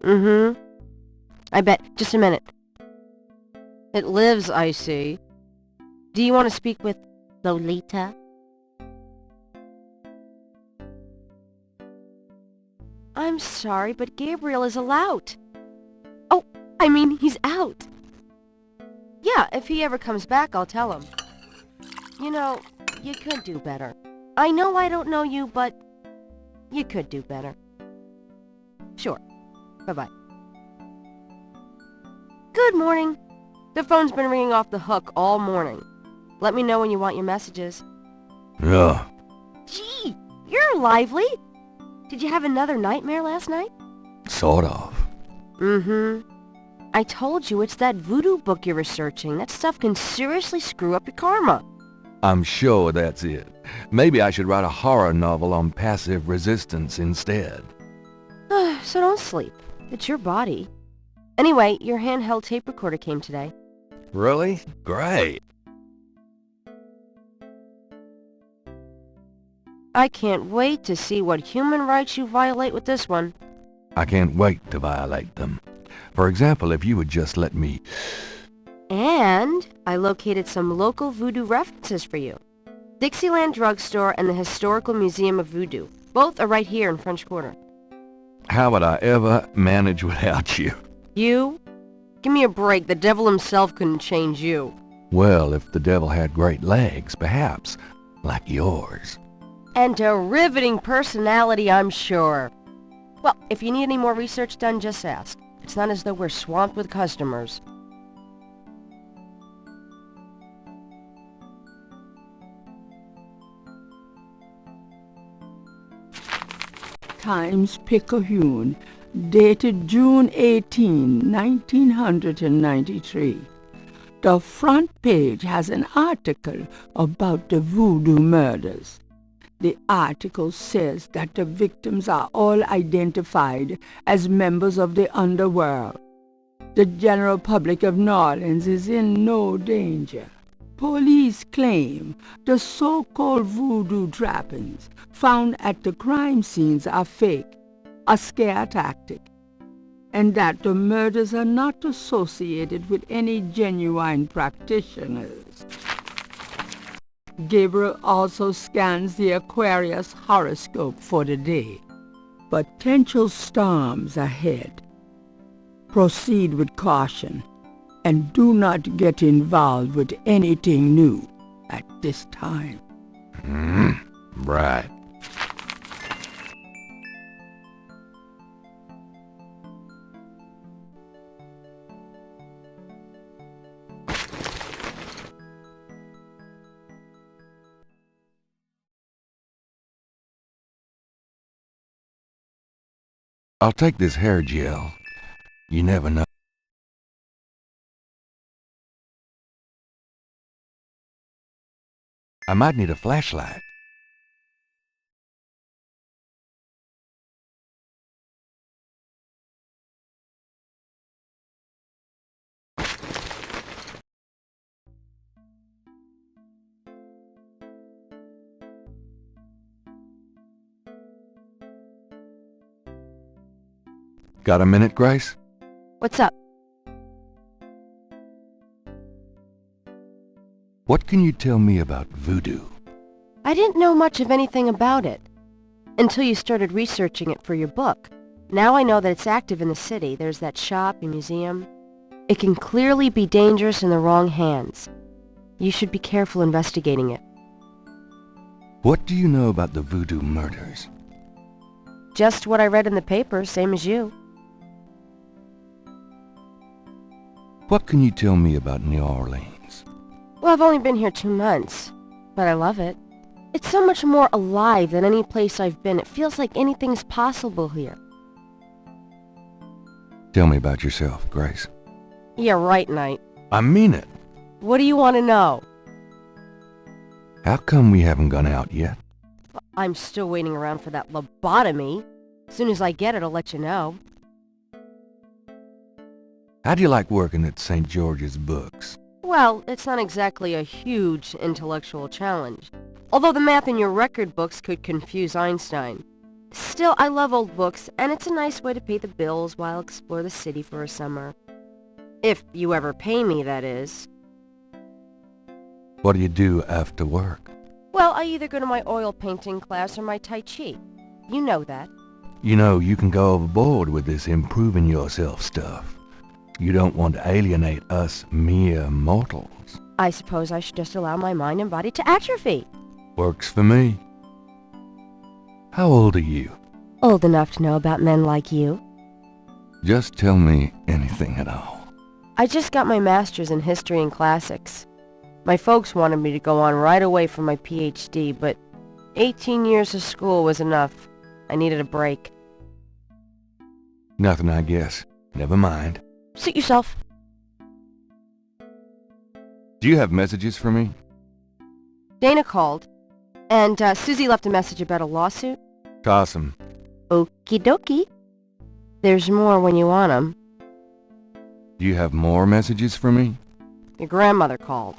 Mm-hmm. I bet. Just a minute. It lives, I see. Do you want to speak with Lolita? I'm sorry, but Gabriel is a lout. Oh, I mean, he's out. Yeah, if he ever comes back, I'll tell him. You know, you could do better. I know I don't know you, but you could do better. Sure. Bye-bye. Good morning. The phone's been ringing off the hook all morning. Let me know when you want your messages. Yeah. Gee, you're lively. Did you have another nightmare last night? Sort of. Mm-hmm. I told you it's that voodoo book you're researching. That stuff can seriously screw up your karma. I'm sure that's it. Maybe I should write a horror novel on passive resistance instead. So don't sleep. It's your body. Anyway, your handheld tape recorder came today. Really? Great. I can't wait to see what human rights you violate with this one. I can't wait to violate them. For example, if you would just let me And I located some local voodoo references for you. Dixieland Drugstore and the Historical Museum of Voodoo. Both are right here in French Quarter. How would I ever manage without you? You? Give me a break. The devil himself couldn't change you. Well, if the devil had great legs, perhaps, like yours. And a riveting personality, I'm sure. Well, if you need any more research done, just ask. It's not as though we're swamped with customers. Times-Picayune, dated June 18, 1993. The front page has an article about the voodoo murders. The article says that the victims are all identified as members of the underworld. The general public of New Orleans is in no danger. Police claim the so-called voodoo trappings found at the crime scenes are fake, a scare tactic, and that the murders are not associated with any genuine practitioners. Gabriel also scans the Aquarius horoscope for the day. Potential storms ahead. Proceed with caution and do not get involved with anything new at this time. Right. I'll take this hair gel. You never know. I might need a flashlight. Got a minute, Grace? What's up? What can you tell me about voodoo? I didn't know much of anything about it until you started researching it for your book. Now I know that it's active in the city. There's that shop and museum. It can clearly be dangerous in the wrong hands. You should be careful investigating it. What do you know about the voodoo murders? Just what I read in the paper, same as you. What can you tell me about New Orleans? Well, I've only been here 2 months, but I love it. It's so much more alive than any place I've been. It feels like anything's possible here. Tell me about yourself, Grace. Yeah, right, Knight. I mean it. What do you want to know? How come we haven't gone out yet? Well, I'm still waiting around for that lobotomy. As soon as I get it, I'll let you know. How do you like working at St. George's Books? Well, it's not exactly a huge intellectual challenge. Although the math in your record books could confuse Einstein. Still, I love old books, and it's a nice way to pay the bills while I explore the city for a summer. If you ever pay me, that is. What do you do after work? Well, I either go to my oil painting class or my Tai Chi. You know that. You know, you can go overboard with this improving yourself stuff. You don't want to alienate us mere mortals. I suppose I should just allow my mind and body to atrophy. Works for me. How old are you? Old enough to know about men like you. Just tell me anything at all. I just got my master's in history and classics. My folks wanted me to go on right away for my PhD, but 18 years of school was enough. I needed a break. Nothing, I guess. Never mind. Suit yourself. Do you have messages for me? Dana called, and Susie left a message about a lawsuit. Toss 'em. Okie dokie. There's more when you want 'em. Do you have more messages for me? Your grandmother called.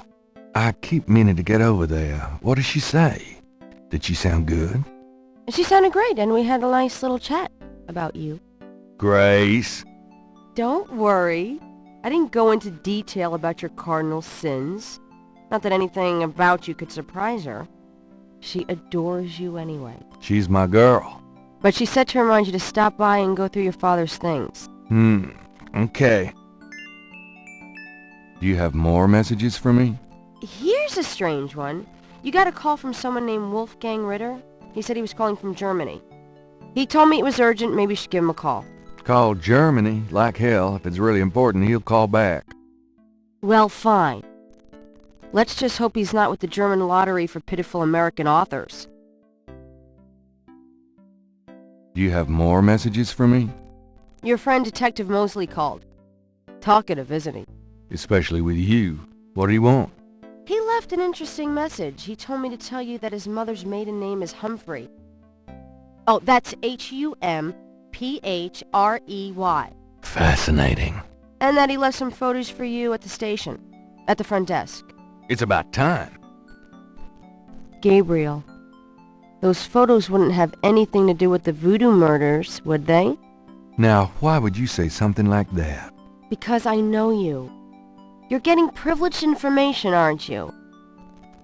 I keep meaning to get over there. What did she say? Did she sound good? She sounded great, and we had a nice little chat about you. Grace. Don't worry. I didn't go into detail about your cardinal sins. Not that anything about you could surprise her. She adores you anyway. She's my girl. But she said to remind you to stop by and go through your father's things. Okay. Do you have more messages for me? Here's a strange one. You got a call from someone named Wolfgang Ritter. He said he was calling from Germany. He told me it was urgent, maybe you should give him a call. Call Germany, like hell. If it's really important, he'll call back. Well, fine. Let's just hope he's not with the German lottery for pitiful American authors. Do you have more messages for me? Your friend Detective Mosley called. Talkative, isn't he? Especially with you. What do you want? He left an interesting message. He told me to tell you that his mother's maiden name is Humphrey. Oh, that's Humprey. Fascinating. And that he left some photos for you at the station, at the front desk. It's about time. Gabriel, those photos wouldn't have anything to do with the voodoo murders, would they? Now, why would you say something like that? Because I know you. You're getting privileged information, aren't you?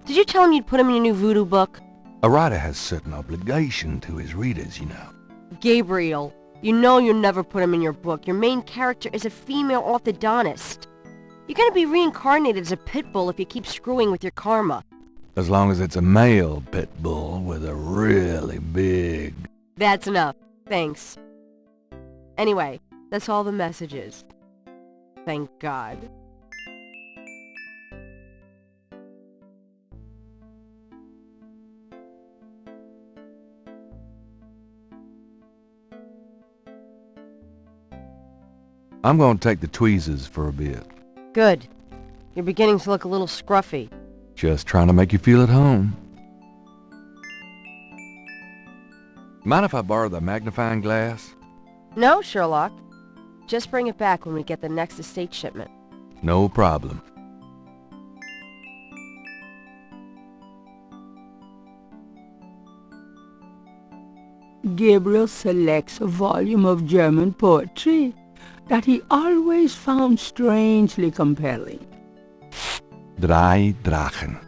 Did you tell him you'd put him in your new voodoo book? A writer has certain obligation to his readers, you know. Gabriel, you know you'll never put him in your book. Your main character is a female orthodontist. You're gonna be reincarnated as a pit bull if you keep screwing with your karma. As long as it's a male pit bull with a really big... That's enough. Thanks. Anyway, that's all the messages. Thank God. I'm going to take the tweezers for a bit. Good. You're beginning to look a little scruffy. Just trying to make you feel at home. Mind if I borrow the magnifying glass? No, Sherlock. Just bring it back when we get the next estate shipment. No problem. Gabriel selects a volume of German poetry that he always found strangely compelling. Drei Drachen.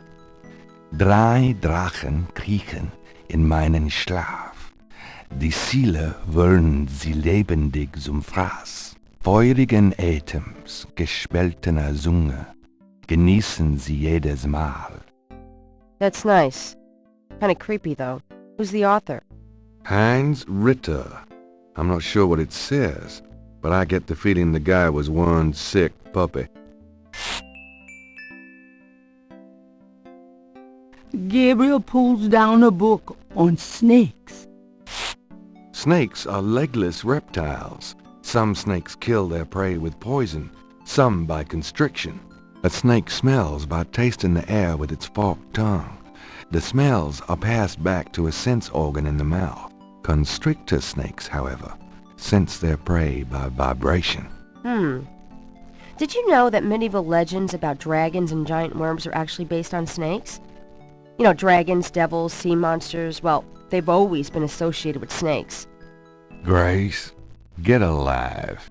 Drei Drachen kriechen in meinen Schlaf. Die Ziele wollen sie lebendig zum Fraß. Feurigen Atems, gespaltener Zunge, genießen sie jedes Mal. That's nice. Kinda creepy, though. Who's the author? Heinz Ritter. I'm not sure what it says, but I get the feeling the guy was one sick puppy. Gabriel pulls down a book on snakes. Snakes are legless reptiles. Some snakes kill their prey with poison, some by constriction. A snake smells by tasting the air with its forked tongue. The smells are passed back to a sense organ in the mouth. Constrictor snakes, however, sense their prey by vibration. Did you know that medieval legends about dragons and giant worms are actually based on snakes? You know, dragons, devils, sea monsters, well, they've always been associated with snakes. Grace, get alive.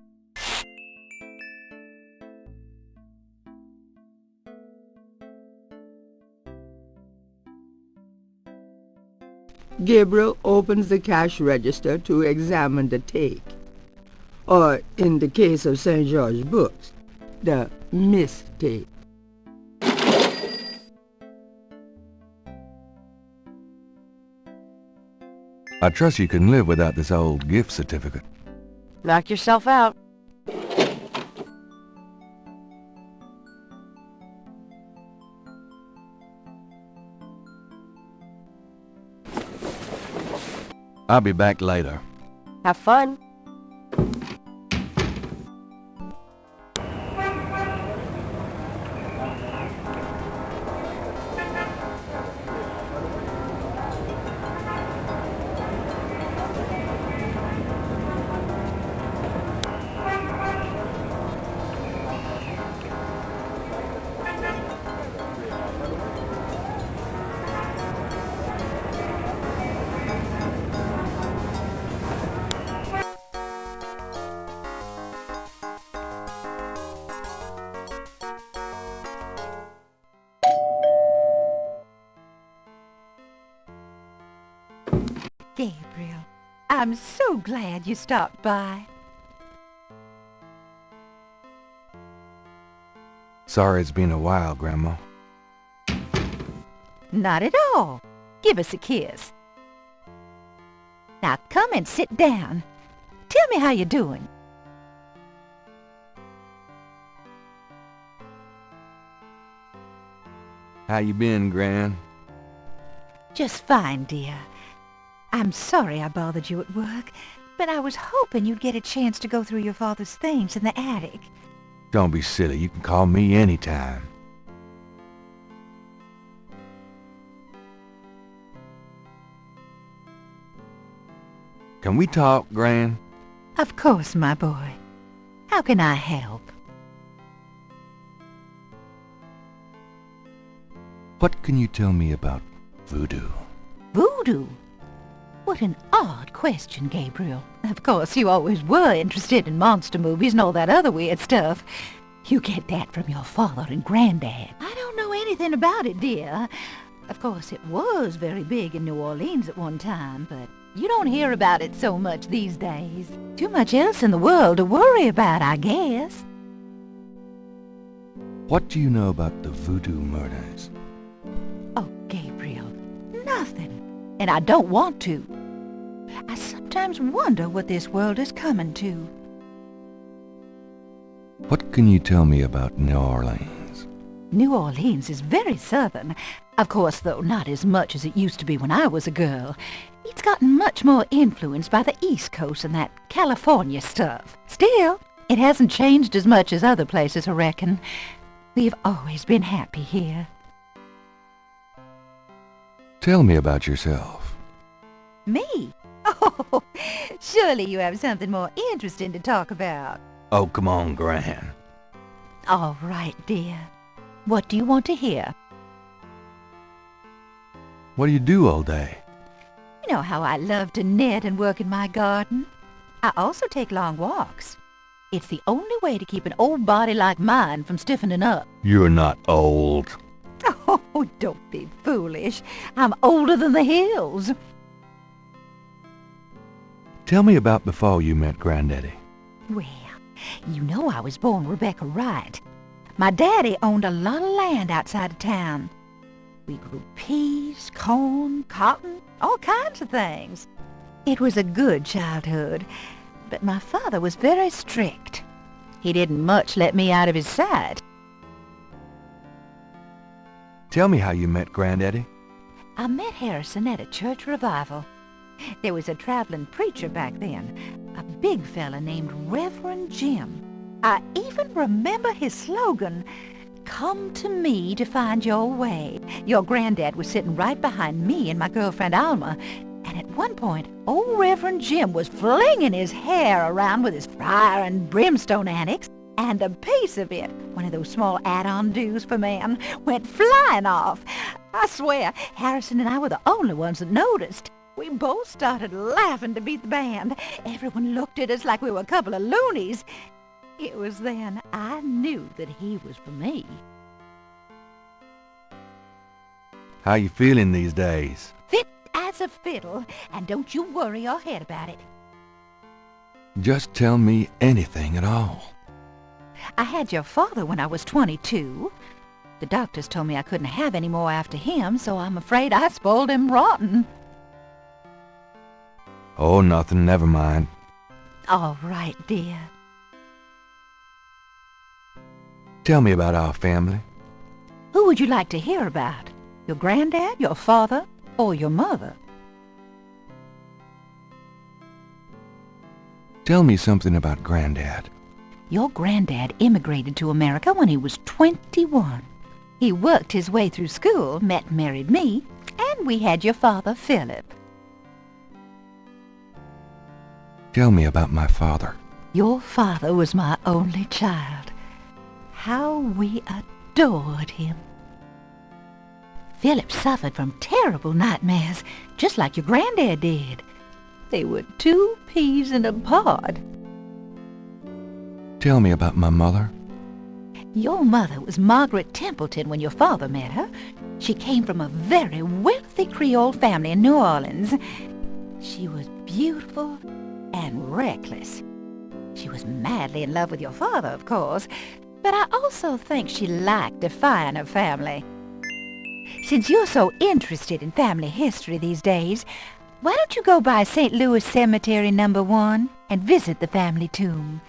Gabriel opens the cash register to examine the take. Or, in the case of St. George Books, the mistake. I trust you can live without this old gift certificate. Knock yourself out. I'll be back later. Have fun. Gabriel, I'm so glad you stopped by. Sorry it's been a while, Grandma. Not at all. Give us a kiss. Now come and sit down. Tell me how you're doing. How you been, Gran? Just fine, dear. I'm sorry I bothered you at work, but I was hoping you'd get a chance to go through your father's things in the attic. Don't be silly. You can call me anytime. Can we talk, Gran? Of course, my boy. How can I help? What can you tell me about voodoo? Voodoo? What an odd question, Gabriel. Of course, you always were interested in monster movies and all that other weird stuff. You get that from your father and Granddad. I don't know anything about it, dear. Of course, it was very big in New Orleans at one time, but you don't hear about it so much these days. Too much else in the world to worry about, I guess. What do you know about the voodoo murders? Oh, Gabriel, nothing. And I don't want to. I sometimes wonder what this world is coming to. What can you tell me about New Orleans? New Orleans is very southern. Of course, though, not as much as it used to be when I was a girl. It's gotten much more influenced by the East Coast and that California stuff. Still, it hasn't changed as much as other places, I reckon. We've always been happy here. Tell me about yourself. Me? Oh, surely you have something more interesting to talk about. Oh, come on, Gran. All right, dear. What do you want to hear? What do you do all day? You know how I love to knit and work in my garden. I also take long walks. It's the only way to keep an old body like mine from stiffening up. You're not old. Oh, don't be foolish. I'm older than the hills. Tell me about before you met Granddaddy. Well, you know I was born Rebecca Wright. My daddy owned a lot of land outside of town. We grew peas, corn, cotton, all kinds of things. It was a good childhood, but my father was very strict. He didn't much let me out of his sight. Tell me how you met Granddaddy. I met Harrison at a church revival. There was a traveling preacher back then, a big fella named Reverend Jim. I even remember his slogan, "Come to me to find your way." Your granddad was sitting right behind me and my girlfriend Alma, and at one point, old Reverend Jim was flinging his hair around with his fire and brimstone annex, and a piece of it, one of those small add-on do's for man, went flying off. I swear, Harrison and I were the only ones that noticed. We both started laughing to beat the band. Everyone looked at us like we were a couple of loonies. It was then I knew that he was for me. How you feeling these days? Fit as a fiddle, and don't you worry your head about it. Just tell me anything at all. I had your father when I was 22. The doctors told me I couldn't have any more after him, so I'm afraid I spoiled him rotten. Oh, nothing, never mind. All right, dear. Tell me about our family. Who would you like to hear about? Your granddad, your father, or your mother? Tell me something about Granddad. Your granddad immigrated to America when he was 21. He worked his way through school, met and married me, and we had your father, Philip. Tell me about my father. Your father was my only child. How we adored him. Philip suffered from terrible nightmares, just like your granddad did. They were 2 peas in a pod. Tell me about my mother. Your mother was Margaret Templeton when your father met her. She came from a very wealthy Creole family in New Orleans. She was beautiful and reckless. She was madly in love with your father, of course, but I also think she liked defying her family. Since you're so interested in family history these days, why don't you go by St. Louis Cemetery No. 1 and visit the family tomb?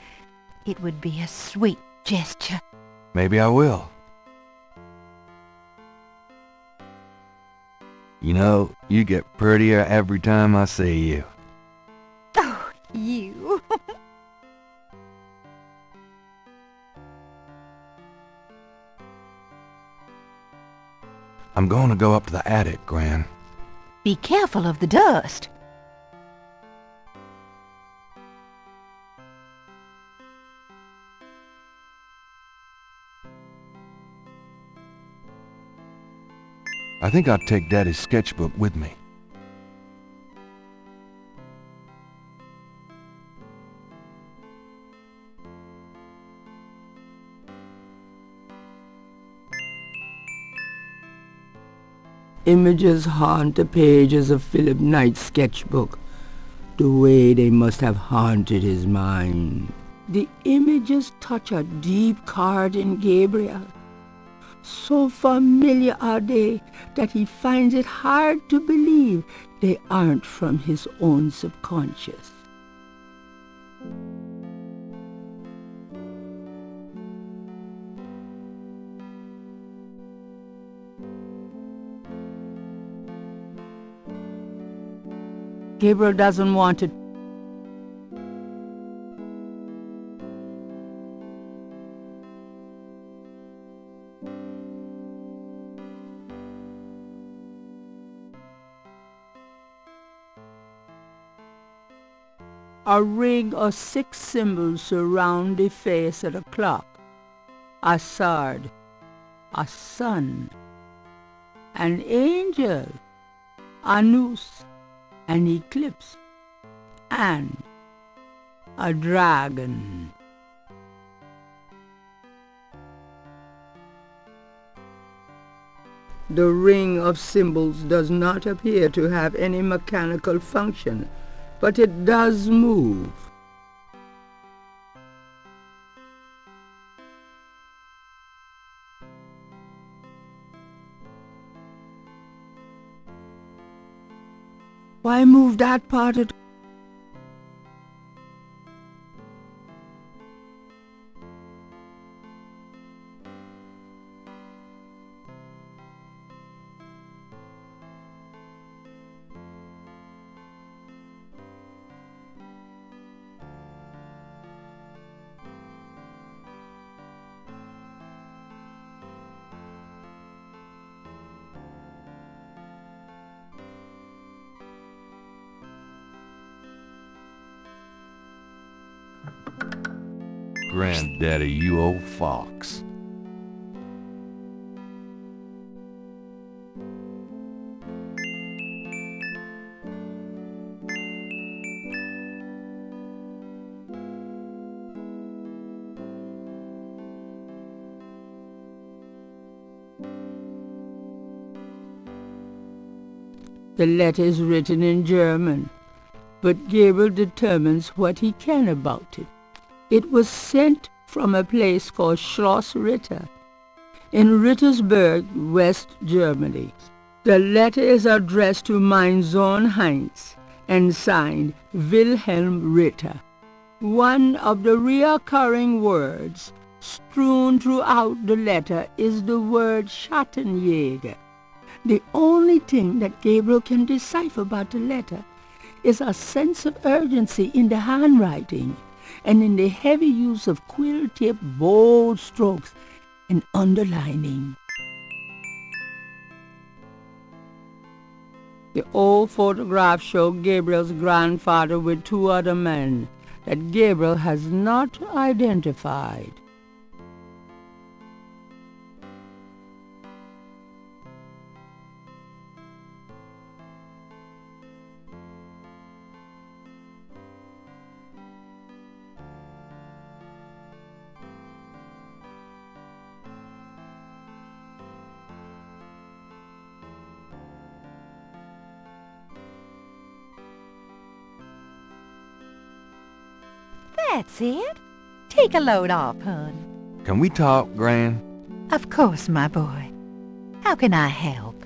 It would be a sweet gesture. Maybe I will. You know, you get prettier every time I see you. Oh, you. I'm going to go up to the attic, Gran. Be careful of the dust. I think I'll take Daddy's sketchbook with me. Images haunt the pages of Philip Knight's sketchbook, the way they must have haunted his mind. The images touch a deep chord in Gabriel. So familiar are they that he finds it hard to believe they aren't from his own subconscious. Gabriel doesn't want to. A ring of 6 symbols surround the face of the clock. A sword, a sun, an angel, a noose, an eclipse, and a dragon. The ring of symbols does not appear to have any mechanical function, but it does move. Why move that part of... Granddaddy, you old fox. The letter is written in German, but Gabriel determines what he can about it. It was sent from a place called Schloss Ritter in Rittersberg, West Germany. The letter is addressed to mein Sohn Heinz and signed Wilhelm Ritter. One of the recurring words strewn throughout the letter is the word Schattenjäger. The only thing that Gabriel can decipher about the letter is a sense of urgency in the handwriting and in the heavy use of quill-tip bold strokes and underlining. The old photographs show Gabriel's grandfather with 2 other men that Gabriel has not identified. That's it. Take a load off, hon. Can we talk, Gran? Of course, my boy. How can I help?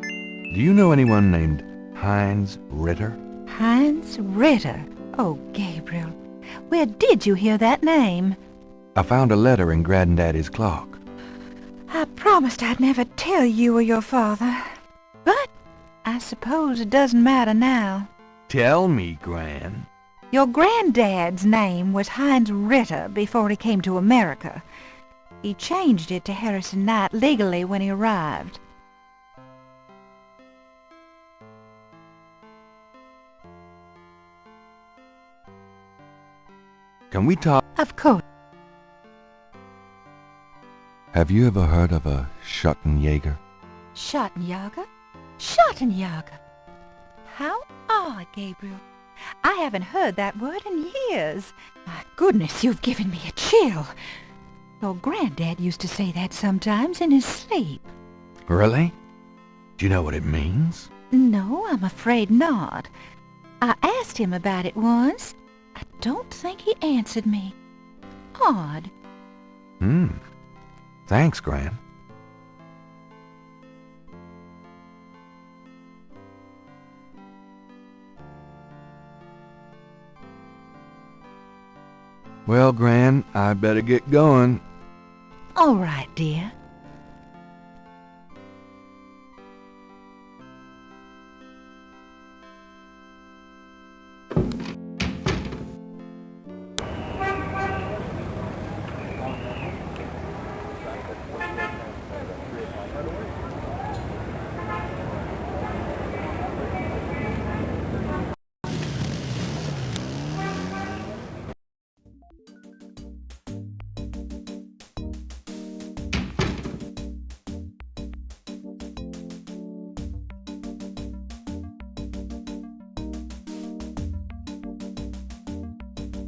Do you know anyone named Heinz Ritter? Heinz Ritter. Oh, Gabriel. Where did you hear that name? I found a letter in Granddaddy's clock. I promised I'd never tell you or your father. But I suppose it doesn't matter now. Tell me, Gran. Your granddad's name was Heinz Ritter before he came to America. He changed it to Harrison Knight legally when he arrived. Can we talk? Of course. Have you ever heard of a Schottenjäger? Schottenjäger? Schottenjäger. How odd, Gabriel. I haven't heard that word in years. My goodness, you've given me a chill. Your granddad used to say that sometimes in his sleep. Really? Do you know what it means? No, I'm afraid not. I asked him about it once. I don't think he answered me. Odd. Thanks, Gran. Well, Gran, I better get going. All right, dear.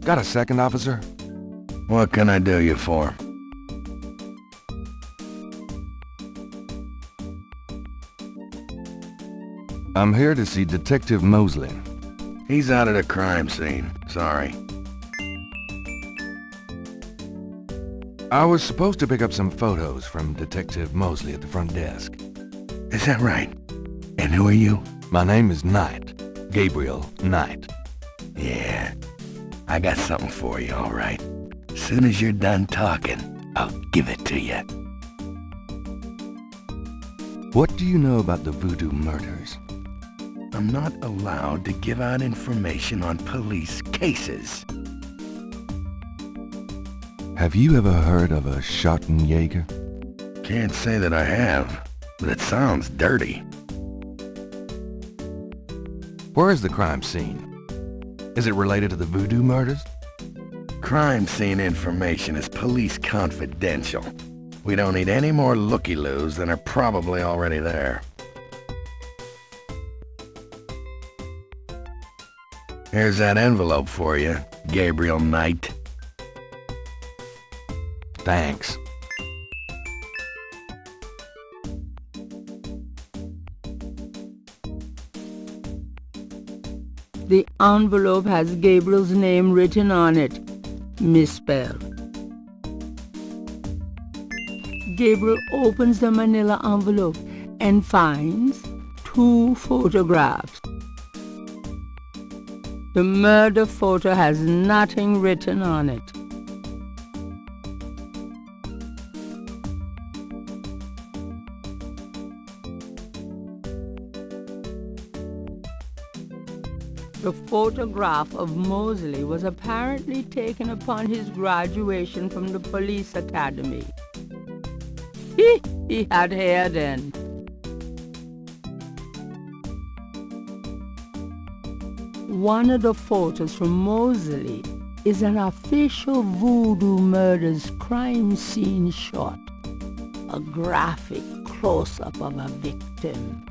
Got a second, officer? What can I do you for? I'm here to see Detective Mosley. He's out at a crime scene. Sorry. I was supposed to pick up some photos from Detective Mosley at the front desk. Is that right? And who are you? My name is Knight. Gabriel Knight. Yeah. I got something for you, all right. Soon as you're done talking, I'll give it to you. What do you know about the Voodoo murders? I'm not allowed to give out information on police cases. Have you ever heard of a Schottenjäger? Can't say that I have, but it sounds dirty. Where is the crime scene? Is it related to the Voodoo murders? Crime scene information is police confidential. We don't need any more looky-loos than are probably already there. Here's that envelope for you, Gabriel Knight. Thanks. The envelope has Gabriel's name written on it, misspelled. Gabriel opens the manila envelope and finds 2 photographs. The murder photo has nothing written on it. The photograph of Mosley was apparently taken upon his graduation from the police academy. He had hair then. One of the photos from Mosley is an official Voodoo Murders crime scene shot, a graphic close-up of a victim.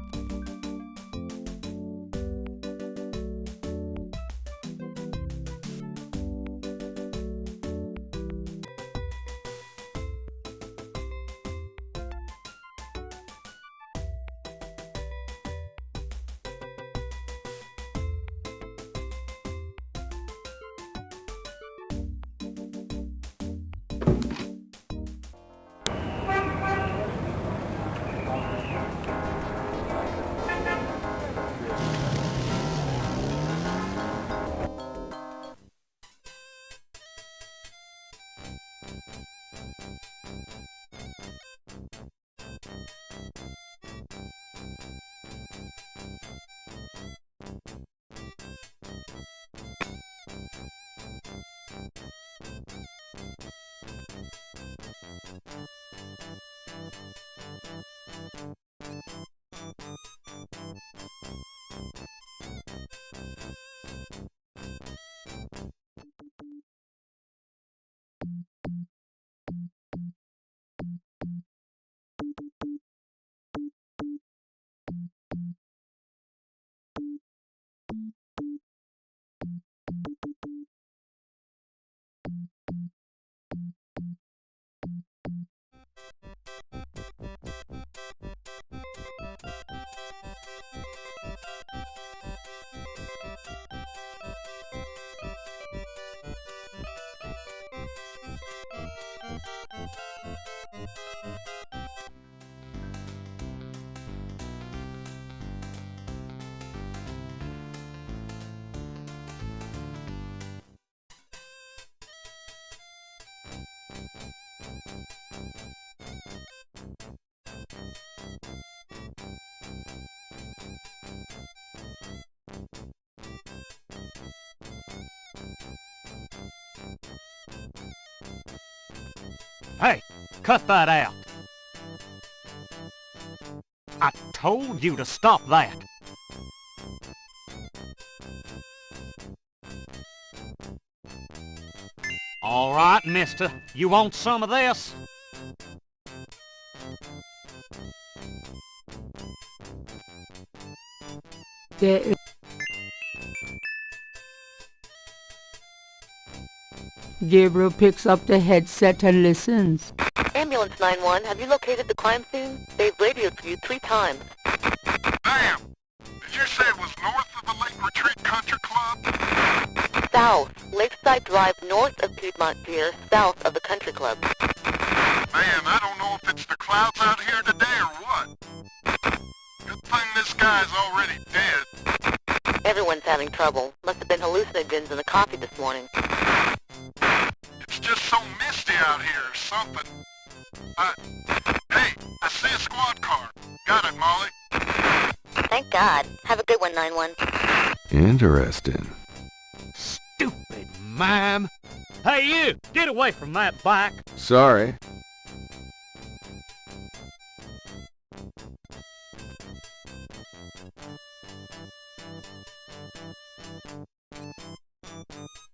Hey, cut that out. I told you to stop that. All right, mister. You want some of this? There is... Gabriel picks up the headset and listens. Ambulance 911, have you located the crime scene? They've radioed for you 3 times. Damn! Did you say it was north of the Lake Retreat Country Club? South, Lakeside Drive north of Piedmont Pier, south of the Country Club. Man, I don't know if it's the clouds out here today or what. Good thing this guy's already dead. Everyone's having trouble. Must have been hallucinogens in the coffee this morning. It's just so misty out here or something. Hey, I see a squad car. Got it, Molly. Thank God. Have a good one, 911. Interesting. Stupid mime. Hey, you! Get away from that bike. Sorry.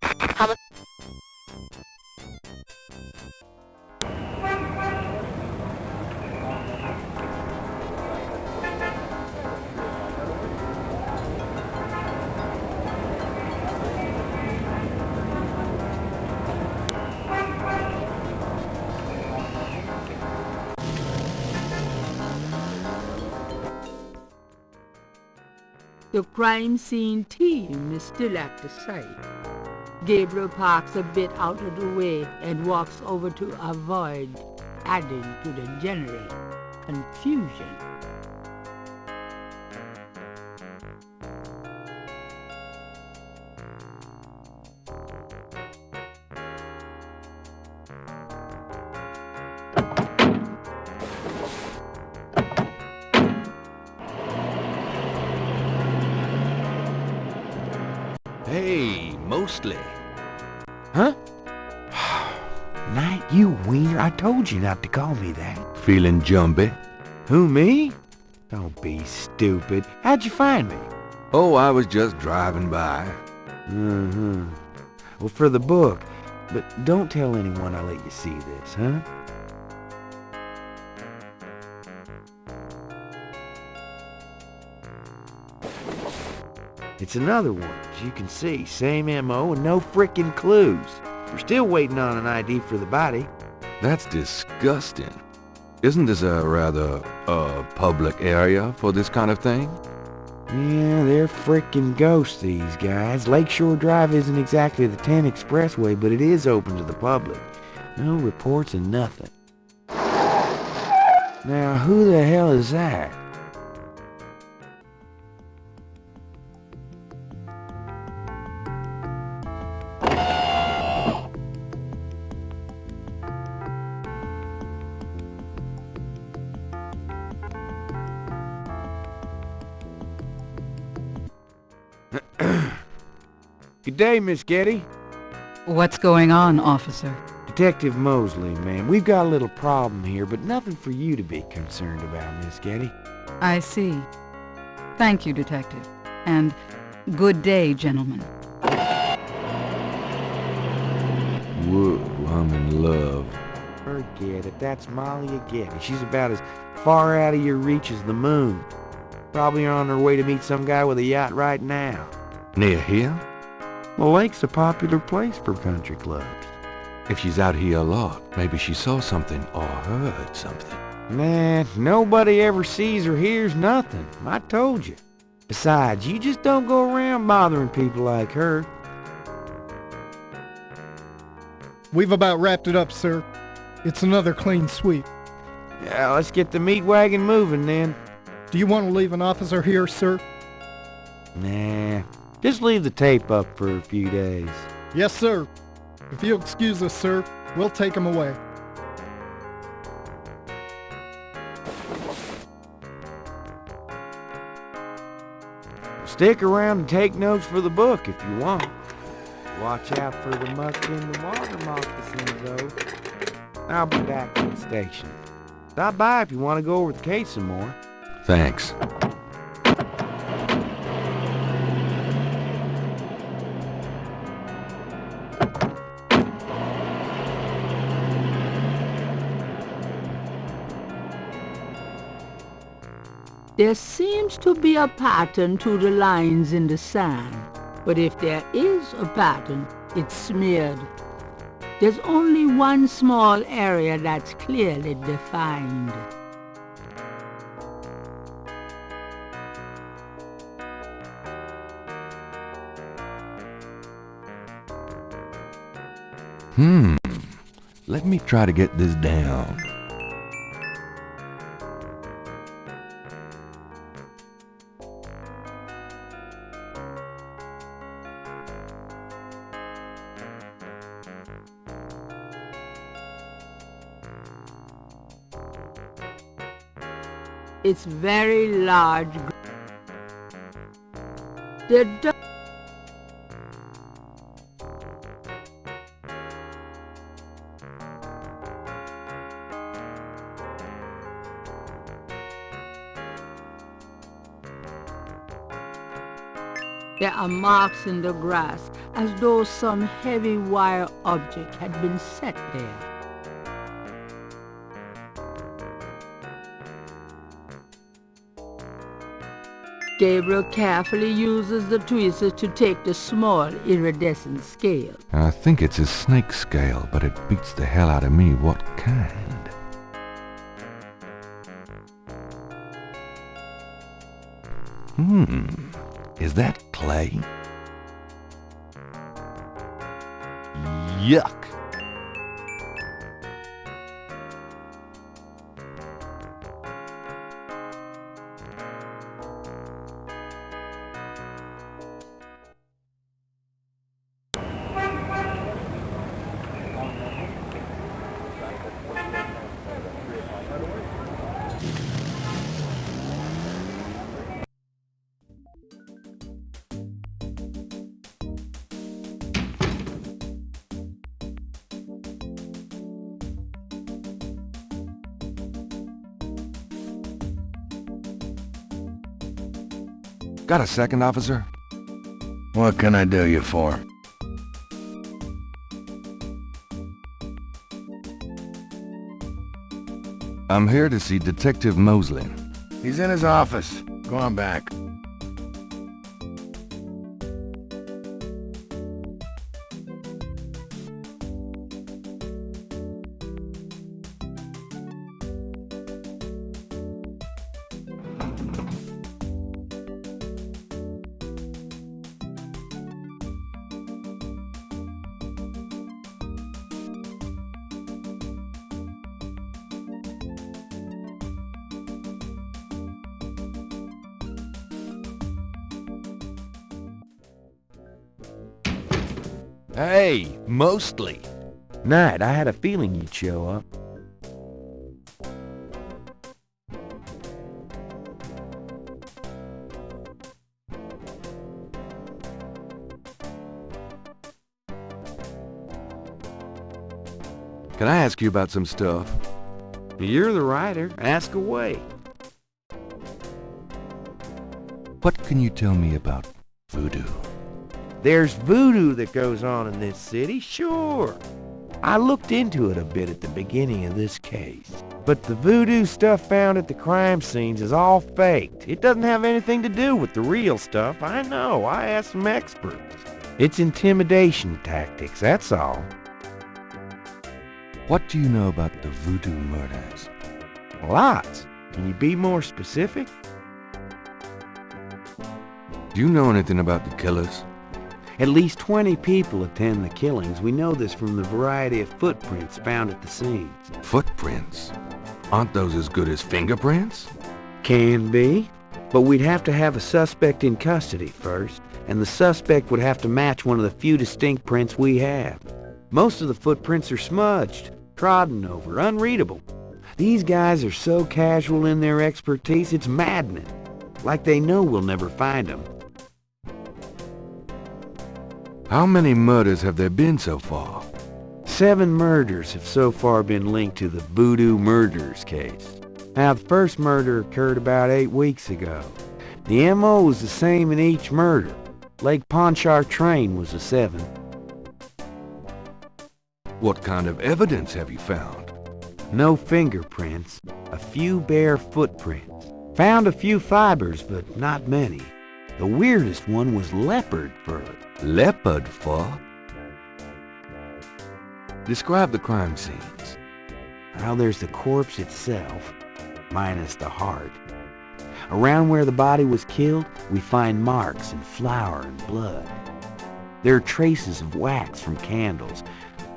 How much? The crime scene team is still at the site. Gabriel parks a bit out of the way and walks over to avoid adding to the general confusion. Hey, mostly. Huh? Knight, you wiener, I told you not to call me that. Feeling jumpy? Who, me? Don't be stupid. How'd you find me? Oh, I was just driving by. Well, for the book. But don't tell anyone I let you see this, huh? It's another one, as you can see. Same M.O. and no frickin' clues. We're still waiting on an ID for the body. That's disgusting. Isn't this a rather, public area for this kind of thing? Yeah, they're frickin' ghosts, these guys. Lakeshore Drive isn't exactly the 10 expressway, but it is open to the public. No reports and nothing. Now, who the hell is that? Good day, Miss Getty. What's going on, officer? Detective Mosley, ma'am. We've got a little problem here, but nothing for you to be concerned about, Miss Getty. I see. Thank you, Detective. And good day, gentlemen. Whoa, I'm in love. Forget it. That's Molly Getty. She's about as far out of your reach as the moon. Probably on her way to meet some guy with a yacht right now. Near here? The lake's a popular place for country clubs. If she's out here a lot, maybe she saw something or heard something. Nah, nobody ever sees or hears nothing. I told you. Besides, you just don't go around bothering people like her. We've about wrapped it up, sir. It's another clean sweep. Yeah, let's get the meat wagon moving then. Do you want to leave an officer here, sir? Nah, just leave the tape up for a few days. Yes, sir. If you'll excuse us, sir, we'll take him away. Stick around and take notes for the book if you want. Watch out for the muck in the water moccasins, though. I'll be back at the station. Stop by if you want to go over the case some more. Thanks. There seems to be a pattern to the lines in the sand, but if there is a pattern, it's smeared. There's only one small area that's clearly defined. Let me try to get this down. It's very large. There are marks in the grass, as though some heavy wire object had been set there. Gabriel carefully uses the tweezers to take the small iridescent scale. I think it's a snake scale, but it beats the hell out of me what kind. Is that clay? Yuck! Got a second, officer? What can I do you for? I'm here to see Detective Mosley. He's in his office. Go on back. Hey, Mostly. Knight, I had a feeling you'd show up. Can I ask you about some stuff? You're the writer. Ask away. What can you tell me about voodoo? There's voodoo that goes on in this city, sure. I looked into it a bit at the beginning of this case. But the voodoo stuff found at the crime scenes is all faked. It doesn't have anything to do with the real stuff. I know. I asked some experts. It's intimidation tactics, that's all. What do you know about the voodoo murders? Lots. Can you be more specific? Do you know anything about the killers? At least 20 people attend the killings. We know this from the variety of footprints found at the scenes. Footprints? Aren't those as good as fingerprints? Can be, but we'd have to have a suspect in custody first, and the suspect would have to match one of the few distinct prints we have. Most of the footprints are smudged, trodden over, unreadable. These guys are so casual in their expertise, it's maddening. Like they know we'll never find them. How many murders have there been so far? 7 murders have so far been linked to the voodoo murders case. Now, the first murder occurred about 8 weeks ago. The MO was the same in each murder. Lake Pontchartrain was the 7th. What kind of evidence have you found? No fingerprints, a few bare footprints. Found a few fibers, but not many. The weirdest one was leopard fur. Leopard fur? Describe the crime scenes. Well, there's the corpse itself, minus the heart. Around where the body was killed, we find marks and flour and blood. There are traces of wax from candles,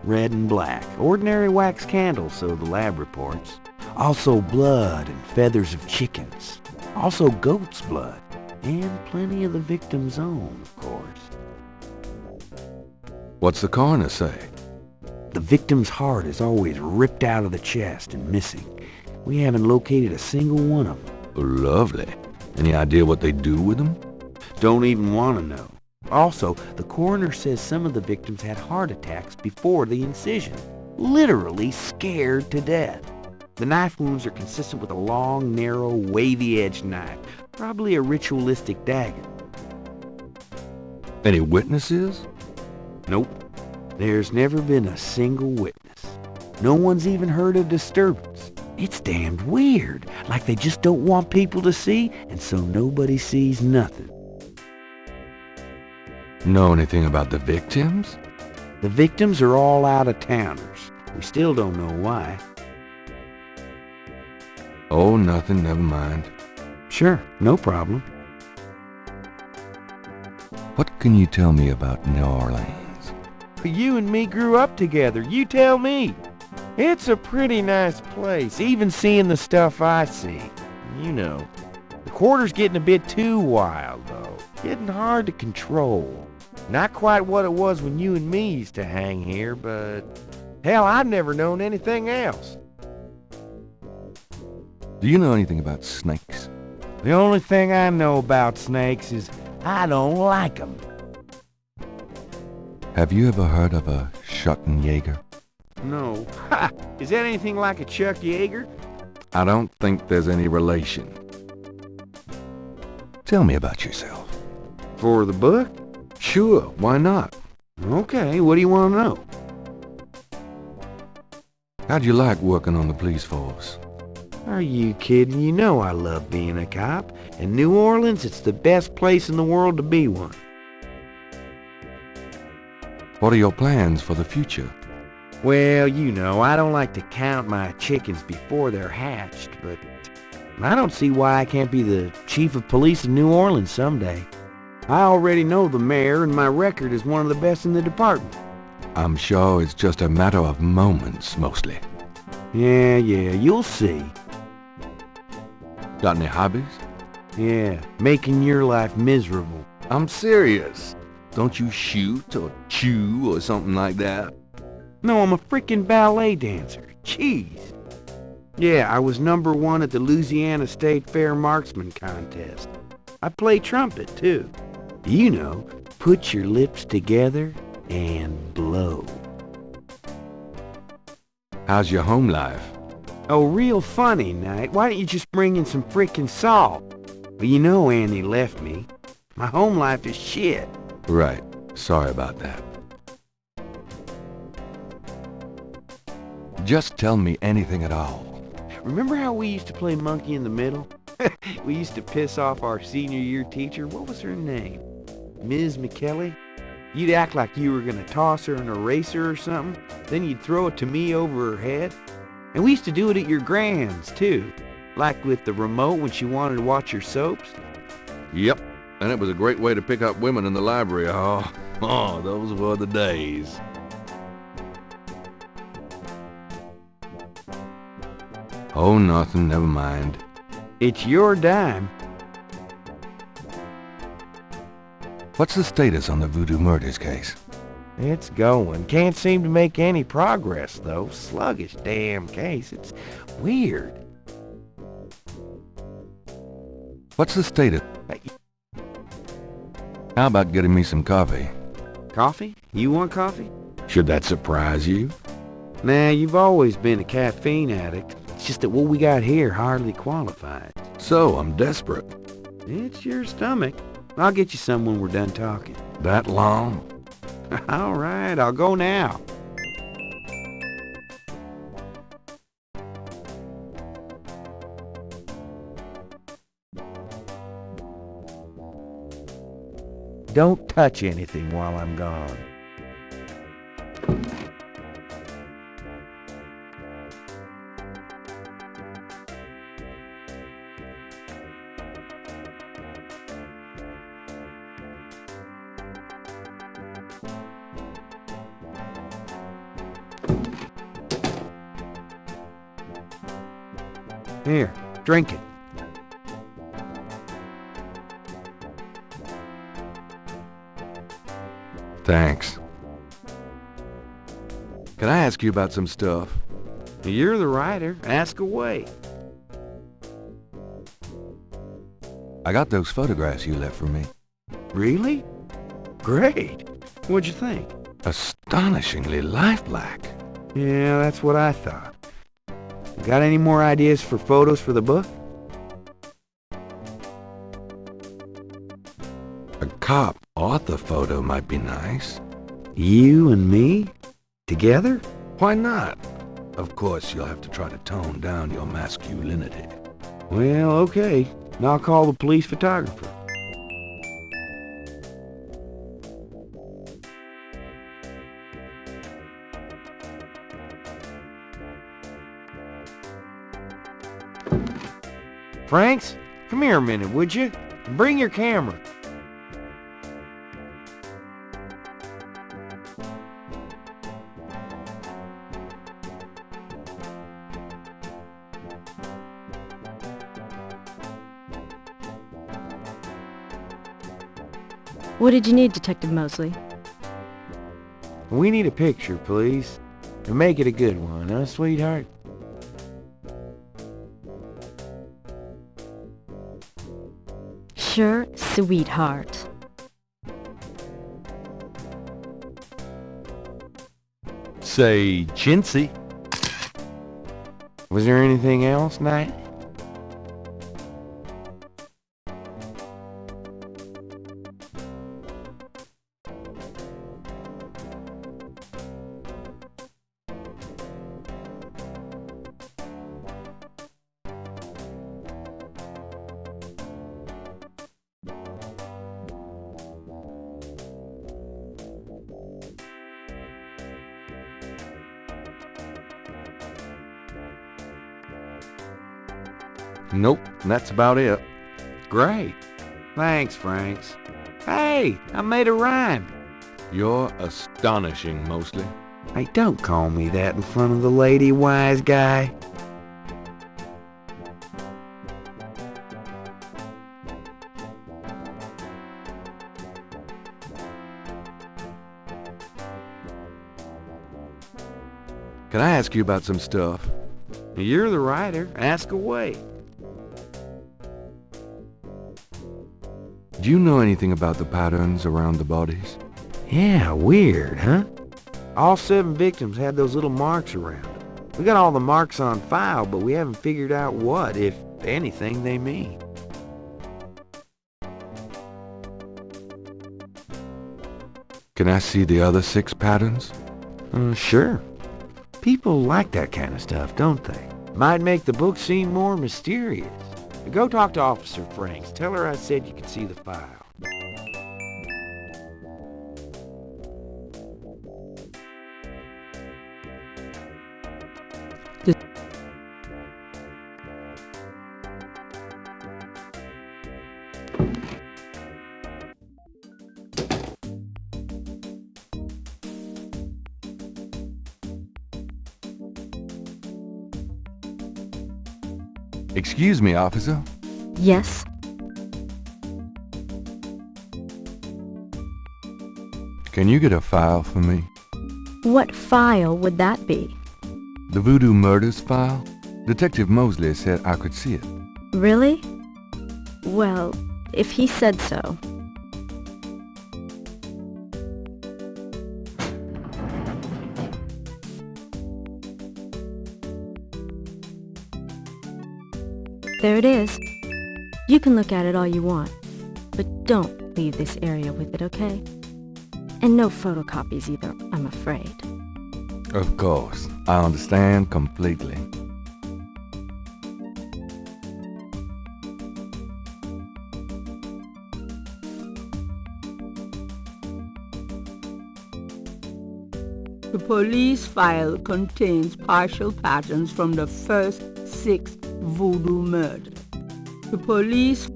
red and black. Ordinary wax candles, so the lab reports. Also blood and feathers of chickens. Also goat's blood. And plenty of the victim's own, of course. What's the coroner say? The victim's heart is always ripped out of the chest and missing. We haven't located a single one of them. Oh, lovely. Any idea what they do with them? Don't even want to know. Also, the coroner says some of the victims had heart attacks before the incision. Literally scared to death. The knife wounds are consistent with a long, narrow, wavy-edged knife. Probably a ritualistic dagger. Any witnesses? Nope. There's never been a single witness. No one's even heard a disturbance. It's damned weird. Like they just don't want people to see, and so nobody sees nothing. Know anything about the victims? The victims are all out-of-towners. We still don't know why. Oh, nothing, never mind. Sure, no problem. What can you tell me about New Orleans? You and me grew up together, you tell me. It's a pretty nice place, even seeing the stuff I see. You know, the quarter's getting a bit too wild, though. Getting hard to control. Not quite what it was when you and me used to hang here, but hell, I've never known anything else. Do you know anything about snakes? The only thing I know about snakes is I don't like them. Have you ever heard of a Schottenjäger? No. Ha! Is that anything like a Chuck Yeager? I don't think there's any relation. Tell me about yourself. For the book? Sure, why not? Okay, what do you want to know? How'd you like working on the police force? Are you kidding? You know I love being a cop. In New Orleans, it's the best place in the world to be one. What are your plans for the future? Well, you know, I don't like to count my chickens before they're hatched, but I don't see why I can't be the chief of police of New Orleans someday. I already know the mayor, and my record is one of the best in the department. I'm sure it's just a matter of moments, mostly. Yeah, you'll see. Got any hobbies? Yeah, making your life miserable. I'm serious. Don't you shoot or chew or something like that? No, I'm a freaking ballet dancer. Jeez. Yeah, I was #1 at the Louisiana State Fair Marksman Contest. I play trumpet, too. You know, put your lips together and blow. How's your home life? Oh, real funny, Knight. Why don't you just bring in some frickin' salt? Well, you know Annie left me. My home life is shit. Right. Sorry about that. Just tell me anything at all. Remember how we used to play monkey in the middle? We used to piss off our senior year teacher. What was her name? Ms. McKelly? You'd act like you were gonna toss her an eraser or something. Then you'd throw it to me over her head. And we used to do it at your grand's, too. Like with the remote when she wanted to watch her soaps. Yep. And it was a great way to pick up women in the library. Oh, those were the days. Oh, nothing. Never mind. It's your dime. What's the status on the Voodoo Murders case? It's going. Can't seem to make any progress, though. Sluggish damn case. It's weird. What's the status? How about getting me some coffee? Coffee? You want coffee? Should that surprise you? Nah, you've always been a caffeine addict. It's just that what we got here hardly qualifies. So, I'm desperate. It's your stomach. I'll get you some when we're done talking. That long? All right, I'll go now. Don't touch anything while I'm gone. Here, drink it. Thanks. Can I ask you about some stuff? You're the writer. Ask away. I got those photographs you left for me. Really? Great. What'd you think? Astonishingly lifelike. Yeah, that's what I thought. Got any more ideas for photos for the book? A cop author photo might be nice. You and me? Together? Why not? Of course, you'll have to try to tone down your masculinity. Well, okay. I'll call the police photographer. Franks, come here a minute, would you? Bring your camera. What did you need, Detective Mosley? We need a picture, please. And make it a good one, huh, sweetheart? Sure, sweetheart. Say, chintzy. Was there anything else, Knight? Nope, that's about it. Great. Thanks, Franks. Hey, I made a rhyme. You're astonishing, mostly. Hey, don't call me that in front of the lady, wise guy. Can I ask you about some stuff? You're the writer. Ask away. Do you know anything about the patterns around the bodies? Yeah, weird, huh? All 7 victims had those little marks around them. We got all the marks on file, but we haven't figured out what, if anything, they mean. Can I see the other 6 patterns? Sure. People like that kind of stuff, don't they? Might make the book seem more mysterious. Go talk to Officer Franks. Tell her I said you could see the file. Excuse me, officer. Yes? Can you get a file for me? What file would that be? The Voodoo Murders file? Detective Mosley said I could see it. Really? Well, if he said so. There it is. You can look at it all you want, but don't leave this area with it, okay? And no photocopies either, I'm afraid. Of course. I understand completely. The police file contains partial patterns from the first 6 voodoo murders. The police...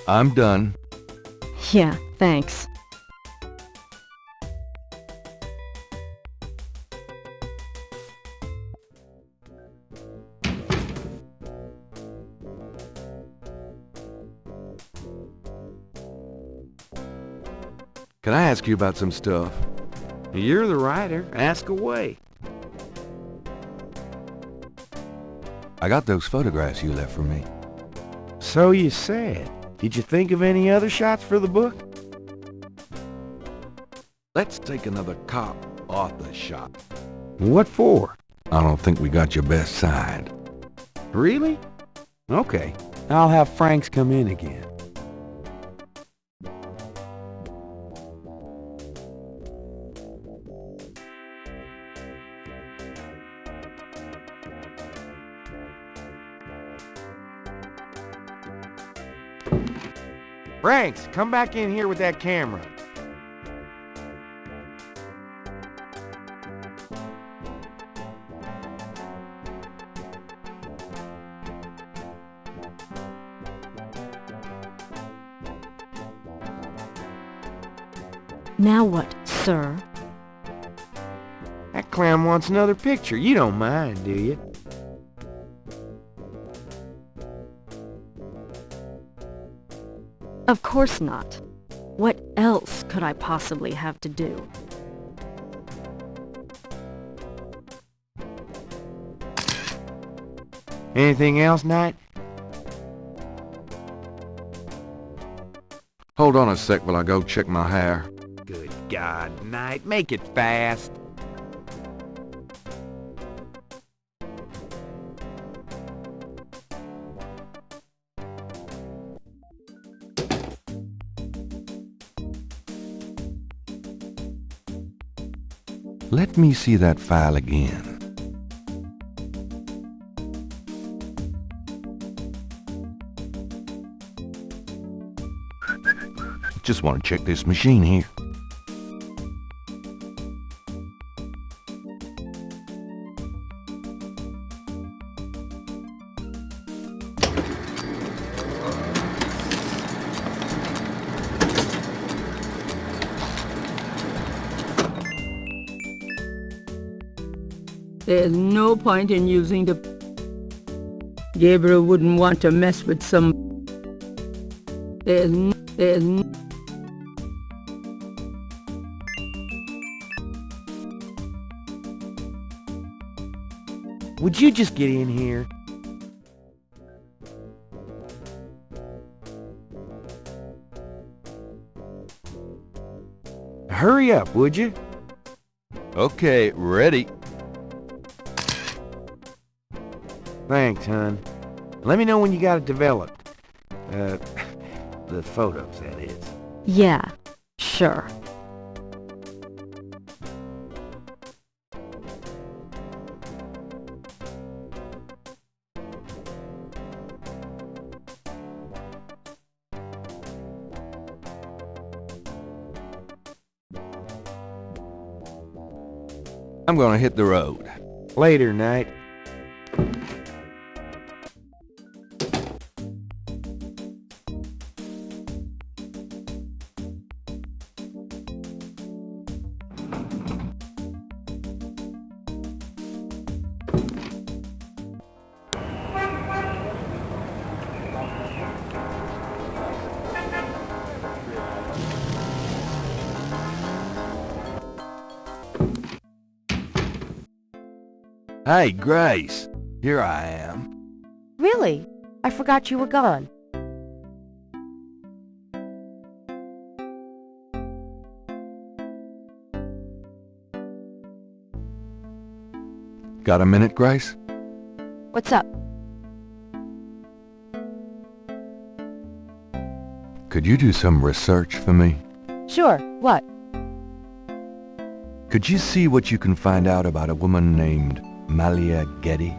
I'm done. Yeah, thanks. Can I ask you about some stuff? You're the writer. Ask away. I got those photographs you left for me. So you said. Did you think of any other shots for the book? Let's take another cop author shot. What for? I don't think we got your best side. Really? Okay. I'll have Franks come in again. Franks, come back in here with that camera. Now what, sir? That clown wants another picture. You don't mind, do you? Of course not. What else could I possibly have to do? Anything else, Knight? Hold on a sec while I go check my hair. Good God, Knight, make it fast. Let me see that file again. Just want to check this machine here. There's no point in using the... Gabriel wouldn't want to mess with some... There's Would you just get in here? hurry up, would you? Okay, ready. Thanks, hon. Let me know when you got it developed. The photos, that is. Yeah, sure. I'm gonna hit the road. Later, Knight. Hey, Grace. Here I am. Really? I forgot you were gone. Got a minute, Grace? What's up? Could you do some research for me? Sure, what? Could you see what you can find out about a woman named Malia Getty?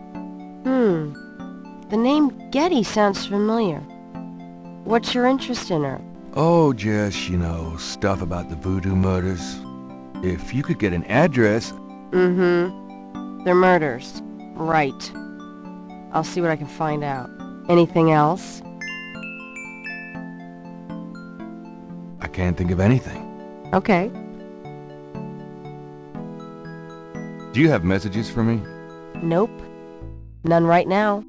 The name Getty sounds familiar. What's your interest in her? Oh, just, stuff about the voodoo murders. If you could get an address... They're murders. Right. I'll see what I can find out. Anything else? I can't think of anything. Okay. Do you have messages for me? Nope. None right now.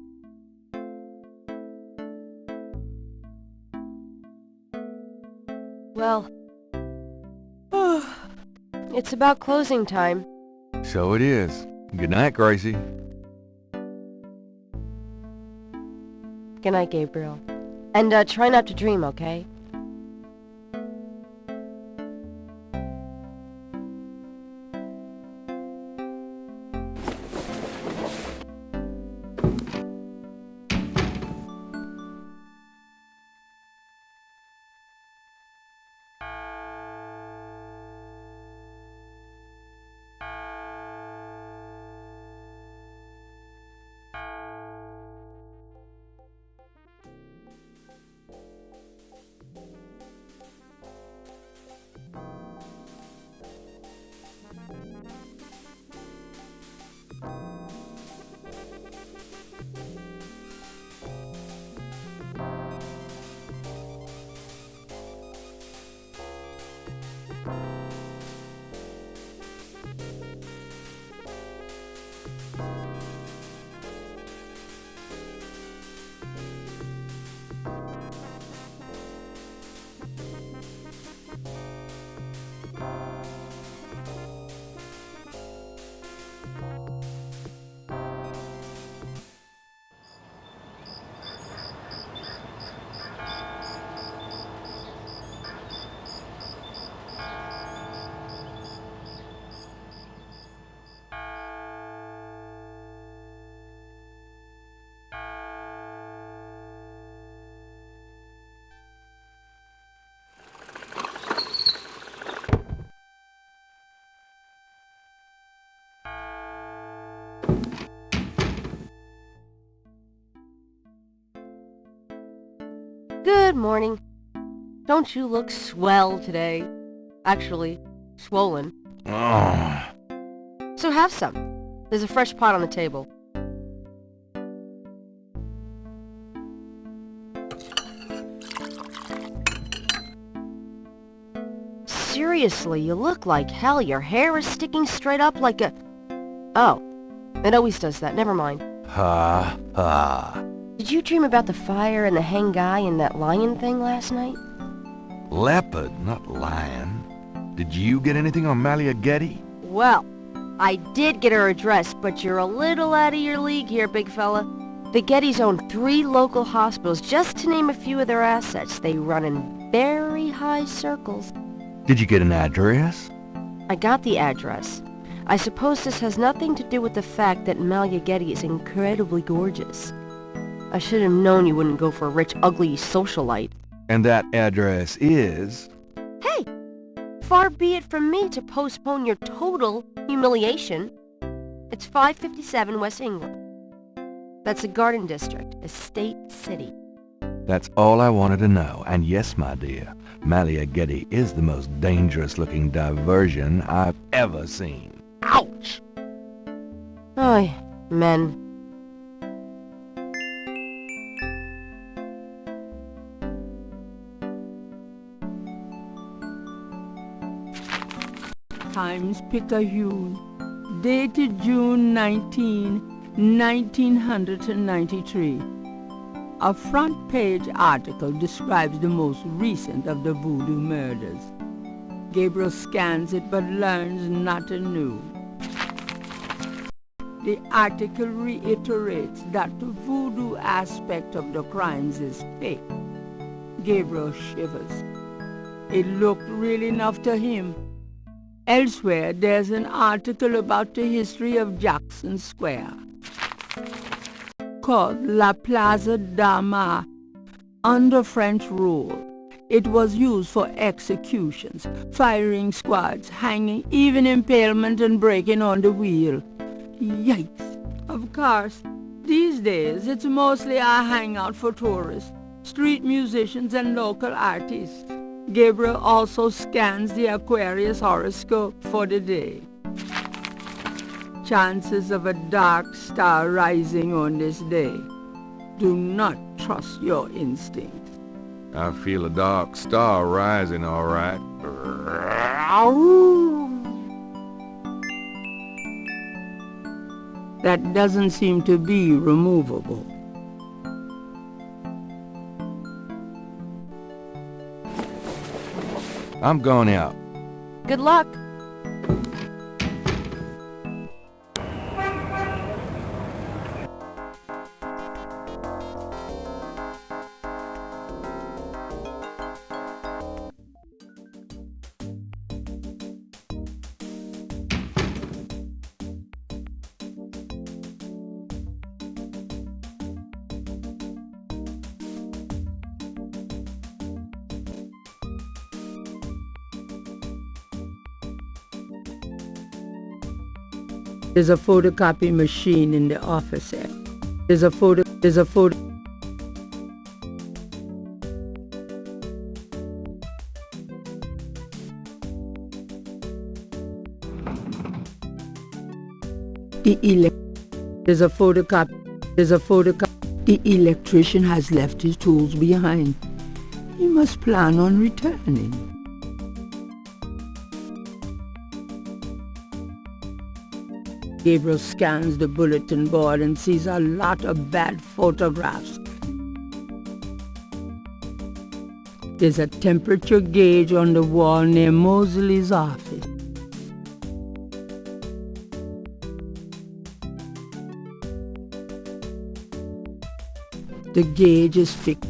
Well, it's about closing time. So it is. Good night, Gracie. Good night, Gabriel. And try not to dream, okay? Good morning. Don't you look swell today? Actually, swollen. So have some. There's a fresh pot on the table. Seriously, you look like hell. Your hair is sticking straight up like a... Oh, it always does that. Never mind. Ha, ha. Did you dream about the fire and the hang guy and that lion thing last night? Leopard, not lion. Did you get anything on Malia Getty? Well, I did get her address, but you're a little out of your league here, big fella. The Gettys own 3 local hospitals, just to name a few of their assets. They run in very high circles. Did you get an address? I got the address. I suppose this has nothing to do with the fact that Malia Getty is incredibly gorgeous. I should have known you wouldn't go for a rich, ugly socialite. And that address is... Hey! Far be it from me to postpone your total humiliation. It's 557 West England. That's a garden district, Estate City. That's all I wanted to know. And yes, my dear, Malia Getty is the most dangerous-looking diversion I've ever seen. Ouch! Oy, men. Times-Picayune, dated June 19, 1993. A front-page article describes the most recent of the voodoo murders. Gabriel scans it but learns nothing new. The article reiterates that the voodoo aspect of the crimes is fake. Gabriel shivers. It looked real enough to him. Elsewhere, there's an article about the history of Jackson Square, called La Plaza d'Armas. Under French rule, it was used for executions, firing squads, hanging, even impalement and breaking on the wheel. Yikes! Of course, these days it's mostly a hangout for tourists, street musicians and local artists. Gabriel also scans the Aquarius horoscope for the day. Chances of a dark star rising on this day. Do not trust your instincts. I feel a dark star rising, all right. That doesn't seem to be removable. I'm going out. Good luck. There's a photocopy machine in the office area. There's a photo. There's a photocopy. The electrician has left his tools behind. He must plan on returning. Gabriel scans the bulletin board and sees a lot of bad photographs. There's a temperature gauge on the wall near Mosley's office. The gauge is fixed.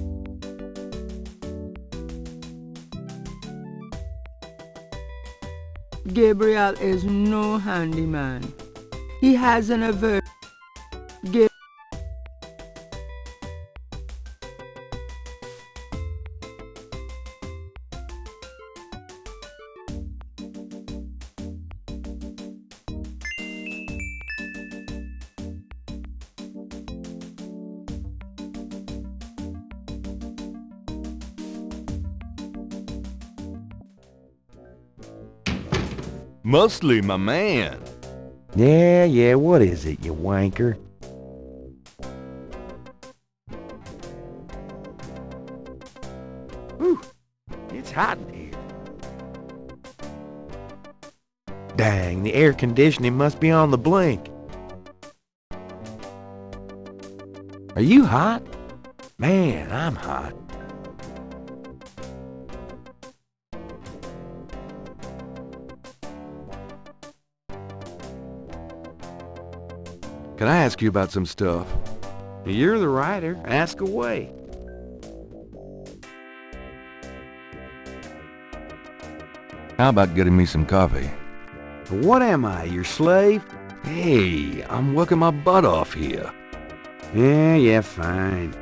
Gabriel is no handyman. He has an aversion. Mostly my man. Yeah, what is it, you wanker? Whew, it's hot in here. Dang, the air conditioning must be on the blink. Are you hot? Man, I'm hot. Can I ask you about some stuff? You're the writer. Ask away. How about getting me some coffee? What am I, your slave? Hey, I'm working my butt off here. Yeah, fine.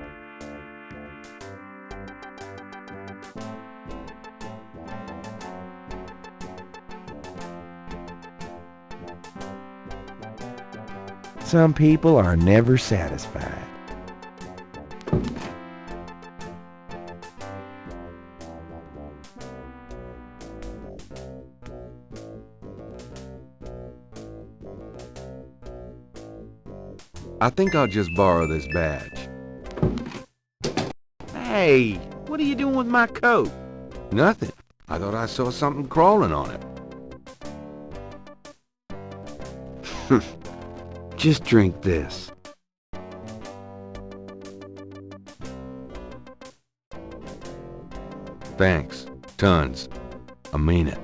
Some people are never satisfied. I think I'll just borrow this badge. Hey, what are you doing with my coat? Nothing. I thought I saw something crawling on it. Just drink this. Thanks. Tons. I mean it.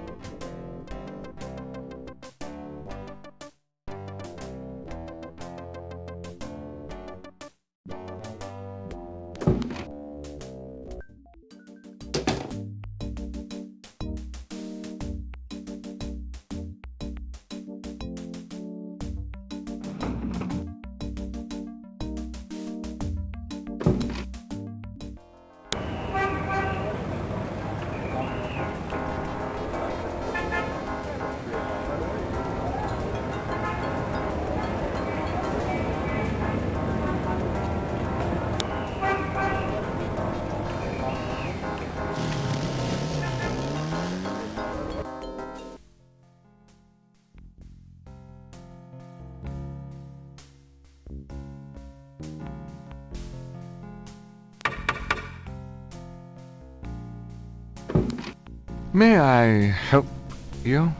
May I help you?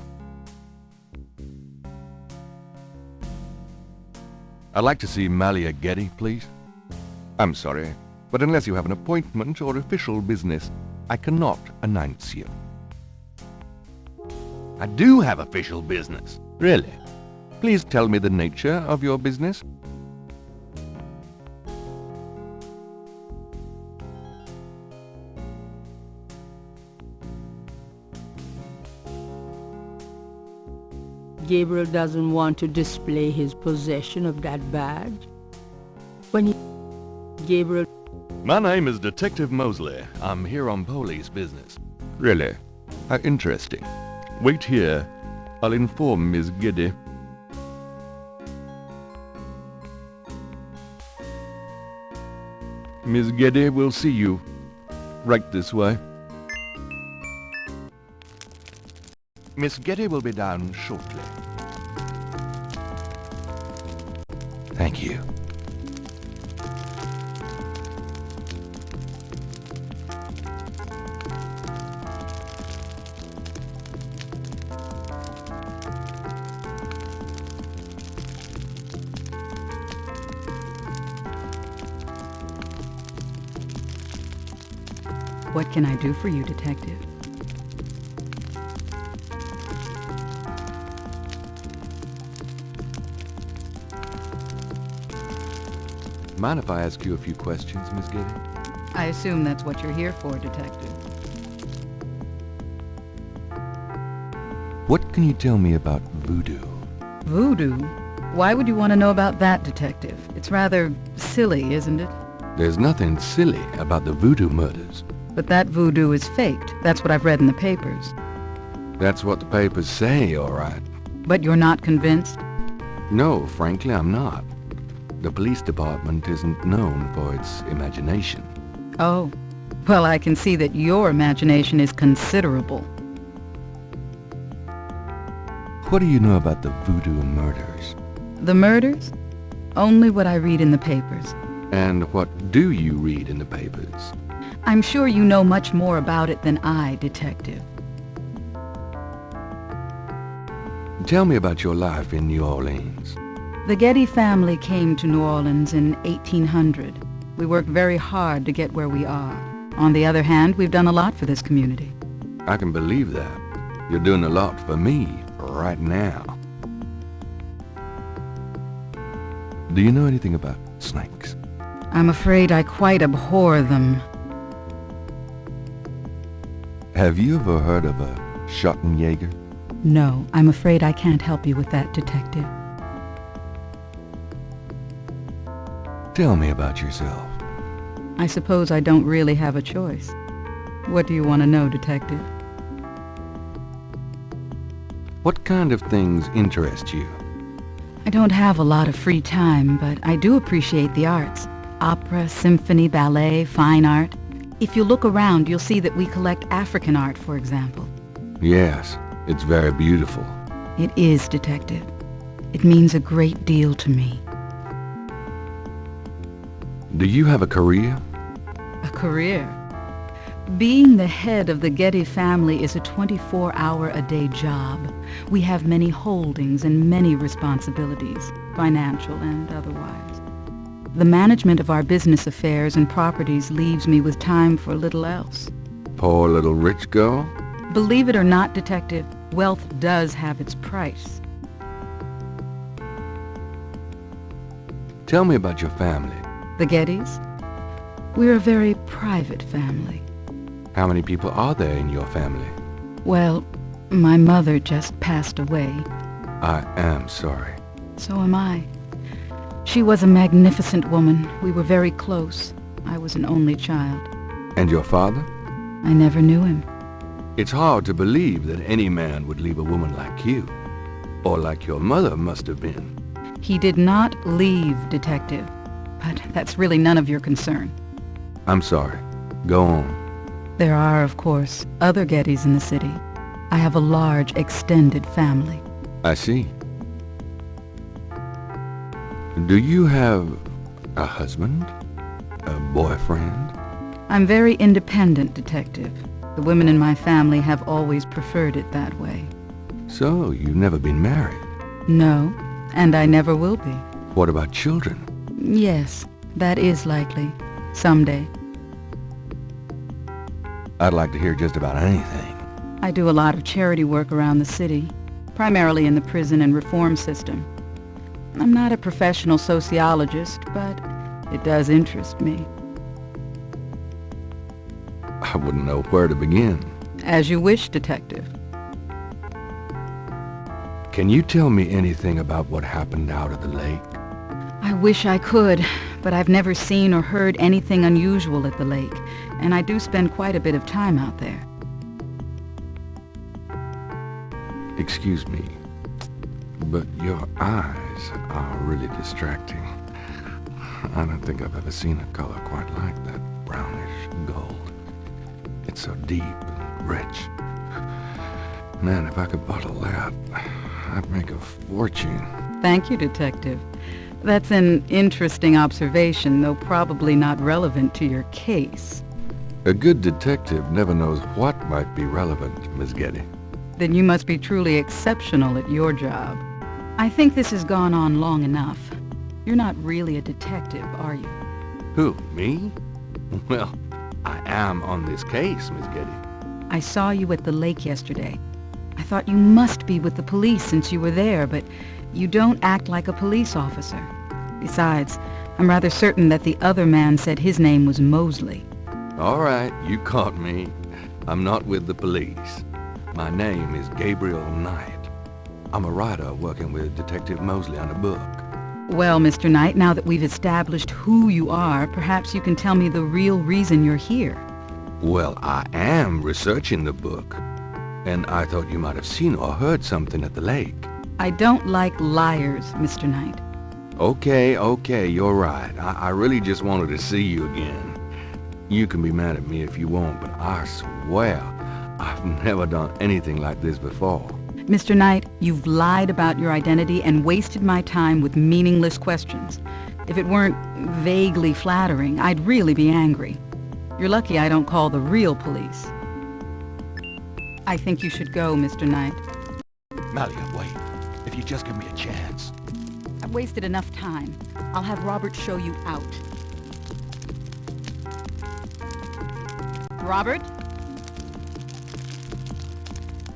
I'd like to see Malia Getty, please. I'm sorry, but unless you have an appointment or official business, I cannot announce you. I do have official business. Really? Please tell me the nature of your business. Gabriel doesn't want to display his possession of that badge. Gabriel... My name is Detective Mosley. I'm here on police business. Really? How interesting. Wait here. I'll inform Miss Getty. Miss Getty will see you. Right this way. Miss Getty will be down shortly. Thank you. What can I do for you, Detective? Mind if I ask you a few questions, Miss Getty? I assume that's what you're here for, Detective. What can you tell me about voodoo? Voodoo? Why would you want to know about that, Detective? It's rather silly, isn't it? There's nothing silly about the voodoo murders. But that voodoo is faked. That's what I've read in the papers. That's what the papers say, all right. But you're not convinced? No, frankly, I'm not. The police department isn't known for its imagination. Oh. Well, I can see that your imagination is considerable. What do you know about the voodoo murders? The murders? Only what I read in the papers. And what do you read in the papers? I'm sure you know much more about it than I, Detective. Tell me about your life in New Orleans. The Getty family came to New Orleans in 1800. We worked very hard to get where we are. On the other hand, we've done a lot for this community. I can believe that. You're doing a lot for me right now. Do you know anything about snakes? I'm afraid I quite abhor them. Have you ever heard of a Schottenjäger? No, I'm afraid I can't help you with that, Detective. Tell me about yourself. I suppose I don't really have a choice. What do you want to know, Detective? What kind of things interest you? I don't have a lot of free time, but I do appreciate the arts. Opera, symphony, ballet, fine art. If you look around, you'll see that we collect African art, for example. Yes, it's very beautiful. It is, Detective. It means a great deal to me. Do you have a career? A career? Being the head of the Getty family is a 24-hour-a-day job. We have many holdings and many responsibilities, financial and otherwise. The management of our business affairs and properties leaves me with time for little else. Poor little rich girl? Believe it or not, Detective, wealth does have its price. Tell me about your family. The Gettys? We're a very private family. How many people are there in your family? Well, my mother just passed away. I am sorry. So am I. She was a magnificent woman. We were very close. I was an only child. And your father? I never knew him. It's hard to believe that any man would leave a woman like you. Or like your mother must have been. He did not leave, Detective. But that's really none of your concern. I'm sorry. Go on. There are, of course, other Gettys in the city. I have a large, extended family. I see. Do you have a husband? A boyfriend? I'm very independent, Detective. The women in my family have always preferred it that way. So, you've never been married? No, and I never will be. What about children? Yes, that is likely. Someday. I'd like to hear just about anything. I do a lot of charity work around the city, primarily in the prison and reform system. I'm not a professional sociologist, but it does interest me. I wouldn't know where to begin. As you wish, Detective. Can you tell me anything about what happened out at the lake? I wish I could, but I've never seen or heard anything unusual at the lake, and I do spend quite a bit of time out there. Excuse me, but your eyes are really distracting. I don't think I've ever seen a color quite like that brownish gold. It's so deep and rich. Man, if I could bottle that, I'd make a fortune. Thank you, Detective. That's an interesting observation, though probably not relevant to your case. A good detective never knows what might be relevant, Miss Getty. Then you must be truly exceptional at your job. I think this has gone on long enough. You're not really a detective, are you? Who, me? Well, I am on this case, Miss Getty. I saw you at the lake yesterday. I thought you must be with the police since you were there, but you don't act like a police officer. Besides, I'm rather certain that the other man said his name was Mosley. All right, you caught me. I'm not with the police. My name is Gabriel Knight. I'm a writer working with Detective Mosley on a book. Well, Mr. Knight, now that we've established who you are, perhaps you can tell me the real reason you're here. Well, I am researching the book, and I thought you might have seen or heard something at the lake. I don't like liars, Mr. Knight. Okay, you're right. I really just wanted to see you again. You can be mad at me if you want, but I swear I've never done anything like this before. Mr. Knight, you've lied about your identity and wasted my time with meaningless questions. If it weren't vaguely flattering, I'd really be angry. You're lucky I don't call the real police. I think you should go, Mr. Knight. Malia, wait. If you just give me a chance. I've wasted enough time. I'll have Robert show you out. Robert?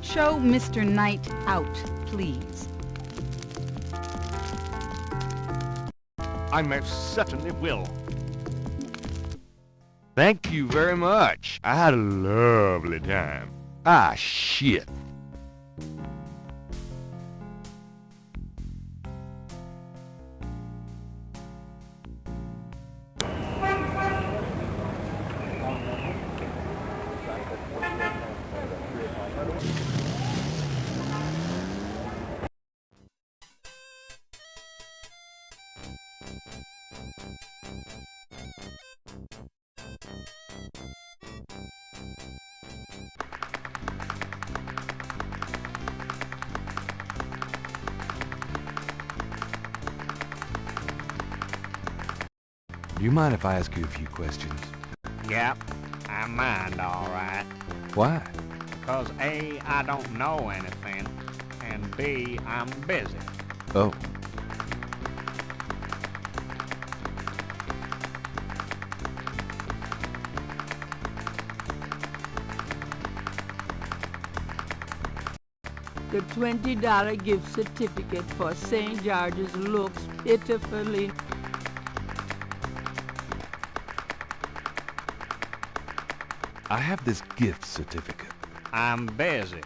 Show Mr. Knight out, please. I most certainly will. Thank you very much. I had a lovely time. Ah, shit. Do you mind if I ask you a few questions? Yep, I mind all right. Why? Because A, I don't know anything, and B, I'm busy. Oh. The $20 gift certificate for St. George's looks pitifully. I have this gift certificate. I'm busy.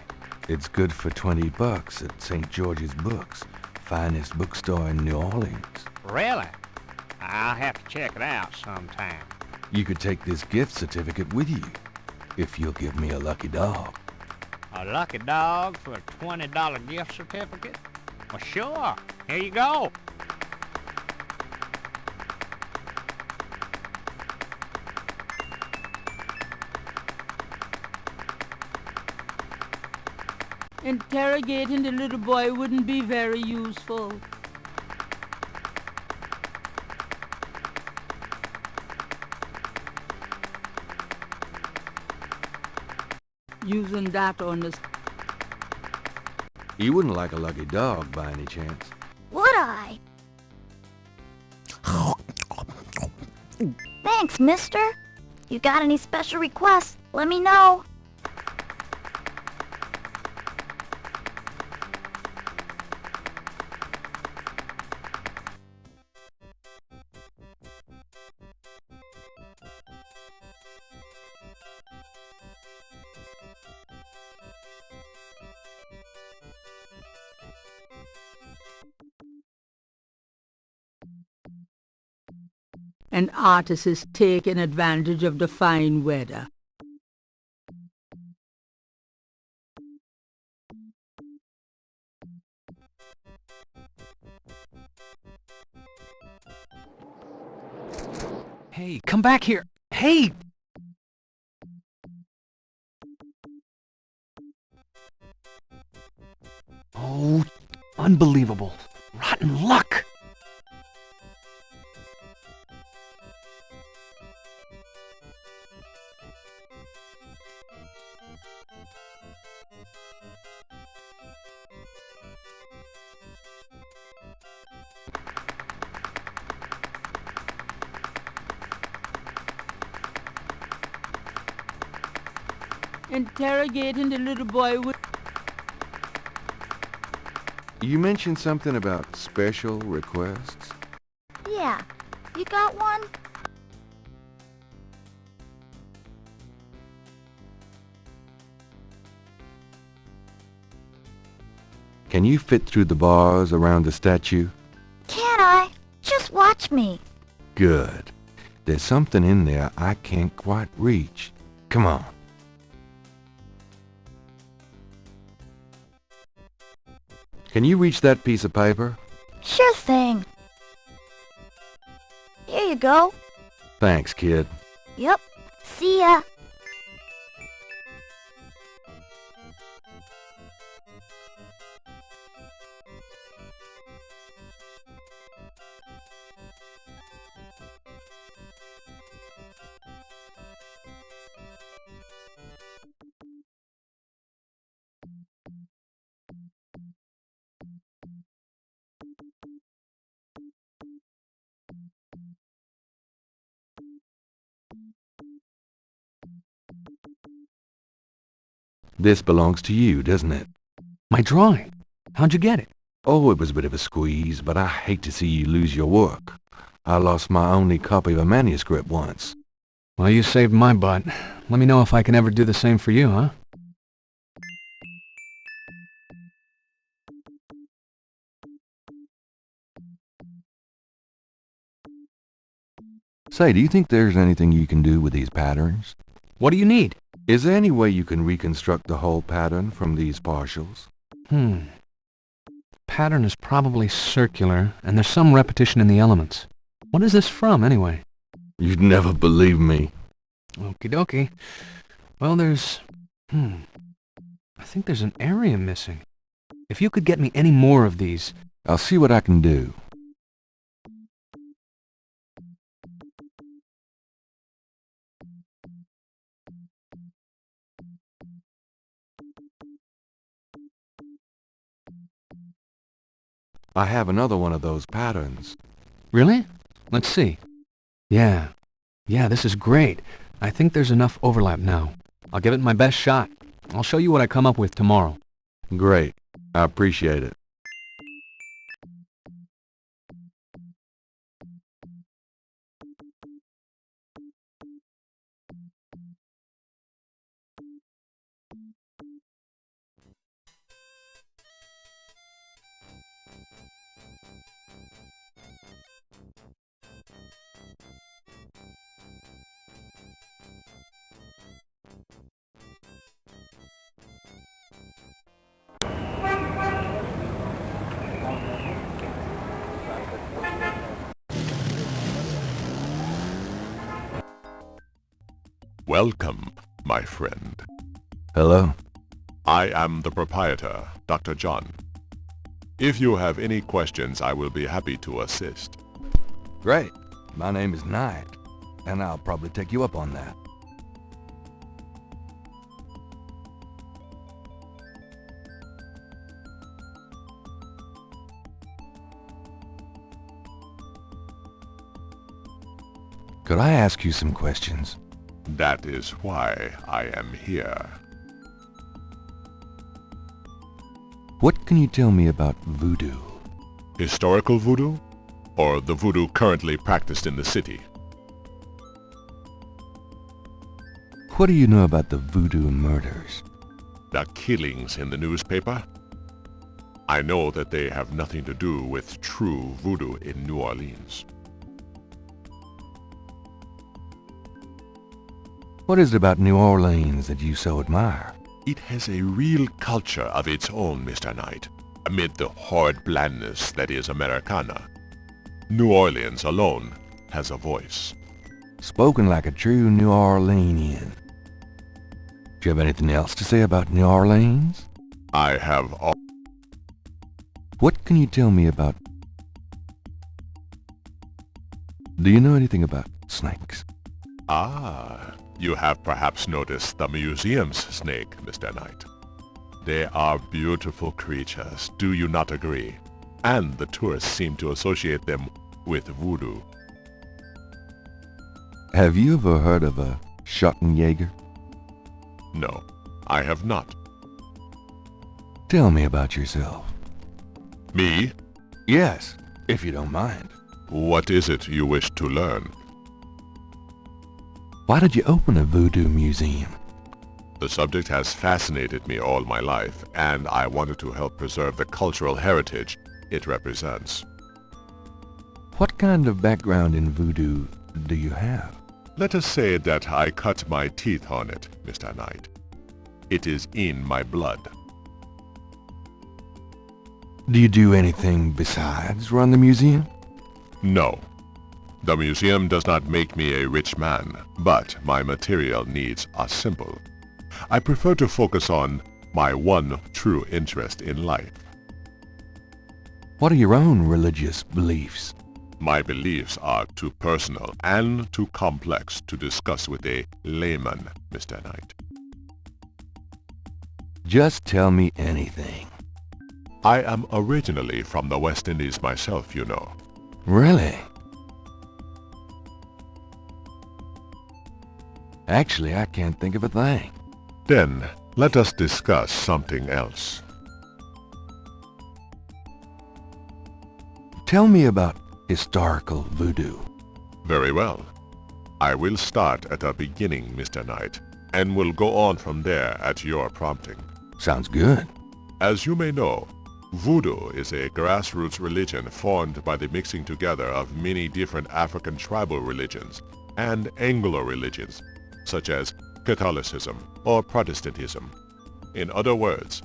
It's good for $20 at St. George's Books, finest bookstore in New Orleans. Really? I'll have to check it out sometime. You could take this gift certificate with you, if you'll give me a lucky dog. A lucky dog for a $20 gift certificate? Well, sure. Here you go. Interrogating the little boy wouldn't be very useful. Using that on the... You wouldn't like a lucky dog by any chance? Would I? Thanks, mister. You got any special requests, let me know. An artist is taking advantage of the fine weather. Hey, come back here! Hey! Oh, unbelievable. Rotten luck! Interrogating the little boy with... You mentioned something about special requests? Yeah, you got one? Can you fit through the bars around the statue? Can I? Just watch me. Good. There's something in there I can't quite reach. Come on. Can you reach that piece of paper? Sure thing. Here you go. Thanks, kid. Yep. See ya. This belongs to you, doesn't it? My drawing. How'd you get it? Oh, it was a bit of a squeeze, but I hate to see you lose your work. I lost my only copy of a manuscript once. Well, you saved my butt. Let me know if I can ever do the same for you, huh? Say, do you think there's anything you can do with these patterns? What do you need? Is there any way you can reconstruct the whole pattern from these partials? Pattern is probably circular, and there's some repetition in the elements. What is this from, anyway? You'd never believe me. Okie dokie. Well, there's... I think there's an area missing. If you could get me any more of these... I'll see what I can do. I have another one of those patterns. Really? Let's see. Yeah, this is great. I think there's enough overlap now. I'll give it my best shot. I'll show you what I come up with tomorrow. Great. I appreciate it. Welcome, my friend. Hello? I am the proprietor, Dr. John. If you have any questions, I will be happy to assist. Great. My name is Knight, and I'll probably take you up on that. Could I ask you some questions? That is why I am here. What can you tell me about voodoo? Historical voodoo? Or the voodoo currently practiced in the city? What do you know about the voodoo murders? The killings in the newspaper? I know that they have nothing to do with true voodoo in New Orleans. What is it about New Orleans that you so admire? It has a real culture of its own, Mr. Knight, amid the horrid blandness that is Americana. New Orleans alone has a voice. Spoken like a true New Orleanian. Do you have anything else to say about New Orleans? I have all... What can you tell me about... Do you know anything about snakes? Ah, you have perhaps noticed the museum's snake, Mr. Knight. They are beautiful creatures, do you not agree? And the tourists seem to associate them with voodoo. Have you ever heard of a Schottenjäger? No, I have not. Tell me about yourself. Me? Yes, if you don't mind. What is it you wish to learn? Why did you open a voodoo museum? The subject has fascinated me all my life, and I wanted to help preserve the cultural heritage it represents. What kind of background in voodoo do you have? Let us say that I cut my teeth on it, Mr. Knight. It is in my blood. Do you do anything besides run the museum? No. The museum does not make me a rich man, but my material needs are simple. I prefer to focus on my one true interest in life. What are your own religious beliefs? My beliefs are too personal and too complex to discuss with a layman, Mr. Knight. Just tell me anything. I am originally from the West Indies myself, you know. Really? Actually, I can't think of a thing. Then, let us discuss something else. Tell me about historical voodoo. Very well. I will start at the beginning, Mr. Knight, and will go on from there at your prompting. Sounds good. As you may know, Voodoo is a grassroots religion formed by the mixing together of many different African tribal religions and Anglo religions, such as Catholicism or Protestantism. In other words,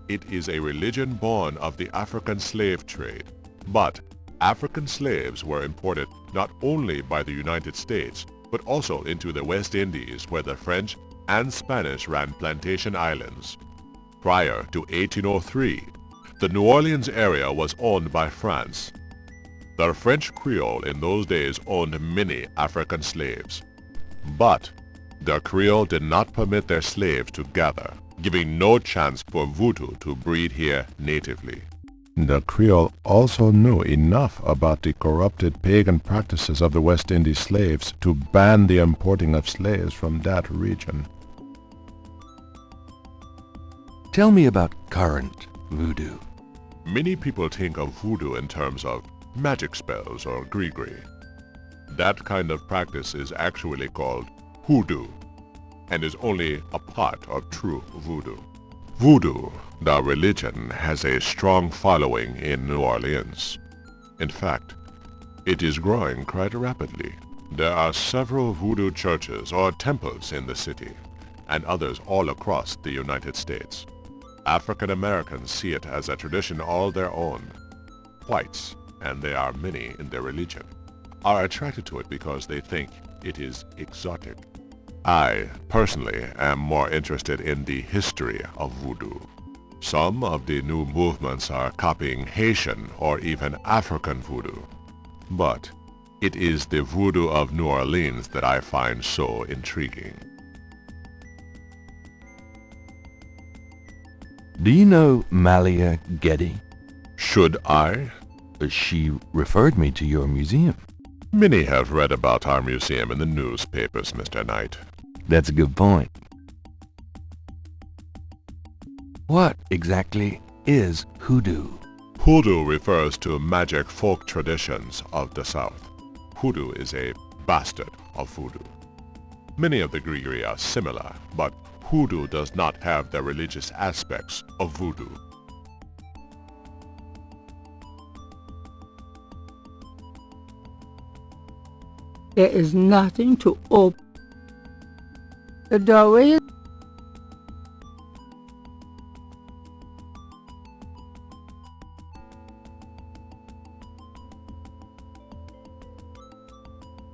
it is a religion born of the African slave trade. But African slaves were imported not only by the United States, but also into the West Indies, where the French and Spanish ran plantation islands. Prior to 1803, the New Orleans area was owned by France. The French Creole in those days owned many African slaves. But the Creole did not permit their slaves to gather, giving no chance for voodoo to breed here natively. The Creole also knew enough about the corrupted pagan practices of the West Indies slaves to ban the importing of slaves from that region. Tell me about current voodoo. Many people think of voodoo in terms of magic spells or gree-gree. That kind of practice is actually called hoodoo, and is only a part of true voodoo. Voodoo, the religion, has a strong following in New Orleans. In fact, it is growing quite rapidly. There are several voodoo churches or temples in the city, and others all across the United States. African Americans see it as a tradition all their own. Whites, and there are many in their religion, are attracted to it because they think it is exotic. I, personally, am more interested in the history of voodoo. Some of the new movements are copying Haitian or even African voodoo. But it is the voodoo of New Orleans that I find so intriguing. Do you know Malia Getty? Should I? She referred me to your museum. Many have read about our museum in the newspapers, Mr. Knight. That's a good point. What exactly is hoodoo? Hoodoo refers to magic folk traditions of the South. Hoodoo is a bastard of voodoo. Many of the gree-gree are similar, but hoodoo does not have the religious aspects of voodoo. There is nothing to open. The doorway is...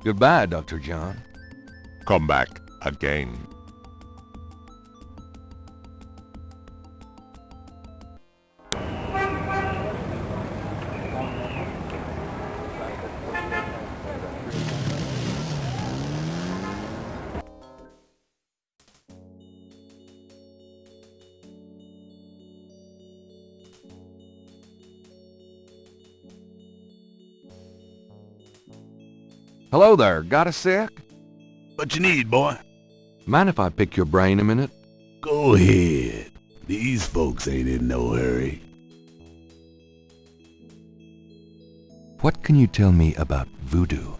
Goodbye, Dr. John. Come back again. Hello there, got a sec? What you need, boy? Mind if I pick your brain a minute? Go ahead. These folks ain't in no hurry. What can you tell me about voodoo?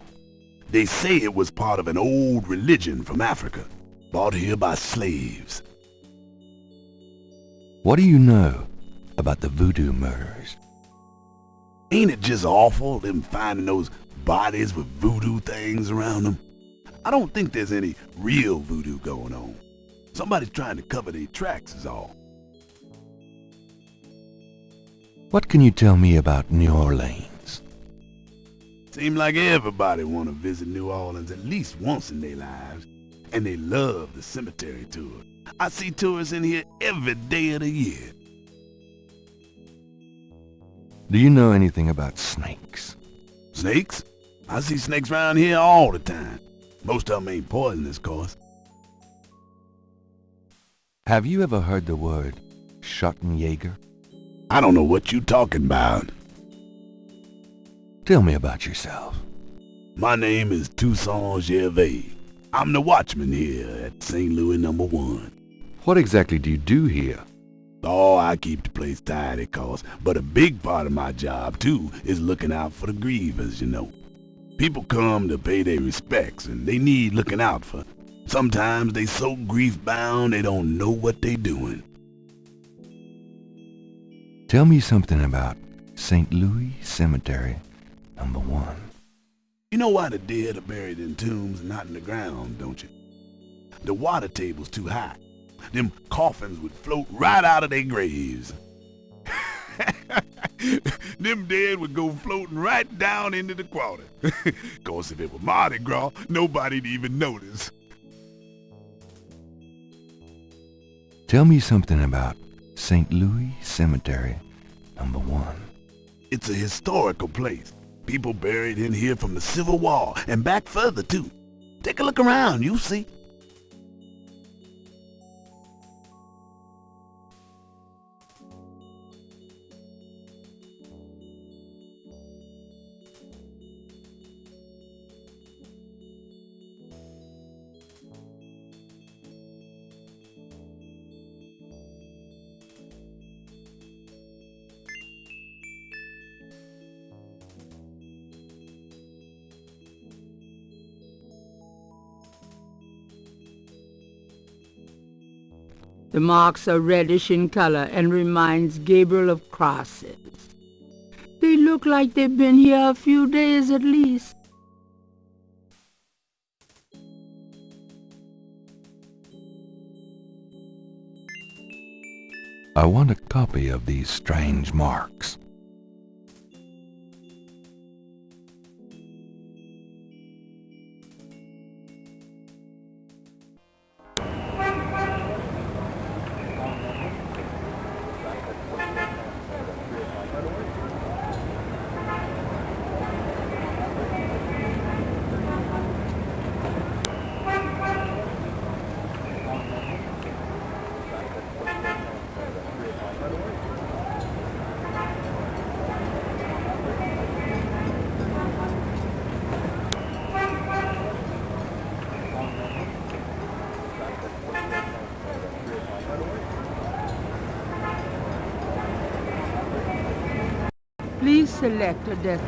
They say it was part of an old religion from Africa, brought here by slaves. What do you know about the voodoo murders? Ain't it just awful, them finding those bodies with voodoo things around them? I don't think there's any real voodoo going on. Somebody's trying to cover their tracks is all. What can you tell me about New Orleans? Seems like everybody want to visit New Orleans at least once in their lives, and they love the cemetery tour. I see tourists in here every day of the year. Do you know anything about snakes? Snakes? I see snakes around here all the time. Most of them ain't poisonous, of course. Have you ever heard the word Schottenjäger? I don't know what you talking about. Tell me about yourself. My name is Toussaint Gervais. I'm the watchman here at St. Louis No. 1. What exactly do you do here? Oh, I keep the place tidy, of course, but a big part of my job, too, is looking out for the grievers, you know. People come to pay their respects, and they need looking out for. Sometimes they so grief-bound they don't know what they doing. Tell me something about St. Louis Cemetery, number 1. You know why the dead are buried in tombs and not in the ground, don't you? The water table's too high. Them coffins would float right out of their graves. Them dead would go floating right down into the water. 'Course if it were Mardi Gras, nobody'd even notice. Tell me something about St. Louis Cemetery, number 1. It's a historical place. People buried in here from the Civil War and back further too. Take a look around, you'll see. The marks are reddish in color and reminds Gabriel of crosses. They look like they've been here a few days at least. I want a copy of these strange marks. Please select a desk.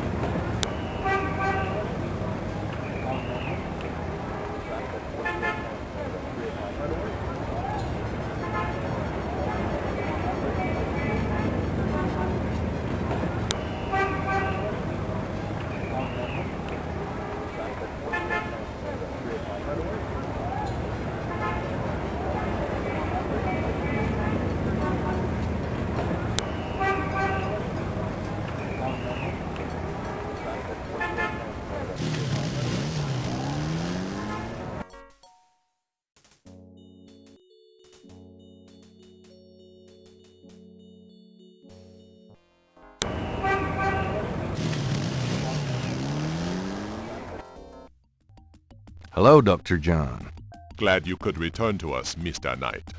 Hello, Dr. John. Glad you could return to us, Mr. Knight.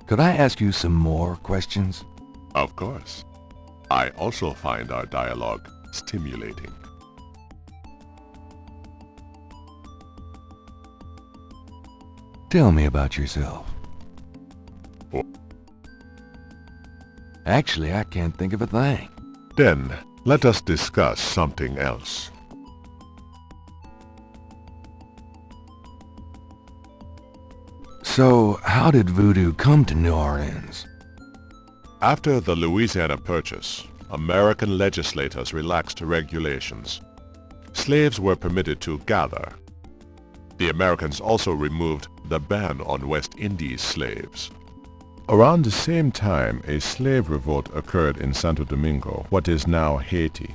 Could I ask you some more questions? Of course. I also find our dialogue stimulating. Tell me about yourself. Actually, I can't think of a thing. Then, let us discuss something else. So, how did voodoo come to New Orleans? After the Louisiana Purchase, American legislators relaxed regulations. Slaves were permitted to gather. The Americans also removed the ban on West Indies slaves. Around the same time, a slave revolt occurred in Santo Domingo, what is now Haiti.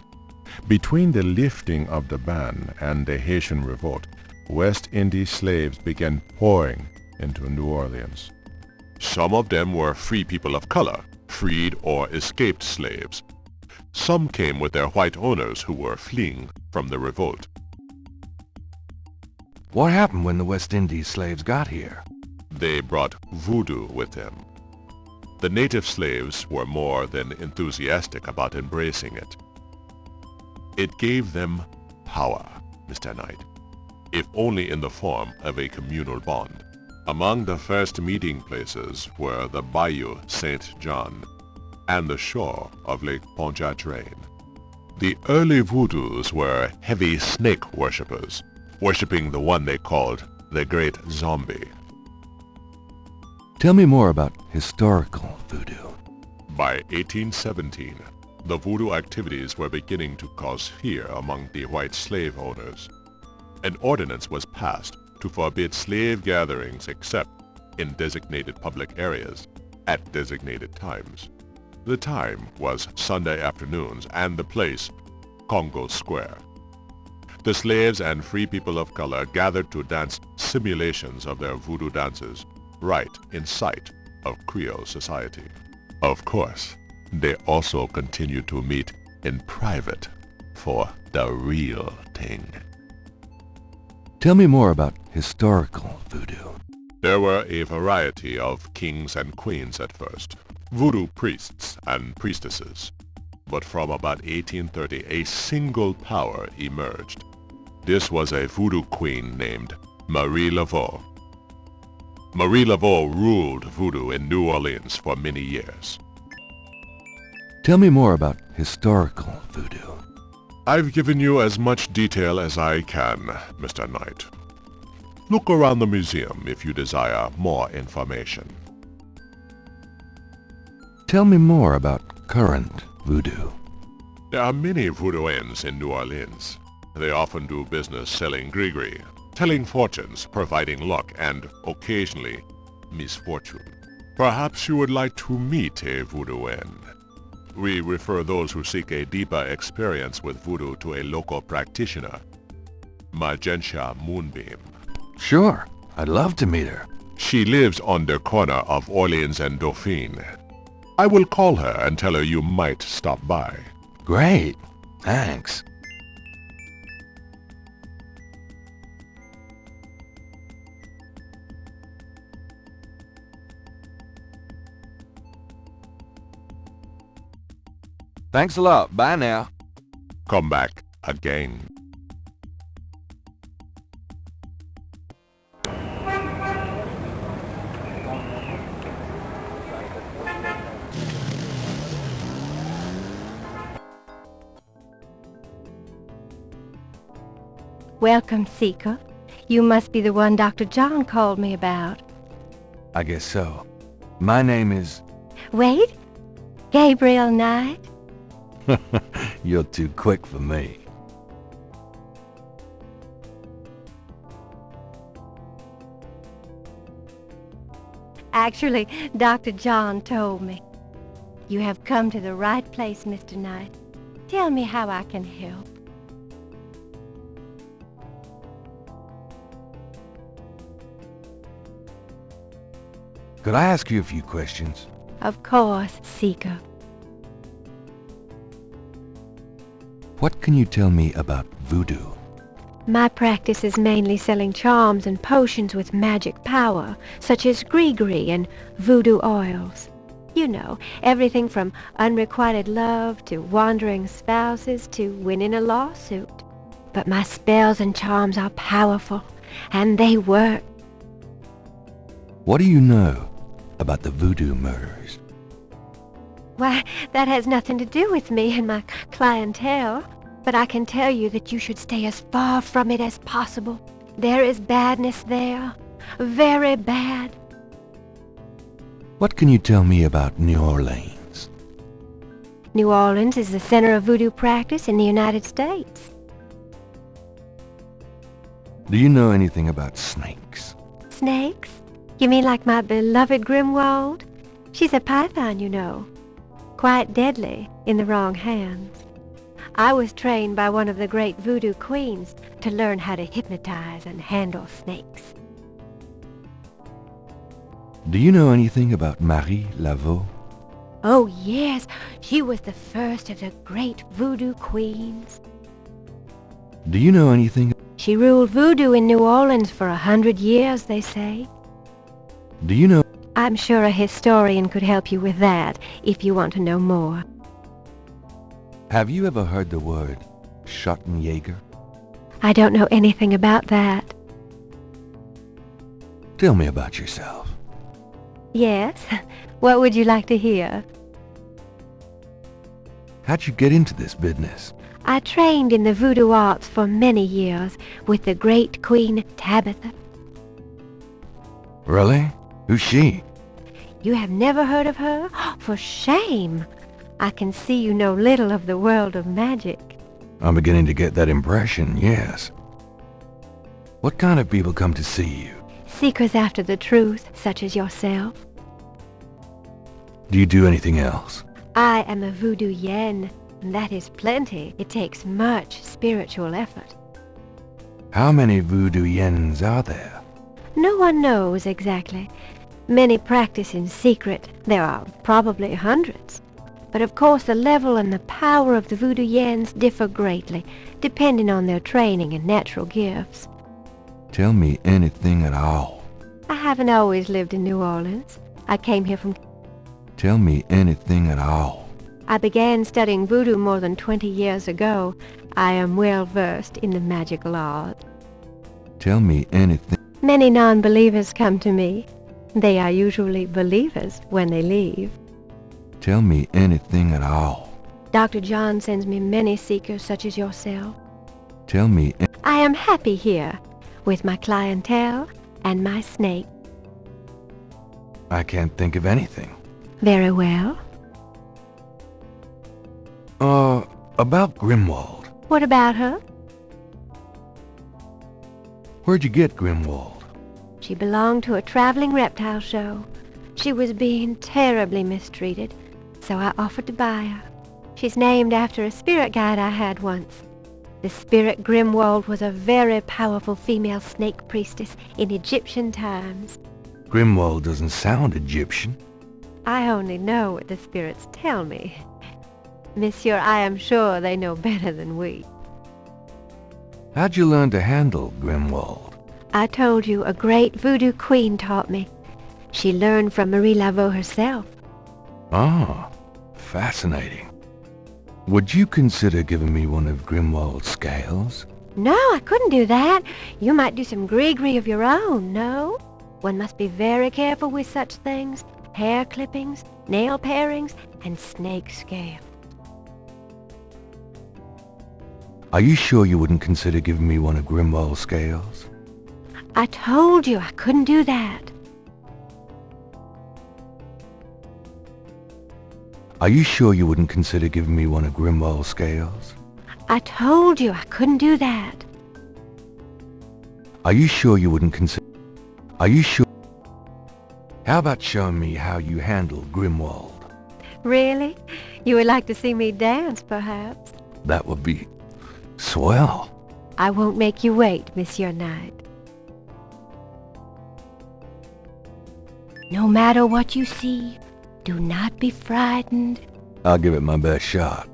Between the lifting of the ban and the Haitian revolt, West Indies slaves began pouring into New Orleans. Some of them were free people of color, freed or escaped slaves. Some came with their white owners who were fleeing from the revolt. What happened when the West Indies slaves got here? They brought voodoo with them. The native slaves were more than enthusiastic about embracing it. It gave them power, Mr. Knight, if only in the form of a communal bond. Among the first meeting places were the Bayou St. John and the shore of Lake Pontchartrain. The early voodoos were heavy snake worshippers, worshipping the one they called the Great Zombie. Tell me more about historical voodoo. By 1817, the voodoo activities were beginning to cause fear among the white slave owners. An ordinance was passed to forbid slave gatherings except in designated public areas at designated times. The time was Sunday afternoons and the place, Congo Square. The slaves and free people of color gathered to dance simulations of their voodoo dances right in sight of Creole society. Of course, they also continued to meet in private for the real thing. Tell me more about historical voodoo. There were a variety of kings and queens at first, voodoo priests and priestesses. But from about 1830, a single power emerged. This was a voodoo queen named Marie Laveau. Marie Laveau ruled voodoo in New Orleans for many years. Tell me more about historical voodoo. I've given you as much detail as I can, Mr. Knight. Look around the museum if you desire more information. Tell me more about current voodoo. There are many voodooians in New Orleans. They often do business selling gree-gree, telling fortunes, providing luck, and occasionally misfortune. Perhaps you would like to meet a voodooan. We refer those who seek a deeper experience with voodoo to a local practitioner, Magentia Moonbeam. Sure, I'd love to meet her. She lives on the corner of Orleans and Dauphine. I will call her and tell her you might stop by. Great, thanks. Thanks a lot. Bye now. Come back again. Welcome, Seeker. You must be the one Dr. John called me about. I guess so. My name is... Wait? Gabriel Knight? You're too quick for me. Actually, Dr. John told me. You have come to the right place, Mr. Knight. Tell me how I can help. Could I ask you a few questions? Of course, Seeker. What can you tell me about voodoo? My practice is mainly selling charms and potions with magic power, such as gree-gree and voodoo oils. You know, everything from unrequited love to wandering spouses to winning a lawsuit. But my spells and charms are powerful, and they work. What do you know about the voodoo murders? Why, that has nothing to do with me and my clientele. But I can tell you that you should stay as far from it as possible. There is badness there. Very bad. What can you tell me about New Orleans? New Orleans is the center of voodoo practice in the United States. Do you know anything about snakes? Snakes? You mean like my beloved Grimwald? She's a python, you know. Quite deadly in the wrong hands. I was trained by one of the great voodoo queens to learn how to hypnotize and handle snakes. Do you know anything about Marie Laveau? Oh yes, she was the first of the great voodoo queens. Do you know anything? She ruled voodoo in New Orleans for 100 years, they say. Do you know? I'm sure a historian could help you with that, if you want to know more. Have you ever heard the word Schottenjäger? I don't know anything about that. Tell me about yourself. Yes? What would you like to hear? How'd you get into this business? I trained in the voodoo arts for many years with the great Queen Tabitha. Really? Who's she? You have never heard of her? For shame! I can see you know little of the world of magic. I'm beginning to get that impression, yes. What kind of people come to see you? Seekers after the truth, such as yourself. Do you do anything else? I am a voodoo yen, and that is plenty. It takes much spiritual effort. How many voodoo yens are there? No one knows exactly. Many practice in secret. There are probably hundreds. But of course the level and the power of the voodoo yens differ greatly, depending on their training and natural gifts. Tell me anything at all. I haven't always lived in New Orleans. I came here from... Tell me anything at all. I began studying voodoo more than 20 years ago. I am well versed in the magical art. Tell me anything. Many non-believers come to me. They are usually believers when they leave. Tell me anything at all. Dr. John sends me many seekers such as yourself. Tell me... I am happy here with my clientele and my snake. I can't think of anything. Very well. About Grimwald. What about her? Where'd you get Grimwald? She belonged to a traveling reptile show. She was being terribly mistreated, so I offered to buy her. She's named after a spirit guide I had once. The spirit Grimwald was a very powerful female snake priestess in Egyptian times. Grimwald doesn't sound Egyptian. I only know what the spirits tell me. Monsieur, I am sure they know better than we. How'd you learn to handle Grimwald? I told you a great voodoo queen taught me. She learned from Marie Laveau herself. Ah, fascinating. Would you consider giving me one of Grimwald's scales? No, I couldn't do that. You might do some gree-gree of your own, no? One must be very careful with such things. Hair clippings, nail parings, and snake scales. Are you sure you wouldn't consider giving me one of Grimwald's scales? I told you I couldn't do that. Are you sure you wouldn't consider giving me one of Grimwald's scales? I told you I couldn't do that. Are you sure you wouldn't consider... Are you sure... How about showing me how you handle Grimwald? Really? You would like to see me dance, perhaps? That would be swell. I won't make you wait, Monsieur Knight. No matter what you see, do not be frightened. I'll give it my best shot.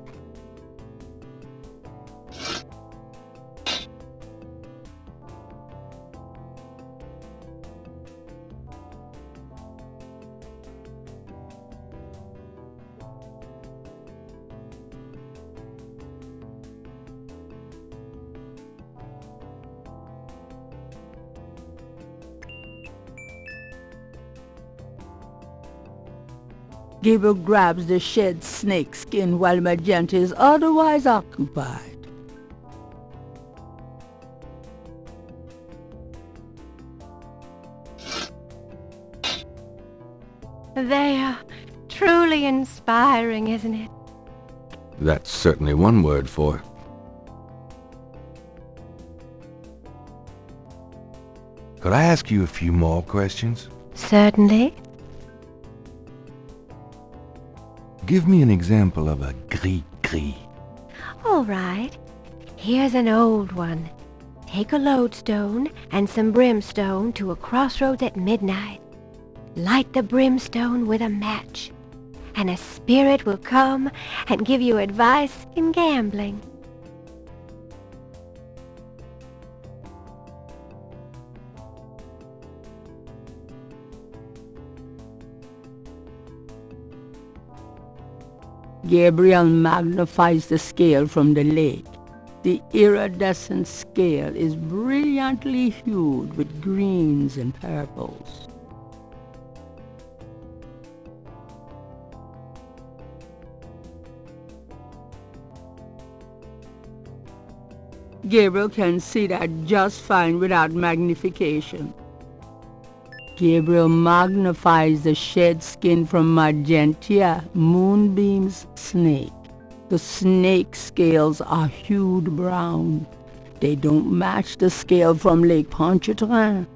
Gabriel grabs the shed snake skin while Magenta is otherwise occupied. They are truly inspiring, isn't it? That's certainly one word for it. Could I ask you a few more questions? Certainly. Give me an example of a gris-gris. All right. Here's an old one. Take a lodestone and some brimstone to a crossroads at midnight. Light the brimstone with a match, and a spirit will come and give you advice in gambling. Gabriel magnifies the scale from the lake. The iridescent scale is brilliantly hued with greens and purples. Gabriel can see that just fine without magnification. Gabriel magnifies the shed skin from Magentia Moonbeam's snake. The snake scales are hued brown. They don't match the scale from Lake Pontchartrain.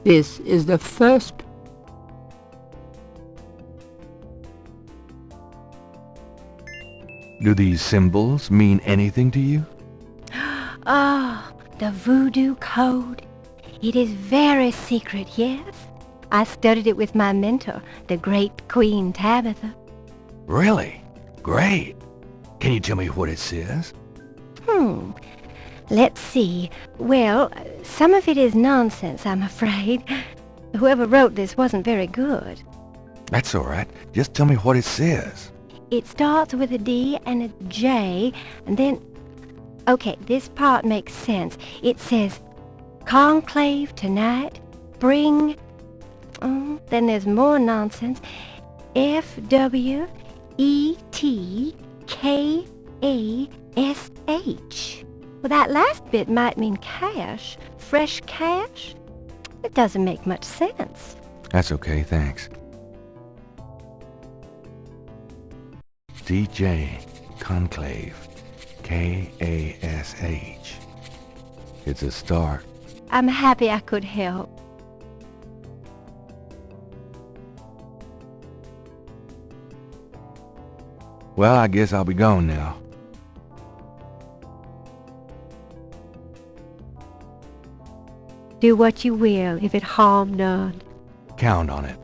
This is the first. Do these symbols mean anything to you? Ah, the voodoo code. It is very secret, yes. I studied it with my mentor, the great Queen Tabitha. Really? Great. Can you tell me what it says? Let's see. Well, some of it is nonsense, I'm afraid. Whoever wrote this wasn't very good. That's all right. Just tell me what it says. It starts with a D and a J, and then... Okay, this part makes sense. It says, conclave tonight, bring... then there's more nonsense. FWETKASH. Well, that last bit might mean cash. Fresh cash? It doesn't make much sense. That's okay, thanks. DJ Conclave. K-A-S-H. It's a start. I'm happy I could help. Well, I guess I'll be gone now. Do what you will, if it harm none. Count on it.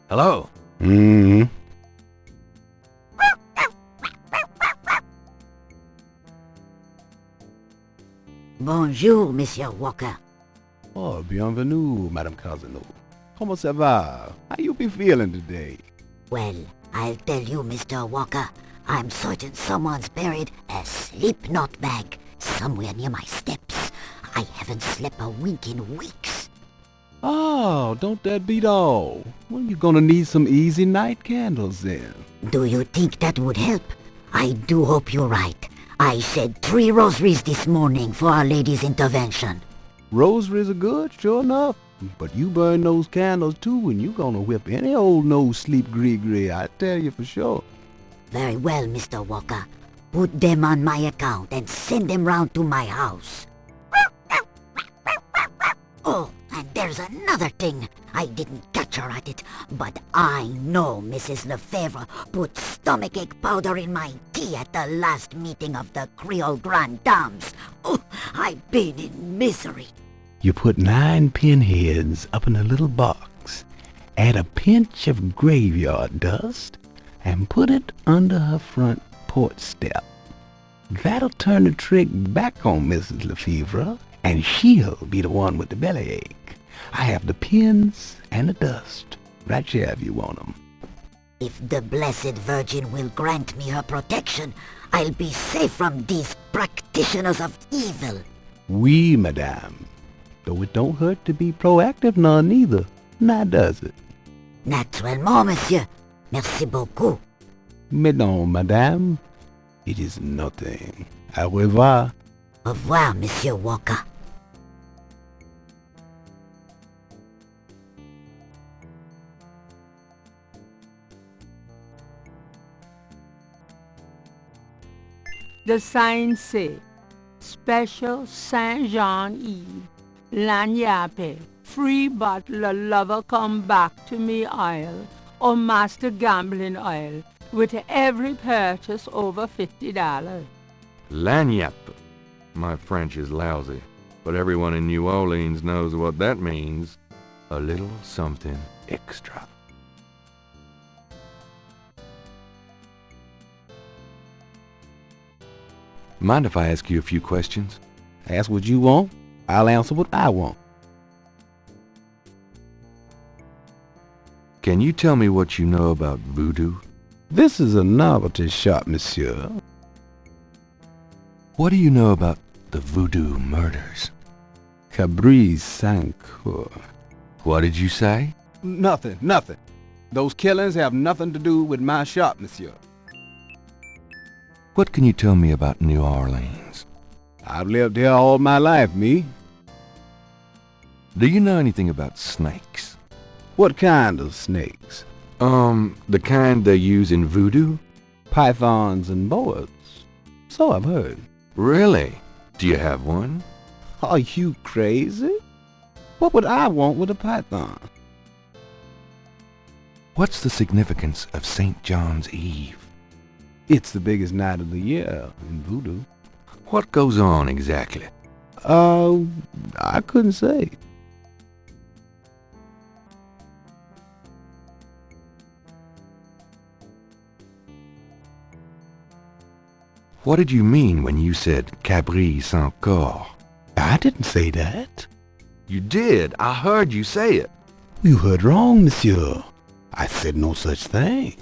Hello? Bonjour, Monsieur Walker. Oh, bienvenue, Madame Casino. Comment ça va? How you be feeling today? Well, I'll tell you, Mr. Walker, I'm certain someone's buried a slip-knot bag somewhere near my steps. I haven't slept a wink in weeks. Oh, don't that beat all? Well, you're gonna need some easy night candles then. Do you think that would help? I do hope you're right. I said 3 rosaries this morning for Our Lady's intervention. Rosaries are good, sure enough. But you burn those candles too, and you gonna whip any old no-sleep gree-gree, I tell you for sure. Very well, Mr. Walker. Put them on my account and send them round to my house. Oh, and there's another thing. I didn't catch her at it, but I know Mrs. Lefebvre put stomachache powder in my tea at the last meeting of the Creole Grand Dames. Oh, I've been in misery. You put 9 pinheads up in a little box, add a pinch of graveyard dust, and put it under her front porch step. That'll turn the trick back on Mrs. Lefebvre, and she'll be the one with the bellyache. I have the pins and the dust right here if you want 'em. If the Blessed Virgin will grant me her protection, I'll be safe from these practitioners of evil. Oui, madame. Though it don't hurt to be proactive none neither, now does it? Naturellement, monsieur. Merci beaucoup. Mais non, madame. It is nothing. Au revoir. Au revoir, Monsieur Walker. The signs say, Special Saint Jean Eve, Lagnappe, free bottle of lover come back to me oil, or master gambling oil, with every purchase over $50. Lagniappe. My French is lousy, but everyone in New Orleans knows what that means. A little something extra. Mind if I ask you a few questions? Ask what you want. I'll answer what I want. Can you tell me what you know about voodoo? This is a novelty shop, monsieur. What do you know about the voodoo murders? Cabri Sancour. What did you say? Nothing. Those killings have nothing to do with my shop, monsieur. What can you tell me about New Orleans? I've lived here all my life, me. Do you know anything about snakes? What kind of snakes? The kind they use in voodoo? Pythons and boas. So I've heard. Really? Do you have one? Are you crazy? What would I want with a python? What's the significance of St. John's Eve? It's the biggest night of the year in voodoo. What goes on exactly? I couldn't say. What did you mean when you said Cabri Sancour? I didn't say that. You did. I heard you say it. You heard wrong, monsieur. I said no such thing.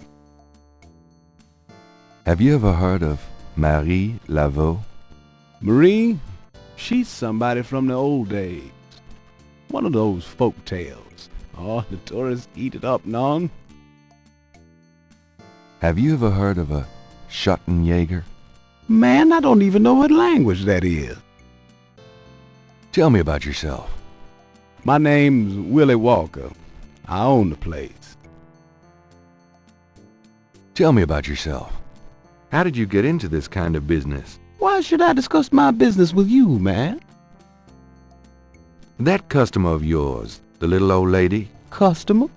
Have you ever heard of Marie Laveau? Marie? She's somebody from the old days. One of those folk tales. Oh, the tourists eat it up, non. Have you ever heard of a Schottenjäger? Man, I don't even know what language that is. Tell me about yourself. My name's Willie Walker. I own the place. Tell me about yourself. How did you get into this kind of business? Why should I discuss my business with you, man? That customer of yours, the little old lady. Customer?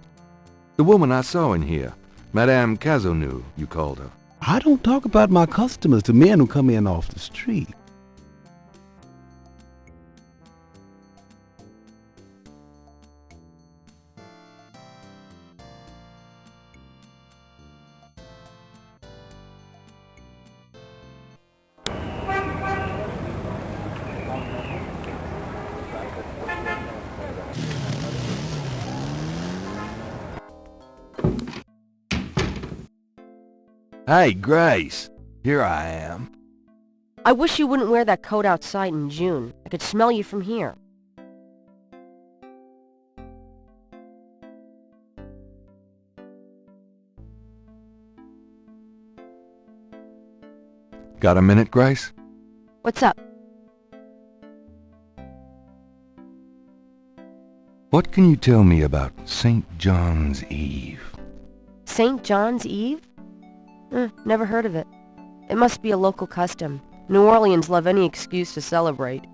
The woman I saw in here. Madame Cazonou, you called her. I don't talk about my customers to men who come in off the street. Hey, Grace. Here I am. I wish you wouldn't wear that coat outside in June. I could smell you from here. Got a minute, Grace? What's up? What can you tell me about St. John's Eve? St. John's Eve? Never heard of it. It must be a local custom. New Orleans love any excuse to celebrate.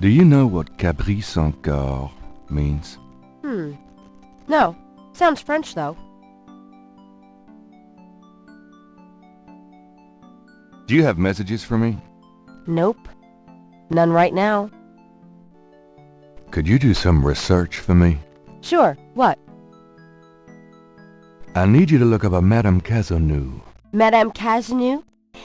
Do you know what Cabri Sancour means? No. Sounds French, though. Do you have messages for me? Nope. None right now. Could you do some research for me? Sure. What? I need you to look up a Madame Cazonou. Madame Cazonou?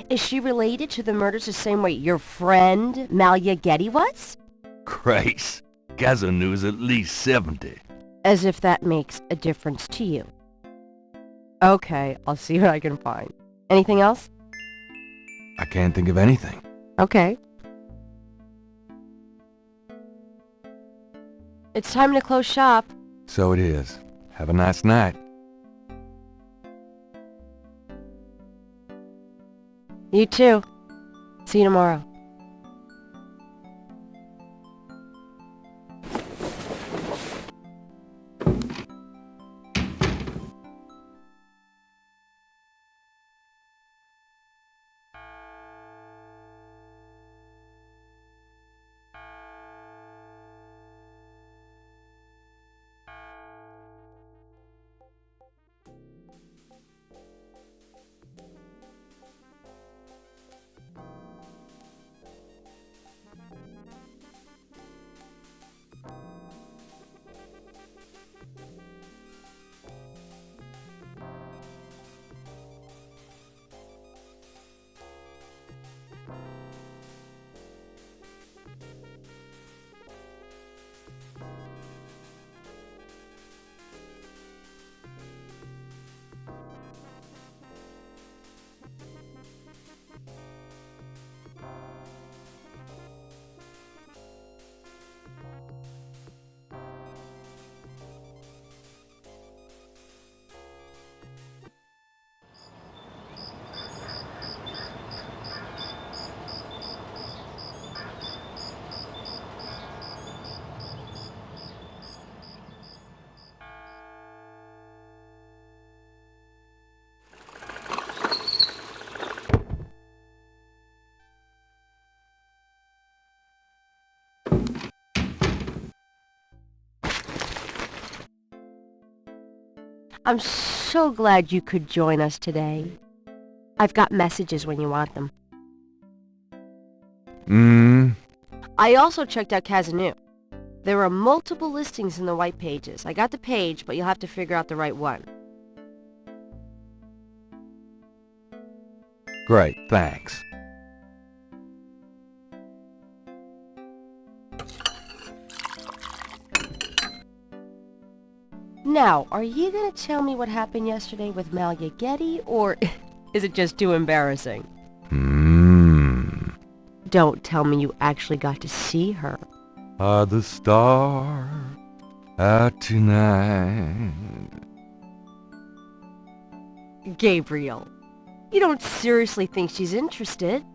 Is she related to the murders the same way your friend, Malia Getty, was? Grace, Cazonou is at least 70. As if that makes a difference to you. Okay, I'll see what I can find. Anything else? I can't think of anything. Okay. It's time to close shop. So it is. Have a nice night. You too. See you tomorrow. I'm so glad you could join us today. I've got messages when you want them. I also checked out Kazanu. There are multiple listings in the white pages. I got the page, but you'll have to figure out the right one. Great, thanks. Now, are you gonna tell me what happened yesterday with Malia Getty, or is it just too embarrassing? Don't tell me you actually got to see her. Are the stars out tonight? Gabriel, you don't seriously think she's interested?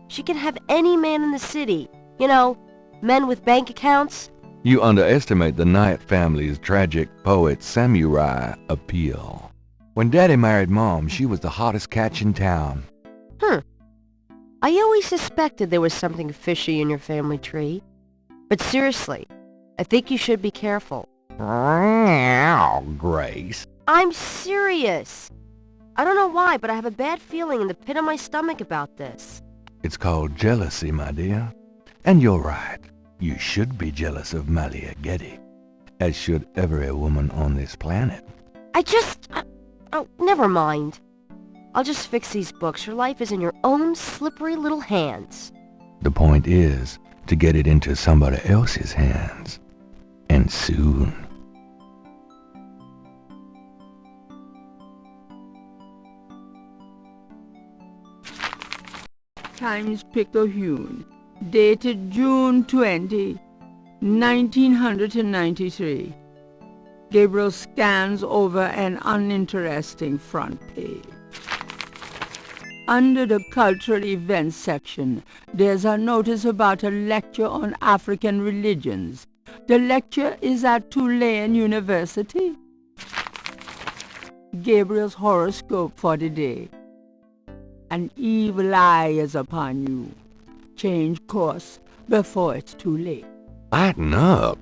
She can have any man in the city. You know, men with bank accounts. You underestimate the Knight family's tragic poet samurai appeal. When Daddy married Mom, she was the hottest catch in town. I always suspected there was something fishy in your family tree. But seriously, I think you should be careful. Grace. I'm serious. I don't know why, but I have a bad feeling in the pit of my stomach about this. It's called jealousy, my dear. And you're right. You should be jealous of Malia Getty, as should every woman on this planet. Oh, never mind. I'll just fix these books. Your life is in your own slippery little hands. The point is to get it into somebody else's hands. And soon. Times-Picayune, dated June 20, 1993. Gabriel scans over an uninteresting front page. Under the cultural events section, there's a notice about a lecture on African religions. The lecture is at Tulane University. Gabriel's horoscope for the day. An evil eye is upon you. Change course before it's too late. Lighten up.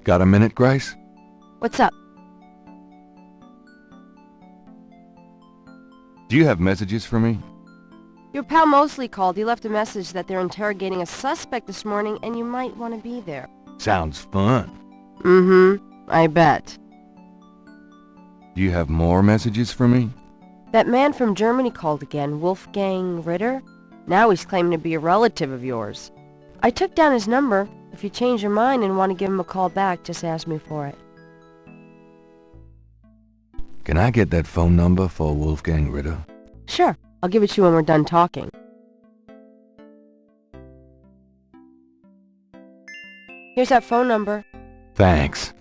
Got a minute, Grace? What's up? Do you have messages for me? Your pal Mosley called. He left a message that they're interrogating a suspect this morning and you might want to be there. Sounds fun. I bet. Do you have more messages for me? That man from Germany called again, Wolfgang Ritter. Now he's claiming to be a relative of yours. I took down his number. If you change your mind and want to give him a call back, just ask me for it. Can I get that phone number for Wolfgang Ritter? Sure. I'll give it to you when we're done talking. Here's that phone number. Thanks.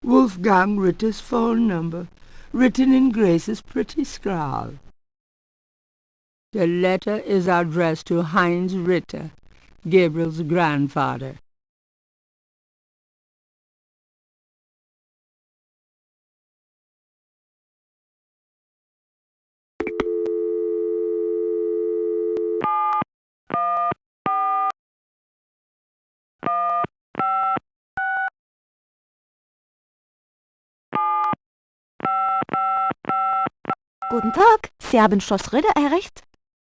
Wolfgang Ritter's phone number, written in Grace's pretty scrawl. The letter is addressed to Heinz Ritter, Gabriel's grandfather. Guten Tag, Sie haben Schloss Ritter erreicht?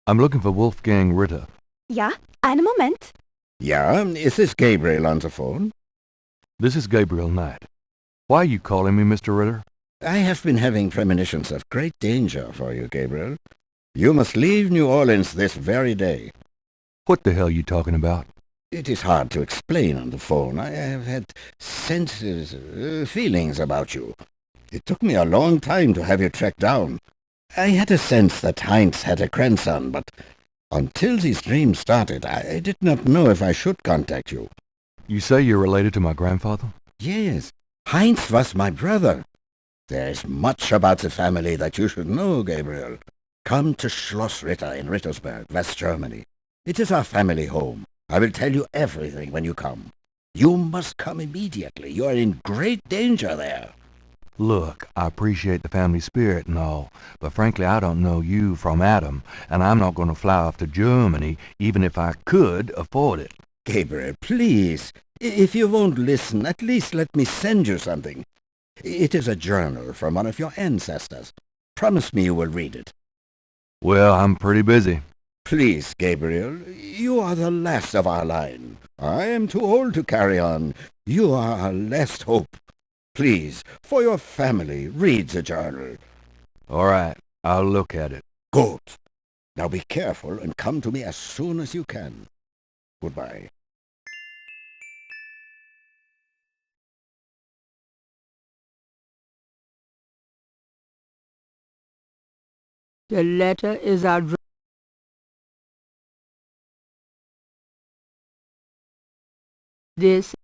I'm looking for Wolfgang Ritter. Ja, einen Moment. Yeah, is this Gabriel on the phone? This is Gabriel Knight. Why are you calling me, Mr. Ritter? I have been having premonitions of great danger for you, Gabriel. You must leave New Orleans this very day. What the hell are you talking about? It is hard to explain on the phone. I have had senses, feelings about you. It took me a long time to have you tracked down. I had a sense that Heinz had a grandson, but until these dreams started, I did not know if I should contact you. You say you're related to my grandfather? Yes, Heinz was my brother. There is much about the family that you should know, Gabriel. Come to Schloss Ritter in Rittersberg, West Germany. It is our family home. I will tell you everything when you come. You must come immediately. You are in great danger there. Look, I appreciate the family spirit and all, but frankly I don't know you from Adam, and I'm not going to fly off to Germany even if I could afford it. Gabriel, please, if you won't listen, at least let me send you something. It is a journal from one of your ancestors. Promise me you will read it. Well, I'm pretty busy. Please, Gabriel, you are the last of our line. I am too old to carry on. You are our last hope. Please, for your family, read the journal. All right, I'll look at it. Good. Now be careful and come to me as soon as you can. Goodbye. The letter is addressed. This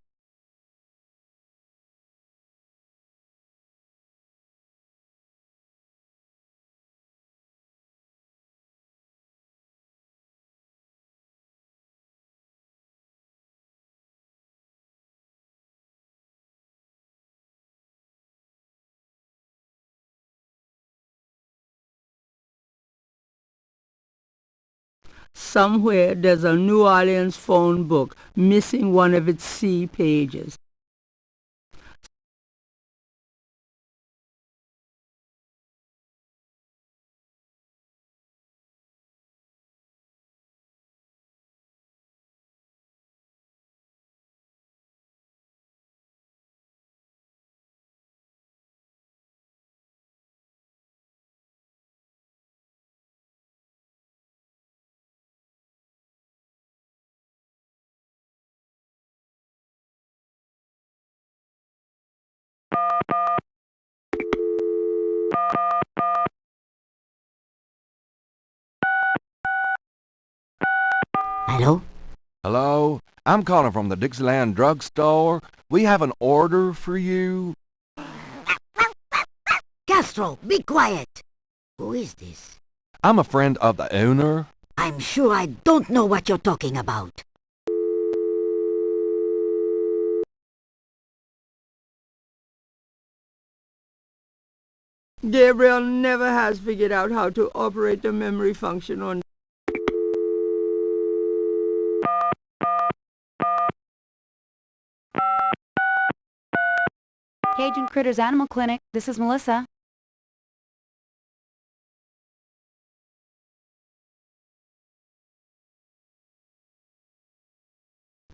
somewhere there's a New Orleans phone book missing one of its C pages. Hello? Hello? I'm calling from the Dixieland drugstore. We have an order for you. Castro, be quiet! Who is this? I'm a friend of the owner. I'm sure I don't know what you're talking about. Gabriel never has figured out how to operate the memory function on Cajun Critters Animal Clinic. This is Melissa.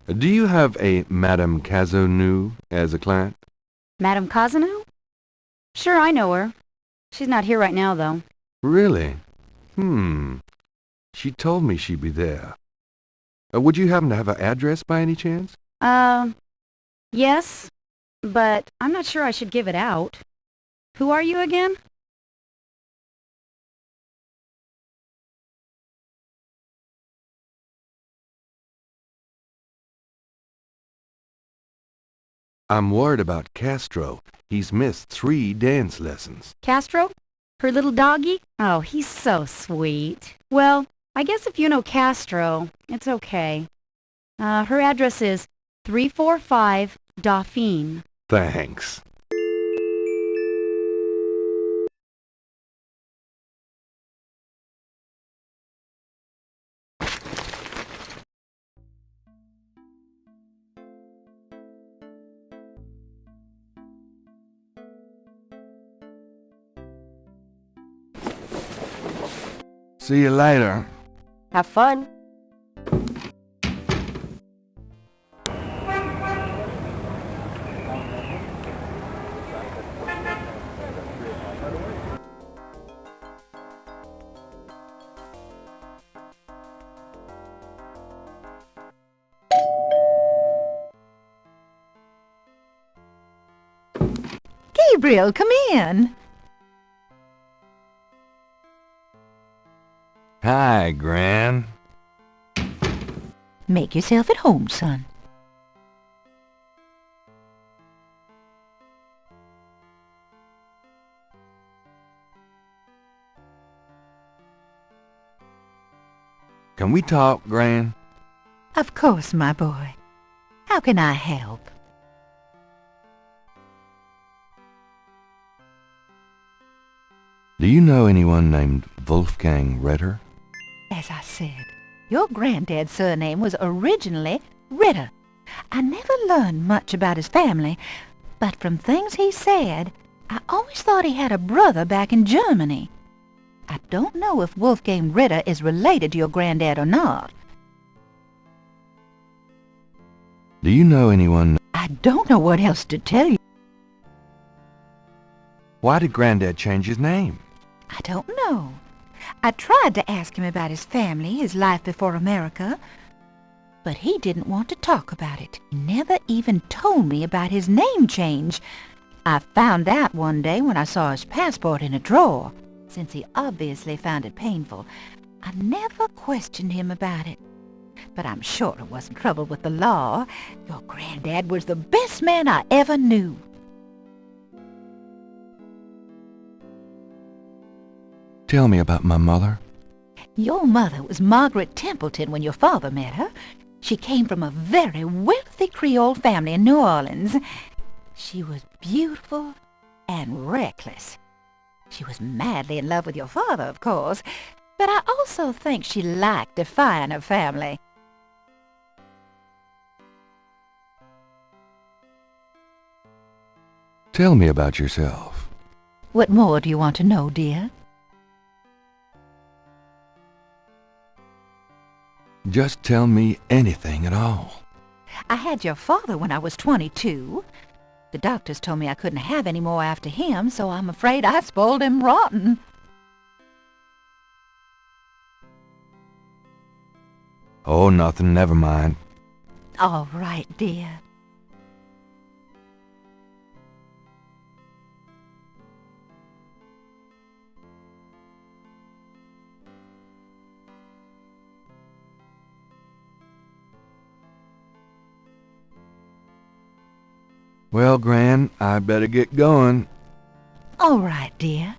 Do you have a Madame Cazonou as a client? Madame Cazanou? Sure, I know her. She's not here right now, though. Really? She told me she'd be there. Would you happen to have her address by any chance? Yes, but I'm not sure I should give it out. Who are you again? I'm worried about Castro. He's missed 3 dance lessons. Castro? Her little doggy? Oh, he's so sweet. Well, I guess if you know Castro, it's okay. Her address is 345 Dauphine. Thanks. See you later. Have fun. Gabriel, come in. Hi, Gran. Make yourself at home, son. Can we talk, Gran? Of course, my boy. How can I help? Do you know anyone named Wolfgang Ritter? As I said, your granddad's surname was originally Ritter. I never learned much about his family, but from things he said, I always thought he had a brother back in Germany. I don't know if Wolfgang Ritter is related to your granddad or not. Do you know anyone... I don't know what else to tell you. Why did Granddad change his name? I don't know. I tried to ask him about his family, his life before America, but he didn't want to talk about it. He never even told me about his name change. I found out one day when I saw his passport in a drawer. Since he obviously found it painful, I never questioned him about it. But I'm sure it wasn't trouble with the law. Your granddad was the best man I ever knew. Tell me about my mother. Your mother was Margaret Templeton when your father met her. She came from a very wealthy Creole family in New Orleans. She was beautiful and reckless. She was madly in love with your father, of course, but I also think she liked defying her family. Tell me about yourself. What more do you want to know, dear? Just tell me anything at all. I had your father when I was 22. The doctors told me I couldn't have any more after him, so I'm afraid I spoiled him rotten. Oh, nothing, never mind. All right, dear. Well, Gran, I better get going. All right, dear.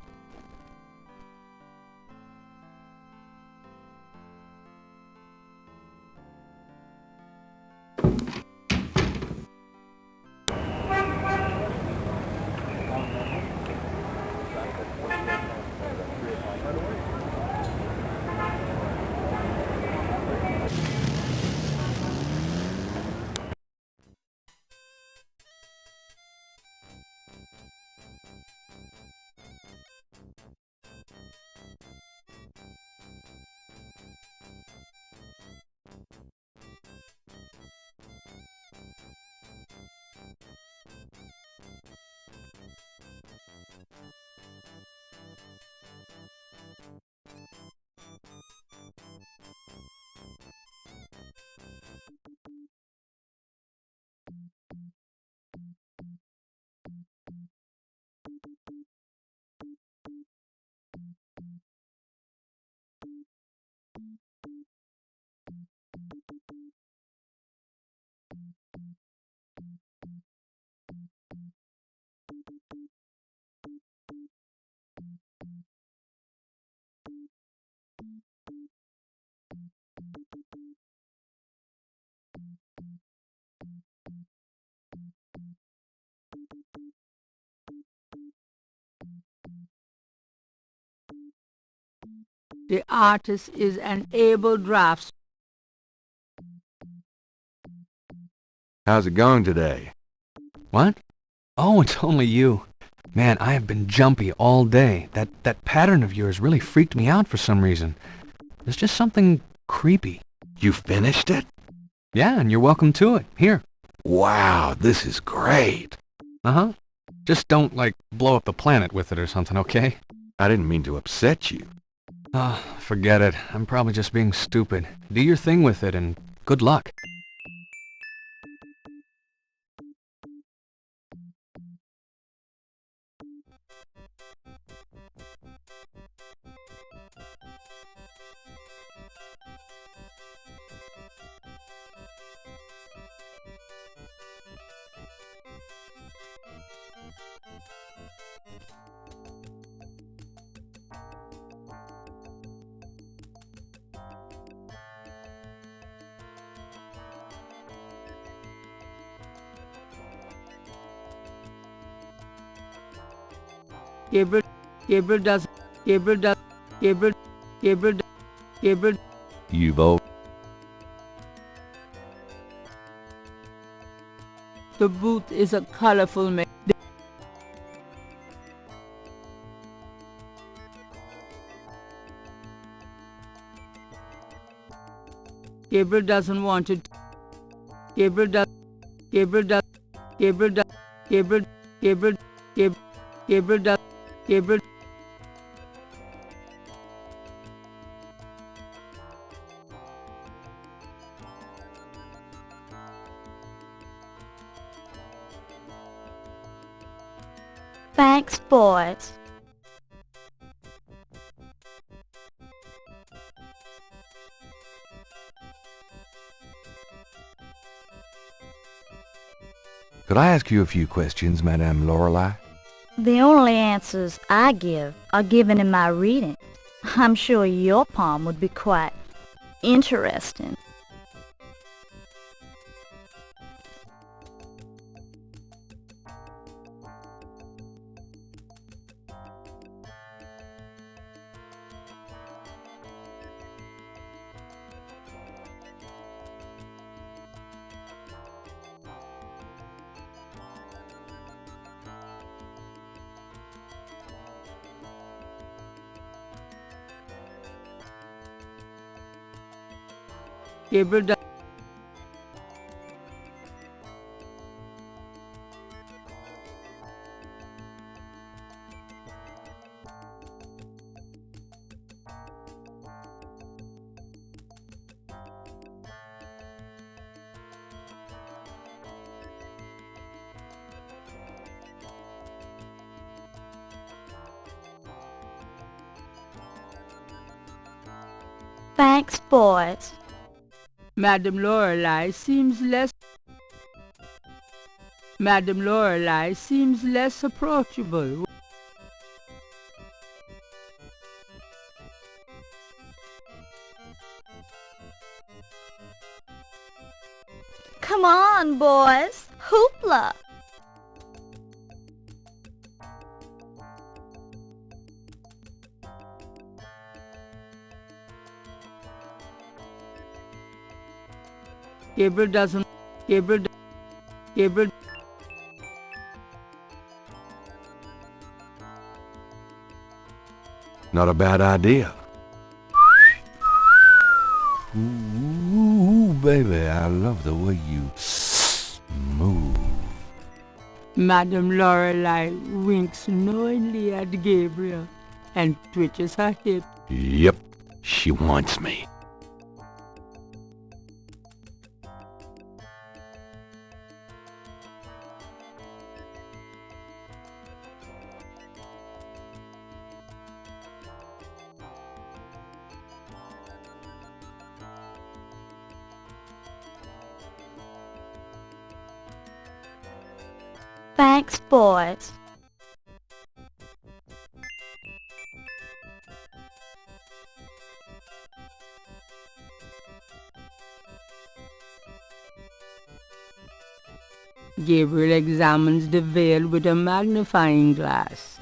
The artist is an able draftsman. How's it going today? What? Oh, it's only you. Man, I have been jumpy all day. That pattern of yours really freaked me out for some reason. There's just something creepy. You finished it? Yeah, and you're welcome to it. Here. Wow, this is great. Uh-huh. Just don't, blow up the planet with it or something, okay? I didn't mean to upset you. Ah, forget it. I'm probably just being stupid. Do your thing with it, and good luck. Gabriel, Gabriel does, Gabriel does, Gabriel, Gabriel, Gabriel. You've all... The booth is a colorful mess. Gabriel doesn't want to. Gabriel does. Gabriel does. Gabriel does. Gabriel. Gabriel. Gabriel. Gabriel does. Gabriel. Thanks, boys. Could I ask you a few questions, Madame Lorelei? The only answers I give are given in my reading. I'm sure your poem would be quite interesting. Gabriel does. Thanks, boys. Madame Lorelei seems less. Madame Lorelei seems less approachable. Come on, boys. Hoopla! Gabriel doesn't. Gabriel. Gabriel. Not a bad idea. Ooh, baby, I love the way you move. Madame Lorelei winks knowingly at Gabriel and twitches her hip. Yep, she wants me. Thanks, boys. Gabriel examines the veil with a magnifying glass.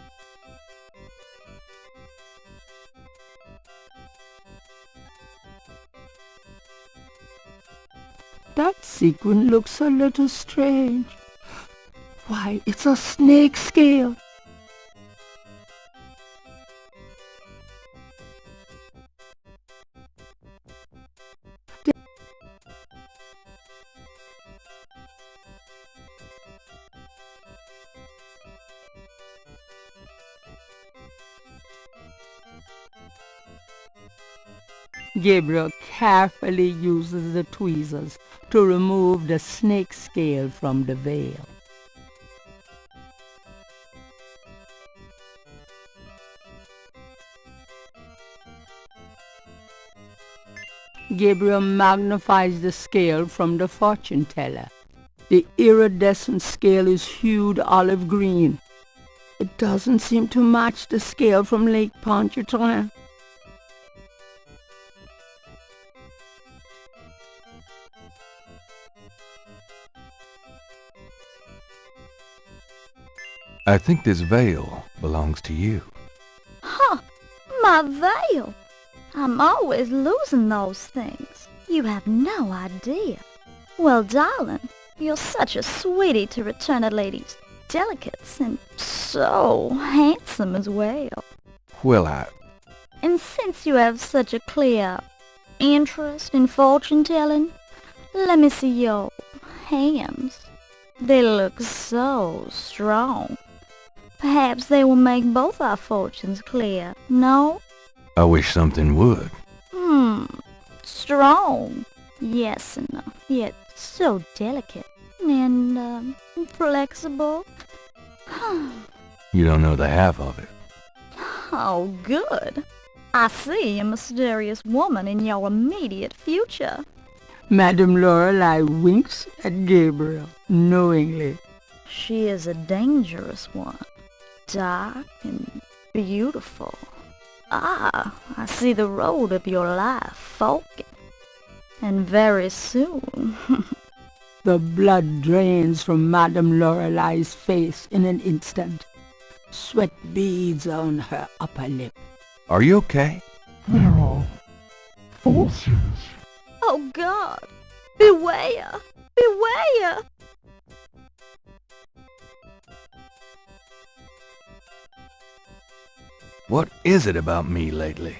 That sequin looks a little strange. Why, it's a snake scale. Gabriel carefully uses the tweezers to remove the snake scale from the veil. Gabriel magnifies the scale from the fortune teller. The iridescent scale is hued olive green. It doesn't seem to match the scale from Lake Pontchartrain. I think this veil belongs to you. Huh, my veil. I'm always losing those things. You have no idea. Well, darling, you're such a sweetie to return a lady's delicates, and so handsome as well. Well, And since you have such a clear interest in fortune-telling, let me see your hands. They look so strong. Perhaps they will make both our fortunes clear, no? I wish something would. Strong. Yes, and yet so delicate and flexible. You don't know the half of it. Oh, good. I see a mysterious woman in your immediate future. Madame Lorelei winks at Gabriel knowingly. She is a dangerous one, dark and beautiful. Ah, I see the road of your life forking. And very soon. The blood drains from Madame Lorelei's face in an instant. Sweat beads on her upper lip. Are you okay? There are forces. Oh God! Beware! Beware! What is it about me lately?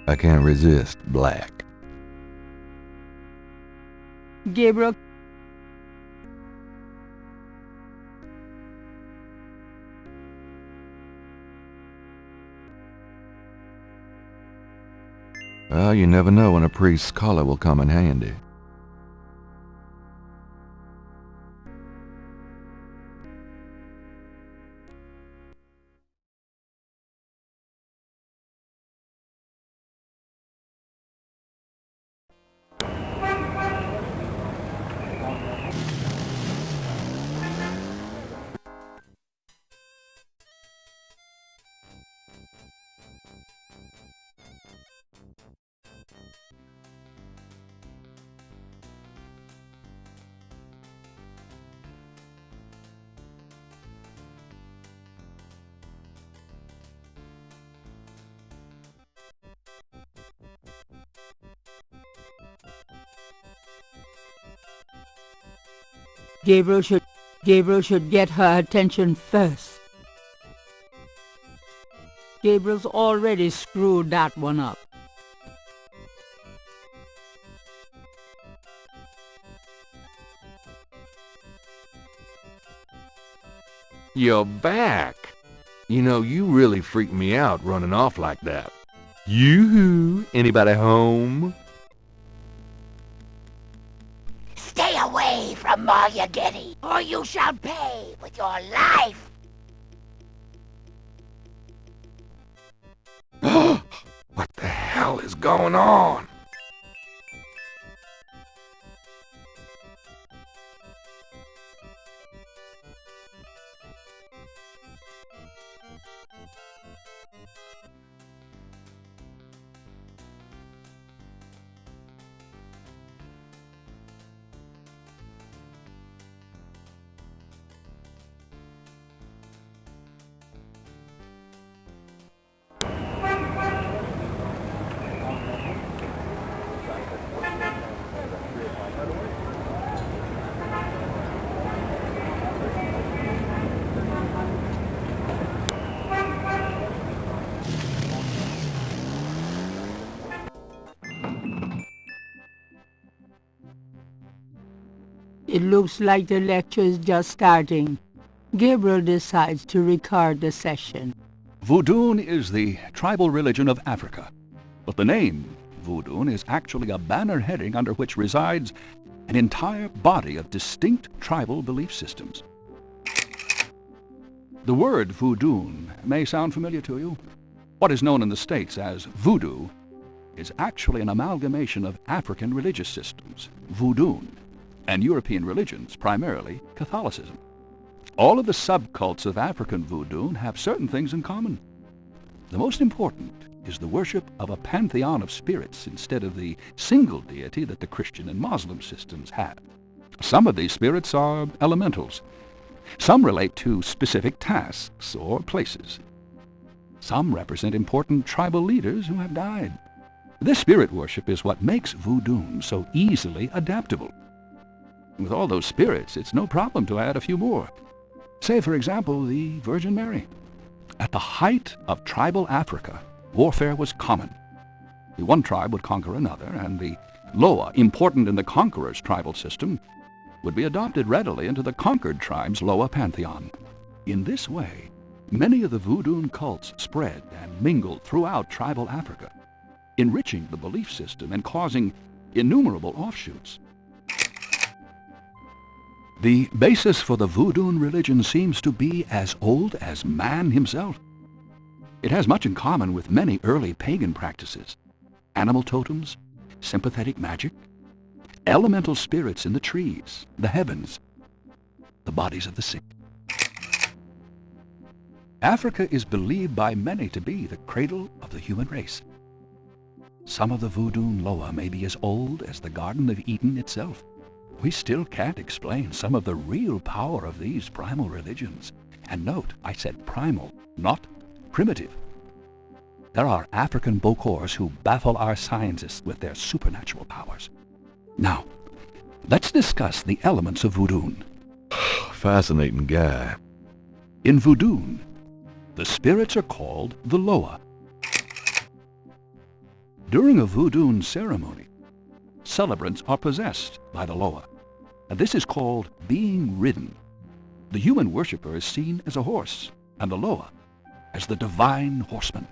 I can't resist black. Gabriel. Well, you never know when a priest's collar will come in handy. Gabriel should get her attention first. Gabriel's already screwed that one up. You're back. You know, you really freaked me out running off like that. Yoo-hoo! Anybody home? Stay away from Maryagetti, or you shall pay with your life. What the hell is going on? It looks like the lecture is just starting. Gabriel decides to record the session. Voodoo is the tribal religion of Africa, but the name Voodoo is actually a banner heading under which resides an entire body of distinct tribal belief systems. The word voodoo may sound familiar to you. What is known in the States as voodoo is actually an amalgamation of African religious systems, voodoo, and European religions, primarily Catholicism. All of the subcults of African voodoo have certain things in common. The most important is the worship of a pantheon of spirits instead of the single deity that the Christian and Muslim systems have. Some of these spirits are elementals. Some relate to specific tasks or places. Some represent important tribal leaders who have died. This spirit worship is what makes voodoo so easily adaptable. With all those spirits, it's no problem to add a few more. Say, for example, the Virgin Mary. At the height of tribal Africa, warfare was common. The one tribe would conquer another, and the Loa, important in the conqueror's tribal system, would be adopted readily into the conquered tribe's Loa pantheon. In this way, many of the voodoo cults spread and mingled throughout tribal Africa, enriching the belief system and causing innumerable offshoots. The basis for the voodoo religion seems to be as old as man himself. It has much in common with many early pagan practices: animal totems, sympathetic magic, elemental spirits in the trees, the heavens, the bodies of the sick. Africa is believed by many to be the cradle of the human race. Some of the voodoo Loa may be as old as the Garden of Eden itself. We still can't explain some of the real power of these primal religions. And note, I said primal, not primitive. There are African Bokors who baffle our scientists with their supernatural powers. Now, let's discuss the elements of voodoo. Fascinating guy. In voodoo, the spirits are called the Loa. During a voodoo ceremony, celebrants are possessed by the Loa, and this is called being ridden. The human worshipper is seen as a horse, and the Loa as the divine horseman.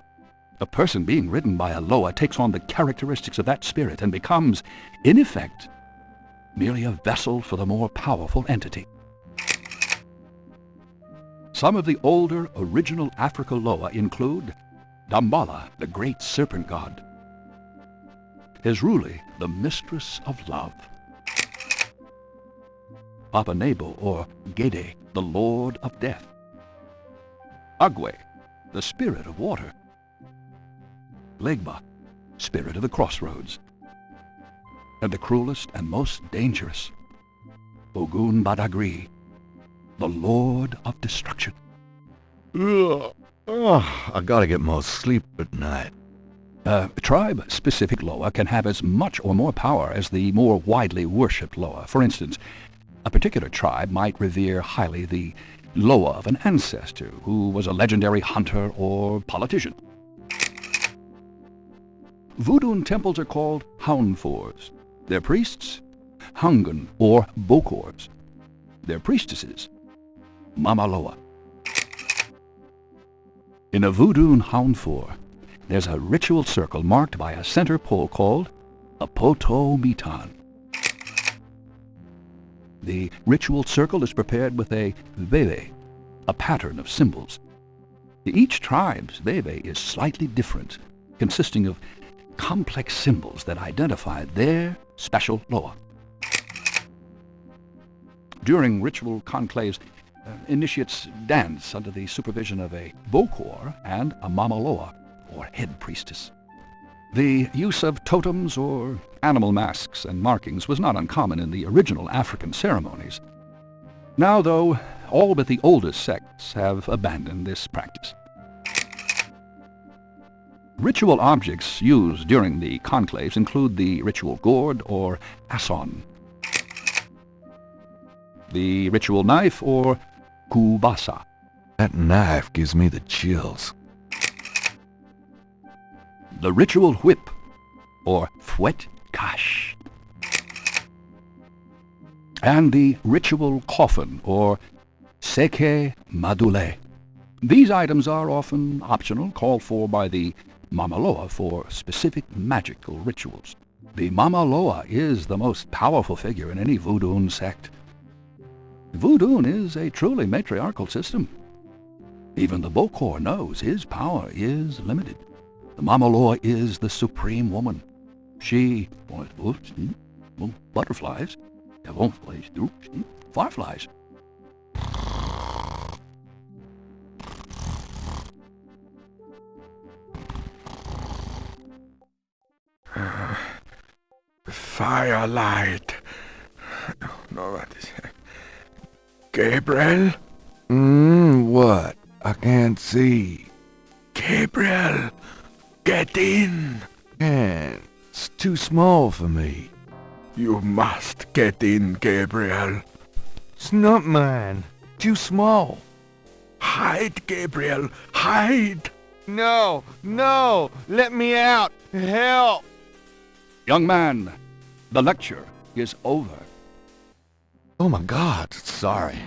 A person being ridden by a Loa takes on the characteristics of that spirit and becomes, in effect, merely a vessel for the more powerful entity. Some of the older original Africa Loa include Dambala, the great serpent god; Hezruli, the mistress of love; Papa Nebo, or Gede, the lord of death; Agwe, the spirit of water; Legba, spirit of the crossroads; and the cruelest and most dangerous, Ogun Badagri, the lord of destruction. Ugh. Oh, I gotta get more sleep at night. Tribe-specific Loa can have as much or more power as the more widely worshipped Loa. For instance, a particular tribe might revere highly the Loa of an ancestor who was a legendary hunter or politician. Voodoo temples are called Haunfors. Their priests, Hungan or Bokors. Their priestesses, Mama Loa. In a voodoo Haunfor, there's a ritual circle marked by a center pole called a poto mitan. The ritual circle is prepared with a veve, a pattern of symbols. Each tribe's veve is slightly different, consisting of complex symbols that identify their special Loa. During ritual conclaves, initiates dance under the supervision of a Bokor and a Mama Loa, or head priestess. The use of totems or animal masks and markings was not uncommon in the original African ceremonies. Now, though, all but the oldest sects have abandoned this practice. Ritual objects used during the conclaves include the ritual gourd or asson, the ritual knife or kubasa. That knife gives me the chills. The ritual whip, or fouet cache. and the ritual coffin, or seke madule. These items are often optional, called for by the Mamaloa for specific magical rituals. The Mamaloa is the most powerful figure in any Voodoo sect. Voodoo is a truly matriarchal system. Even the Bokor knows his power is limited. The Mamaloa is the supreme woman. She butterflies, fireflies. Firelight. No, what is it? Gabriel? What? I can't see. Gabriel, get in. Can't. It's too small for me. You must get in, Gabriel. It's not mine. Too small. Hide, Gabriel, hide. No, no, let me out. Help. Young man, the lecture is over. Oh my God, sorry.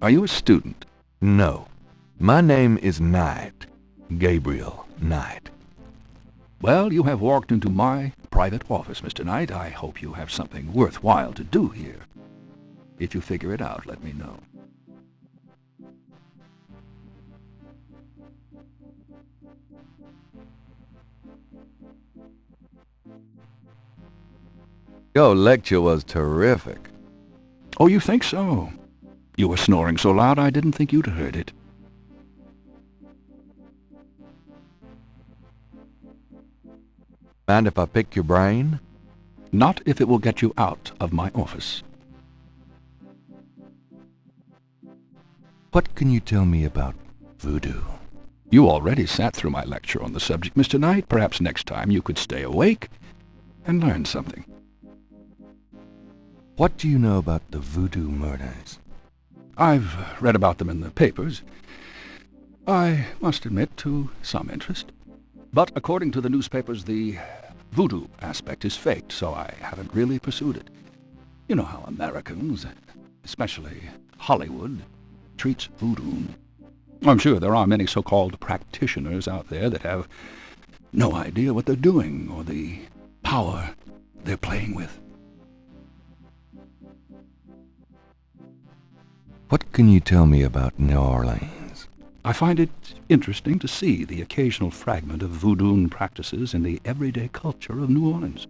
Are you a student? No. My name is Knight. Gabriel Knight. Well, you have walked into my private office, Mr. Knight. I hope you have something worthwhile to do here. If you figure it out, let me know. Your lecture was terrific. Oh, you think so? You were snoring so loud I didn't think you'd heard it. Mind if I pick your brain? Not if it will get you out of my office. What can you tell me about voodoo? You already sat through my lecture on the subject, Mr. Knight. Perhaps next time you could stay awake and learn something. What do you know about the voodoo murders? I've read about them in the papers. I must admit, to some interest. But according to the newspapers, the voodoo aspect is faked, so I haven't really pursued it. You know how Americans, especially Hollywood, treats voodoo. I'm sure there are many so-called practitioners out there that have no idea what they're doing or the power they're playing with. What can you tell me about New Orleans? I find it interesting to see the occasional fragment of voodoo practices in the everyday culture of New Orleans.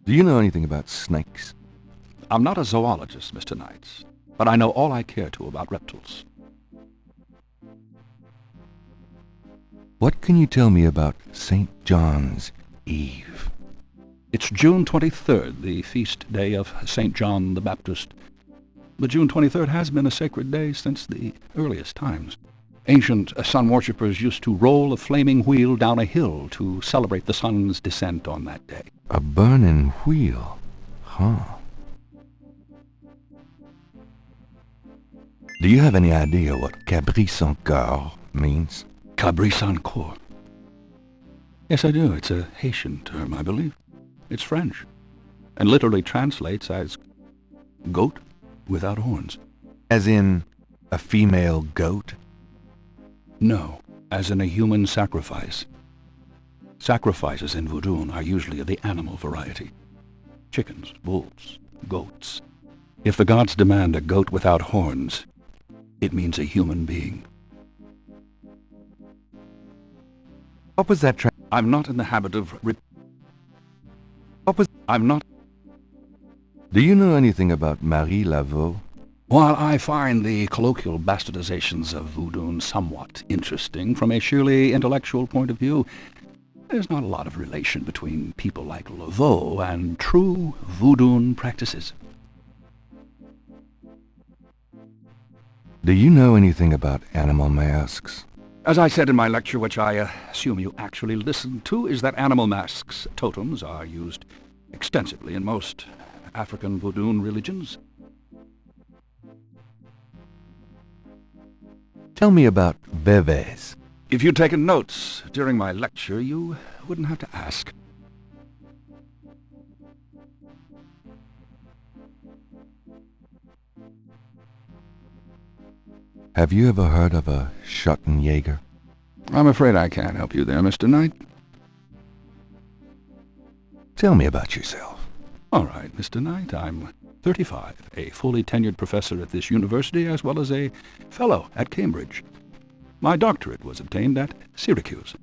Do you know anything about snakes? I'm not a zoologist, Mr. Knight, but I know all I care to about reptiles. What can you tell me about St. John's Eve? It's June 23rd, the feast day of St. John the Baptist. But June 23rd has been a sacred day since the earliest times. Ancient sun worshippers used to roll a flaming wheel down a hill to celebrate the sun's descent on that day. A burning wheel? Huh. Do you have any idea what Cabri sans Coeur means? Cabri sans Coeur? Yes, I do. It's a Haitian term, I believe. It's French, and literally translates as goat without horns. As in a female goat? No, as in a human sacrifice. Sacrifices in voodoo are usually of the animal variety. Chickens, bulls, goats. If the gods demand a goat without horns, it means a human being. What was that I'm not in the habit of I'm not. Do you know anything about Marie Laveau? While I find the colloquial bastardizations of voodoo somewhat interesting from a sheerly intellectual point of view, there's not a lot of relation between people like Laveau and true voodoo practices. Do you know anything about animal masks? As I said in my lecture, which I assume you actually listened to, is that animal masks, totems, are used extensively in most African voodoo religions. Tell me about bebés. If you'd taken notes during my lecture, you wouldn't have to ask. Have you ever heard of a Schottenjäger? I'm afraid I can't help you there, Mr. Knight. Tell me about yourself. All right, Mr. Knight, I'm 35, a fully tenured professor at this university, as well as a fellow at Cambridge. My doctorate was obtained at Syracuse.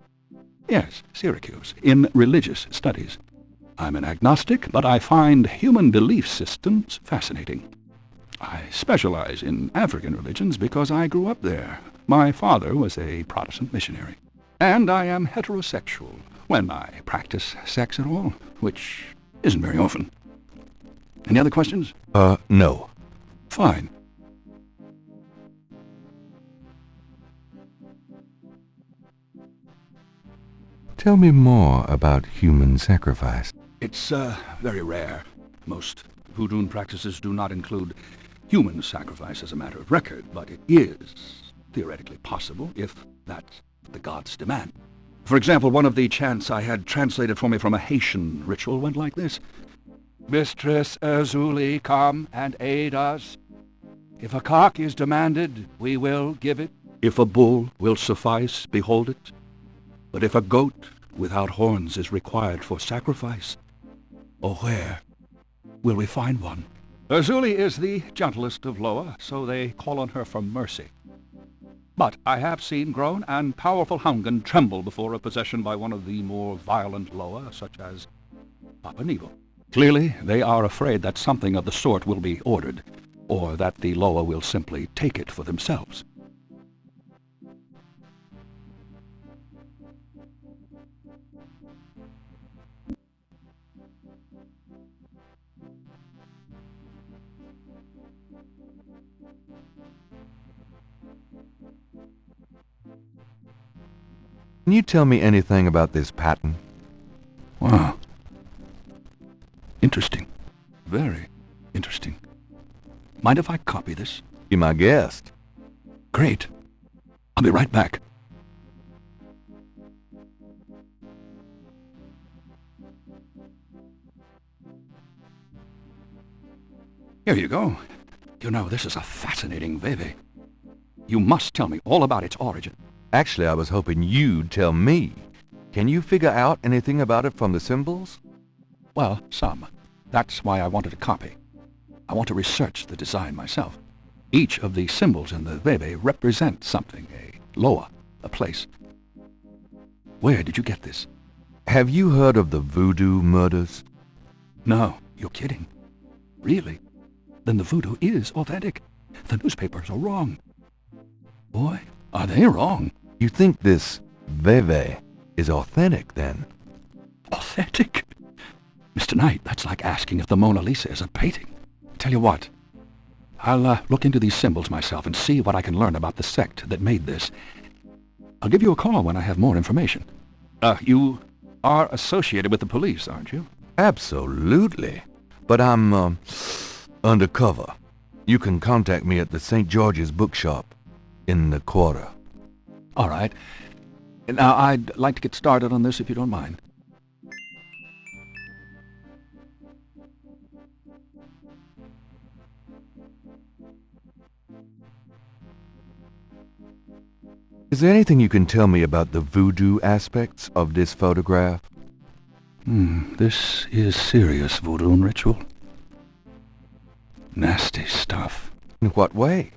Yes, Syracuse, in religious studies. I'm an agnostic, but I find human belief systems fascinating. I specialize in African religions because I grew up there. My father was a Protestant missionary. And I am heterosexual, when I practice sex at all, which isn't very often. Any other questions? No. Fine. Tell me more about human sacrifice. It's very rare. Most voodoo practices do not include human sacrifice as a matter of record, but it is theoretically possible if that's what the gods demand. For example, one of the chants I had translated for me from a Haitian ritual went like this. Mistress Azuli, come and aid us. If a cock is demanded, we will give it. If a bull will suffice, behold it. But if a goat without horns is required for sacrifice, oh, where will we find one? Azuli is the gentlest of Loa, so they call on her for mercy. But I have seen grown and powerful Hungan tremble before a possession by one of the more violent Loa, such as Papa Nebo. Clearly, they are afraid that something of the sort will be ordered, or that the Loa will simply take it for themselves. Can you tell me anything about this pattern? Wow. Interesting. Very interesting. Mind if I copy this? Be my guest. Great. I'll be right back. Here you go. You know, this is a fascinating veve. You must tell me all about its origin. Actually, I was hoping you'd tell me. Can you figure out anything about it from the symbols? Well, some. That's why I wanted a copy. I want to research the design myself. Each of the symbols in the veve represents something, a loa, a place. Where did you get this? Have you heard of the voodoo murders? No, you're kidding. Really? Then the voodoo is authentic. The newspapers are wrong. Boy, are they wrong. You think this veve is authentic, then? Authentic? Mr. Knight, that's like asking if the Mona Lisa is a painting. Tell you what, I'll look into these symbols myself and see what I can learn about the sect that made this. I'll give you a call when I have more information. You are associated with the police, aren't you? Absolutely. But I'm, undercover. You can contact me at the St. George's bookshop in the quarter. All right. Now, I'd like to get started on this if you don't mind. Is there anything you can tell me about the voodoo aspects of this photograph? This is serious voodoo ritual. Nasty stuff. In what way?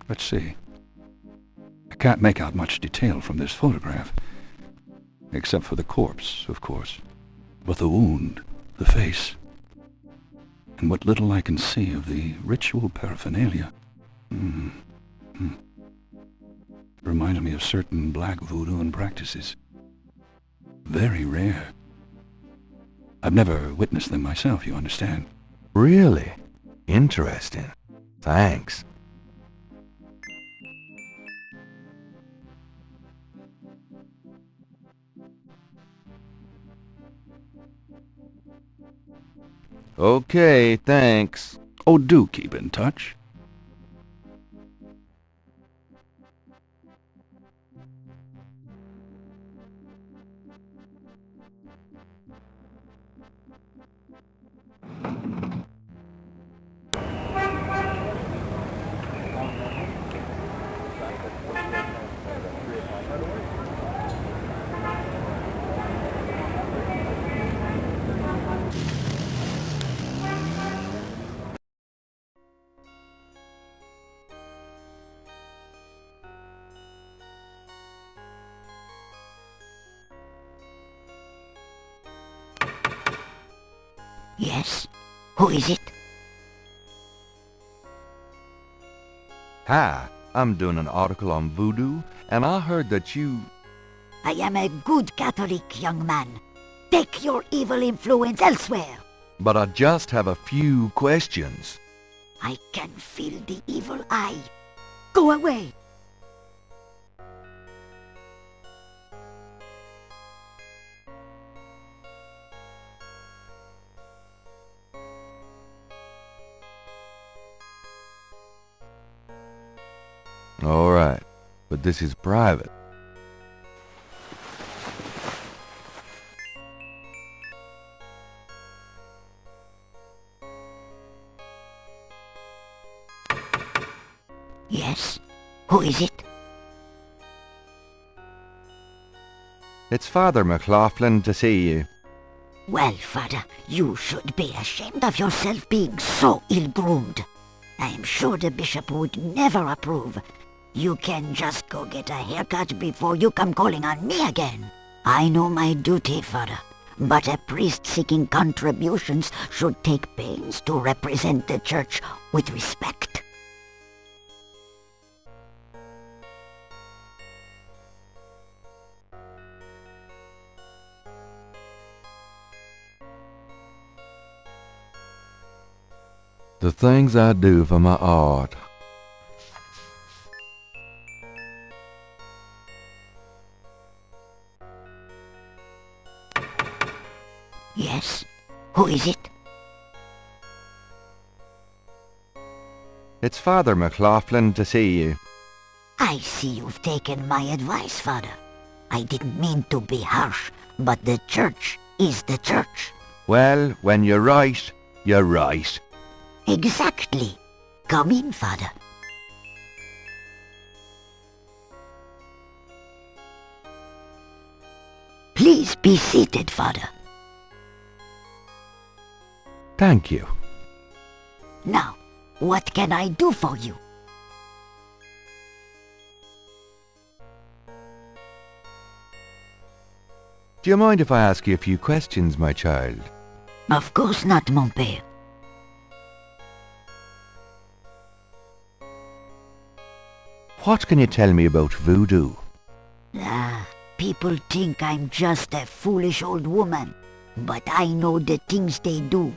Let's see. I can't make out much detail from this photograph. Except for the corpse, of course. But the wound, the face, and what little I can see of the ritual paraphernalia. Reminds me of certain black voodoo practices. Very rare. I've never witnessed them myself, you understand? Really? Interesting. Thanks. Okay, thanks. Oh, do keep in touch. Yes? Who is it? Hi, I'm doing an article on voodoo, and I heard that you... I am a good Catholic, young man. Take your evil influence elsewhere. But I just have a few questions. I can feel the evil eye. Go away. All right, but this is private. Yes? Who is it? It's Father McLaughlin to see you. Well, Father, you should be ashamed of yourself being so ill-groomed. I am sure the bishop would never approve. You can just go get a haircut before you come calling on me again. I know my duty, Father, but a priest seeking contributions should take pains to represent the church with respect. The things I do for my art. Yes? Who is it? It's Father McLaughlin to see you. I see you've taken my advice, Father. I didn't mean to be harsh, but the church is the church. Well, when you're right, you're right. Exactly. Come in, Father. Please be seated, Father. Thank you. Now, what can I do for you? Do you mind if I ask you a few questions, my child? Of course not, mon père. What can you tell me about voodoo? People think I'm just a foolish old woman, but I know the things they do.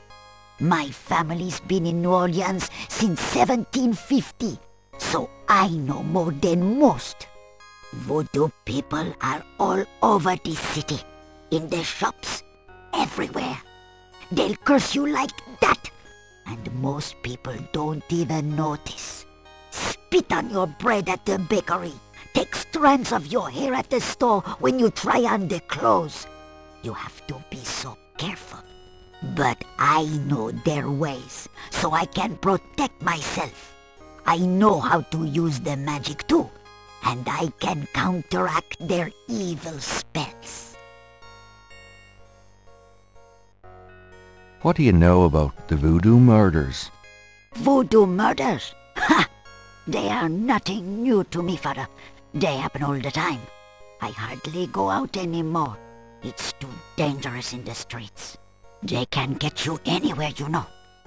My family's been in New Orleans since 1750, so I know more than most. Voodoo people are all over this city, in the shops, everywhere. They'll curse you like that, and most people don't even notice. Spit on your bread at the bakery. Take strands of your hair at the store when you try on the clothes. You have to be so careful. But I know their ways, so I can protect myself. I know how to use the magic too, and I can counteract their evil spells. What do you know about the voodoo murders? Voodoo murders? Ha! They are nothing new to me, Father. They happen all the time. I hardly go out anymore. It's too dangerous in the streets. They can get you anywhere, you know.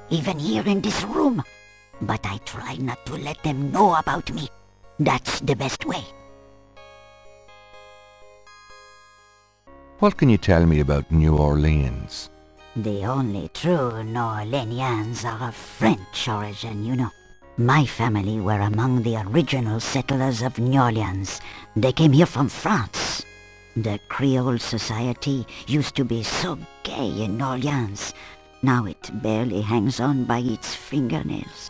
Even here in this room. But I try not to let them know about me. That's the best way. What can you tell me about New Orleans? The only true New Orleanians are of French origin, you know. My family were among the original settlers of New Orleans. They came here from France. The Creole society used to be so gay in New Orleans. Now it barely hangs on by its fingernails.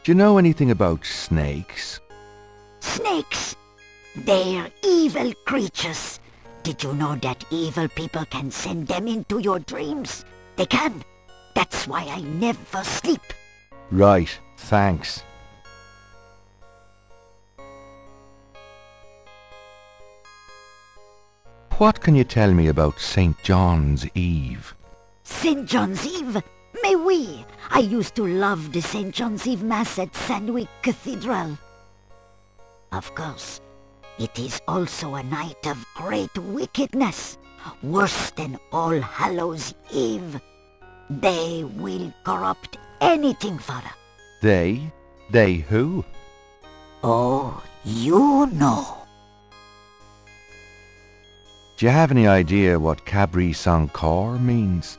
Do you know anything about snakes? Snakes! They're evil creatures. Did you know that evil people can send them into your dreams? They can. That's why I never sleep. Right, thanks. What can you tell me about St. John's Eve? St. John's Eve? Mais oui! I used to love the St. John's Eve Mass at Sandwich Cathedral. Of course, it is also a night of great wickedness, worse than All Hallows Eve. They will corrupt anything, Father. They? They who? Oh, you know. Do you have any idea what Cabri sans corps means?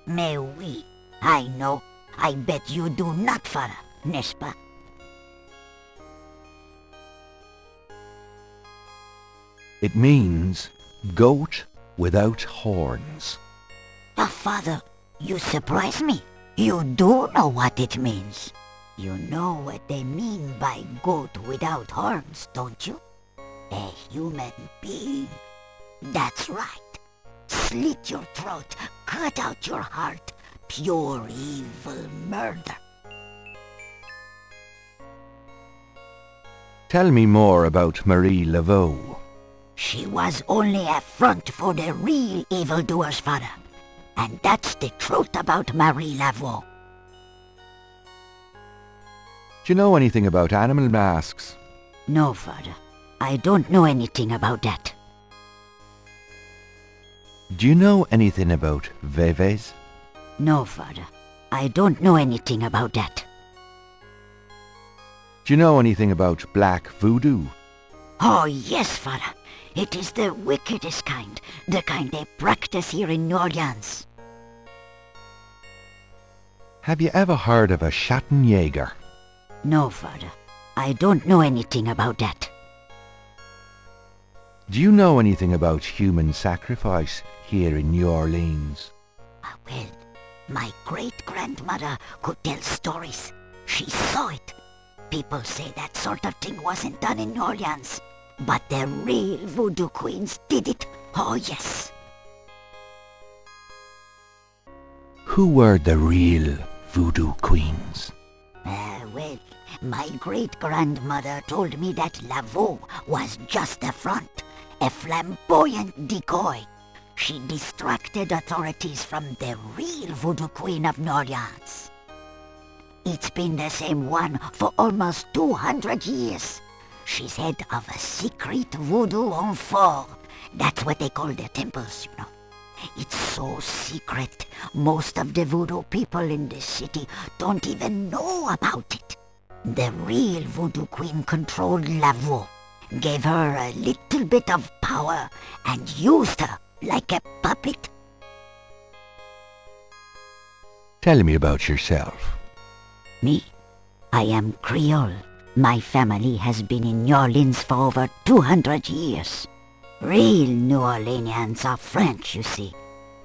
Mais oui, I know. I bet you do not, Father, n'est-ce pas? It means goat without horns. Oh, Father, you surprise me. You do know what it means. You know what they mean by goat without horns, don't you? A human being. That's right. Slit your throat, cut out your heart. Pure evil murder. Tell me more about Marie Laveau. She was only a front for the real evildoers, Father. And that's the truth about Marie Laveau. Do you know anything about animal masks? No, Father. I don't know anything about that. Do you know anything about veves? No, Father. I don't know anything about that. Do you know anything about black voodoo? Oh, yes, Father. It is the wickedest kind, the kind they practice here in New Orleans. Have you ever heard of a Schattenjäger? No, Father. I don't know anything about that. Do you know anything about human sacrifice here in New Orleans? Well, my great-grandmother could tell stories. She saw it. People say that sort of thing wasn't done in New Orleans. But the real voodoo queens did it. Oh, yes. Who were the real voodoo queens? Well, my great-grandmother told me that Laveau was just a front, a flamboyant decoy. She distracted authorities from the real voodoo queen of New Orleans. It's been the same one for almost 200 years. She's head of a secret voodoo en fort. That's what they call their temples, you know. It's so secret, most of the voodoo people in the city don't even know about it. The real voodoo queen controlled Laveau, gave her a little bit of power, and used her like a puppet. Tell me about yourself. Me? I am Creole. My family has been in New Orleans for over 200 years. Real New Orleanians are French, you see.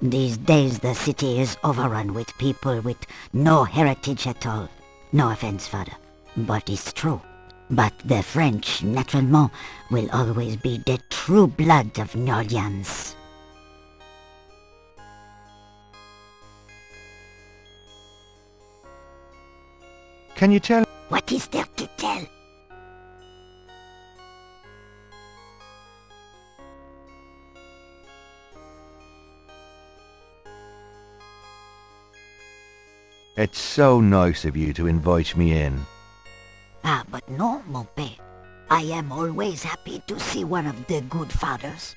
These days the city is overrun with people with no heritage at all. No offense, Father, but it's true. But the French, naturellement, will always be the true blood of New Orleans. Can you tell? What is there to tell? It's so nice of you to invite me in. Ah, but no, mon père. I am always happy to see one of the good fathers.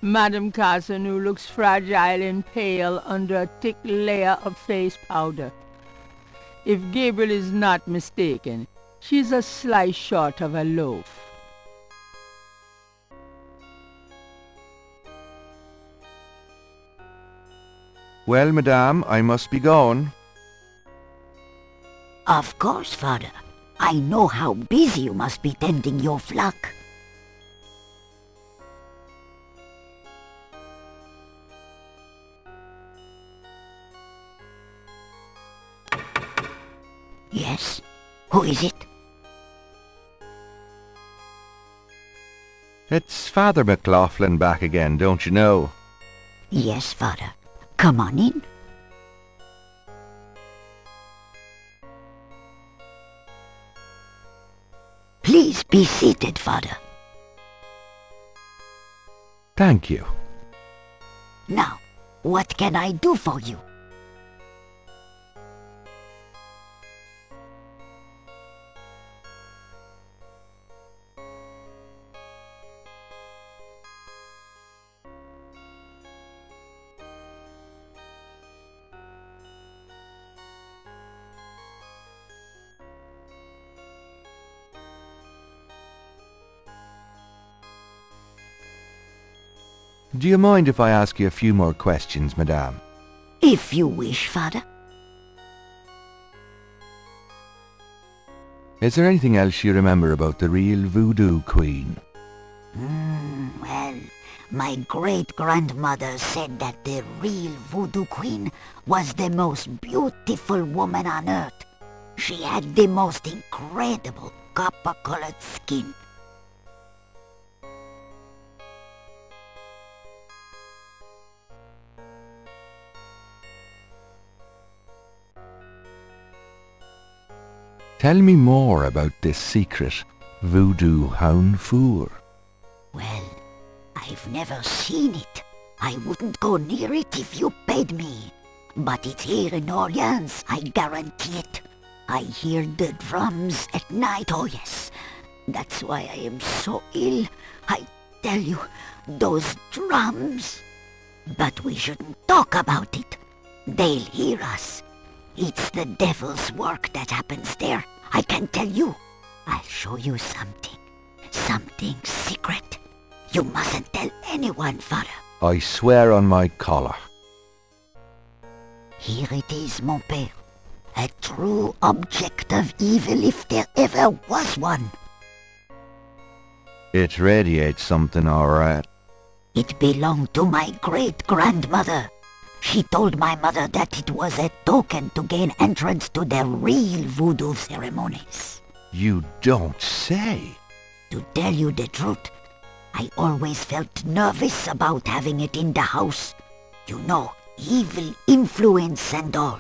Madame Cassanu looks fragile and pale under a thick layer of face powder. If Gabriel is not mistaken, she's a slice short of a loaf. Well, madame, I must be gone. Of course, Father. I know how busy you must be tending your flock. Yes? Who is it? It's Father McLaughlin back again, don't you know? Yes, Father. Come on in. Please be seated, Father. Thank you. Now, what can I do for you? Do you mind if I ask you a few more questions, Madame? If you wish, Father. Is there anything else you remember about the real Voodoo Queen? Well, my great-grandmother said that the real Voodoo Queen was the most beautiful woman on earth. She had the most incredible copper-colored skin. Tell me more about this secret Voodoo Hound Four. Well, I've never seen it. I wouldn't go near it if you paid me. But it's here in Orleans, I guarantee it. I hear the drums at night, oh yes. That's why I am so ill. I tell you, those drums. But we shouldn't talk about it. They'll hear us. It's the devil's work that happens there. I can tell you. I'll show you something. Something secret. You mustn't tell anyone, Father. I swear on my collar. Here it is, mon père. A true object of evil if there ever was one. It radiates something, all right. It belonged to my great-grandmother. She told my mother that it was a token to gain entrance to the real voodoo ceremonies. You don't say. To tell you the truth, I always felt nervous about having it in the house. You know, evil influence and all.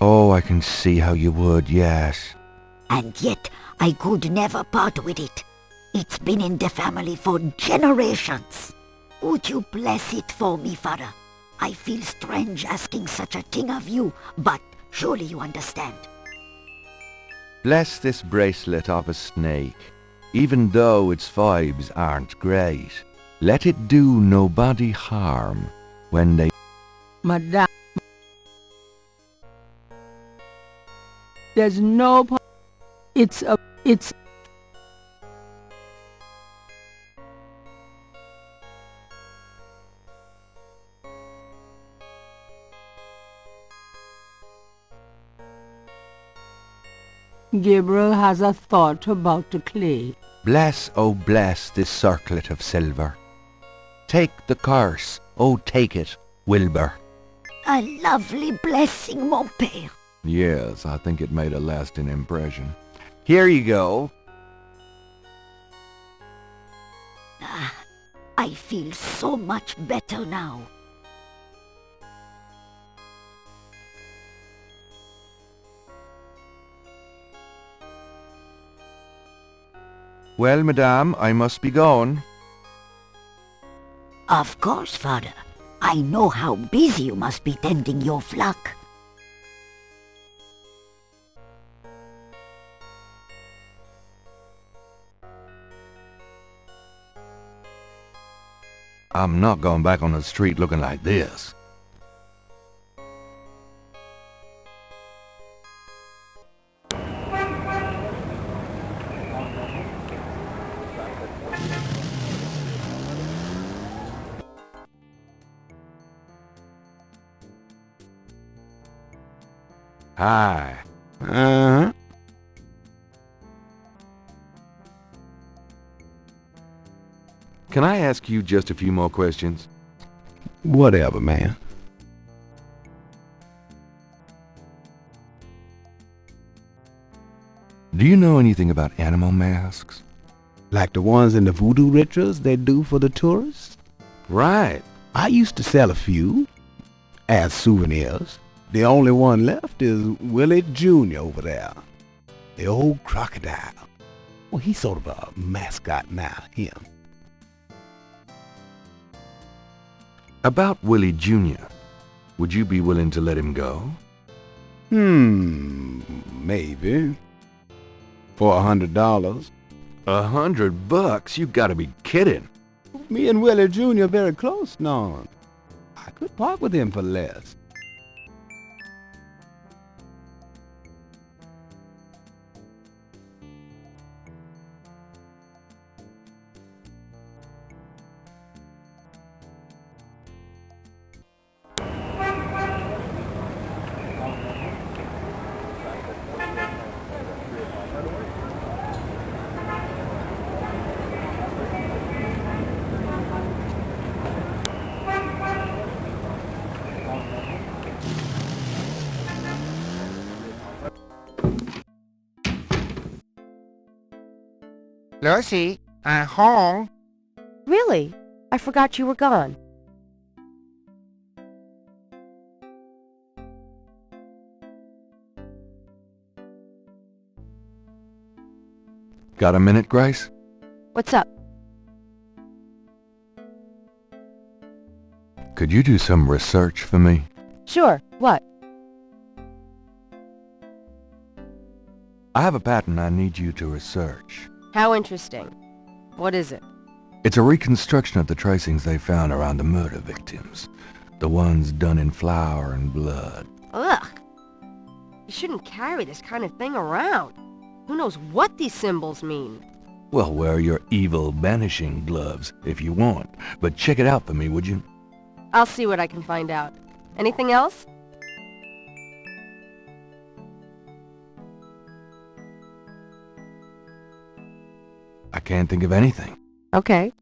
Oh, I can see how you would, yes. And yet, I could never part with it. It's been in the family for generations. Would you bless it for me, Father? I feel strange asking such a thing of you, but surely you understand. Bless this bracelet of a snake, even though its vibes aren't great. Let it do nobody harm when they... Madame, there's no... It's... Gabriel has a thought about the clay. Bless, oh bless this circlet of silver. Take the curse, oh take it, Wilbur. A lovely blessing, mon père. Yes, I think it made a lasting impression. Here you go. I feel so much better now. Well, madame, I must be going. Of course, Father. I know how busy you must be tending your flock. I'm not going back on the street looking like this. Hi. Uh-huh. Can I ask you just a few more questions? Whatever, man. Do you know anything about animal masks? Like the ones in the voodoo rituals they do for the tourists? Right. I used to sell a few as souvenirs. The only one left is Willie Jr. over there. The old crocodile. Well, he's sort of a mascot now, him. About Willie Jr., would you be willing to let him go? Maybe. For $100. $100? You gotta be kidding. Me and Willie Jr. very close, no. I could part with him for less. Lucy, I'm home. Really? I forgot you were gone. Got a minute, Grace? What's up? Could you do some research for me? Sure. What? I have a pattern I need you to research. How interesting. What is it? It's a reconstruction of the tracings they found around the murder victims. The ones done in flour and blood. Ugh. You shouldn't carry this kind of thing around. Who knows what these symbols mean? Well, wear your evil banishing gloves if you want, but check it out for me, would you? I'll see what I can find out. Anything else? I can't think of anything. Okay.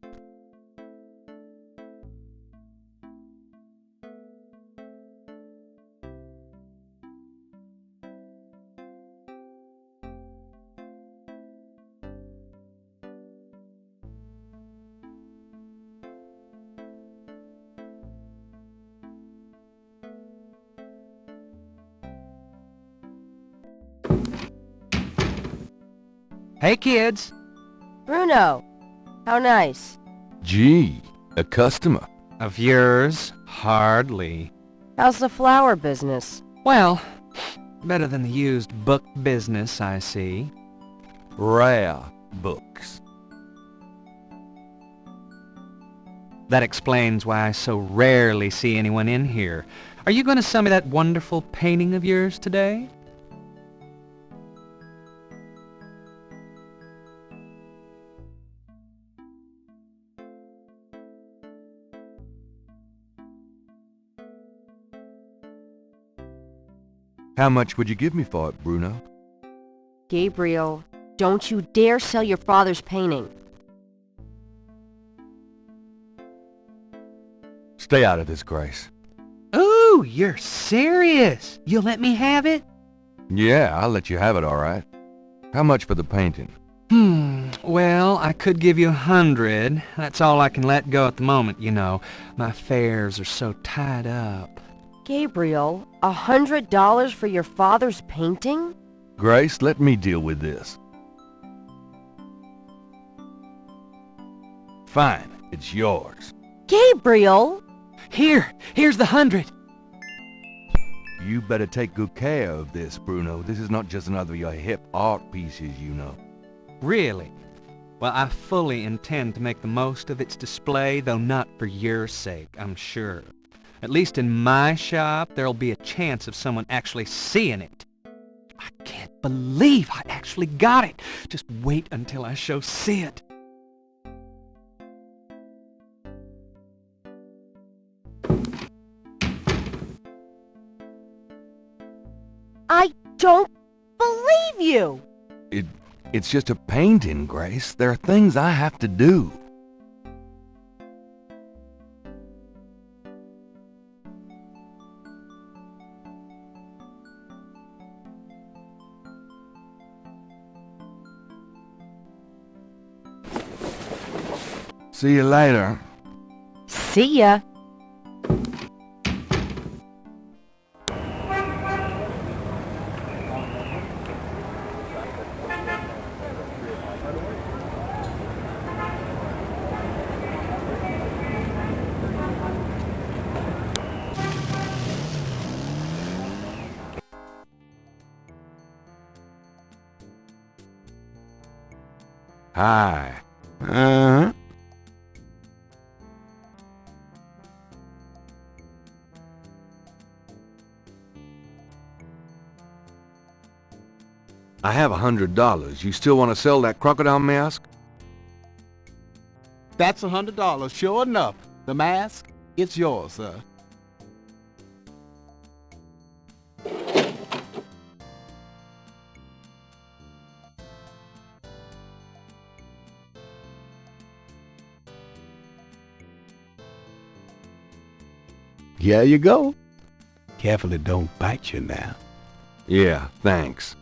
Hey, kids. Bruno, how nice. Gee, a customer. Of yours? Hardly. How's the flower business? Well, better than the used book business, I see. Rare books. That explains why I so rarely see anyone in here. Are you going to sell me that wonderful painting of yours today? How much would you give me for it, Bruno? Gabriel, don't you dare sell your father's painting. Stay out of this, Grace. Ooh, you're serious? You'll let me have it? Yeah, I'll let you have it, all right. How much for the painting? Well, I could give you 100. That's all I can let go at the moment, you know. My affairs are so tied up. Gabriel, $100 for your father's painting? Grace, let me deal with this. Fine, it's yours. Gabriel! Here's the 100. You better take good care of this, Bruno. This is not just another of your hip art pieces, you know. Really? Well, I fully intend to make the most of its display, though not for your sake, I'm sure. At least in my shop, there'll be a chance of someone actually seeing it. I can't believe I actually got it. Just wait until I show Sid. I don't believe you. It's just a painting, Grace. There are things I have to do. See you later. See ya. Hi. Uh-huh. I have $100. You still want to sell that crocodile mask? That's $100, sure enough. The mask, it's yours, sir. Here you go. Careful it don't bite you now. Yeah, thanks.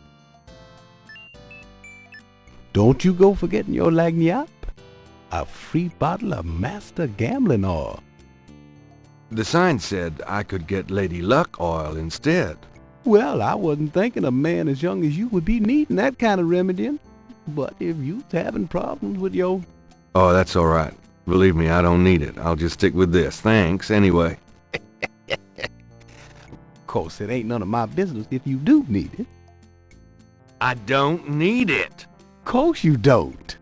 Don't you go forgetting your lagniappe. A free bottle of Master Gambling Oil. The sign said I could get Lady Luck oil instead. Well, I wasn't thinking a man as young as you would be needing that kind of remedying. But if you's having problems with your... Oh, that's all right. Believe me, I don't need it. I'll just stick with this. Thanks, anyway. Of course, it ain't none of my business if you do need it. I don't need it. Of course you don't.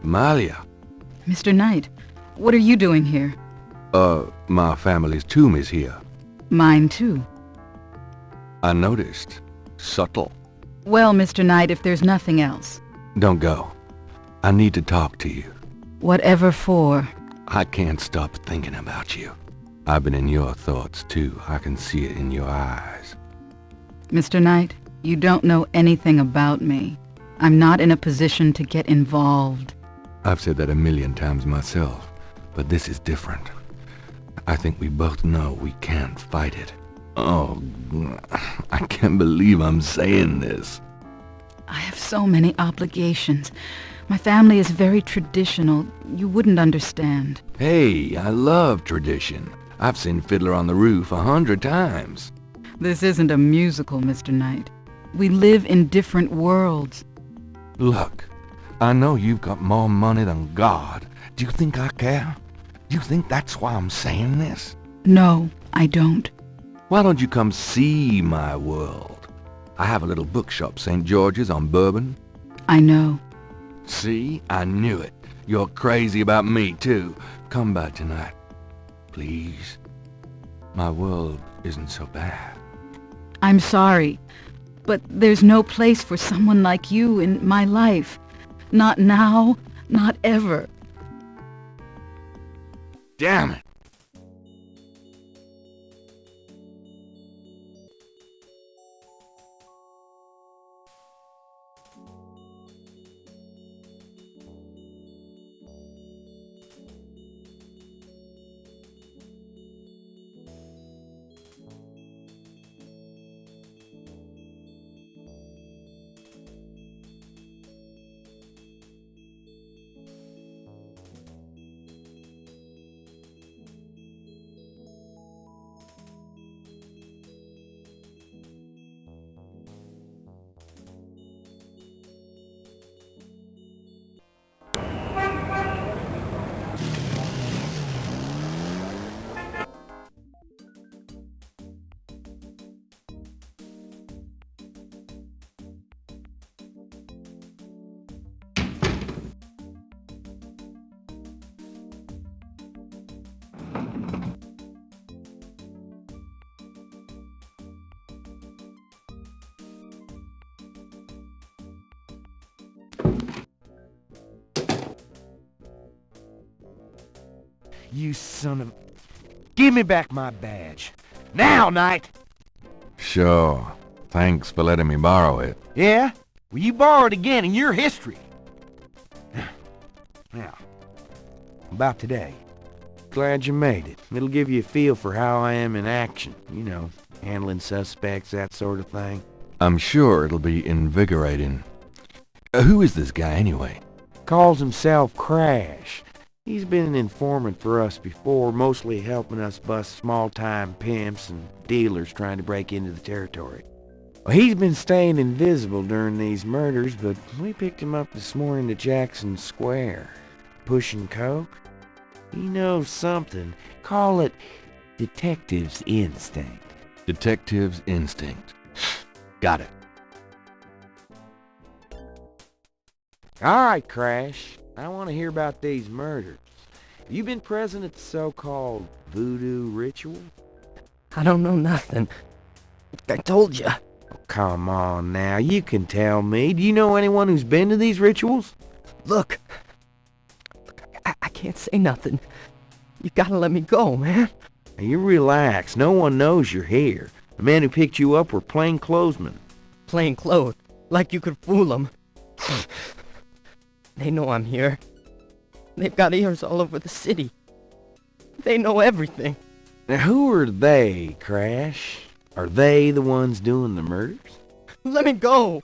Malia. Mr. Knight, what are you doing here? My family's tomb is here. Mine too. I noticed. Subtle. Well, Mr. Knight, if there's nothing else. Don't go. I need to talk to you. Whatever for. I can't stop thinking about you. I've been in your thoughts too. I can see it in your eyes. Mr. Knight, you don't know anything about me. I'm not in a position to get involved. I've said that a million times myself, but this is different. I think we both know we can't fight it. Oh, I can't believe I'm saying this. I have so many obligations. My family is very traditional. You wouldn't understand. Hey, I love tradition. I've seen Fiddler on the Roof 100 times. This isn't a musical, Mr. Knight. We live in different worlds. Look, I know you've got more money than God. Do you think I care? Do you think that's why I'm saying this? No, I don't. Why don't you come see my world? I have a little bookshop, St. George's on Bourbon. I know. See? I knew it. You're crazy about me, too. Come by tonight. Please. My world isn't so bad. I'm sorry, but there's no place for someone like you in my life. Not now, not ever. Damn it! You son of... Give me back my badge. Now, Knight! Sure. Thanks for letting me borrow it. Yeah? Well, you borrow it again in your history. Now, about today. Glad you made it. It'll give you a feel for how I am in action. You know, handling suspects, that sort of thing. I'm sure it'll be invigorating. Who is this guy, anyway? Calls himself Crash. He's been an informant for us before, mostly helping us bust small-time pimps and dealers trying to break into the territory. Well, he's been staying invisible during these murders, but we picked him up this morning at Jackson Square. Pushing coke? He knows something. Call it detective's instinct. Detective's instinct. Got it. All right, Crash. I want to hear about these murders. Have you been present at the so-called voodoo ritual? I don't know nothing. I told you. Oh, come on now, you can tell me. Do you know anyone who's been to these rituals? Look, I can't say nothing. You gotta let me go, man. Now, you relax. No one knows you're here. The man who picked you up were plainclothesmen. Plain clothes, like you could fool them. They know I'm here. They've got ears all over the city. They know everything. Now, who are they, Crash? Are they the ones doing the murders? Let me go!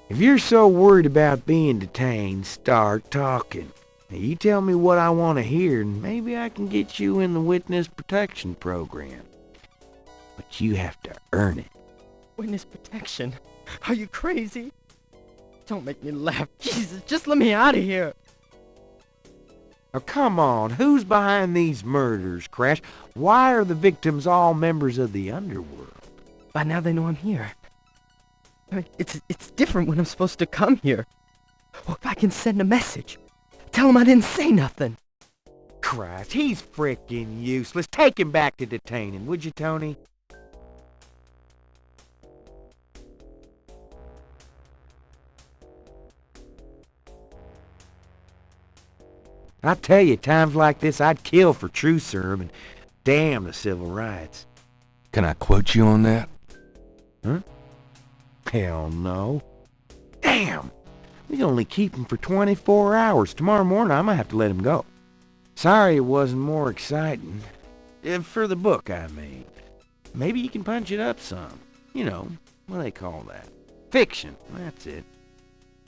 If you're so worried about being detained, start talking. Now, you tell me what I want to hear, and maybe I can get you in the witness protection program. But you have to earn it. Witness protection? Are you crazy? Don't make me laugh. Jesus, just let me out of here. Now, come on. Who's behind these murders, Crash? Why are the victims all members of the underworld? By now they know I'm here. I mean, it's different when I'm supposed to come here. Well, if I can send a message. Tell him I didn't say nothing. Christ, he's frickin' useless. Take him back to detaining, would you, Tony? I tell you, times like this, I'd kill for truth serum and damn the civil rights. Can I quote you on that? Huh? Hell no. Damn! We can only keep him for 24 hours. Tomorrow morning, I'm gonna have to let him go. Sorry it wasn't more exciting. For the book I made. Maybe you can punch it up some. You know, what do they call that? Fiction, that's it.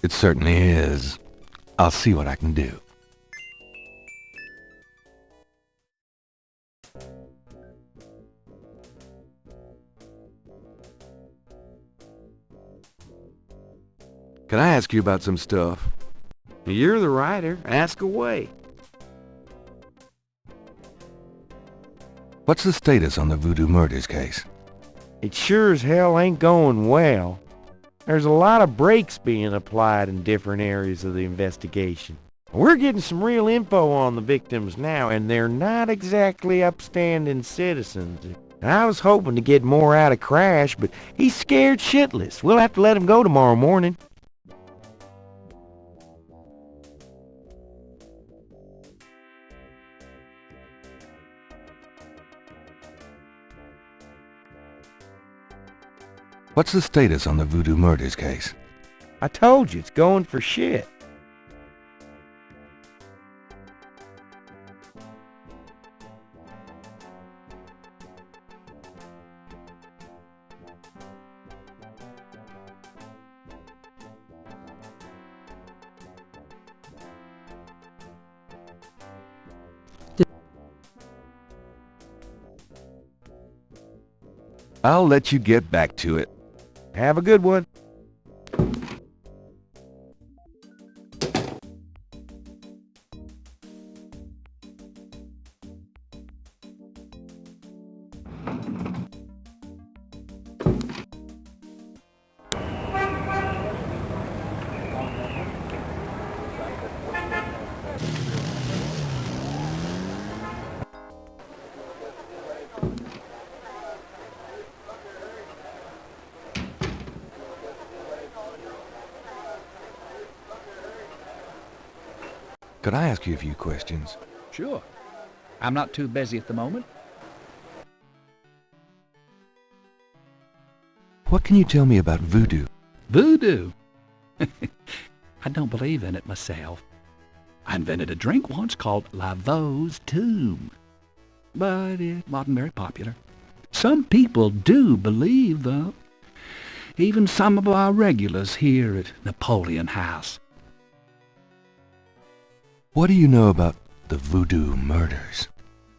It certainly is. I'll see what I can do. Can I ask you about some stuff? You're the writer. Ask away. What's the status on the voodoo murders case? It sure as hell ain't going well. There's a lot of brakes being applied in different areas of the investigation. We're getting some real info on the victims now, and they're not exactly upstanding citizens. I was hoping to get more out of Crash, but he's scared shitless. We'll have to let him go tomorrow morning. What's the status on the voodoo murders case? I told you, it's going for shit. I'll let you get back to it. Have a good one. Could I ask you a few questions? Sure. I'm not too busy at the moment. What can you tell me about voodoo? Voodoo? I don't believe in it myself. I invented a drink once called Lavau's Tomb, but it wasn't very popular. Some people do believe, though. Even some of our regulars here at Napoleon House. What do you know about the voodoo murders?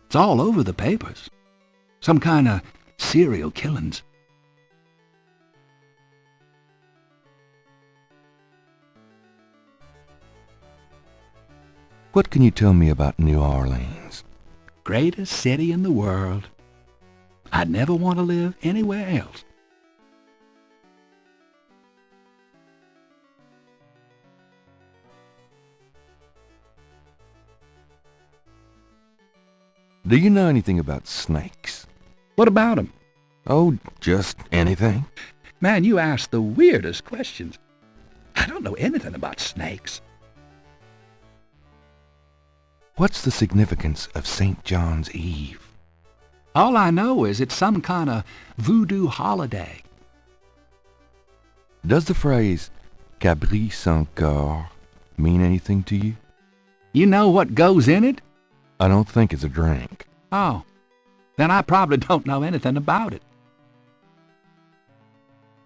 It's all over the papers. Some kind of serial killings. What can you tell me about New Orleans? Greatest city in the world. I'd never want to live anywhere else. Do you know anything about snakes? What about 'em? Oh, just anything. Man, you ask the weirdest questions. I don't know anything about snakes. What's the significance of St. John's Eve? All I know is it's some kind of voodoo holiday. Does the phrase Cabri sans corps mean anything to you? You know what goes in it? I don't think it's a drink. Oh, then I probably don't know anything about it.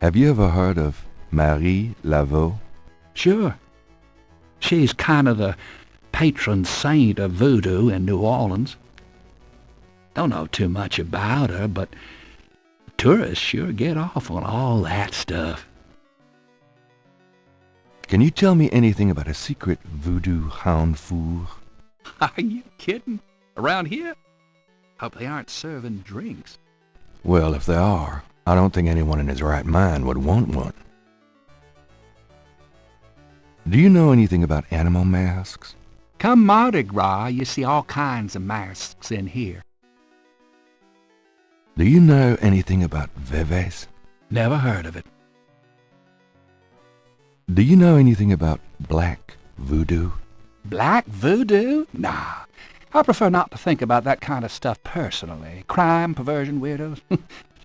Have you ever heard of Marie Laveau? Sure. She's kind of the patron saint of voodoo in New Orleans. Don't know too much about her, but tourists sure get off on all that stuff. Can you tell me anything about a secret voodoo hound four? Are you kidding? Around here? Hope they aren't serving drinks. Well, if they are, I don't think anyone in his right mind would want one. Do you know anything about animal masks? Come Mardi Gras, you see all kinds of masks in here. Do you know anything about Veves? Never heard of it. Do you know anything about black voodoo? Black voodoo? Nah. I prefer not to think about that kind of stuff personally. Crime, perversion, weirdos.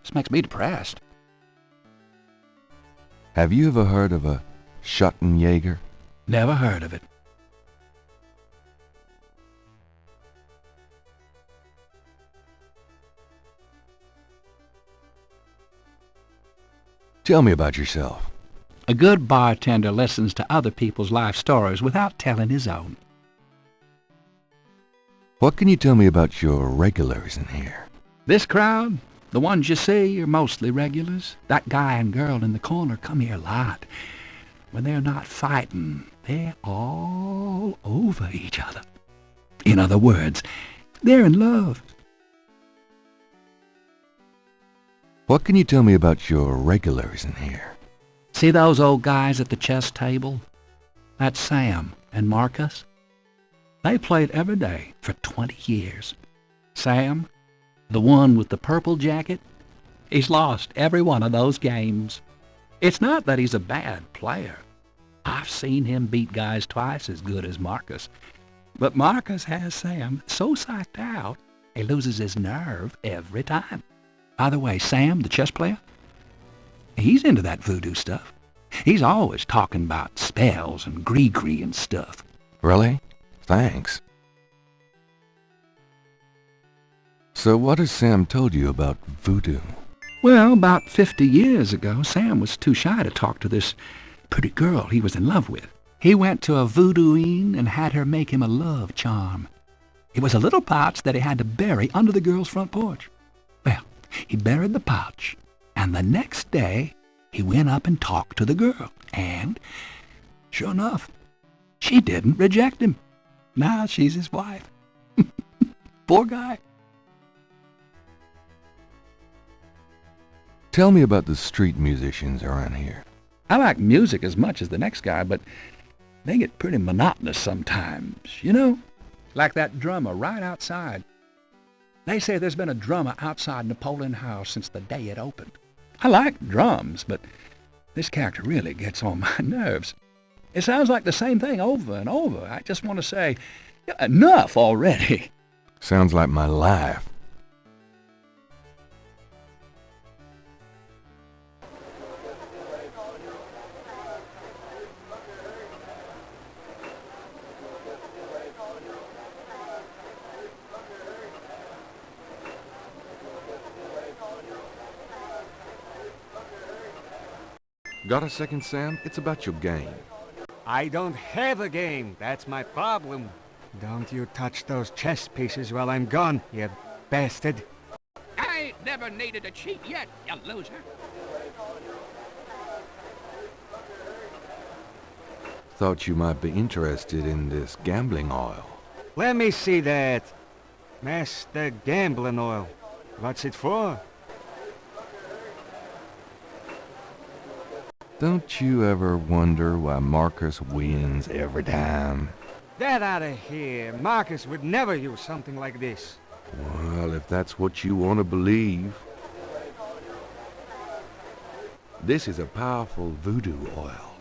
Just makes me depressed. Have you ever heard of a Schottenjäger? Never heard of it. Tell me about yourself. A good bartender listens to other people's life stories without telling his own. What can you tell me about your regulars in here? This crowd, the ones you see, are mostly regulars. That guy and girl in the corner come here a lot. When they're not fighting, they're all over each other. In other words, they're in love. What can you tell me about your regulars in here? See those old guys at the chess table? That's Sam and Marcus. They played every day for 20 years. Sam, the one with the purple jacket, he's lost every one of those games. It's not that he's a bad player. I've seen him beat guys twice as good as Marcus. But Marcus has Sam so psyched out, he loses his nerve every time. By the way, Sam, the chess player, he's into that voodoo stuff. He's always talking about spells and gree-gree and stuff. Really? Thanks. So what has Sam told you about voodoo? Well, about 50 years ago, Sam was too shy to talk to this pretty girl he was in love with. He went to a voodooine and had her make him a love charm. It was a little pouch that he had to bury under the girl's front porch. Well, he buried the pouch, and the next day he went up and talked to the girl, and, sure enough, she didn't reject him. Now she's his wife. Poor guy. Tell me about the street musicians around here. I like music as much as the next guy, but they get pretty monotonous sometimes, you know? Like that drummer right outside. They say there's been a drummer outside Napoleon House since the day it opened. I like drums, but this character really gets on my nerves. It sounds like the same thing over and over. I just want to say, enough already. Sounds like my life. Got a second, Sam? It's about your game. I don't have a game. That's my problem. Don't you touch those chess pieces while I'm gone, you bastard. I ain't never needed to cheat yet, you loser. Thought you might be interested in this gambling oil. Let me see that. Master Gambling Oil. What's it for? Don't you ever wonder why Marcus wins every time? Get out of here. Marcus would never use something like this. Well, if that's what you want to believe. This is a powerful voodoo oil.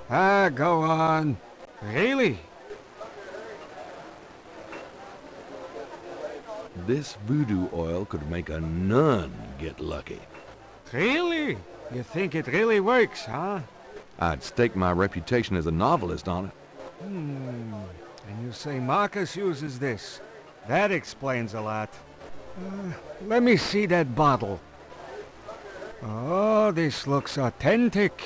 Ah, go on. Really? This voodoo oil could make a nun get lucky. Really? You think it really works, huh? I'd stake my reputation as a novelist on it. And you say Marcus uses this. That explains a lot. Let me see that bottle. Oh, this looks authentic.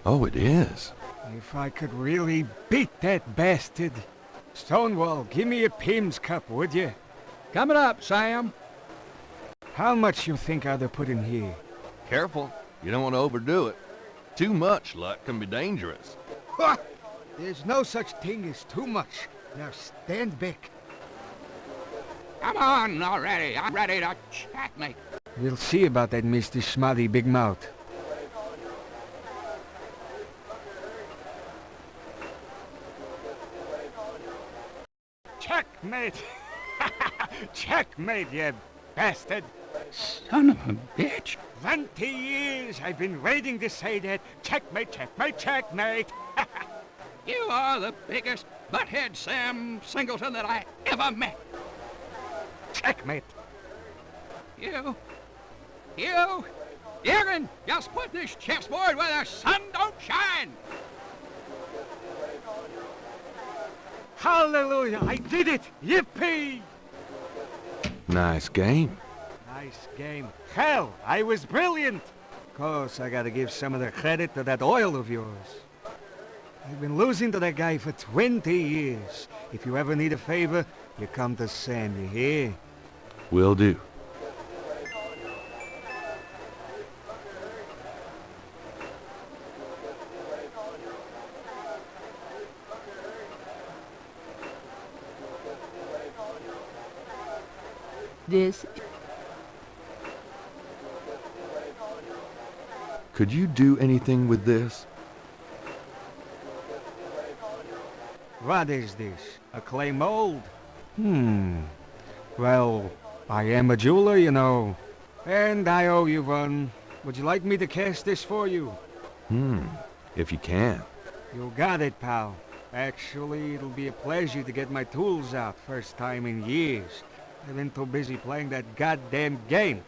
Oh, it is. If I could really beat that bastard. Stonewall, give me a Pim's cup, would you? Coming up, Sam. How much you think I'd put in here? Careful. You don't want to overdo it. Too much luck can be dangerous. What? There's no such thing as too much. Now stand back. Come on already. I'm ready to checkmate. We'll see about that, Mr. Schmutty Big Mouth. Checkmate! Checkmate, you bastard! Son of a bitch. 20 years I've been waiting to say that. Checkmate, checkmate, checkmate! You are the biggest butthead Sam Singleton that I ever met. Checkmate. You can just put this chessboard where the sun don't shine. Hallelujah, I did it! Yippee! Nice game. Nice game. Hell, I was brilliant! Course, I gotta give some of the credit to that oil of yours. I've been losing to that guy for 20 years. If you ever need a favor, you come to Sam, you hear? Will do. This. Could you do anything with this? What is this? A clay mold? Well, I am a jeweler, you know. And I owe you one. Would you like me to cast this for you? If you can. You got it, pal. Actually, it'll be a pleasure to get my tools out. First time in years. I've been too busy playing that goddamn game.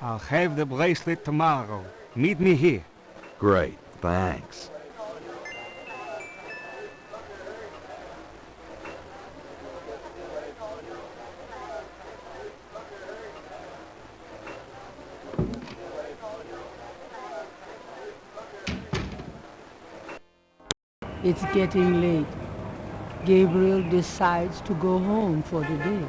I'll have the bracelet tomorrow. Meet me here. Great, thanks. It's getting late. Gabriel decides to go home for the day.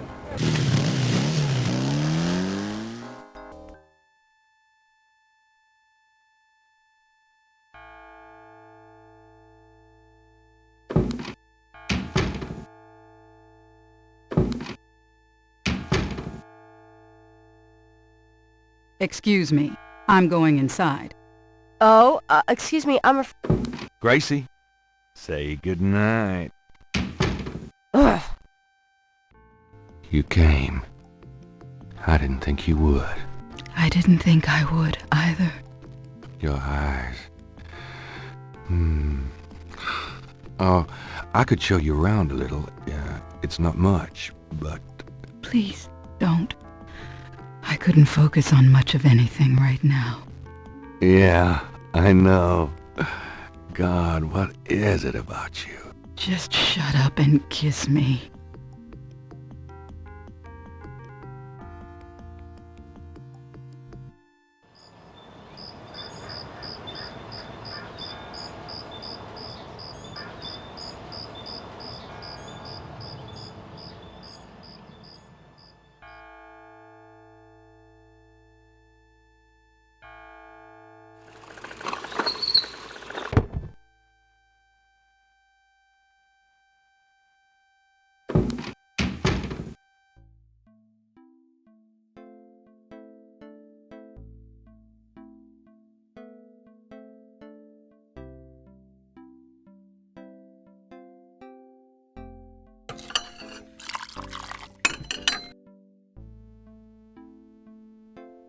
Excuse me. I'm going inside. Oh, excuse me, Gracie, say goodnight. Ugh. You came. I didn't think you would. I didn't think I would either. Your eyes. Oh, I could show you around a little. It's not much, but Please, don't. I couldn't focus on much of anything right now. Yeah, I know. God, what is it about you? Just shut up and kiss me.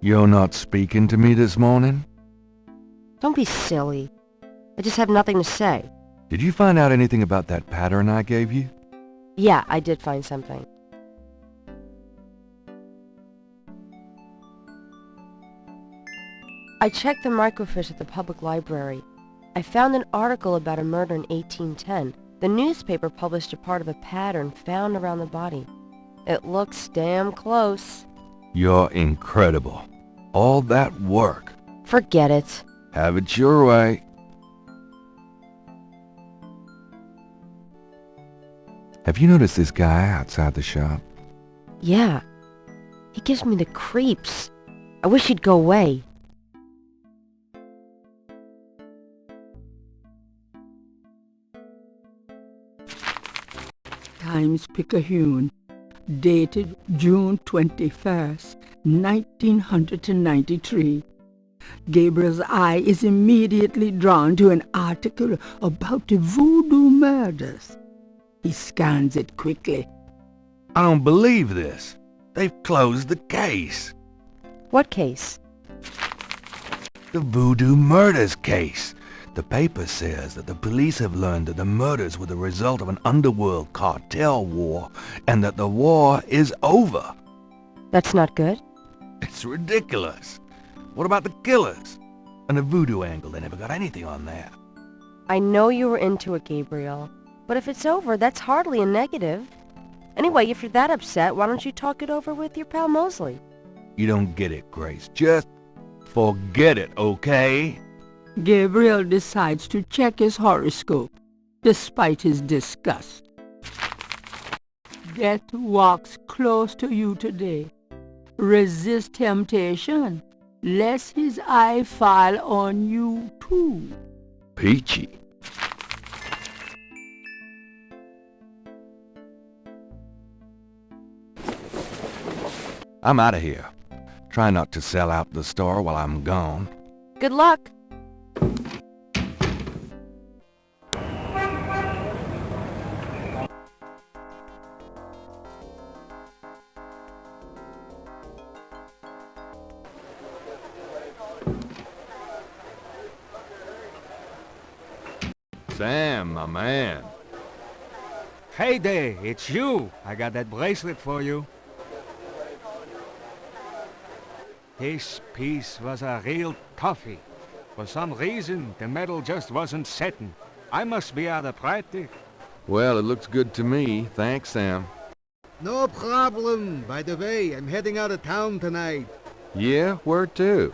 You're not speaking to me this morning? Don't be silly. I just have nothing to say. Did you find out anything about that pattern I gave you? Yeah, I did find something. I checked the microfiche at the public library. I found an article about a murder in 1810. The newspaper published a part of a pattern found around the body. It looks damn close. You're incredible. All that work. Forget it. Have it your way. Have you noticed this guy outside the shop? Yeah. He gives me the creeps. I wish he'd go away. Times-Picayune, dated June 21st, 1993. Gabriel's eye is immediately drawn to an article about the voodoo murders. He scans it quickly. I don't believe this. They've closed the case. What case? The voodoo murders case. The paper says that the police have learned that the murders were the result of an underworld cartel war and that the war is over. That's not good? It's ridiculous. What about the killers? And the voodoo angle, they never got anything on that. I know you were into it, Gabriel. But if it's over, that's hardly a negative. Anyway, if you're that upset, why don't you talk it over with your pal Mosley? You don't get it, Grace. Just forget it, okay? Gabriel decides to check his horoscope, despite his disgust. Death walks close to you today. Resist temptation, lest his eye fall on you too. Peachy. I'm out of here. Try not to sell out the store while I'm gone. Good luck. Sam, my man. Hey there, it's you. I got that bracelet for you. This piece was a real toughie. For some reason, the metal just wasn't setting. I must be out of practice. Well, it looks good to me. Thanks, Sam. No problem. By the way, I'm heading out of town tonight. Yeah, where to?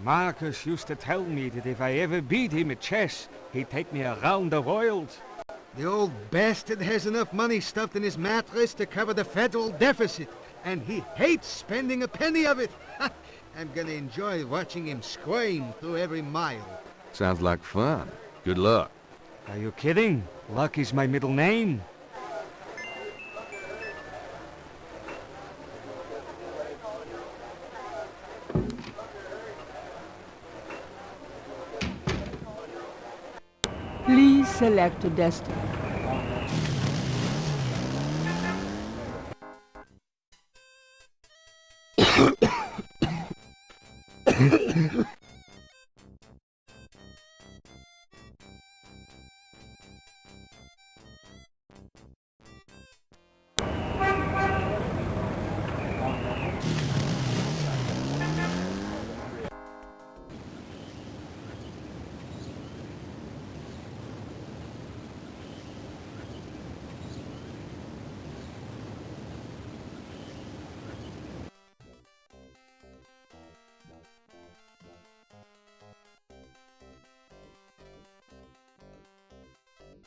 Marcus used to tell me that if I ever beat him at chess, he'd take me around the world. The old bastard has enough money stuffed in his mattress to cover the federal deficit, and he hates spending a penny of it. I'm gonna enjoy watching him squirm through every mile. Sounds like fun. Good luck. Are you kidding? Luck is my middle name. Please select a destination.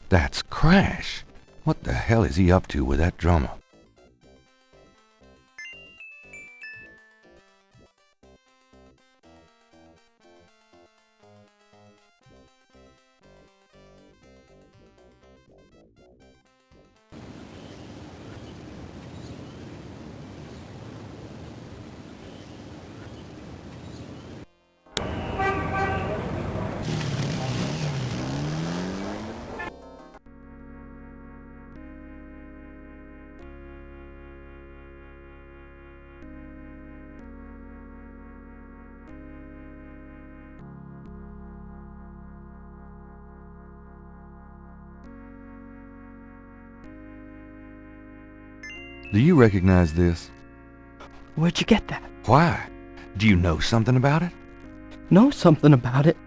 That's Crash. What the hell is he up to with that drummer? Do you recognize this? Where'd you get that? Why? Do you know something about it? Know something about it?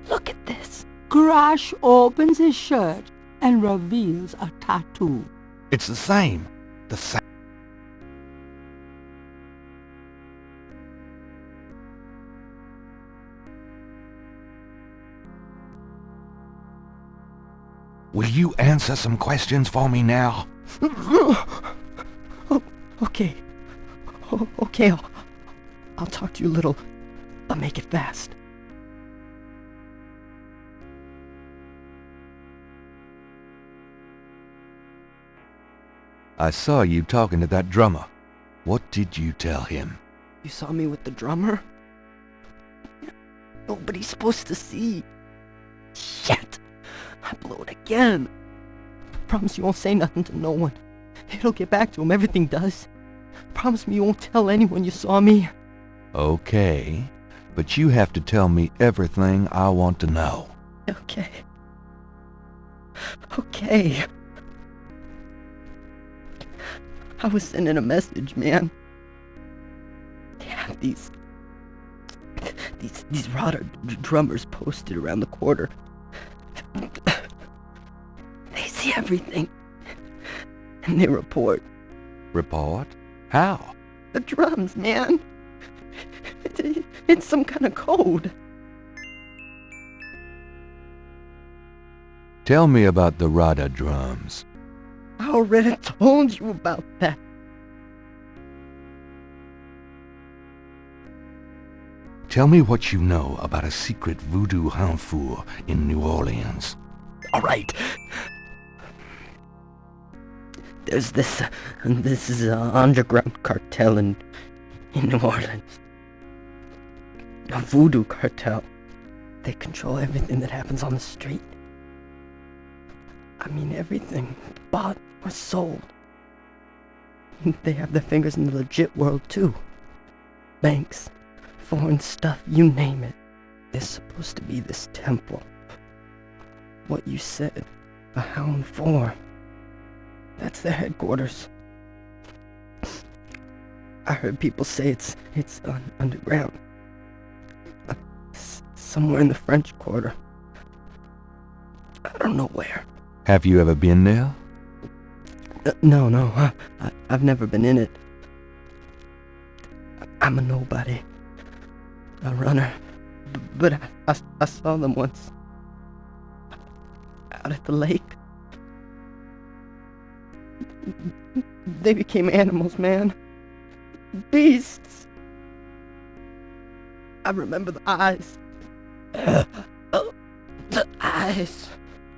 Look at this. Crash opens his shirt and reveals a tattoo. It's the same. The same. Will you answer some questions for me now? Okay. Okay, I'll talk to you a little, but make it fast. I saw you talking to that drummer. What did you tell him? You saw me with the drummer? Nobody's supposed to see. Shit! I blew it again. Promise you won't say nothing to no one. It'll get back to him, everything does. Promise me you won't tell anyone you saw me. Okay, but you have to tell me everything I want to know. Okay. Okay. I was sending a message, man. They have these rotter drummers posted around the quarter. They see everything. And they report. Report? How? The drums, man. It's some kind of code. Tell me about the Rada drums. I already told you about that. Tell me what you know about a secret voodoo hanfour in New Orleans. All right. There's this is an underground cartel in New Orleans. A voodoo cartel. They control everything that happens on the street. I mean everything, bought or sold. They have their fingers in the legit world too. Banks, foreign stuff, you name it. There's supposed to be this temple. What you said, a hound for. That's their headquarters. I heard people say it's underground. Somewhere in the French Quarter. I don't know where. Have you ever been there? No. I've never been in it. I'm a nobody. A runner. But I saw them once. Out at the lake. They became animals, man. Beasts. I remember the eyes. The eyes.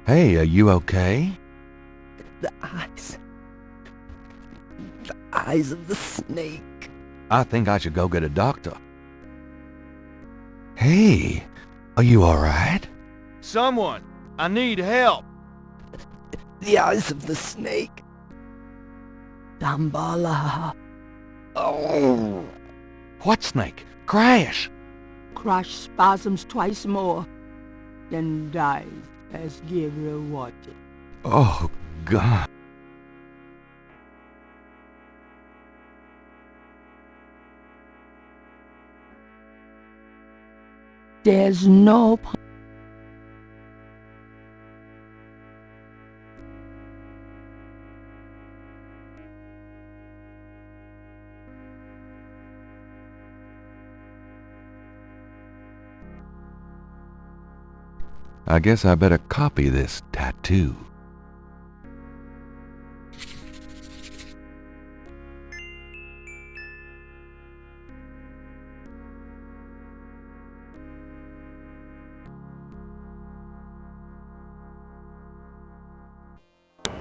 Hey, are you okay? The eyes. The eyes of the snake. I think I should go get a doctor. Hey, are you alright? Someone! I need help! The eyes of the snake. Dambala. Oh! What snake? Crash! Crash spasms twice more, then dies as Gabriel watches. Oh, God. There's no I guess I better copy this tattoo.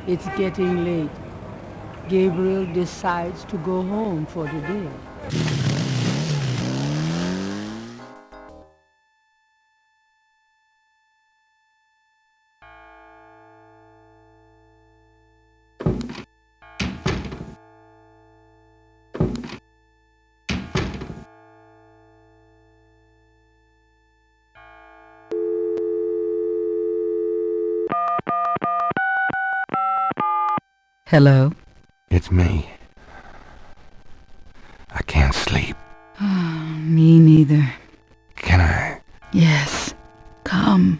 It's getting late. Gabriel decides to go home for the day. Hello? It's me. I can't sleep. Me neither. Can I? Yes. Come.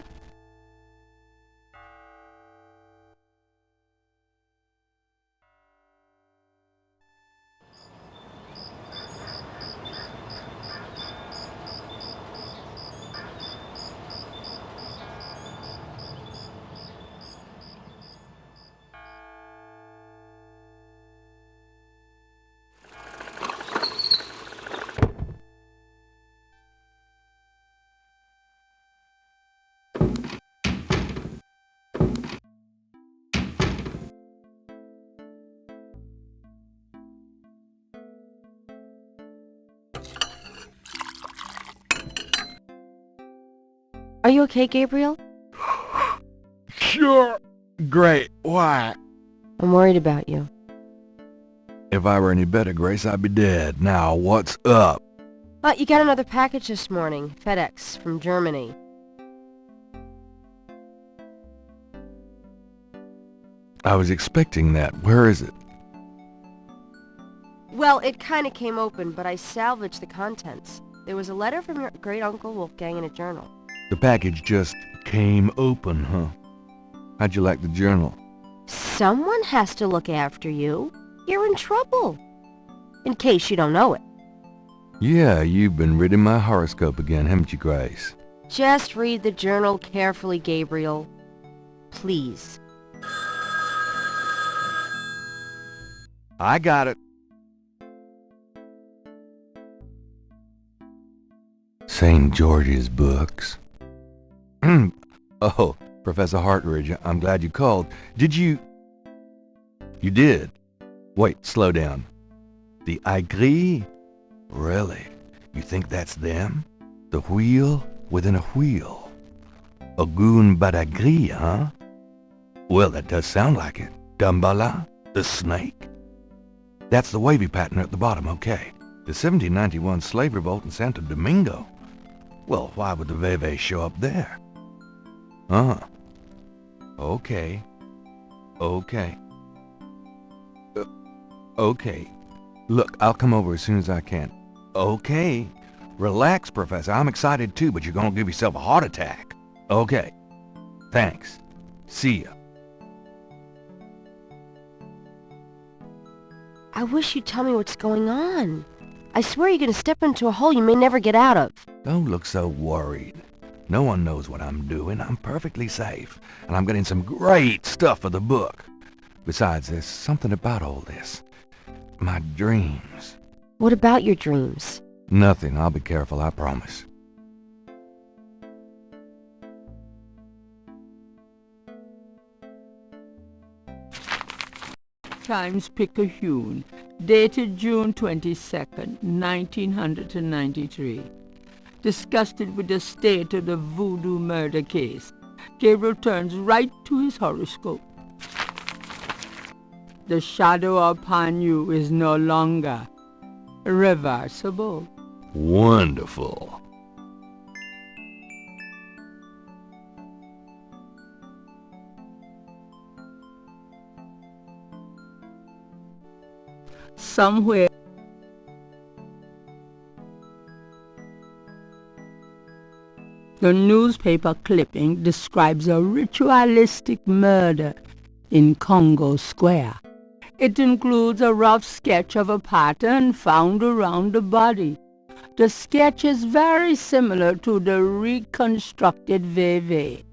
Are you okay, Gabriel? Sure. Great. Why? I'm worried about you. If I were any better, Grace, I'd be dead. Now, what's up? You got another package this morning. FedEx from Germany. I was expecting that. Where is it? Well, it kind of came open, but I salvaged the contents. There was a letter from your great-uncle Wolfgang and a journal. The package just came open, huh? How'd you like the journal? Someone has to look after you. You're in trouble. In case you don't know it. Yeah, you've been reading my horoscope again, haven't you, Grace? Just read the journal carefully, Gabriel. Please. I got it. St. George's books. Oh, Professor Hartridge, I'm glad you called. Did you... You did? Wait, slow down. The Aigris? Really? You think that's them? The wheel within a wheel? Ogun Badagri, huh? Well, that does sound like it. Dambala, the snake. That's the wavy pattern at the bottom, okay. The 1791 slave revolt in Santo Domingo. Well, why would the Veve show up there? Okay. Okay. Okay. Look, I'll come over as soon as I can. Okay. Relax, Professor. I'm excited too, but you're gonna give yourself a heart attack. Okay. Thanks. See ya. I wish you'd tell me what's going on. I swear you're gonna step into a hole you may never get out of. Don't look so worried. No one knows what I'm doing. I'm perfectly safe. And I'm getting some great stuff for the book. Besides, there's something about all this. My dreams. What about your dreams? Nothing. I'll be careful, I promise. Times-Picayune, dated June 22nd, 1993. Disgusted with the state of the voodoo murder case, Gabriel turns right to his horoscope. The shadow upon you is no longer reversible. Wonderful. Somewhere the newspaper clipping describes a ritualistic murder in Congo Square. It includes a rough sketch of a pattern found around the body. The sketch is very similar to the reconstructed Veve.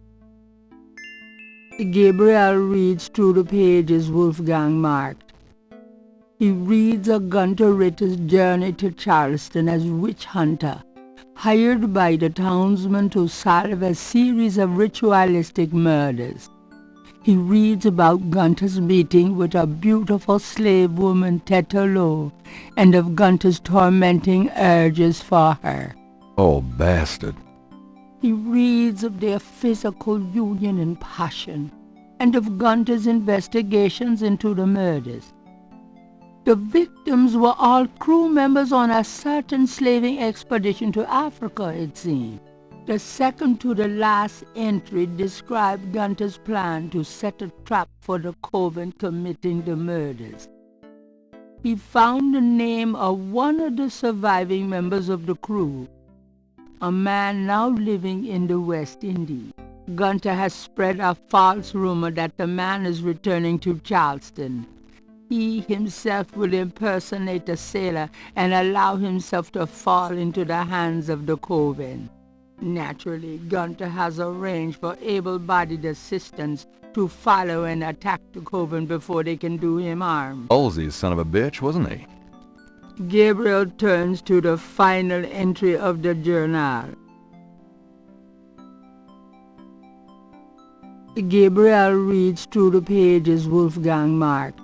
Gabriel reads through the pages Wolfgang marked. He reads of Gunter Ritter's journey to Charleston as witch hunter, hired by the townsmen to solve a series of ritualistic murders. He reads about Gunter's meeting with a beautiful slave woman, Tetelo, and of Gunter's tormenting urges for her. Oh, bastard. He reads of their physical union and passion, and of Gunter's investigations into the murders. The victims were all crew members on a certain slaving expedition to Africa, it seemed. The second to the last entry described Gunter's plan to set a trap for the coven committing the murders. He found the name of one of the surviving members of the crew, a man now living in the West Indies. Gunter has spread a false rumor that the man is returning to Charleston. He himself will impersonate a sailor and allow himself to fall into the hands of the coven. Naturally, Gunter has arranged for able-bodied assistants to follow and attack the coven before they can do him harm. Halsey's son of a bitch, wasn't he? Gabriel turns to the final entry of the journal. Gabriel reads through the pages Wolfgang marked.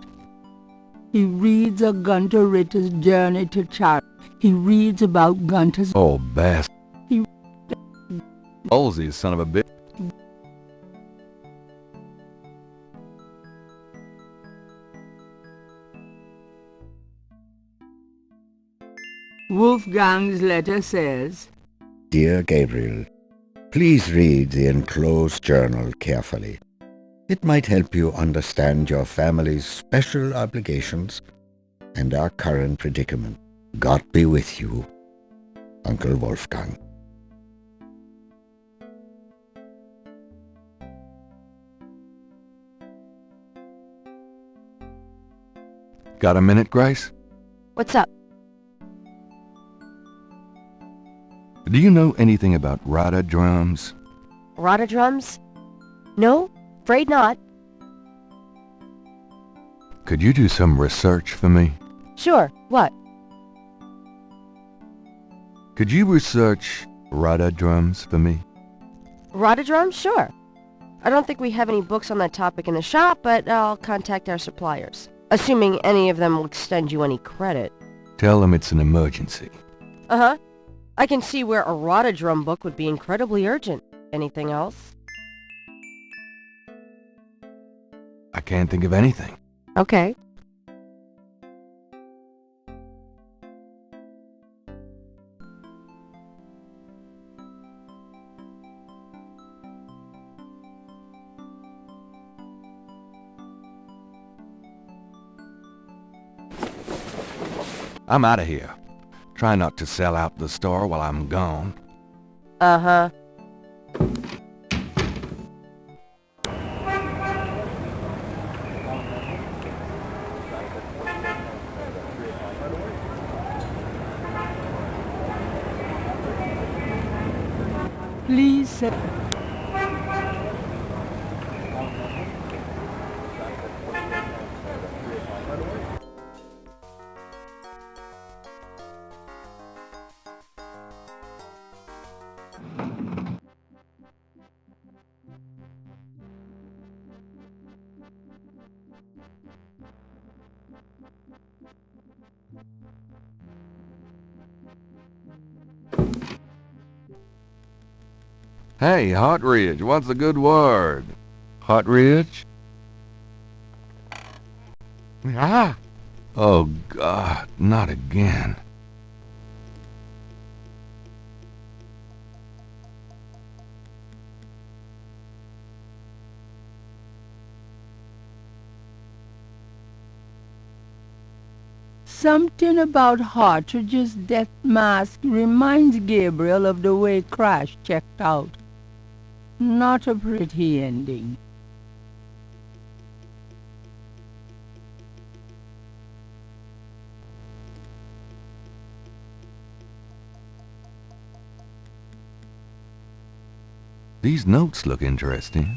He reads of Gunter Ritter's journey to Charleston. He reads about Gunter's... Oh, bastard. He... Halsey's son of a bitch. Wolfgang's letter says, Dear Gabriel, please read the enclosed journal carefully. It might help you understand your family's special obligations and our current predicament. God be with you, Uncle Wolfgang. Got a minute, Grace? What's up? Do you know anything about rada drums? Rada drums? No, afraid not. Could you do some research for me? Sure, what? Could you research rada drums for me? Rada drums? Sure. I don't think we have any books on that topic in the shop, but I'll contact our suppliers. Assuming any of them will extend you any credit. Tell them it's an emergency. Uh-huh. I can see where a rada drum book would be incredibly urgent. Anything else? I can't think of anything. Okay. I'm out of here. Try not to sell out the store while I'm gone. Uh-huh. Please say... Hey, Hot Ridge, what's the good word? Hot Ridge? Ah! Oh, God, not again. Something about Hartridge's death mask reminds Gabriel of the way Crash checked out. Not a pretty ending. These notes look interesting.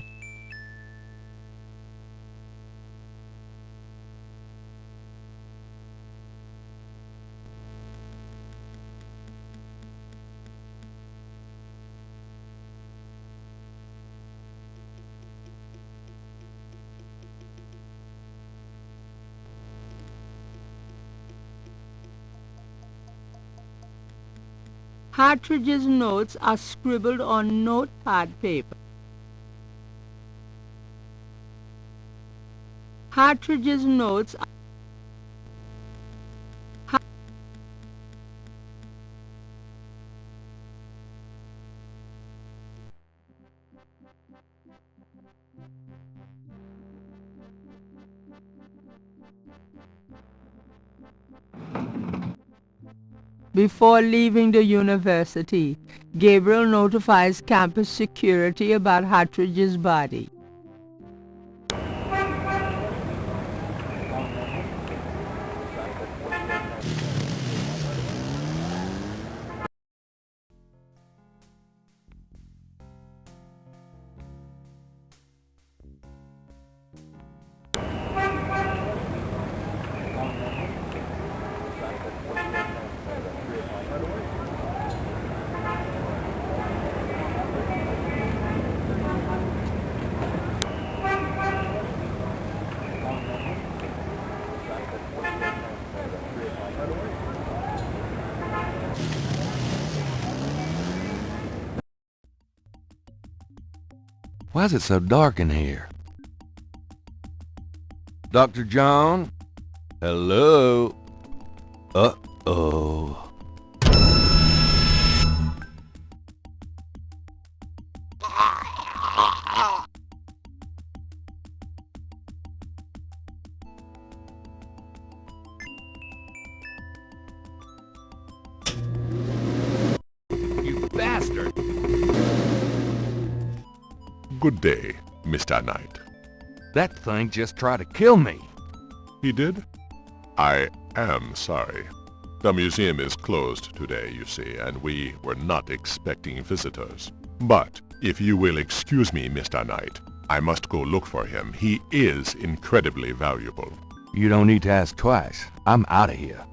Hartridge's notes are scribbled on notepad paper. Hartridge's notes are Before leaving the university, Gabriel notifies campus security about Hartridge's body. Why is it so dark in here? Dr. John? Hello? Uh-oh. You bastard! Good day, Mr. Knight. That thing just tried to kill me. He did? I am sorry. The museum is closed today, you see, and we were not expecting visitors. But if you will excuse me, Mr. Knight, I must go look for him. He is incredibly valuable. You don't need to ask twice. I'm out of here.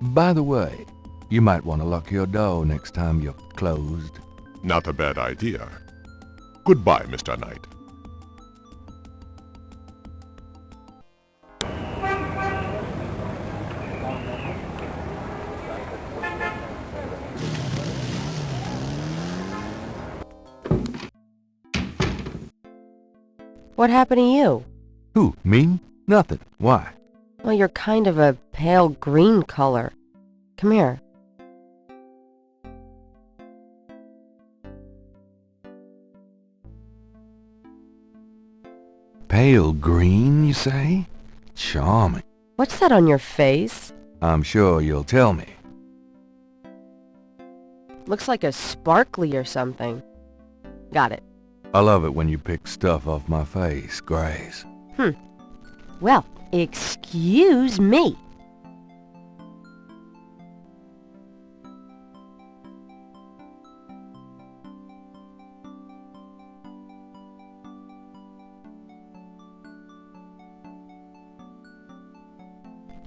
By the way, you might want to lock your door next time you're closed. Not a bad idea. Goodbye, Mr. Knight. What happened to you? Who, me? Nothing. Why? Well, you're kind of a pale green color. Come here. Pale green, you say? Charming. What's that on your face? I'm sure you'll tell me. Looks like a sparkly or something. Got it. I love it when you pick stuff off my face, Grace. Well, excuse me.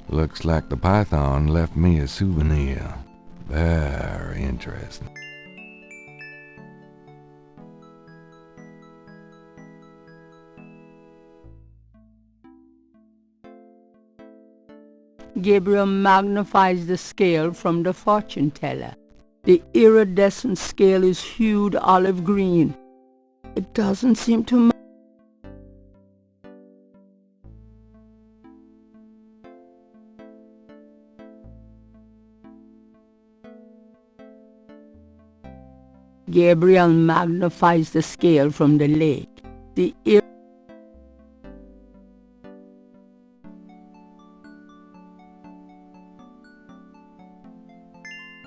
Looks like the python left me a souvenir. Very interesting. Gabriel magnifies the scale from the fortune teller. The iridescent scale is hued olive green. It doesn't seem to matter. Gabriel magnifies the scale from the lake. The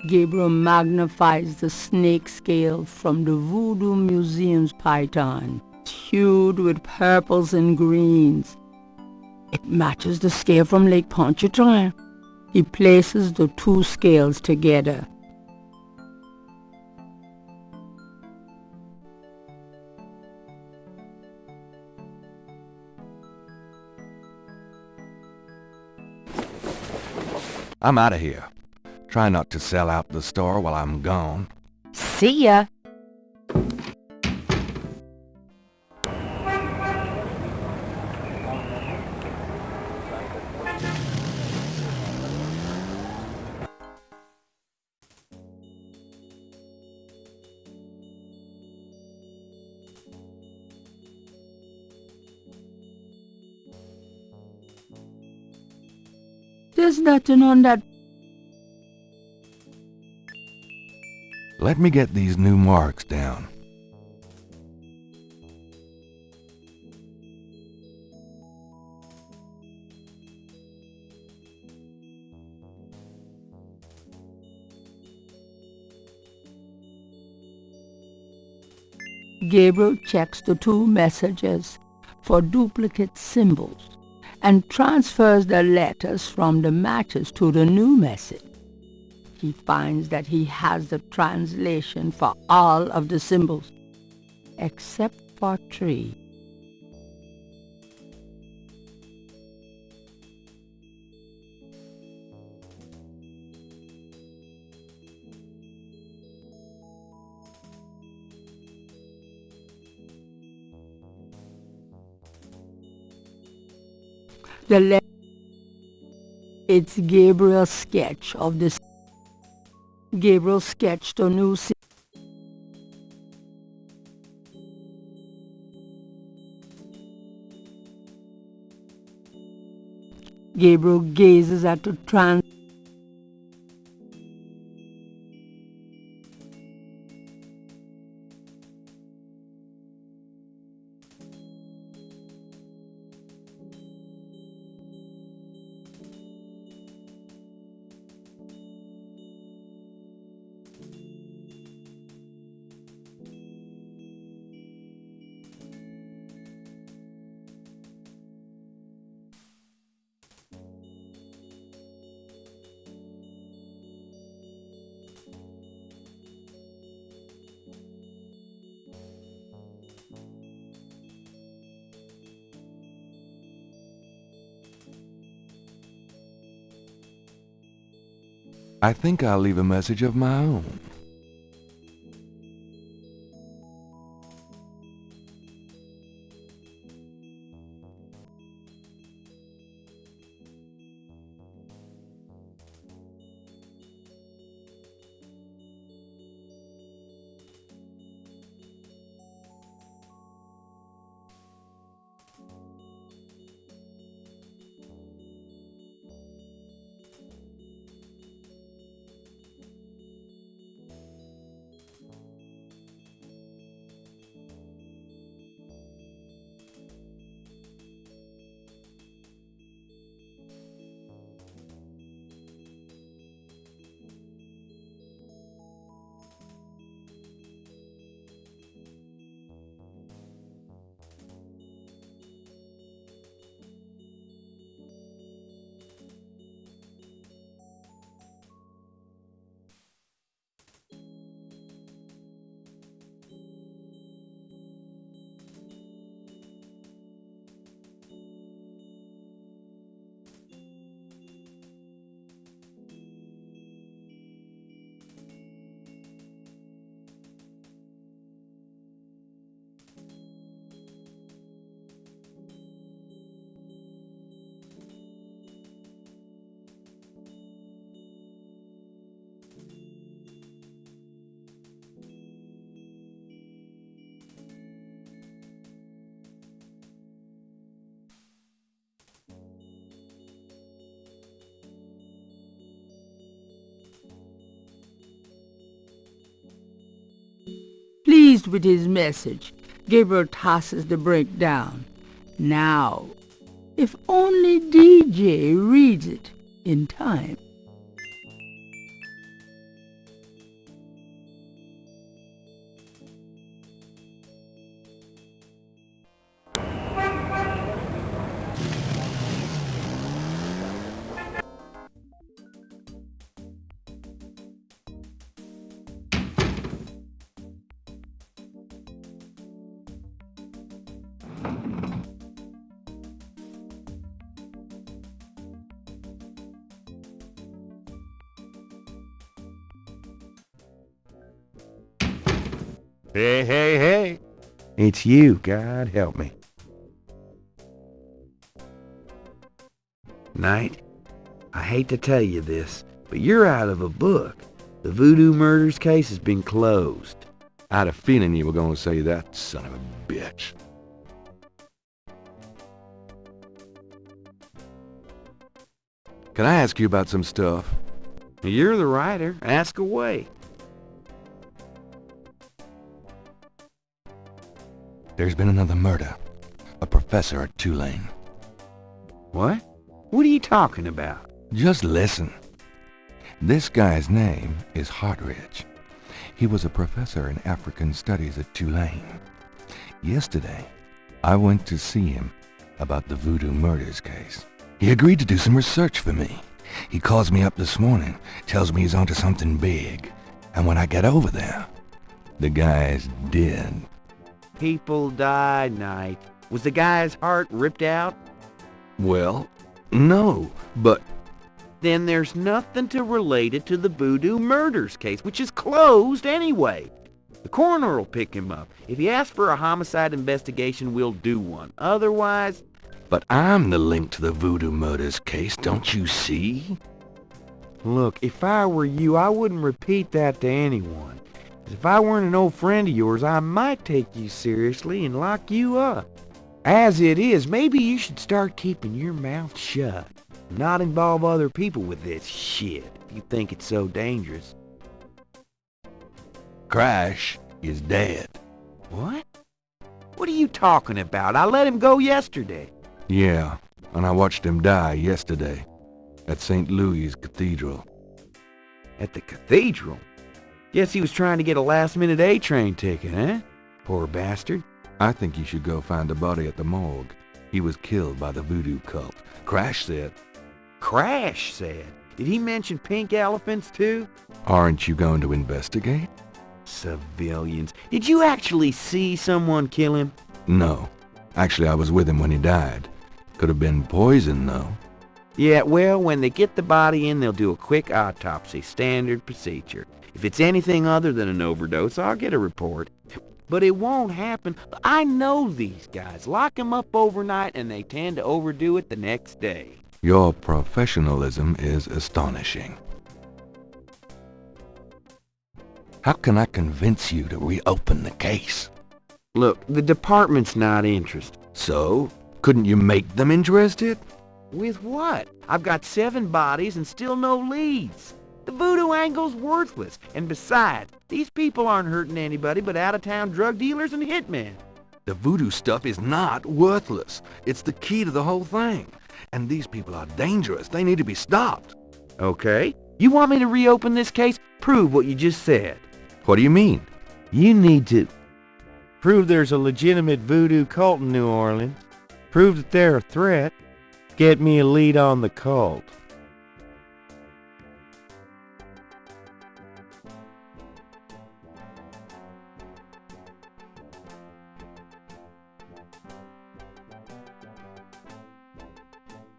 Gabriel magnifies the snake scale from the Voodoo Museum's python. It's hued with purples and greens. It matches the scale from Lake Pontchartrain. He places the two scales together. I'm out of here. Try not to sell out the store while I'm gone. See ya. There's nothing on that. Let me get these new marks down. Gabriel checks the two messages for duplicate symbols and transfers the letters from the matches to the new message. He finds that he has the translation for all of the symbols, except for 3. It's Gabriel's sketch of this. Gabriel sketched a new Gabriel gazes at the I think I'll leave a message of my own. Pleased with his message, Gabriel tosses the brick down. Now, if only DJ reads it in time. Hey, hey, hey. It's you, God help me. Knight, I hate to tell you this, but you're out of a book. The Voodoo Murders case has been closed. I had a feeling you were going to say that, son of a bitch. Can I ask you about some stuff? You're the writer. Ask away. There's been another murder. A professor at Tulane. What? What are you talking about? Just listen. This guy's name is Hartridge. He was a professor in African Studies at Tulane. Yesterday, I went to see him about the voodoo murders case. He agreed to do some research for me. He calls me up this morning, tells me he's onto something big. And when I get over there, the guy's dead. People died, Knight. Was the guy's heart ripped out? Well, no, but... Then there's nothing to relate it to the voodoo murders case, which is closed anyway. The coroner will pick him up. If he asks for a homicide investigation, we'll do one. Otherwise... But I'm the link to the voodoo murders case, don't you see? Look, if I were you, I wouldn't repeat that to anyone. If I weren't an old friend of yours, I might take you seriously and lock you up. As it is, maybe you should start keeping your mouth shut. Not involve other people with this shit if you think it's so dangerous. Crash is dead. What? What are you talking about? I let him go yesterday. Yeah, and I watched him die yesterday at St. Louis Cathedral. At the cathedral? Guess he was trying to get a last-minute A-train ticket, eh? Poor bastard. I think you should go find a body at the morgue. He was killed by the voodoo cult. Crash said. Crash said? Did he mention pink elephants, too? Aren't you going to investigate? Civilians. Did you actually see someone kill him? No. Actually, I was with him when he died. Could have been poison, though. Yeah, well, when they get the body in, they'll do a quick autopsy. Standard procedure. If it's anything other than an overdose, I'll get a report. But it won't happen. I know these guys. Lock them up overnight, and they tend to overdo it the next day. Your professionalism is astonishing. How can I convince you to reopen the case? Look, the department's not interested. So? Couldn't you make them interested? With what? I've got 7 bodies and still no leads. The voodoo angle's worthless. And besides, these people aren't hurting anybody but out-of-town drug dealers and hitmen. The voodoo stuff is not worthless. It's the key to the whole thing. And these people are dangerous. They need to be stopped. Okay. You want me to reopen this case? Prove what you just said. What do you mean? You need to prove there's a legitimate voodoo cult in New Orleans. Prove that they're a threat. Get me a lead on the cult.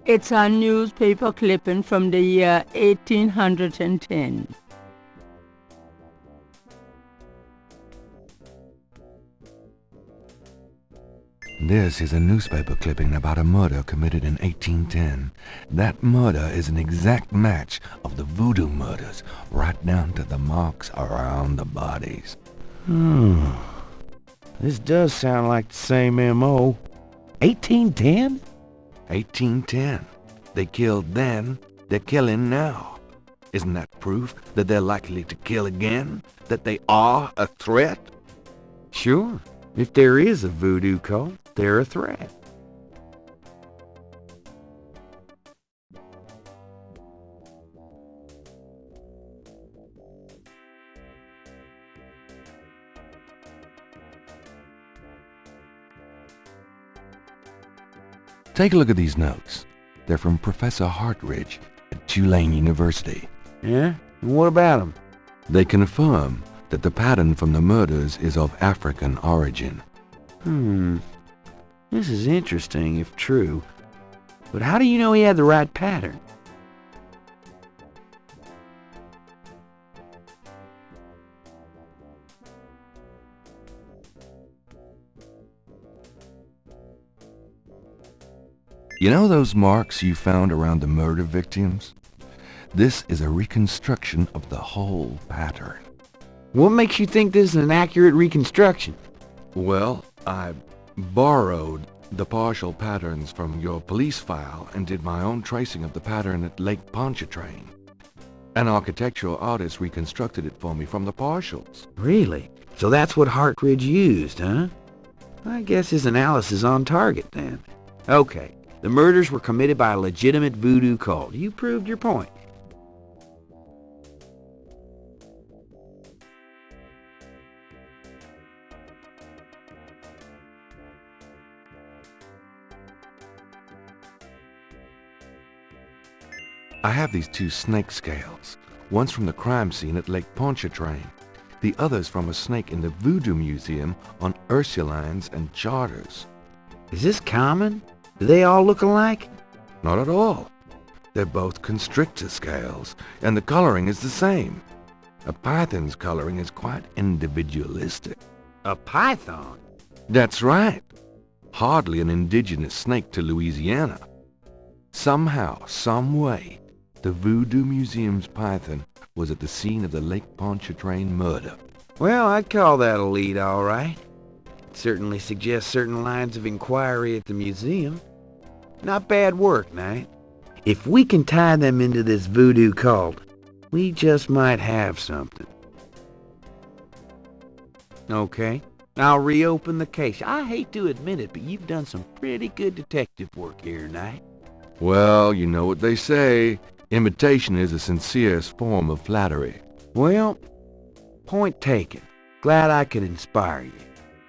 It's a newspaper clipping from the year 1810. This is a newspaper clipping about a murder committed in 1810. That murder is an exact match of the voodoo murders, right down to the marks around the bodies. This does sound like the same M.O. 1810? 1810. They killed then, they're killing now. Isn't that proof that they're likely to kill again? That they are a threat? Sure. If there is a voodoo cult, they're a threat. Take a look at these notes. They're from Professor Hartridge at Tulane University. Yeah? And what about them? They confirm that the pattern from the murders is of African origin. This is interesting if true. But how do you know he had the right pattern? You know those marks you found around the murder victims? This is a reconstruction of the whole pattern. What makes you think this is an accurate reconstruction? Well, I borrowed the partial patterns from your police file and did my own tracing of the pattern at Lake Pontchartrain. An architectural artist reconstructed it for me from the partials. Really? So that's what Hartridge used, huh? I guess his analysis is on target then. Okay, the murders were committed by a legitimate voodoo cult. You proved your point. I have these 2 snake scales. One's from the crime scene at Lake Pontchartrain. The other's from a snake in the Voodoo Museum on Ursulines and Charters. Is this common? Do they all look alike? Not at all. They're both constrictor scales, and the coloring is the same. A python's coloring is quite individualistic. A python? That's right. Hardly an indigenous snake to Louisiana. Somehow, some way, the Voodoo Museum's python was at the scene of the Lake Pontchartrain murder. Well, I'd call that a lead, all right. It certainly suggests certain lines of inquiry at the museum. Not bad work, Knight. If we can tie them into this voodoo cult, we just might have something. Okay, I'll reopen the case. I hate to admit it, but you've done some pretty good detective work here, Knight. Well, you know what they say. Imitation is the sincerest form of flattery. Well, point taken. Glad I could inspire you.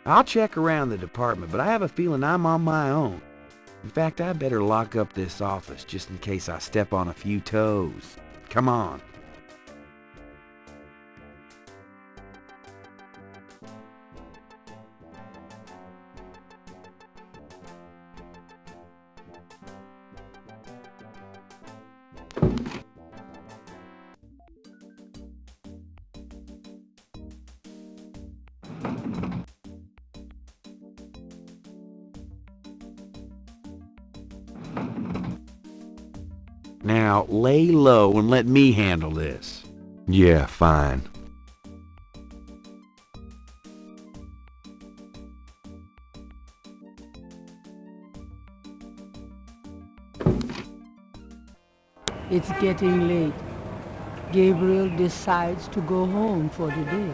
I'll check around the department, but I have a feeling I'm on my own. In fact, I better lock up this office just in case I step on a few toes. Come on. Now, lay low and let me handle this. Yeah, fine. It's getting late. Gabriel decides to go home for the day.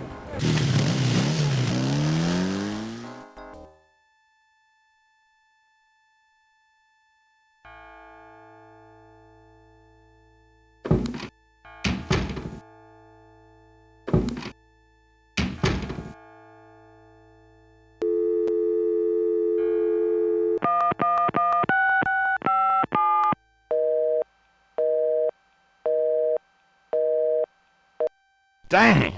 Dang!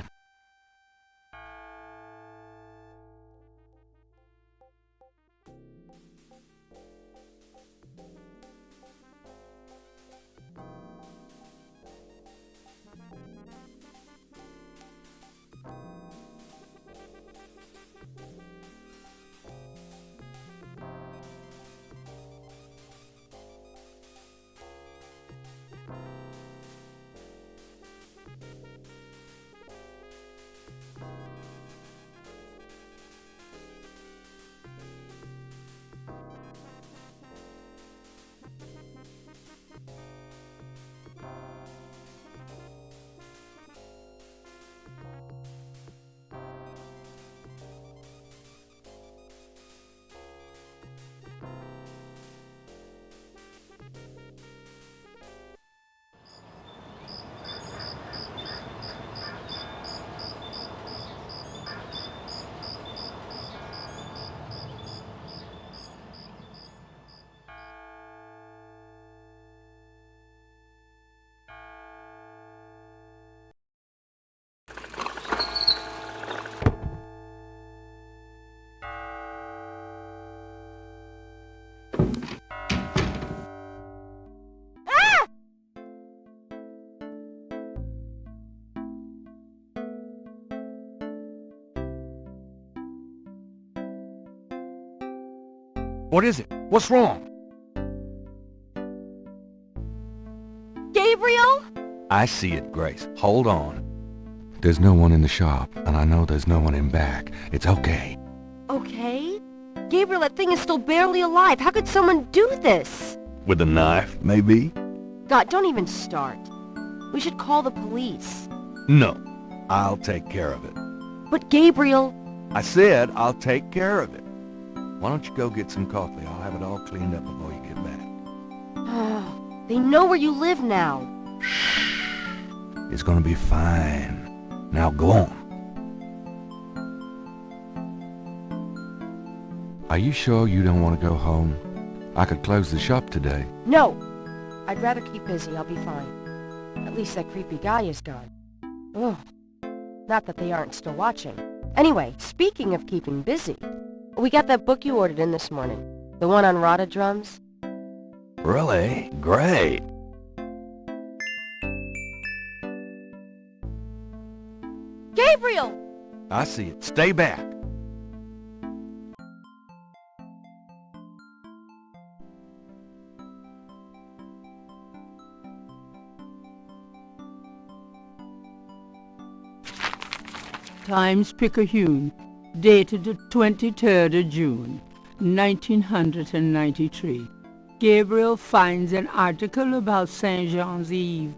What is it? What's wrong? Gabriel? I see it, Grace. Hold on. There's no one in the shop, and I know there's no one in back. It's okay. Okay. Gabriel, that thing is still barely alive. How could someone do this? With a knife, maybe? God, don't even start. We should call the police. No, I'll take care of it. But Gabriel... I said I'll take care of it. Why don't you go get some coffee? I'll have it all cleaned up before you get back. They know where you live now. It's gonna be fine. Now go on. Are you sure you don't want to go home? I could close the shop today. No! I'd rather keep busy. I'll be fine. At least that creepy guy is gone. Ugh. Not that they aren't still watching. Anyway, speaking of keeping busy, we got that book you ordered in this morning. The one on Rada drums. Really? Great. Gabriel! I see it. Stay back. Times-Picayune, dated the 23rd of June, 1993. Gabriel finds an article about St. Jean's Eve.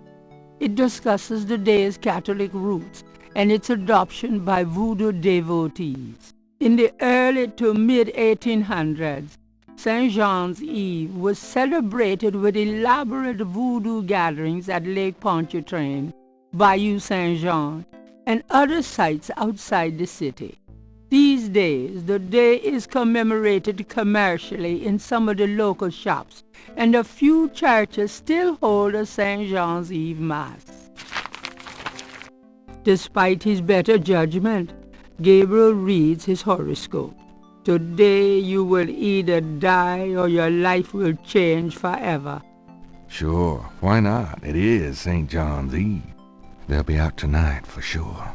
It discusses the day's Catholic roots and its adoption by voodoo devotees. In the early to mid-1800s, St. Jean's Eve was celebrated with elaborate voodoo gatherings at Lake Pontchartrain, Bayou St. Jean, and other sites outside the city. These days, the day is commemorated commercially in some of the local shops, and a few churches still hold a St. Jean's Eve Mass. Despite his better judgment, Gabriel reads his horoscope. Today you will either die or your life will change forever. Sure, why not? It is St. John's Eve. They'll be out tonight for sure.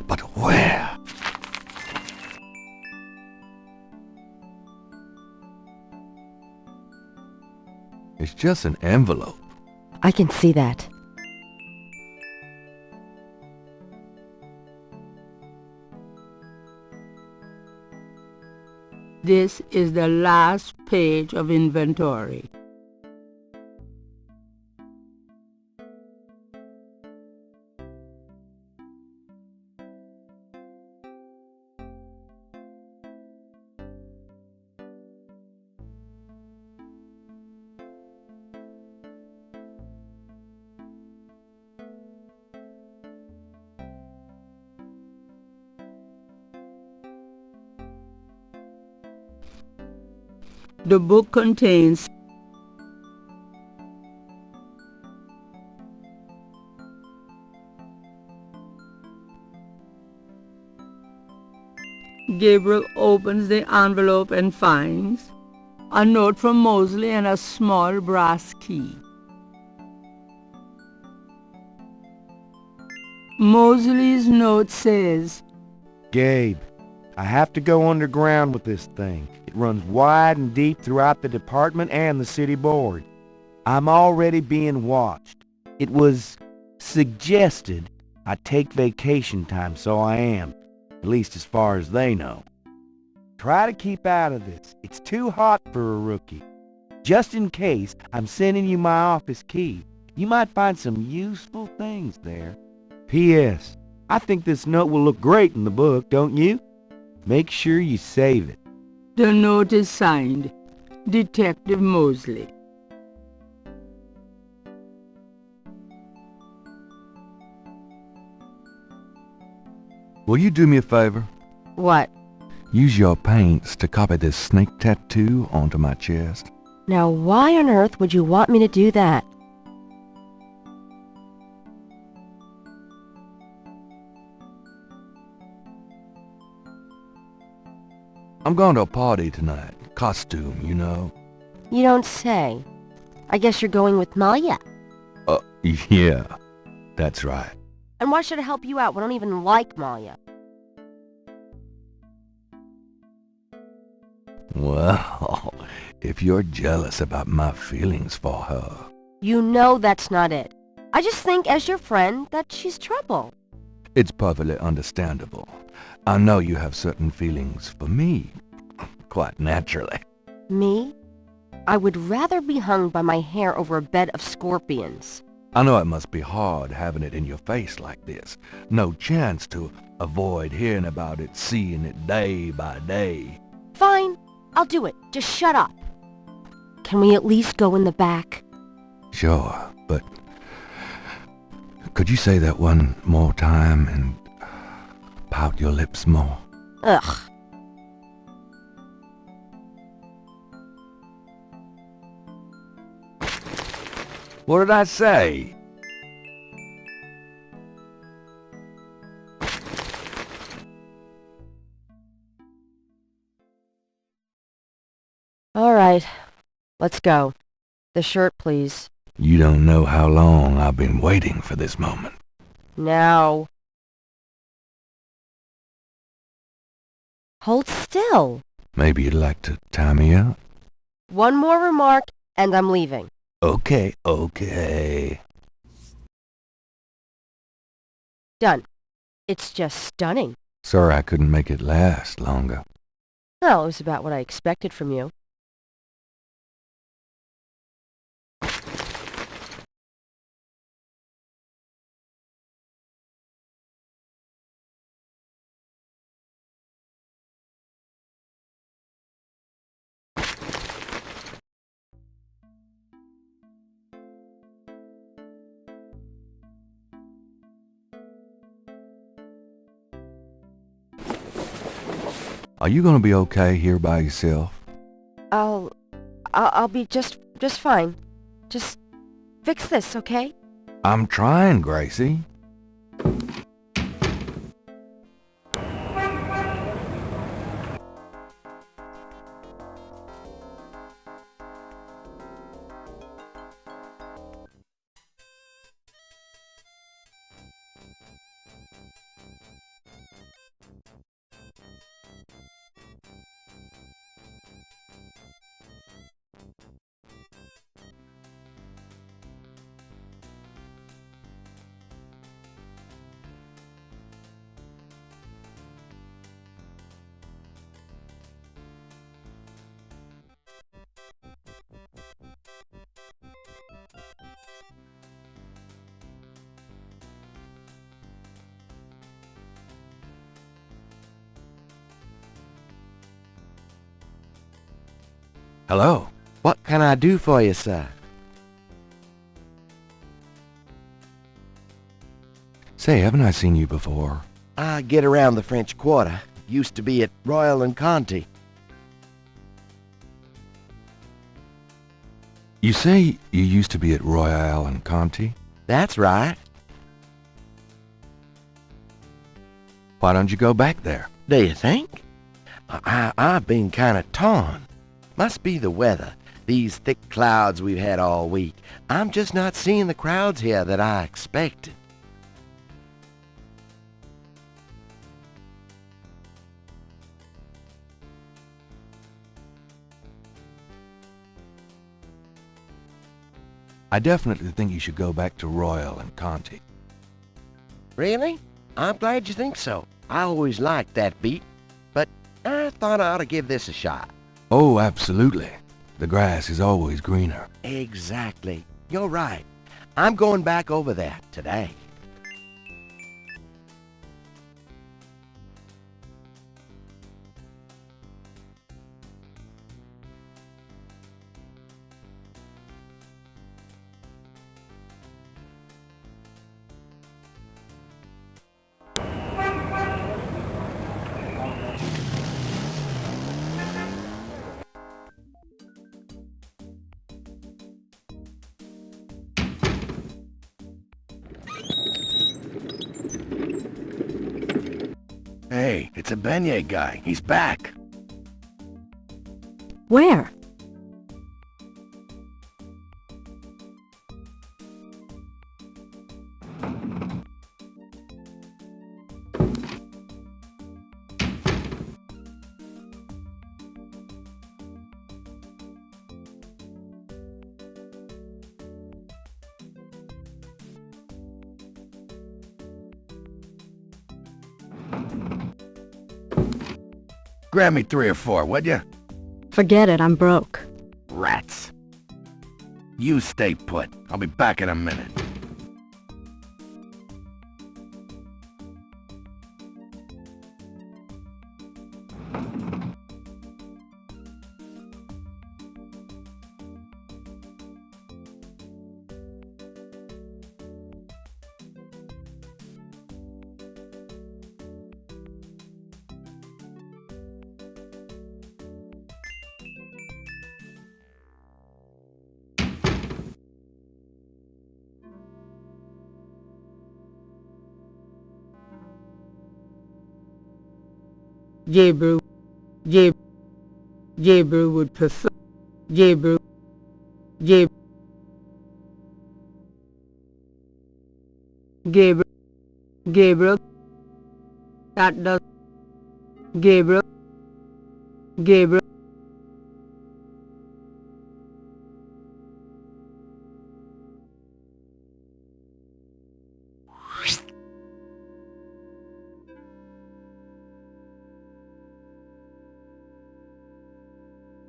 But where? It's just an envelope. I can see that. This is the last page of inventory. The book contains Gabriel opens the envelope and finds a note from Mosley and a small brass key. Mosley's note says, Gabe, I have to go underground with this thing. It runs wide and deep throughout the department and the city board. I'm already being watched. It was suggested I take vacation time, so I am, at least as far as they know. Try to keep out of this. It's too hot for a rookie. Just in case, I'm sending you my office key. You might find some useful things there. P.S. I think this note will look great in the book, don't you? Make sure you save it. The note is signed, Detective Mosley. Will you do me a favor? What? Use your paints to copy this snake tattoo onto my chest. Now why on earth would you want me to do that? I'm going to a party tonight. Costume, you know. You don't say. I guess you're going with Malia. Yeah, that's right. And why should I help you out? We don't even like Malia. Well, if you're jealous about my feelings for her... You know that's not it. I just think, as your friend, that she's trouble. It's perfectly understandable. I know you have certain feelings for me. Of quite naturally. Me? I would rather be hung by my hair over a bed of scorpions. I know it must be hard having it in your face like this. No chance to avoid hearing about it, seeing it day by day. Fine, I'll do it. Just shut up. Can we at least go in the back? Sure, but could you say that one more time and pout your lips more? Ugh. What did I say? All right, let's go. The shirt, please. You don't know how long I've been waiting for this moment. Now. Hold still. Maybe you'd like to tie me up? One more remark, and I'm leaving. Okay. Done. It's just stunning. Sorry I couldn't make it last longer. Well, it was about what I expected from you. Are you gonna be okay here by yourself? I'll be just fine. Just fix this, okay? I'm trying, Gracie. Hello. What can I do for you, sir? Say, haven't I seen you before? I get around the French Quarter. Used to be at Royal and Conti. You say you used to be at Royale and Conti? That's right. Why don't you go back there? Do you think? I've been kind of torn. Must be the weather. These thick clouds we've had all week. I'm just not seeing the crowds here that I expected. I definitely think you should go back to Royal and Conti. Really? I'm glad you think so. I always liked that beat, but I thought I ought to give this a shot. Oh, absolutely. The grass is always greener. Exactly. You're right. I'm going back over there today. Hey, it's a beignet guy. He's back. Where? Grab me 3 or 4, would ya? Forget it, I'm broke. Rats. You stay put. I'll be back in a minute. Gabriel would prefer. Gabriel. That does. Gabriel.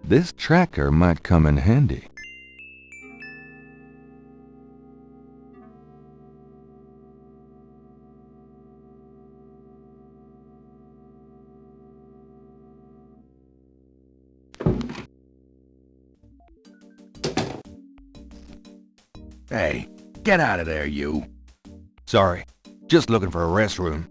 This tracker might come in handy. Hey, get out of there, you. Sorry, just looking for a restroom.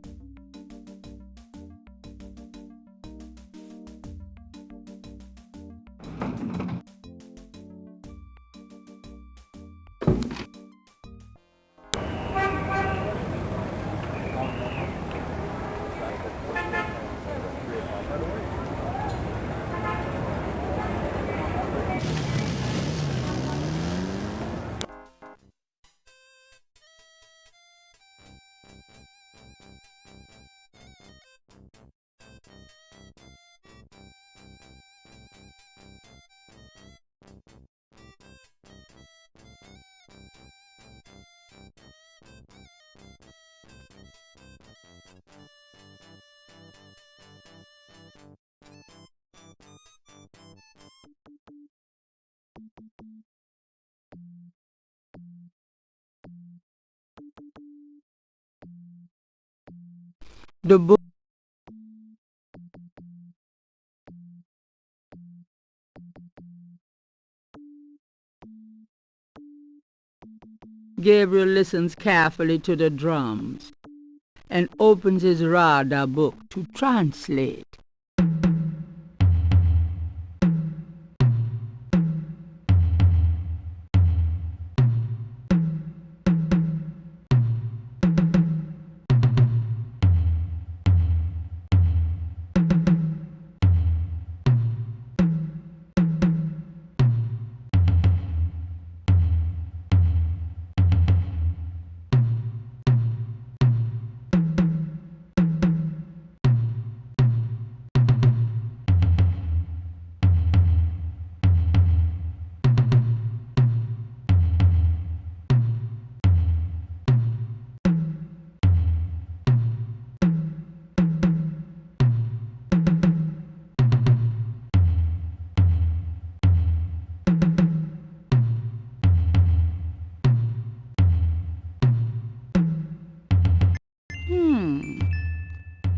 The book. Gabriel listens carefully to the drums and opens his radar book to translate.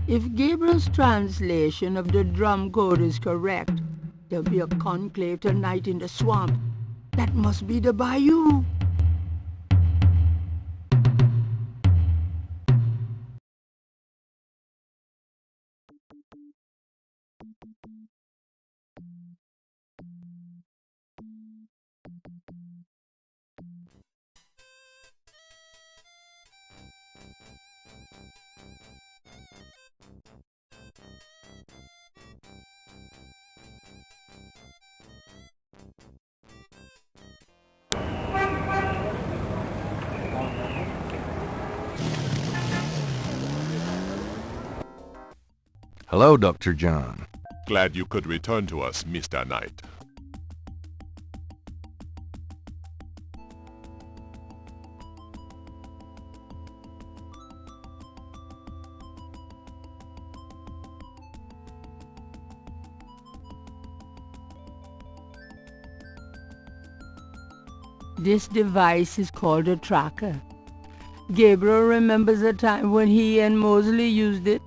If Gabriel's translation of the drum code is correct, there'll be a conclave tonight in the swamp. That must be the bayou. Hello, Dr. John. Glad you could return to us, Mr. Knight. This device is called a tracker. Gabriel remembers a time when he and Mosley used it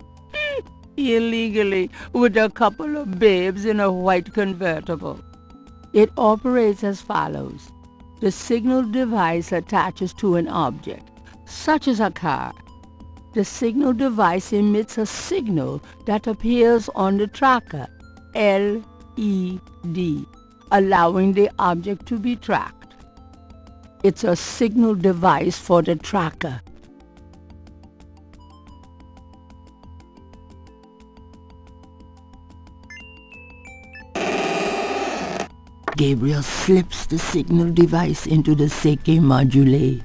illegally with a couple of babes in a white convertible. It operates as follows. The signal device attaches to an object, such as a car. The signal device emits a signal that appears on the tracker, LED, allowing the object to be tracked. It's a signal device for the tracker. Gabriel slips the signal device into the Seike module.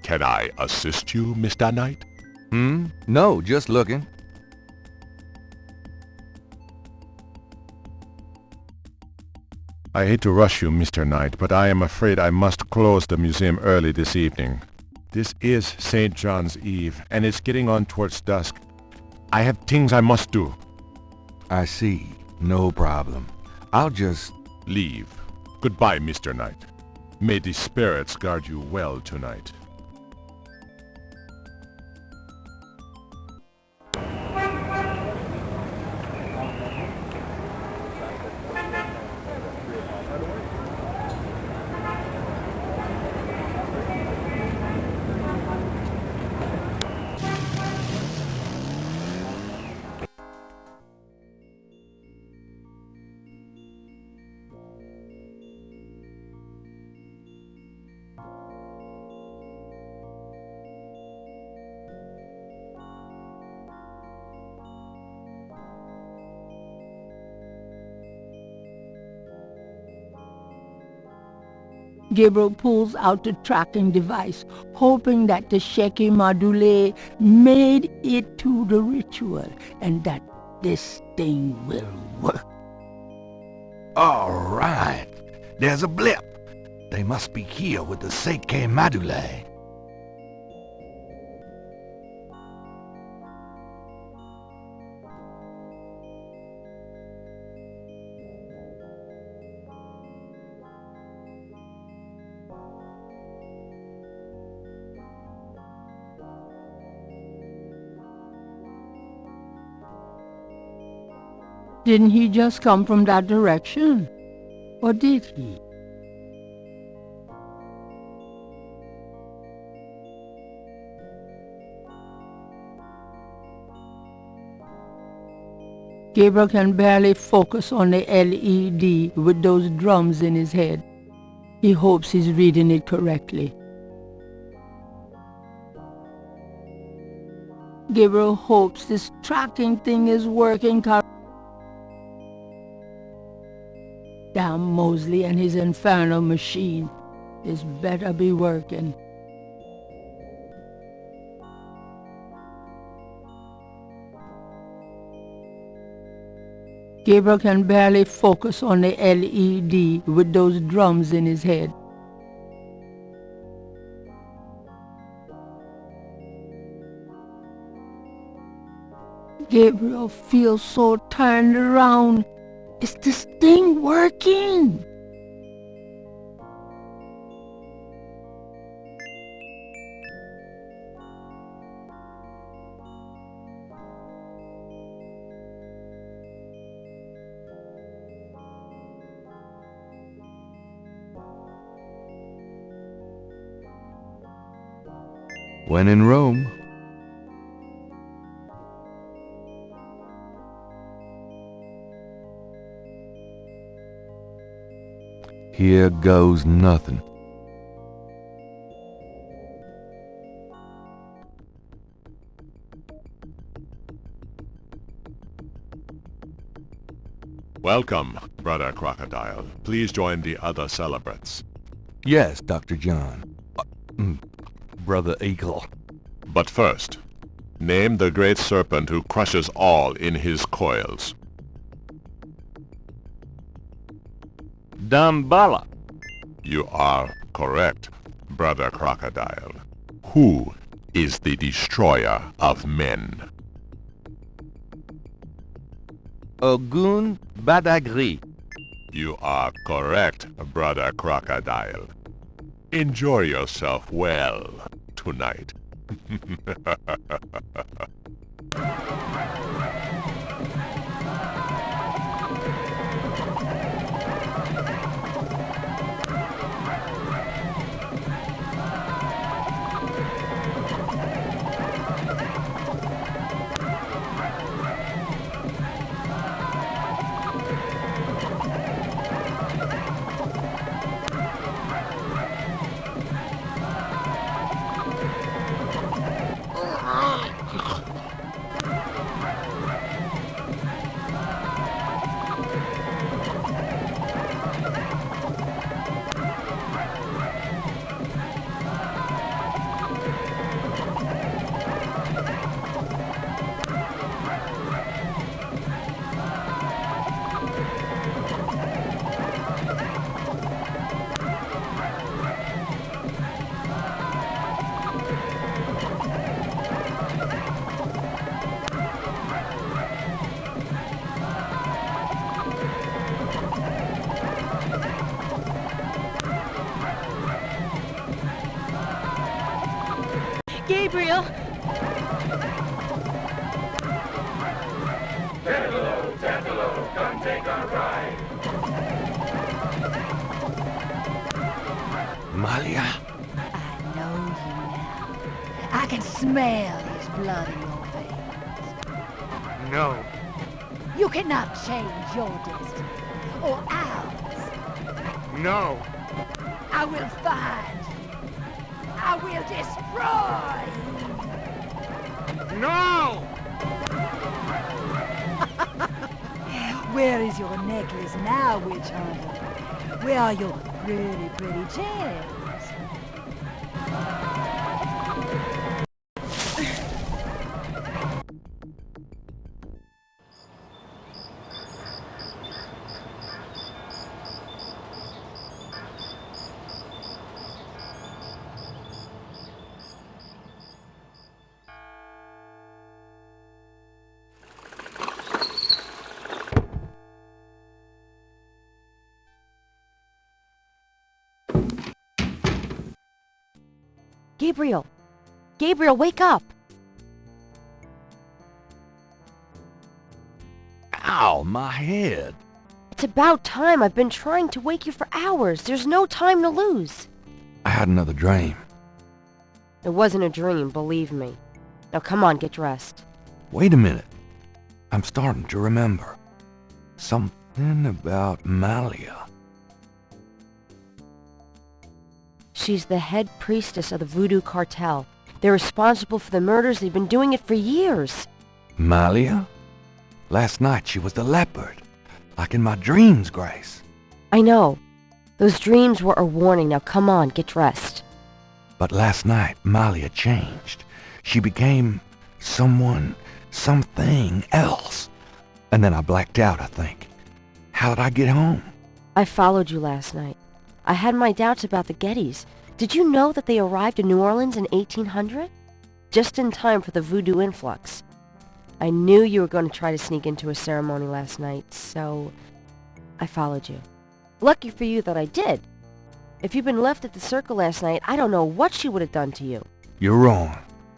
Can I assist you, Mr. Knight? No, just looking. I hate to rush you, Mr. Knight, but I am afraid I must close the museum early this evening. This is St. John's Eve, and it's getting on towards dusk. I have things I must do. I see. No problem. I'll just... leave. Goodbye, Mr. Knight. May the spirits guard you well tonight. Gabriel pulls out the tracking device, hoping that the Seike module made it to the ritual and that this thing will work. All right. There's a blip. They must be here with the Seike module. Didn't he just come from that direction? Or did he? Gabriel can barely focus on the LED with those drums in his head. He hopes he's reading it correctly. Gabriel hopes this tracking thing is working correctly. Damn Mosley and his infernal machine. This better be working. Gabriel can barely focus on the LED with those drums in his head. Gabriel feels so turned around. Is this thing working? When in Rome. Here goes nothing. Welcome, Brother Crocodile. Please join the other celebrants. Yes, Dr. John. Brother Eagle. But first, name the great serpent who crushes all in his coils. Damballa. You are correct, Brother Crocodile. Who is the destroyer of men? Ogun Badagri. You are correct, Brother Crocodile. Enjoy yourself well tonight. Gabriel! Tentalo, come take a ride. Malia? I know you now. I can smell his blood in your veins. No. You cannot change your destiny, or ours. No. I will find you. I will destroy you. No! Where is your necklace now, witch hunter? Where are your pretty gems? Gabriel! Gabriel, wake up! Ow, my head. It's about time. I've been trying to wake you for hours. There's no time to lose. I had another dream. It wasn't a dream, believe me. Now come on, get dressed. Wait a minute. I'm starting to remember. Something about Malia. She's the head priestess of the voodoo cartel. They're responsible for the murders. They've been doing it for years. Malia? Last night she was the leopard. Like in my dreams, Grace. I know. Those dreams were a warning. Now come on, get dressed. But last night, Malia changed. She became something else. And then I blacked out, I think. How did I get home? I followed you last night. I had my doubts about the Gettys. Did you know that they arrived in New Orleans in 1800? Just in time for the voodoo influx. I knew you were going to try to sneak into a ceremony last night, so I followed you. Lucky for you that I did. If you'd been left at the circle last night, I don't know what she would have done to you. You're wrong.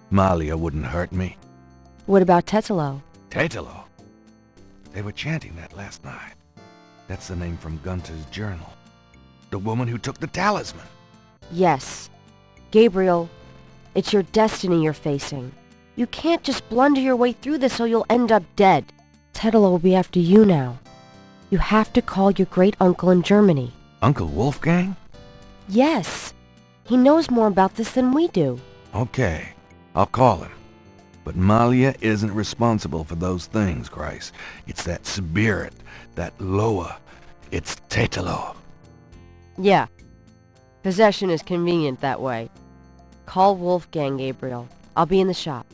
Malia wouldn't hurt me. What about Tetelo? Tetelo? They were chanting that last night. That's the name from Gunter's journal. The woman who took the talisman. Yes. Gabriel, it's your destiny you're facing. You can't just blunder your way through this or you'll end up dead. Tetelo will be after you now. You have to call your great-uncle in Germany. Uncle Wolfgang? Yes. He knows more about this than we do. Okay, I'll call him. But Malia isn't responsible for those things, Grace. It's that spirit, that Loa. It's Tetelo. Yeah. Possession is convenient that way. Call Wolfgang, Gabriel. I'll be in the shop.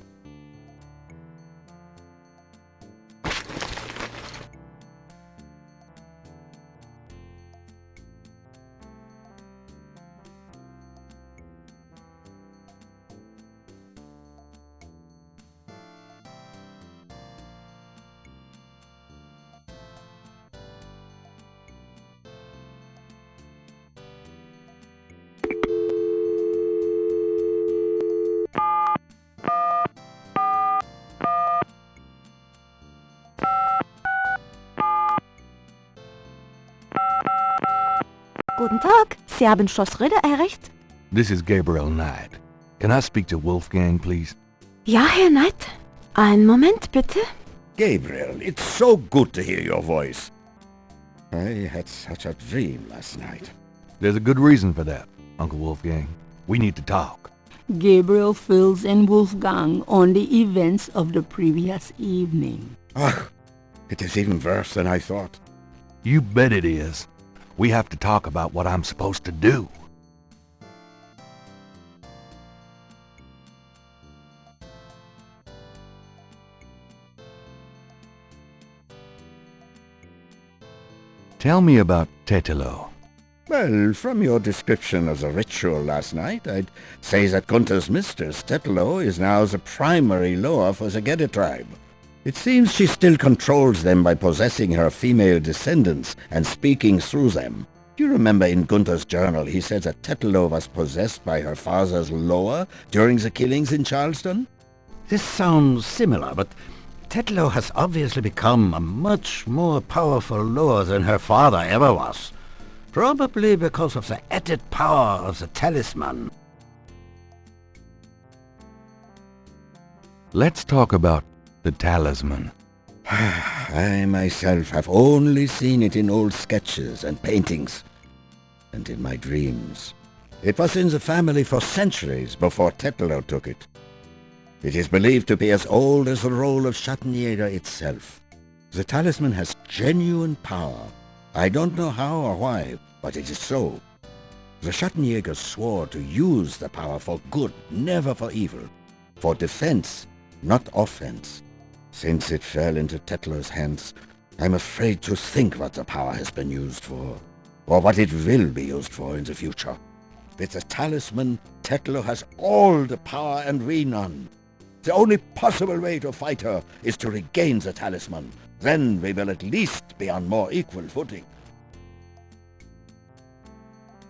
Guten Tag. Sie haben Schloss Ritter erreicht? This is Gabriel Knight. Can I speak to Wolfgang, please? Ja, Herr Knight. Einen Moment, bitte. Gabriel, it's so good to hear your voice. I had such a dream last night. There's a good reason for that, Uncle Wolfgang. We need to talk. Gabriel fills in Wolfgang on the events of the previous evening. Ah, it is even worse than I thought. You bet it is. We have to talk about what I'm supposed to do. Tell me about Tetelo. Well, from your description of the ritual last night, I'd say that Gunther's mistress, Tetelo, is now the primary Loa for the Gede tribe. It seems she still controls them by possessing her female descendants and speaking through them. Do you remember in Gunther's journal he said that Tetelo was possessed by her father's Loa during the killings in Charleston? This sounds similar, but Tetelo has obviously become a much more powerful Loa than her father ever was. Probably because of the added power of the talisman. Let's talk about the talisman. I myself have only seen it in old sketches and paintings, and in my dreams. It was in the family for centuries before Tetelo took it. It is believed to be as old as the role of Schattenjäger itself. The talisman has genuine power. I don't know how or why, but it is so. The Schattenjägers swore to use the power for good, never for evil. For defense, not offense. Since it fell into Tetlo's hands, I'm afraid to think what the power has been used for, or what it will be used for in the future. With the talisman, Tetlo has all the power and we none. The only possible way to fight her is to regain the talisman. Then we will at least be on more equal footing.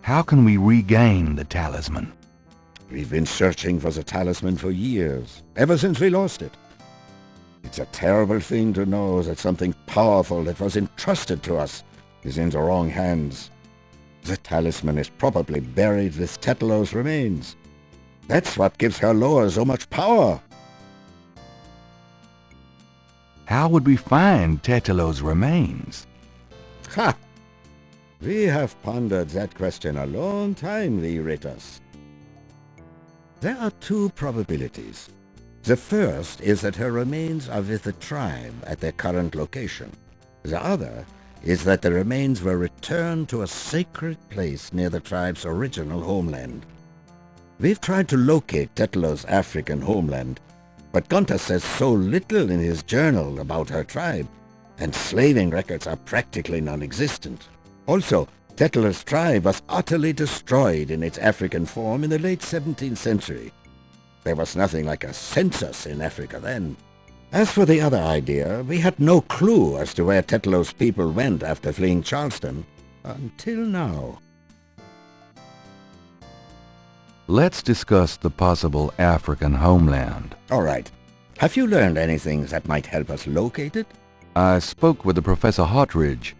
How can we regain the talisman? We've been searching for the talisman for years, ever since we lost it. It's a terrible thing to know that something powerful that was entrusted to us is in the wrong hands. The talisman is probably buried with Tetlo's remains. That's what gives her Loa so much power. How would we find Tetelo's remains? Ha! We have pondered that question a long time, the Ritters. There are two probabilities. The first is that her remains are with the tribe at their current location. The other is that the remains were returned to a sacred place near the tribe's original homeland. We've tried to locate Tetlo's African homeland, but Gunther says so little in his journal about her tribe, and slaving records are practically non-existent. Also, Tetlo's tribe was utterly destroyed in its African form in the late 17th century. There was nothing like a census in Africa then. As for the other idea, we had no clue as to where Tetlo's people went after fleeing Charleston, until now. Let's discuss the possible African homeland. All right. Have you learned anything that might help us locate it? I spoke with the Professor Hartridge.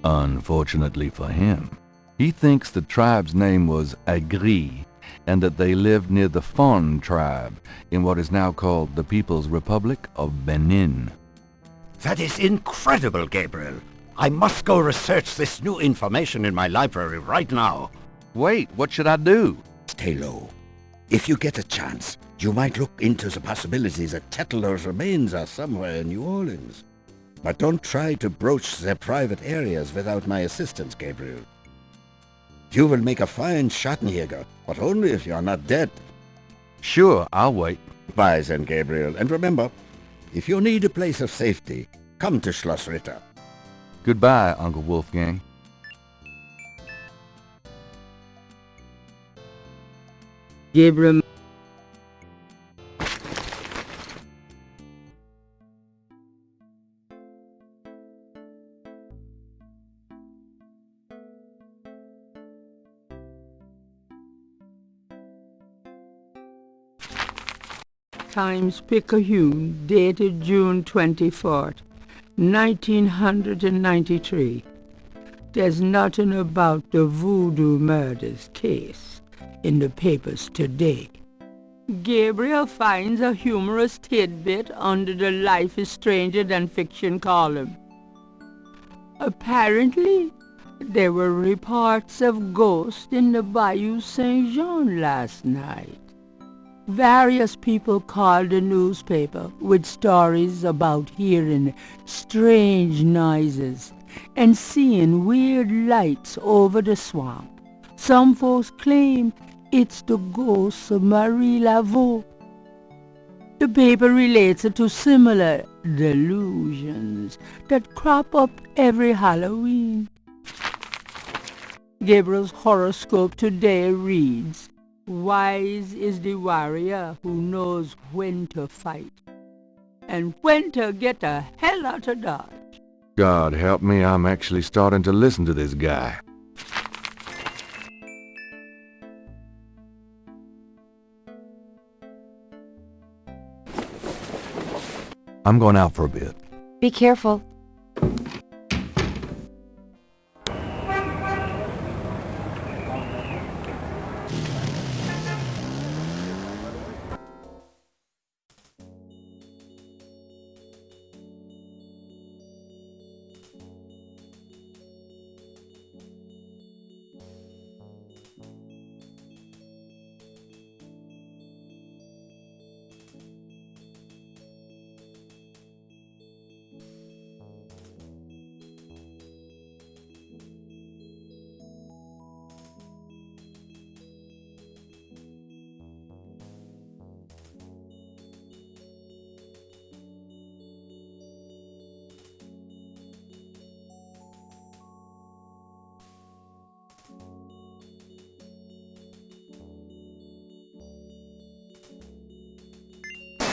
Unfortunately for him, he thinks the tribe's name was Agri, and that they lived near the Fon tribe in what is now called the People's Republic of Benin. That is incredible, Gabriel. I must go research this new information in my library right now. Wait, what should I do? Stay low. If you get a chance, you might look into the possibility that Tetlo's remains are somewhere in New Orleans. But don't try to broach their private areas without my assistance, Gabriel. You will make a fine Schattenjäger, but only if you are not dead. Sure, I'll wait. Bye then, Gabriel. And remember, if you need a place of safety, come to Schloss Ritter. Goodbye, Uncle Wolfgang. Gabriel. Times-Picayune, dated June 24th, 1993. There's nothing about the Voodoo murders case in the papers today. Gabriel finds a humorous tidbit under the Life is Stranger Than Fiction column. Apparently, there were reports of ghosts in the Bayou Saint Jean last night. Various people called the newspaper with stories about hearing strange noises and seeing weird lights over the swamp. Some folks claim it's the ghost of Marie Laveau. The paper relates it to similar delusions that crop up every Halloween. Gabriel's horoscope today reads, "Wise is the warrior who knows when to fight and when to get the hell out of Dodge." God help me, I'm actually starting to listen to this guy. I'm going out for a bit. Be careful.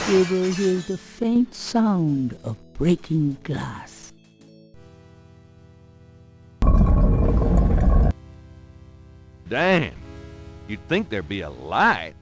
Gabriel hears the faint sound of breaking glass. Damn, you'd think there'd be a light.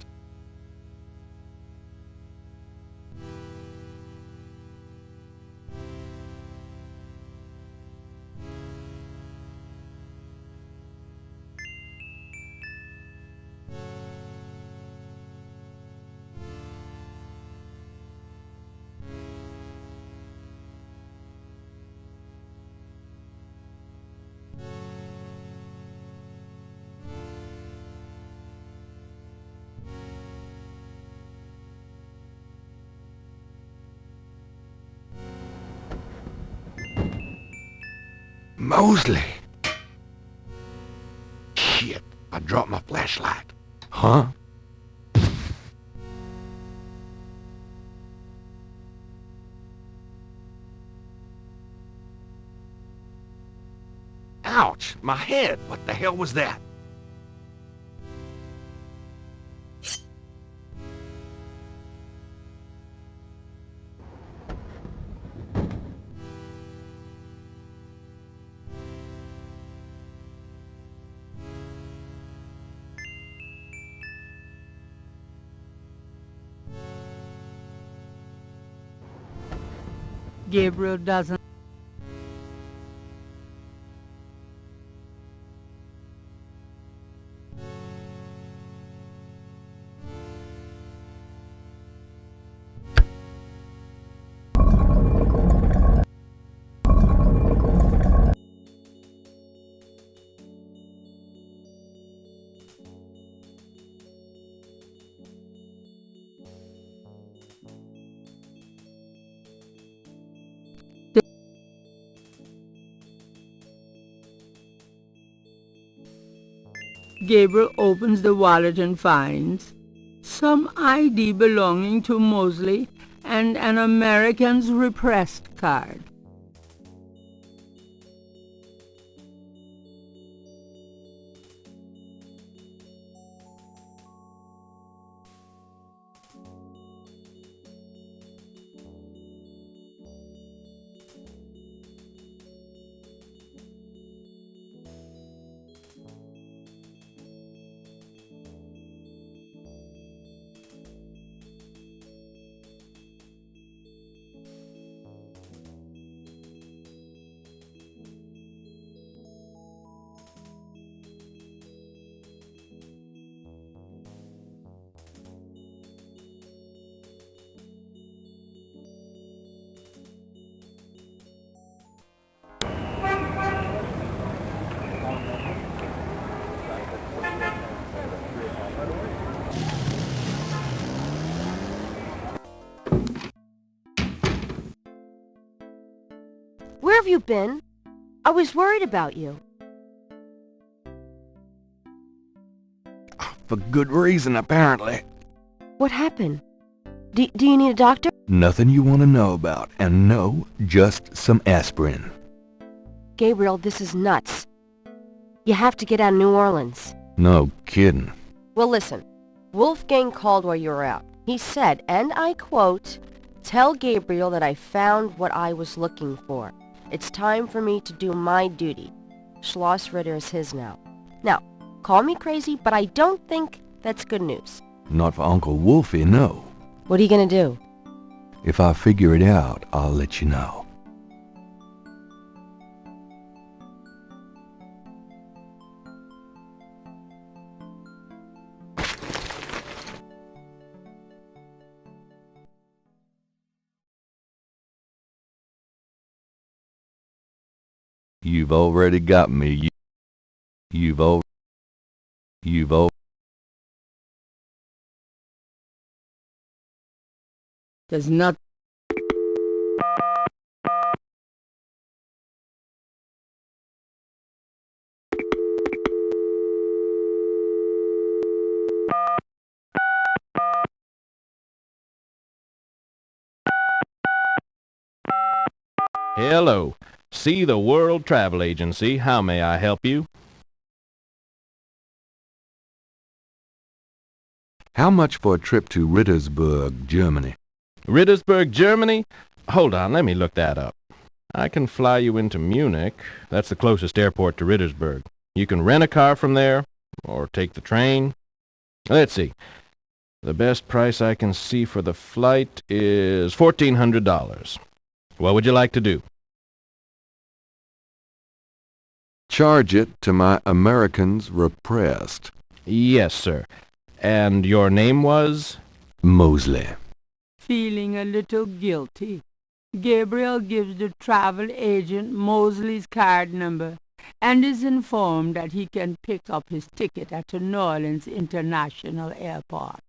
Mosley! Shit, I dropped my flashlight. Huh? Ouch, my head! What the hell was that? Gabriel doesn't. Gabriel opens the wallet and finds some ID belonging to Mosley and an American's repressed card. Where have you been? I was worried about you. For good reason, apparently. What happened? Do you need a doctor? Nothing you want to know about, and no, just some aspirin. Gabriel, this is nuts. You have to get out of New Orleans. No kidding. Well, listen. Wolfgang called while you were out. He said, and I quote, "Tell Gabriel that I found what I was looking for. It's time for me to do my duty. Schloss Ritter is his now." Now, call me crazy, but I don't think that's good news. Not for Uncle Wolfie, no. What are you gonna do? If I figure it out, I'll let you know. You've already got me. You've There's not... Hello. See the World Travel Agency. How may I help you? How much for a trip to Rittersburg, Germany? Rittersburg, Germany? Hold on, let me look that up. I can fly you into Munich. That's the closest airport to Rittersburg. You can rent a car from there, or take the train. Let's see. The best price I can see for the flight is $1,400. What would you like to do? Charge it to my Americans repressed. Yes, sir. And your name was? Mosley. Feeling a little guilty, Gabriel gives the travel agent Mosley's card number and is informed that he can pick up his ticket at the New Orleans International Airport.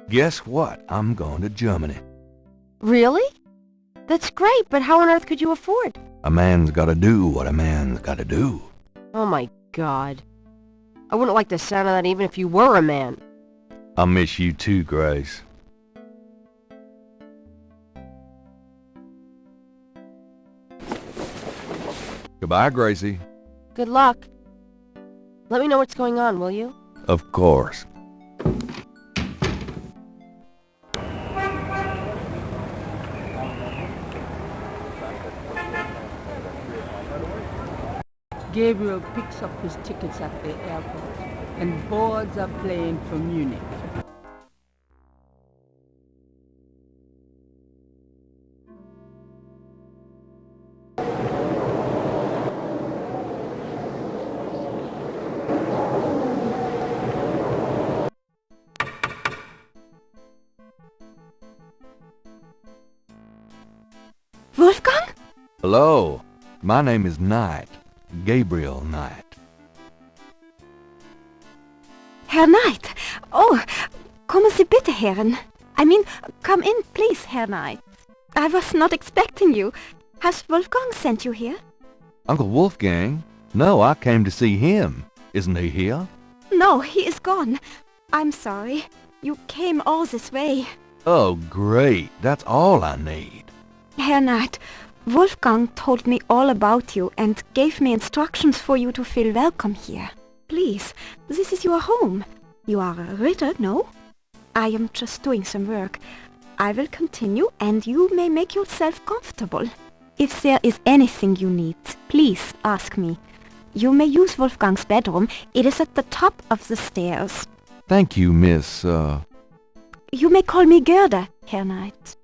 Guess what? I'm going to Germany. Really? That's great, but how on earth could you afford? A man's gotta do what a man's gotta do. Oh my God. I wouldn't like the sound of that even if you were a man. I'll miss you too, Grace. Goodbye, Gracie. Good luck. Let me know what's going on, will you? Of course. Gabriel picks up his tickets at the airport and boards a plane for Munich. Wolfgang? Hello. My name is Knight. Gabriel Knight. Herr Knight! Oh, kommen Sie bitte, Herren. Come in, please, Herr Knight. I was not expecting you. Has Wolfgang sent you here? Uncle Wolfgang? No, I came to see him. Isn't he here? No, he is gone. I'm sorry. You came all this way. Oh, great. That's all I need. Herr Knight, Wolfgang told me all about you and gave me instructions for you to feel welcome here. Please, this is your home. You are a Ritter, no? I am just doing some work. I will continue and you may make yourself comfortable. If there is anything you need, please ask me. You may use Wolfgang's bedroom. It is at the top of the stairs. Thank you, Miss, You may call me Gerda, Herr Knight.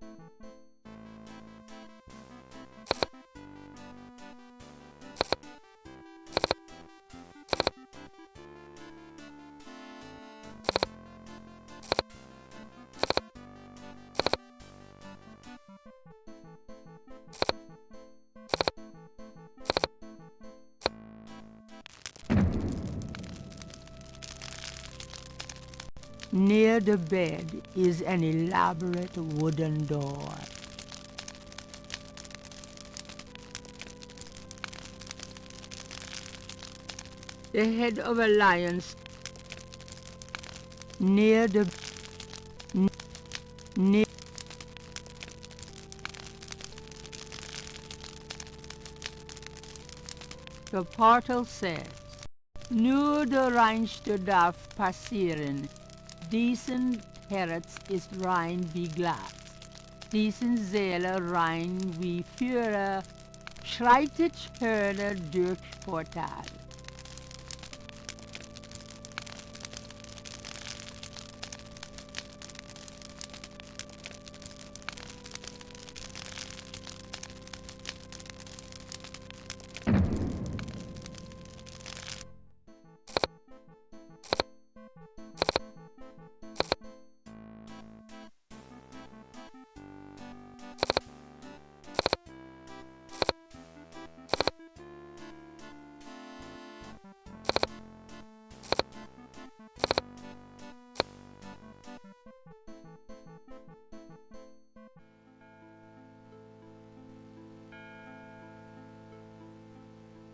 Near the bed is an elaborate wooden door. The head of a lion near the near the portal says, "Nur der reinste darf passieren. Diesen Herz ist rein wie Glas. Diesen Seele rein wie Führer. Schreitet Hörner durch Portal."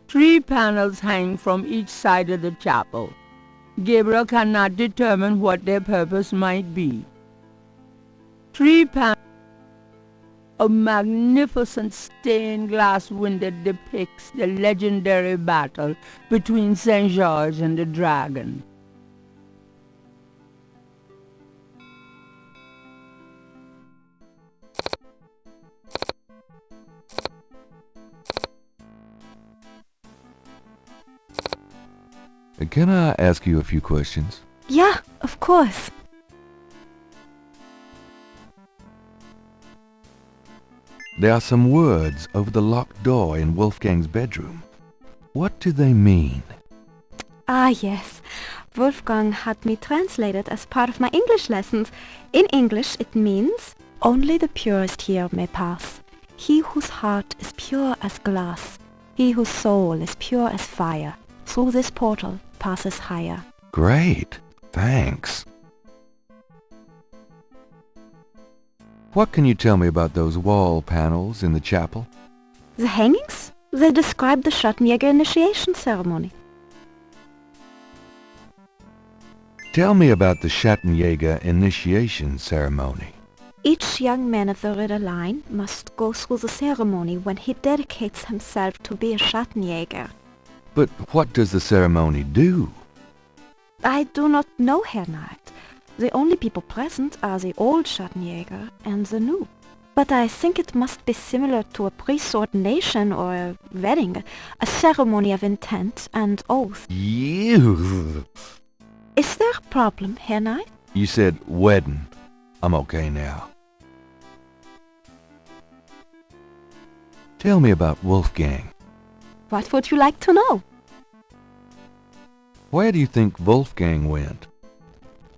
Three panels hang from each side of the chapel. Gabriel cannot determine what their purpose might be. Three panels. A magnificent stained glass window depicts the legendary battle between St. George and the dragon. Can I ask you a few questions? Yeah, of course. There are some words over the locked door in Wolfgang's bedroom. What do they mean? Ah, yes. Wolfgang had me translated as part of my English lessons. In English it means, "Only the purest here may pass. He whose heart is pure as glass. He whose soul is pure as fire. Through this portal passes higher." Great. Thanks. What can you tell me about those wall panels in the chapel? The hangings? They describe the Schattenjäger initiation ceremony. Tell me about the Schattenjäger initiation ceremony. Each young man of the Ritter line must go through the ceremony when he dedicates himself to be a Schattenjäger. But what does the ceremony do? I do not know, Herr Knight. The only people present are the old Schattenjäger and the new. But I think it must be similar to a priest's ordination or a wedding, a ceremony of intent and oath. You. Is there a problem, Herr Knight? You said wedding. I'm okay now. Tell me about Wolfgang. What would you like to know? Where do you think Wolfgang went?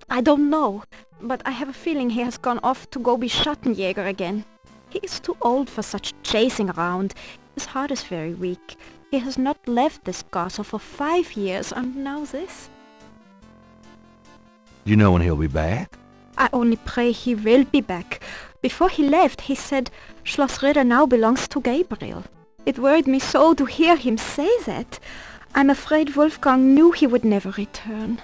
I don't know, but I have a feeling he has gone off to go be Schattenjäger again. He is too old for such chasing around. His heart is very weak. He has not left this castle for 5 years, and now this. You know when he'll be back? I only pray he will be back. Before he left, he said Schloss Ritter now belongs to Gabriel. It worried me so to hear him say that. I'm afraid Wolfgang knew he would never return.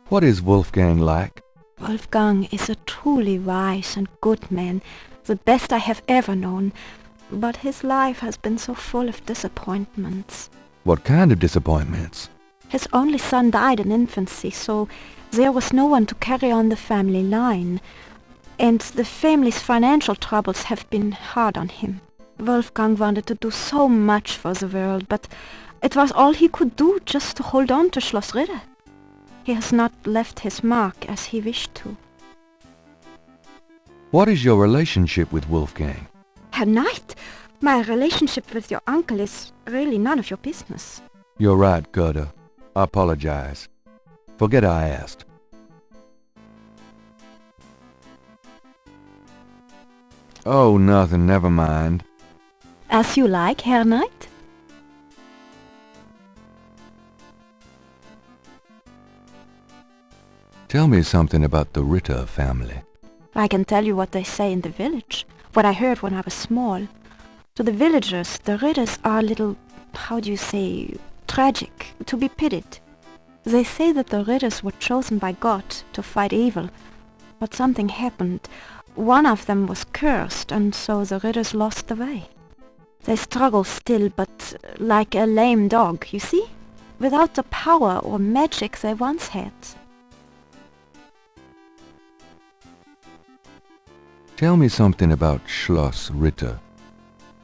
What is Wolfgang like? Wolfgang is a truly wise and good man, the best I have ever known. But his life has been so full of disappointments. What kind of disappointments? His only son died in infancy, so there was no one to carry on the family line. And the family's financial troubles have been hard on him. Wolfgang wanted to do so much for the world, but it was all he could do just to hold on to Schloss Ritter. He has not left his mark as he wished to. What is your relationship with Wolfgang? Herr Knight, my relationship with your uncle is really none of your business. You're right, Gerda. I apologize. Forget I asked. Oh, nothing, never mind. As you like, Herr Knight. Tell me something about the Ritter family. I can tell you what they say in the village, what I heard when I was small. To the villagers, the Ritters are a little, how do you say, tragic, to be pitied. They say that the Ritters were chosen by God to fight evil, but something happened. One of them was cursed, and so the Ritters lost the way. They struggle still, but like a lame dog, you see? Without the power or magic they once had. Tell me something about Schloss Ritter.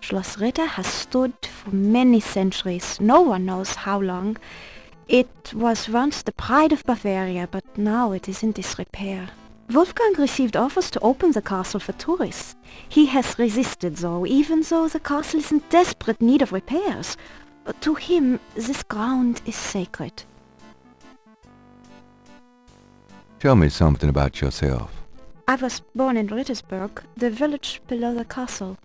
Schloss Ritter has stood for many centuries, no one knows how long. It was once the pride of Bavaria, but now it is in disrepair. Wolfgang received offers to open the castle for tourists. He has resisted though, even though the castle is in desperate need of repairs. To him, this ground is sacred. Tell me something about yourself. I was born in Rittersberg, the village below the castle.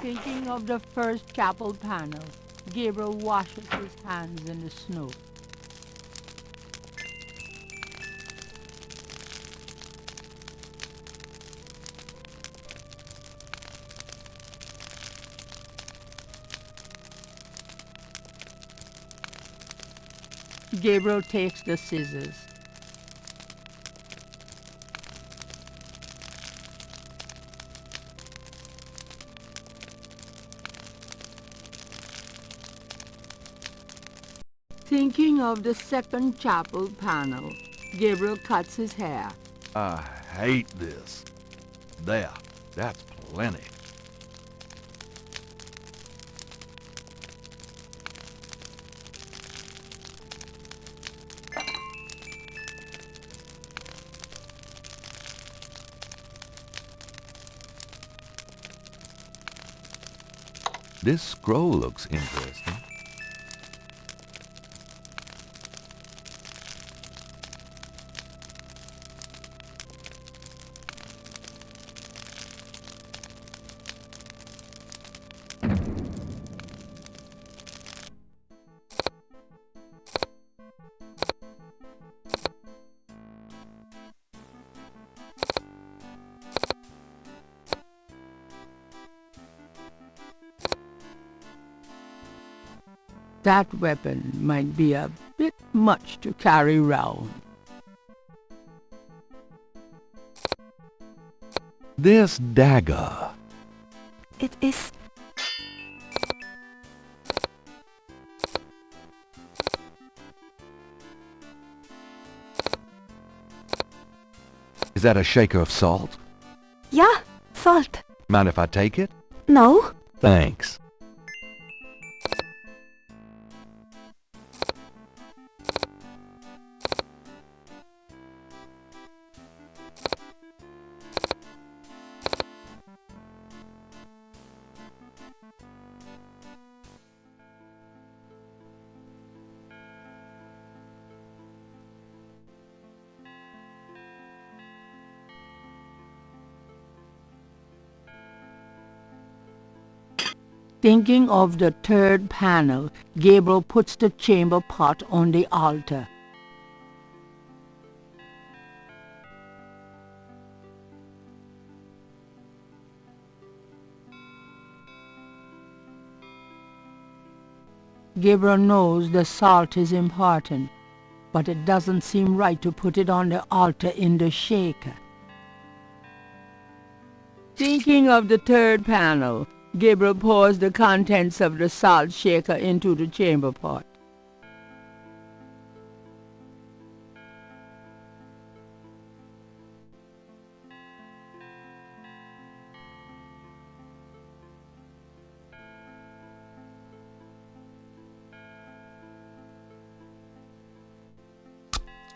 Thinking of the first chapel panel, Gabriel washes his hands in the snow. Gabriel takes the scissors. Thinking of the second chapel panel, Gabriel cuts his hair. I hate this. There, that's plenty. This scroll looks interesting. That weapon might be a bit much to carry round. This dagger. It is... Is that a shaker of salt? Yeah, salt. Mind if I take it? No. Thanks. Thinking of the third panel, Gabriel puts the chamber pot on the altar. Gabriel knows the salt is important, but it doesn't seem right to put it on the altar in the shaker. Thinking of the third panel, Gabriel pours the contents of the salt shaker into the chamber pot.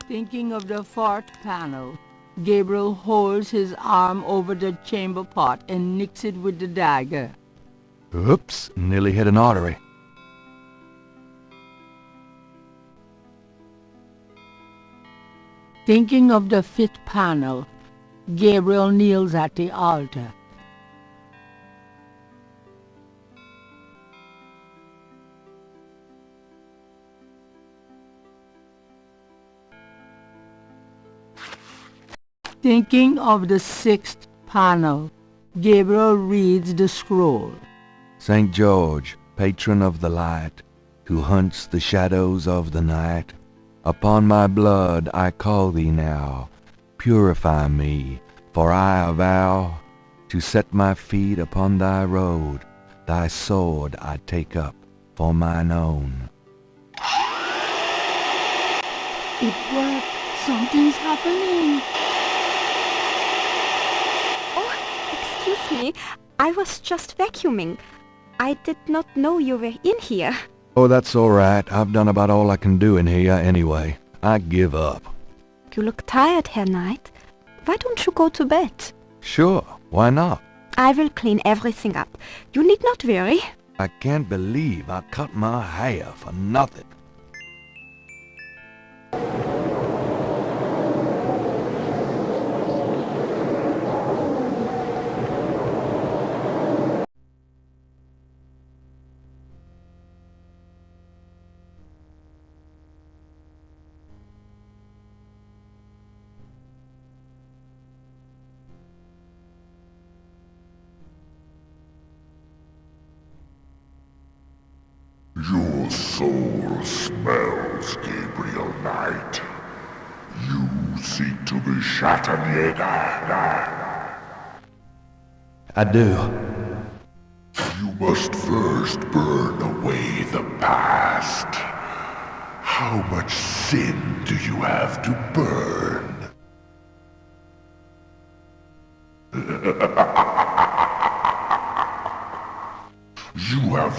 Thinking of the fourth panel, Gabriel holds his arm over the chamber pot and nicks it with the dagger. Oops, nearly hit an artery. Thinking of the fifth panel, Gabriel kneels at the altar. Thinking of the sixth panel, Gabriel reads the scroll. St. George, patron of the light, who hunts the shadows of the night, upon my blood I call thee now, purify me, for I avow to set my feet upon thy road, thy sword I take up for mine own. It worked. Something's happening. Excuse me, I was just vacuuming. I did not know you were in here. Oh, that's all right. I've done about all I can do in here anyway. I give up. You look tired, Herr Knight. Why don't you go to bed? Sure, why not? I will clean everything up. You need not worry. I can't believe I cut my hair for nothing. Your soul smells, Gabriel Knight. You seek to be Schattenjäger. I do. You must first burn away the past. How much sin do you have to burn? You have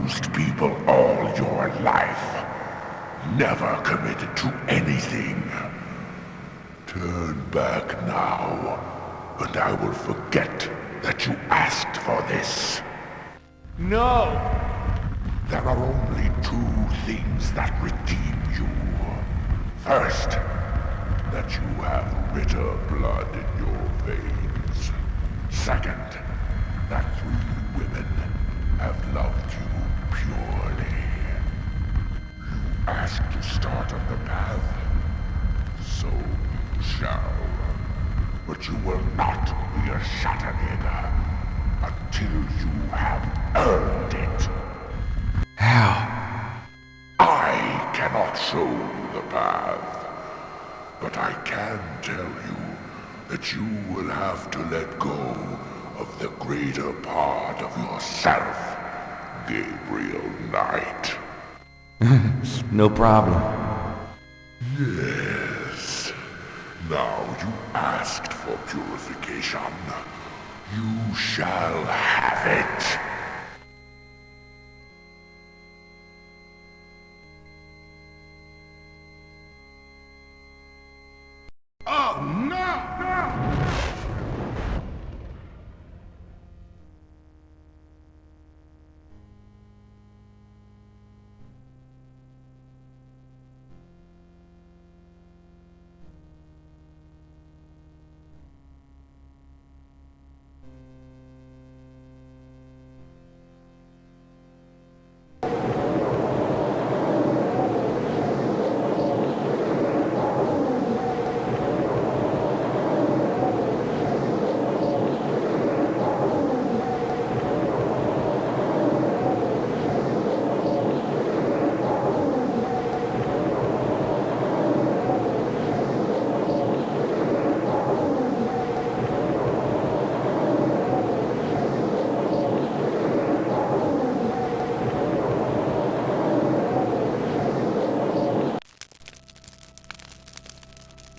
used people all your life, never committed to anything. Turn back now, and I will forget that you asked for this. No! There are only two things that redeem you. First, that you have Ritter blood in your veins. Second, that 3 women have loved you purely. You asked to start on the path, so you shall. But you will not be a Schattenjäger until you have earned it. How? I cannot show you the path, but I can tell you that you will have to let go of the greater part of yourself, Gabriel Knight. No problem. Yes. Now you asked for purification. You shall have it. Oh, no!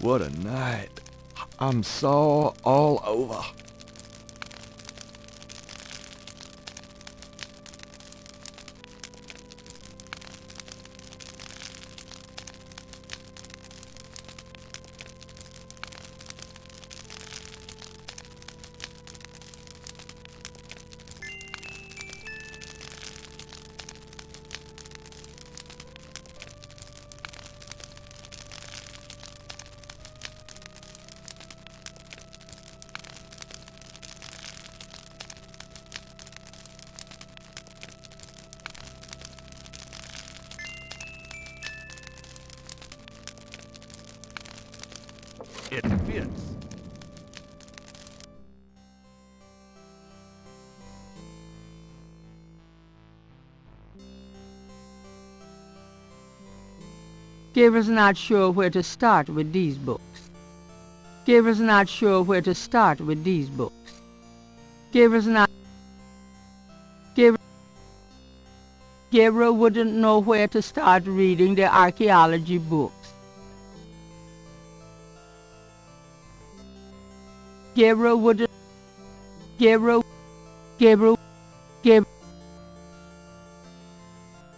What a night. I'm sore all over. Gabriel's not sure where to start with these books. Gabriel's not sure where to start with these books. Gabriel's not... Gabriel wouldn't know where to start reading the archaeology books. Gabriel wouldn't...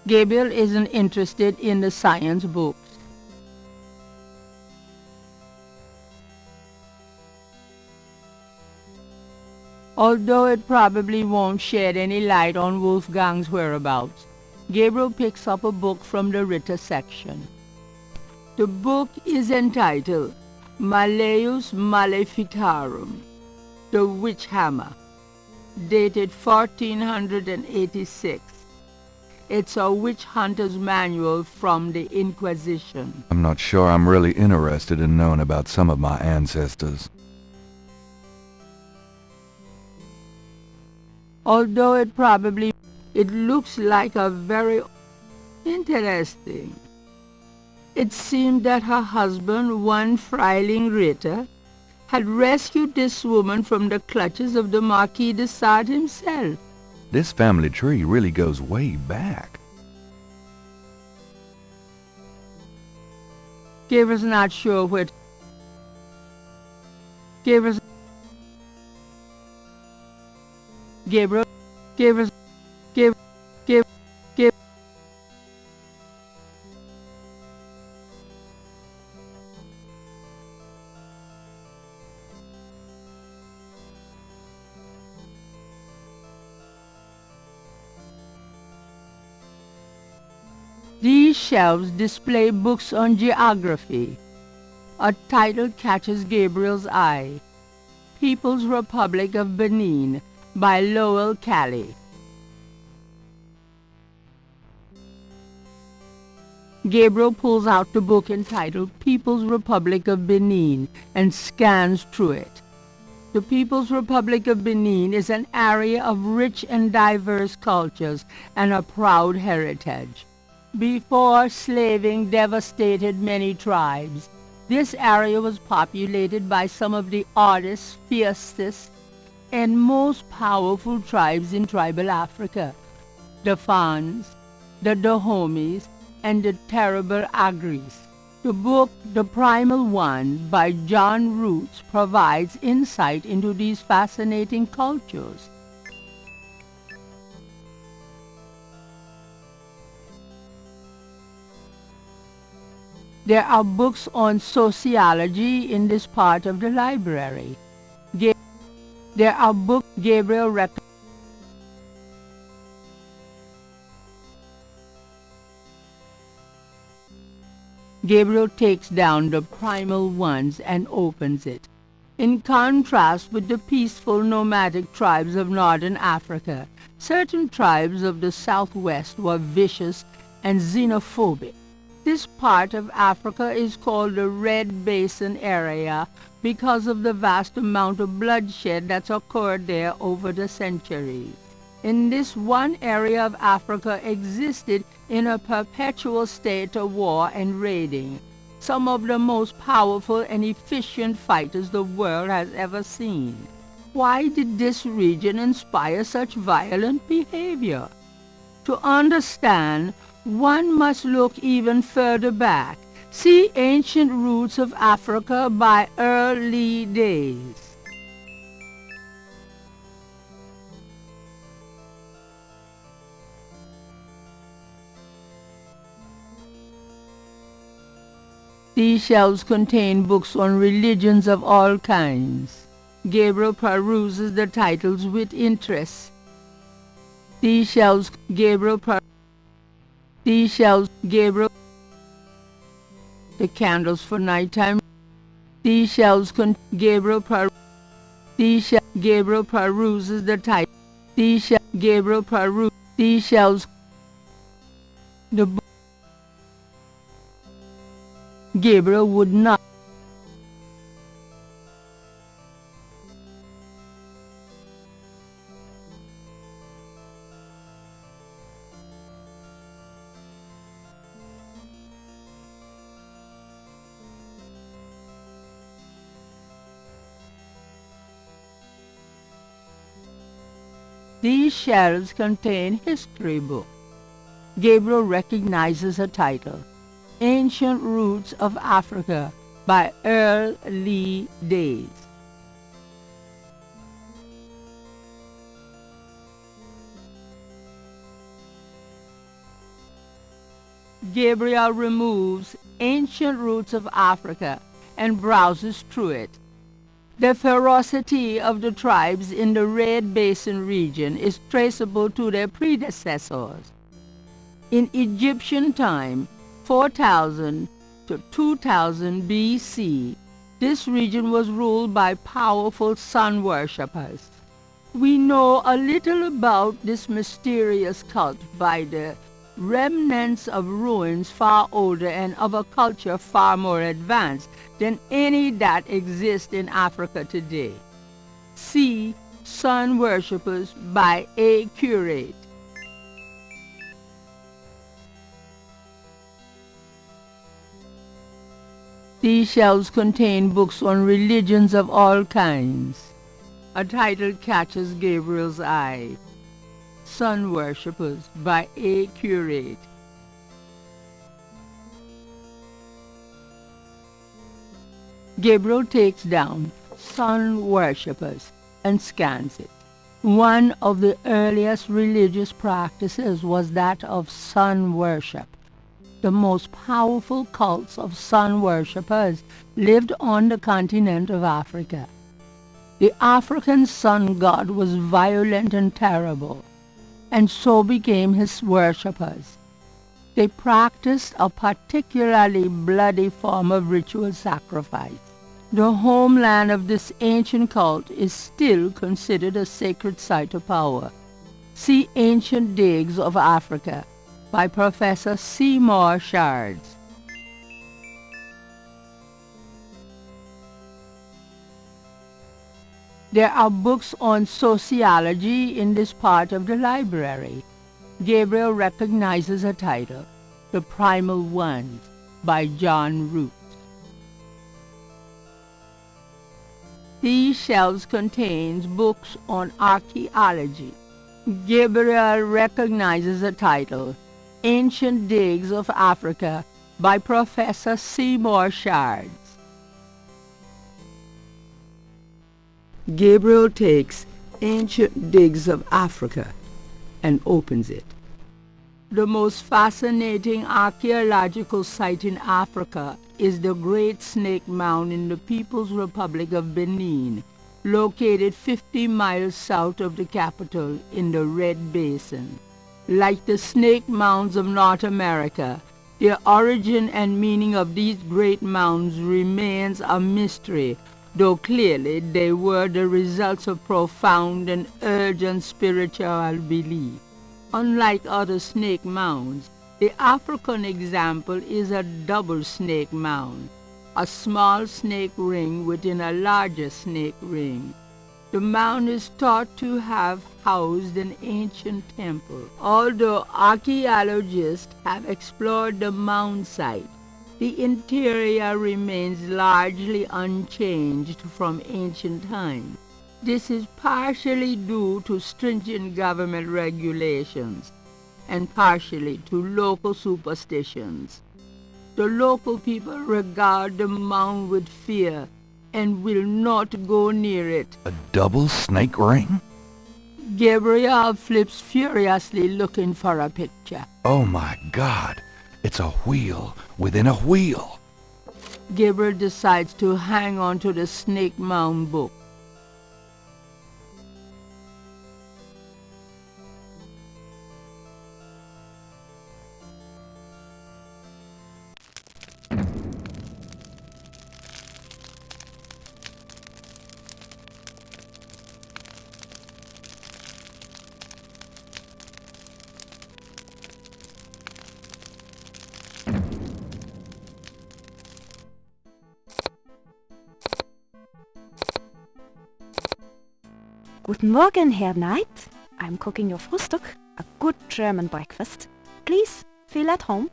Gabriel isn't interested in the science books. Although it probably won't shed any light on Wolfgang's whereabouts, Gabriel picks up a book from the Ritter section. The book is entitled Malleus Maleficarum, The Witch Hammer, dated 1486. It's a witch hunter's manual from the Inquisition. I'm not sure I'm really interested in knowing about some of my ancestors. Although it looks like a very interesting. It seemed that her husband, one Freiling Ritter, had rescued this woman from the clutches of the Marquis de Sade himself. This family tree really goes way back. Gabriel's not sure where to... Gabriel... These shelves display books on geography. A title catches Gabriel's eye. People's Republic of Benin by Lowell Cally. Gabriel pulls out the book entitled People's Republic of Benin and scans through it. The People's Republic of Benin is an area of rich and diverse cultures and a proud heritage. Before slaving devastated many tribes, this area was populated by some of the oddest, fiercest, and most powerful tribes in tribal Africa, the Fans, the Dahomis, and the terrible Agris. The book, The Primal Ones, by John Roots, provides insight into these fascinating cultures. There are books on sociology in this part of the library. There are books Gabriel recommends. Gabriel takes down The Primal Ones and opens it. In contrast with the peaceful nomadic tribes of northern Africa, certain tribes of the southwest were vicious and xenophobic. This part of Africa is called the Red Basin area because of the vast amount of bloodshed that's occurred there over the centuries. In this one area of Africa existed in a perpetual state of war and raiding, some of the most powerful and efficient fighters the world has ever seen. Why did this region inspire such violent behavior? To understand, one must look even further back. See Ancient Roots of Africa by Early Days. These shelves contain books on religions of all kinds. Gabriel peruses the titles with interest. These shelves, Gabriel, the candles for nighttime. These shelves Gabriel peruses the title. These shelves, the book. Gabriel would not. These shelves contain history books. Gabriel recognizes a title, Ancient Roots of Africa by Earl Lee Days. Gabriel removes Ancient Roots of Africa and browses through it. The ferocity of the tribes in the Red Basin region is traceable to their predecessors. In Egyptian time, 4000 to 2000 BC, this region was ruled by powerful sun worshippers. We know a little about this mysterious cult by the remnants of ruins far older and of a culture far more advanced than any that exists in Africa today. See Sun Worshippers by A. Curate. These shelves contain books on religions of all kinds. A title catches Gabriel's eye. Sun Worshippers by A. Curate. Gabriel takes down Sun Worshippers and scans it. One of the earliest religious practices was that of sun worship. The most powerful cults of sun worshippers lived on the continent of Africa. The African sun god was violent and terrible, and so became his worshippers. They practiced a particularly bloody form of ritual sacrifice. The homeland of this ancient cult is still considered a sacred site of power. See Ancient Digs of Africa by Professor Seymour Shards. There are books on sociology in this part of the library. Gabriel recognizes a title, The Primal Ones by John Root. These shelves contain books on archaeology. Gabriel recognizes a title, Ancient Digs of Africa by Professor Seymour Shards. Gabriel takes Ancient Digs of Africa and opens it. The most fascinating archaeological site in Africa is the Great Snake Mound in the People's Republic of Benin, located 50 miles south of the capital in the Red Basin. Like the snake mounds of North America, the origin and meaning of these great mounds remains a mystery, though clearly they were the results of profound and urgent spiritual belief. Unlike other snake mounds, the African example is a double snake mound, a small snake ring within a larger snake ring. The mound is thought to have housed an ancient temple. Although archaeologists have explored the mound site, the interior remains largely unchanged from ancient times. This is partially due to stringent government regulations and partially to local superstitions. The local people regard the mound with fear and will not go near it. A double snake ring? Gabriel flips furiously looking for a picture. Oh my God! It's a wheel within a wheel. Gabriel decides to hang on to the snake mound book. Guten Morgen, Herr Knight. I'm cooking your Frühstück, a good German breakfast. Please, feel at home.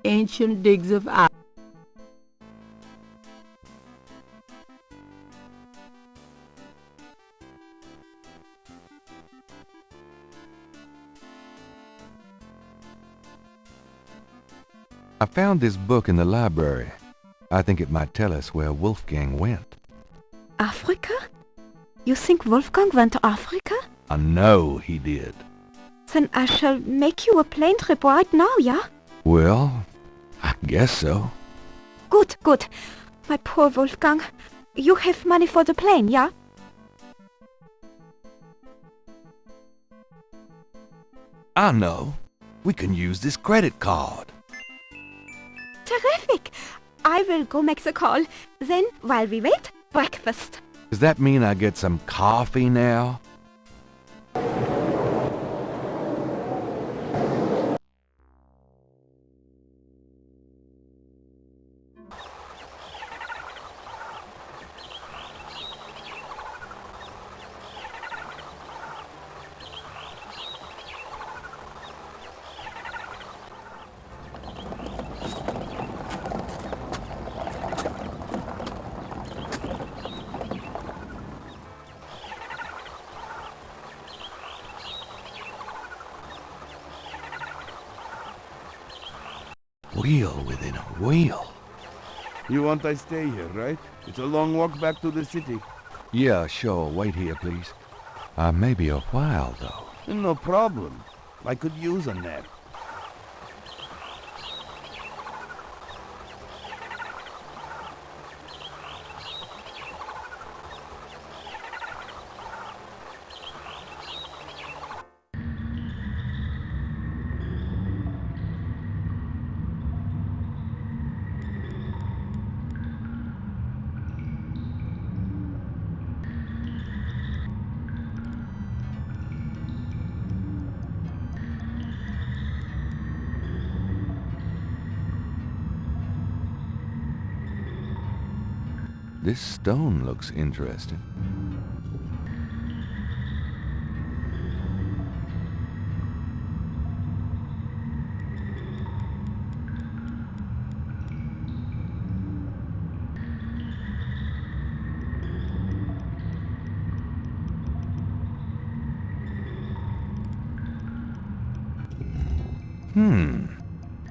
ancient digs of iron. I found this book in the library. I think it might tell us where Wolfgang went. Africa? You think Wolfgang went to Africa? I know he did. Then I shall make you a plane trip right now, yeah? Well, I guess so. Good, good. My poor Wolfgang. You have money for the plane, yeah? I know. We can use this credit card. Terrific! I will go make the call. Then, while we wait, breakfast. Does that mean I get some coffee now? Wheel within a wheel. You want I stay here, right? It's a long walk back to the city. Yeah, sure. Wait here, please. Maybe a while, though. No problem. I could use a nap. This stone looks interesting.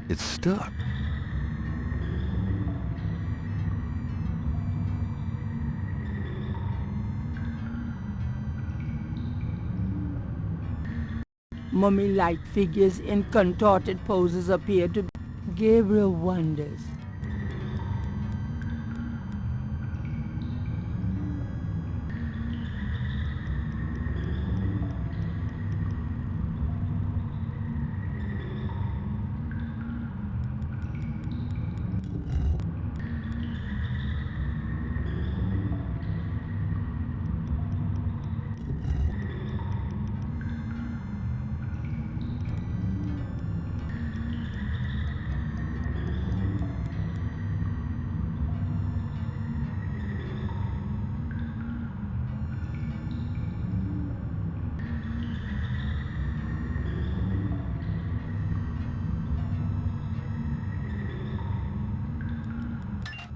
It's stuck. Mummy-like figures in contorted poses appear to be. Gabriel wonders.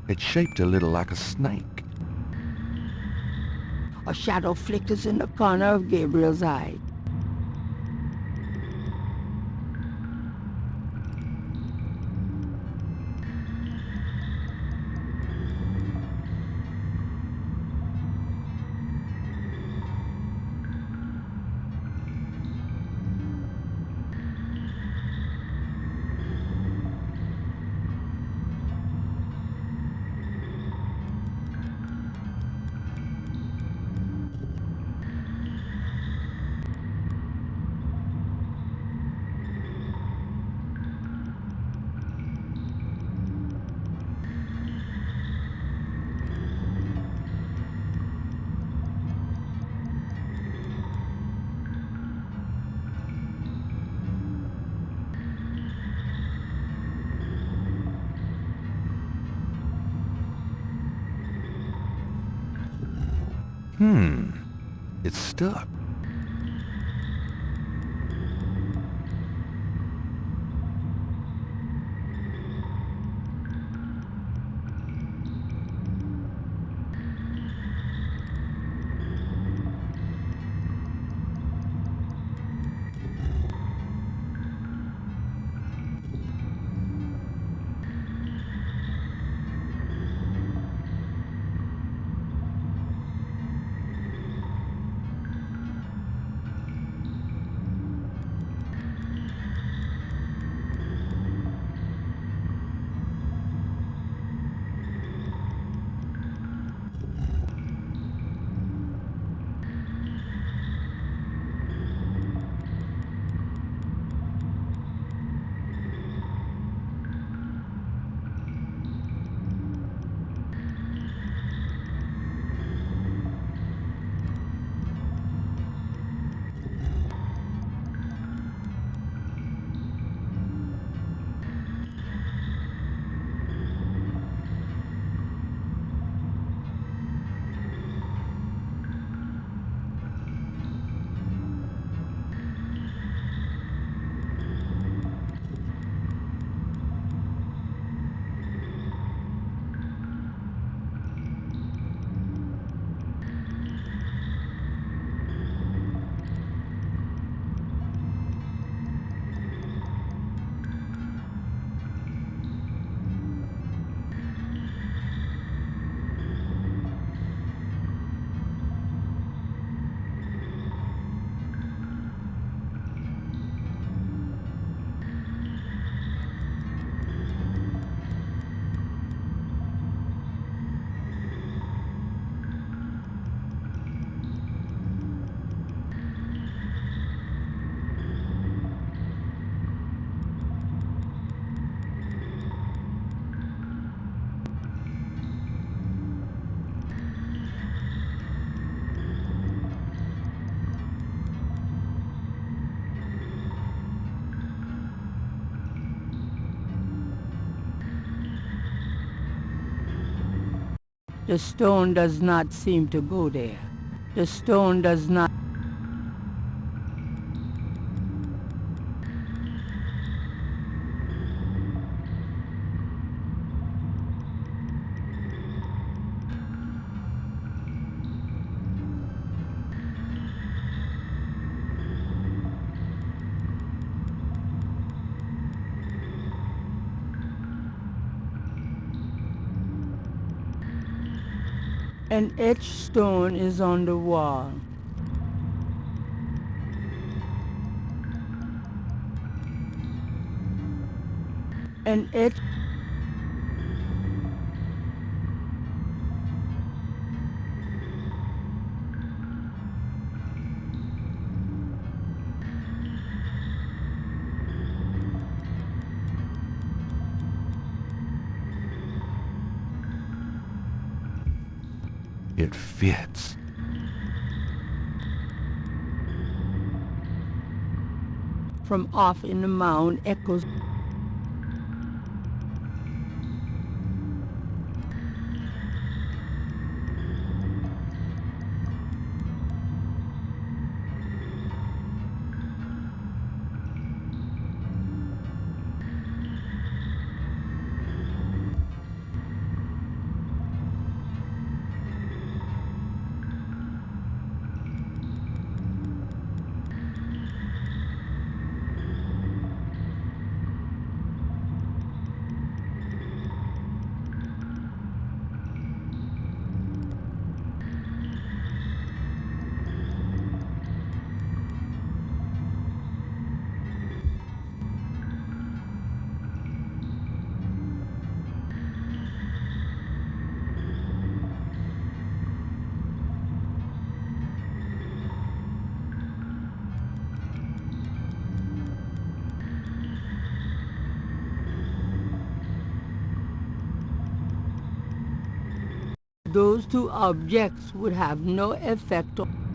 It's shaped a little like a snake. A shadow flickers in the corner of Gabriel's eye. It's stuck. The stone does not seem to go there. The stone does not... An etched stone is on the wall. An etched... It fits. From off in the mound echoes... Those two objects would have no effect on...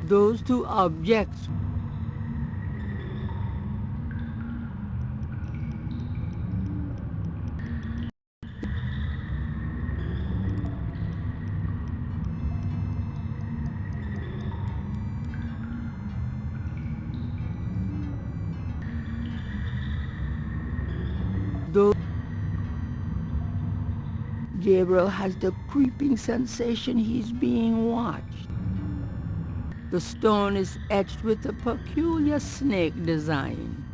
Those two objects... Gabriel has the creeping sensation he's being watched. The stone is etched with a peculiar snake design.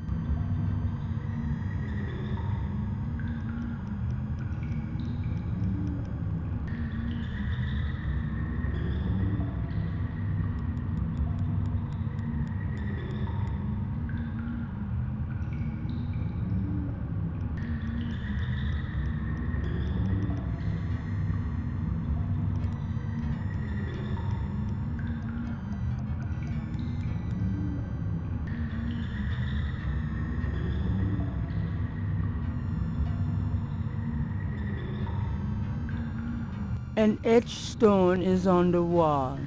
An etched stone is on the wall.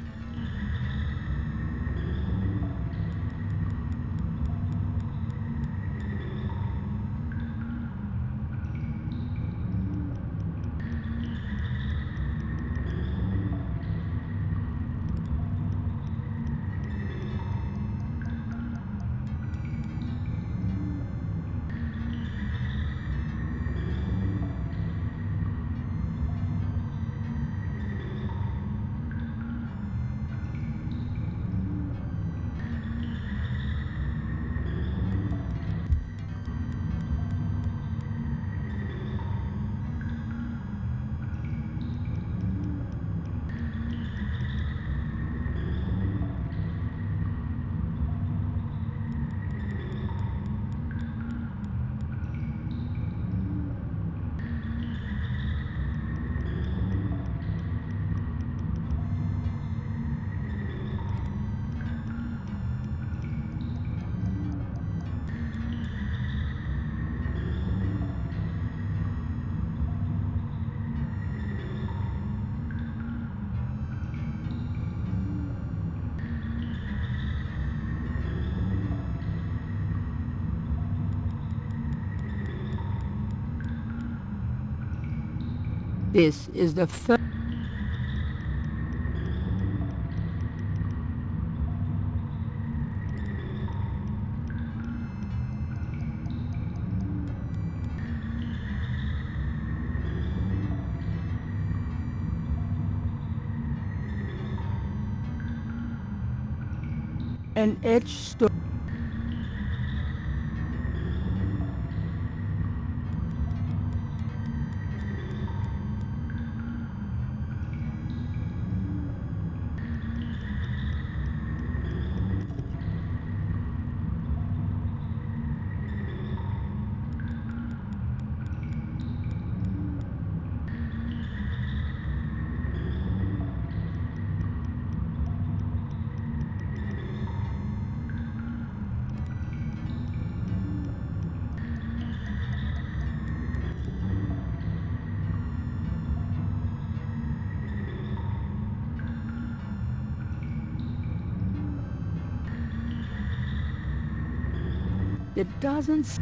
This is the first. An etched stone. It doesn't.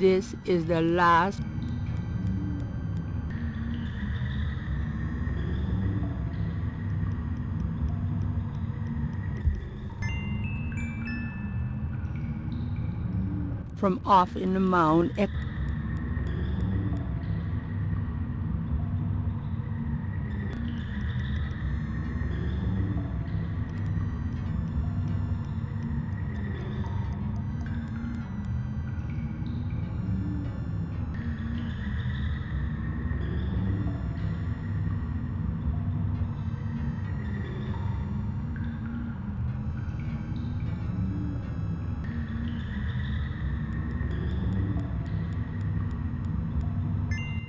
This is the last. From off in the mound.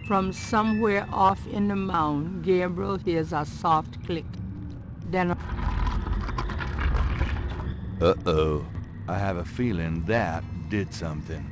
From somewhere off in the mound, Gabriel hears a soft click. Then Uh-oh. I have a feeling that did something.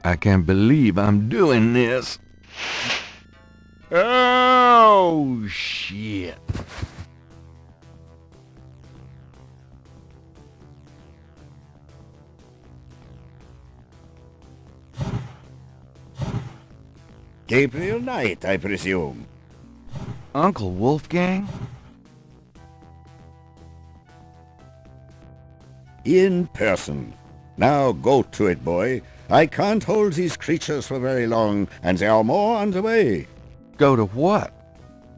I can't believe I'm doing this. Oh, shit. Gabriel Knight, I presume. Uncle Wolfgang? In person. Now go to it, boy. I can't hold these creatures for very long, and there are more on the way. Go to what?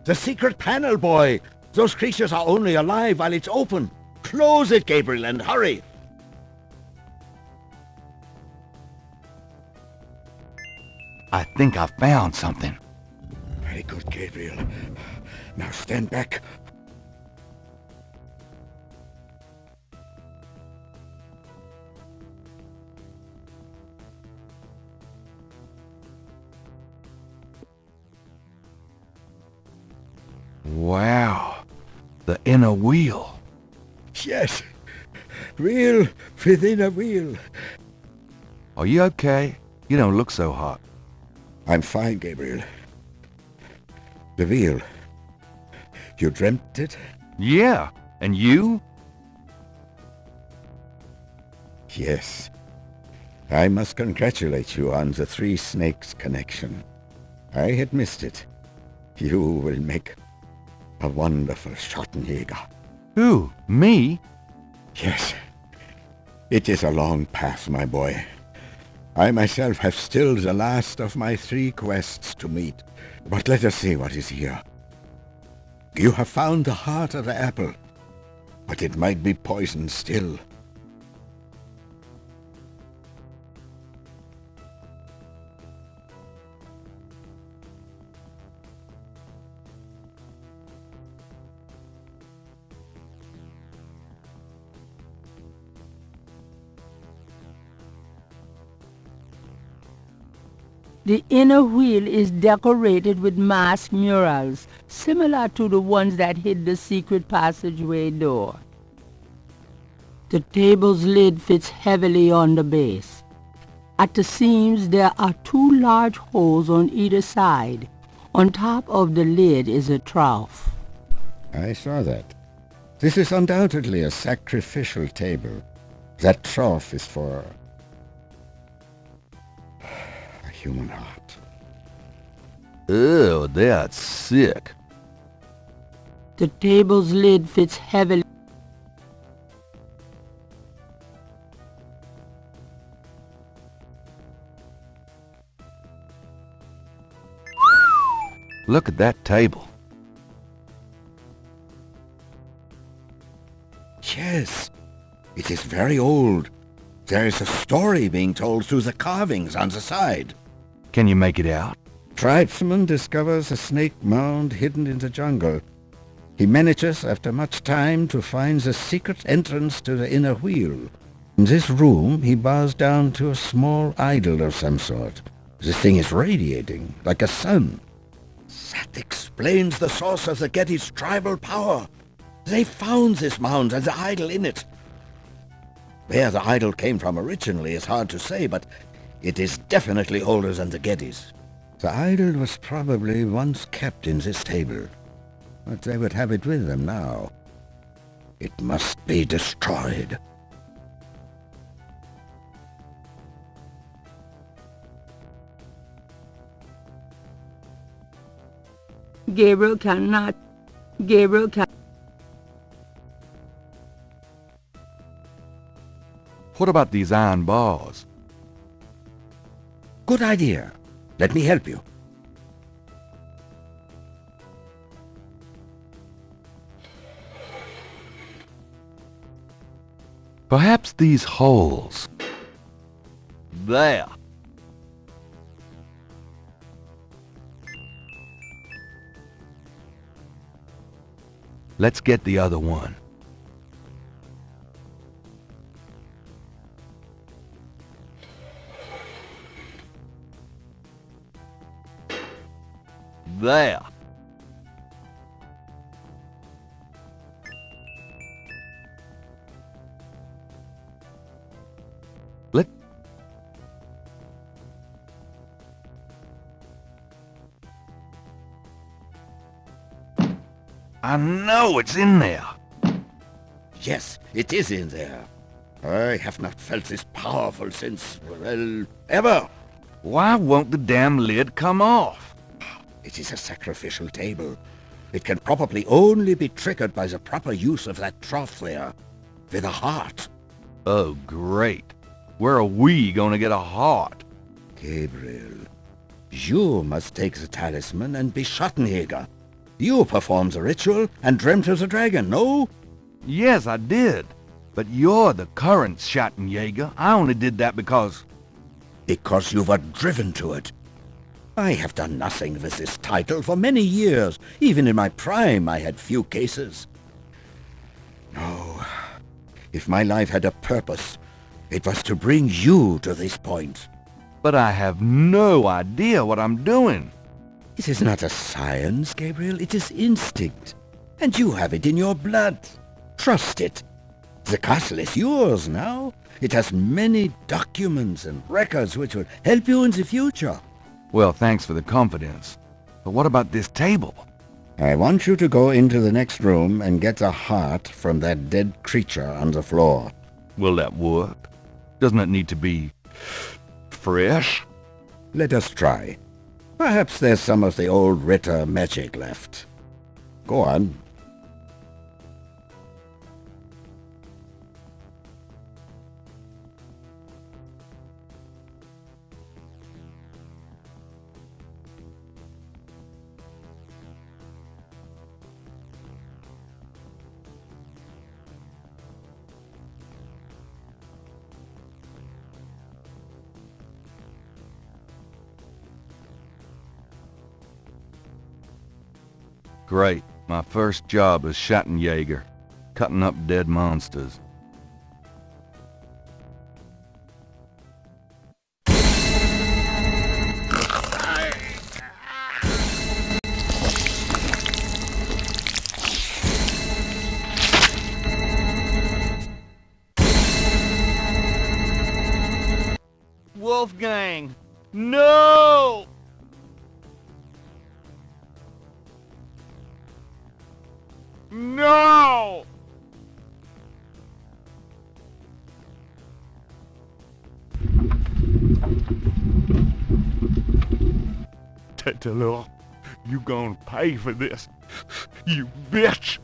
The secret panel, boy. Those creatures are only alive while it's open. Close it, Gabriel, and hurry. I think I found something. Very good, Gabriel. Now stand back. Wow. The inner wheel. Yes. Wheel within a wheel. Are you okay? You don't look so hot. I'm fine, Gabriel. The wheel. You dreamt it? Yeah. And you? Yes. I must congratulate you on the Three Snakes connection. I had missed it. You will make a wonderful Schottenjäger. Who? Me? Yes. It is a long path, my boy. I myself have still the last of my 3 quests to meet. But let us see what is here. You have found the heart of the apple, but it might be poisoned still. the inner wheel is decorated with masked murals, similar to the ones that hid the secret passageway door. The table's lid fits heavily on the base. At the seams there are 2 large holes on either side. On top of the lid is a trough. I saw that. This is undoubtedly a sacrificial table. That trough is for a human heart. Ew, that's sick. The table's lid fits heavily. Look at that table. Yes, it is very old. There is a story being told through the carvings on the side. Can you make it out? Tribesman discovers a snake mound hidden in the jungle. He manages, after much time, to find the secret entrance to the inner wheel. In this room, he bows down to a small idol of some sort. The thing is radiating, like a sun. That explains the source of the Geddes' tribal power. They found this mound and the idol in it. Where the idol came from originally is hard to say, but it is definitely older than the Geddes. The idol was probably once kept in this table, but they would have it with them now. It must be destroyed. Gabriel cannot. Gabriel can. What about these iron bars? Good idea. Let me help you. Perhaps these holes. There. Let's get the other one. There. Let... I know it's in there. Yes, it is in there. I have not felt this powerful since, well, ever. Why won't the damn lid come off? It is a sacrificial table. It can probably only be triggered by the proper use of that trough there, with a heart. Oh, great. Where are we gonna get a heart? Gabriel, you must take the talisman and be Schattenjäger. You performed the ritual and dreamt of the dragon, no? Yes, I did. But you're the current Schattenjäger. I only did that because... Because you were driven to it. I have done nothing with this title for many years. Even in my prime, I had few cases. No. If my life had a purpose, it was to bring you to this point. But I have no idea what I'm doing. It is not a science, Gabriel. It is instinct. And you have it in your blood. Trust it. The castle is yours now. It has many documents and records which will help you in the future. Well, thanks for the confidence. But what about this table? I want you to go into the next room and get a heart from that dead creature on the floor. Will that work? Doesn't it need to be... fresh? Let us try. Perhaps there's some of the old Ritter magic left. Go on. Great. My first job as Schattenjäger. Cutting up dead monsters. Wolfgang! No! No! Tetelo, you gonna pay for this, you bitch!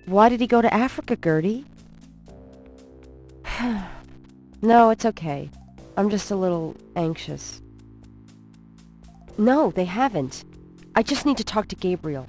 Why did he go to Africa, Gertie? No, it's okay. I'm just a little anxious. No, they haven't. I just need to talk to Gabriel.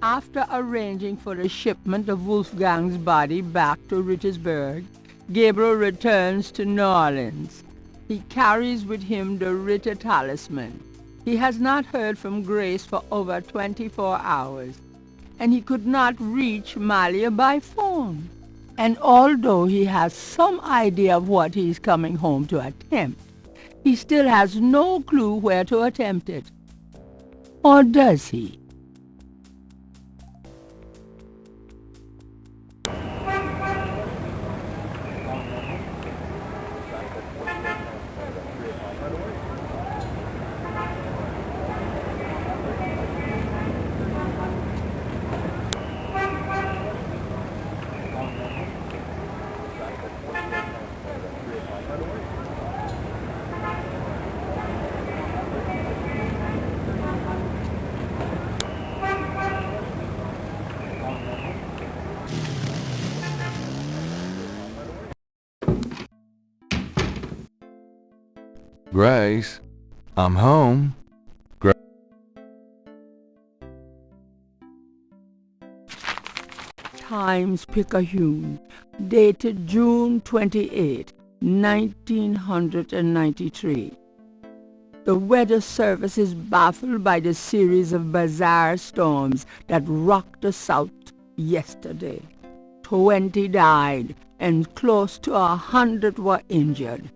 After arranging for the shipment of Wolfgang's body back to Rittersberg, Gabriel returns to New Orleans. He carries with him the Ritter talisman. He has not heard from Grace for over 24 hours, and he could not reach Malia by phone. And although he has some idea of what he is coming home to attempt, he still has no clue where to attempt it. Or does he? Grace, I'm home. Times-Picayune, dated June 28, 1993. The Weather Service is baffled by the series of bizarre storms that rocked the South yesterday. 20 died and close to 100 were injured.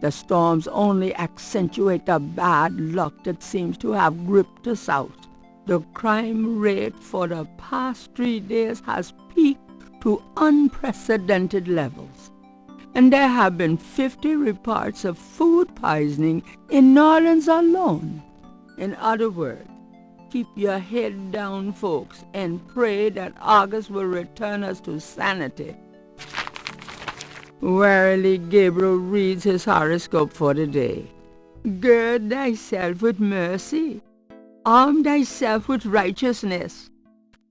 The storms only accentuate the bad luck that seems to have gripped the South. The crime rate for the past 3 days has peaked to unprecedented levels. And there have been 50 reports of food poisoning in New Orleans alone. In other words, keep your head down, folks, and pray that August will return us to sanity. Warily, Gabriel reads his horoscope for the day. Gird thyself with mercy. Arm thyself with righteousness.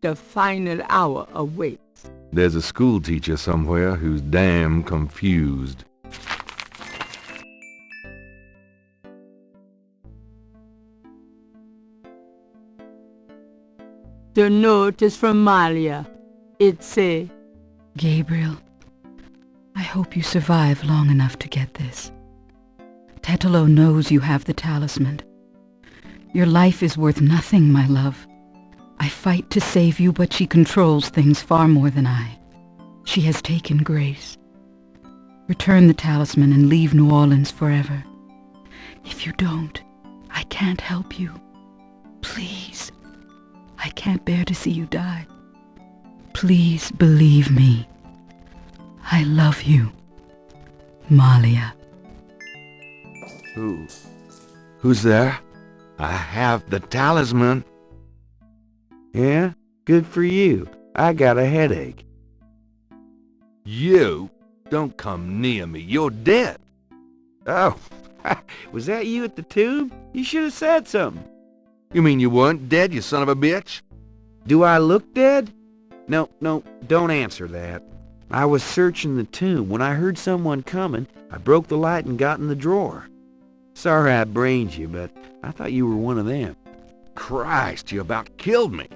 The final hour awaits. There's a school teacher somewhere who's damn confused. The note is from Malia. It say, Gabriel, I hope you survive long enough to get this. Tetelo knows you have the talisman. Your life is worth nothing, my love. I fight to save you, but she controls things far more than I. She has taken Grace. Return the talisman and leave New Orleans forever. If you don't, I can't help you. Please. I can't bear to see you die. Please believe me. I love you. Malia. Who's there? I have the talisman. Yeah? Good for you. I got a headache. You? Don't come near me. You're dead. Oh, was that you at the tube? You should have said something. You mean you weren't dead, you son of a bitch? Do I look dead? No, don't answer that. I was searching the tomb. When I heard someone coming, I broke the light and got in the drawer. Sorry I brained you, but I thought you were one of them. Christ, you about killed me.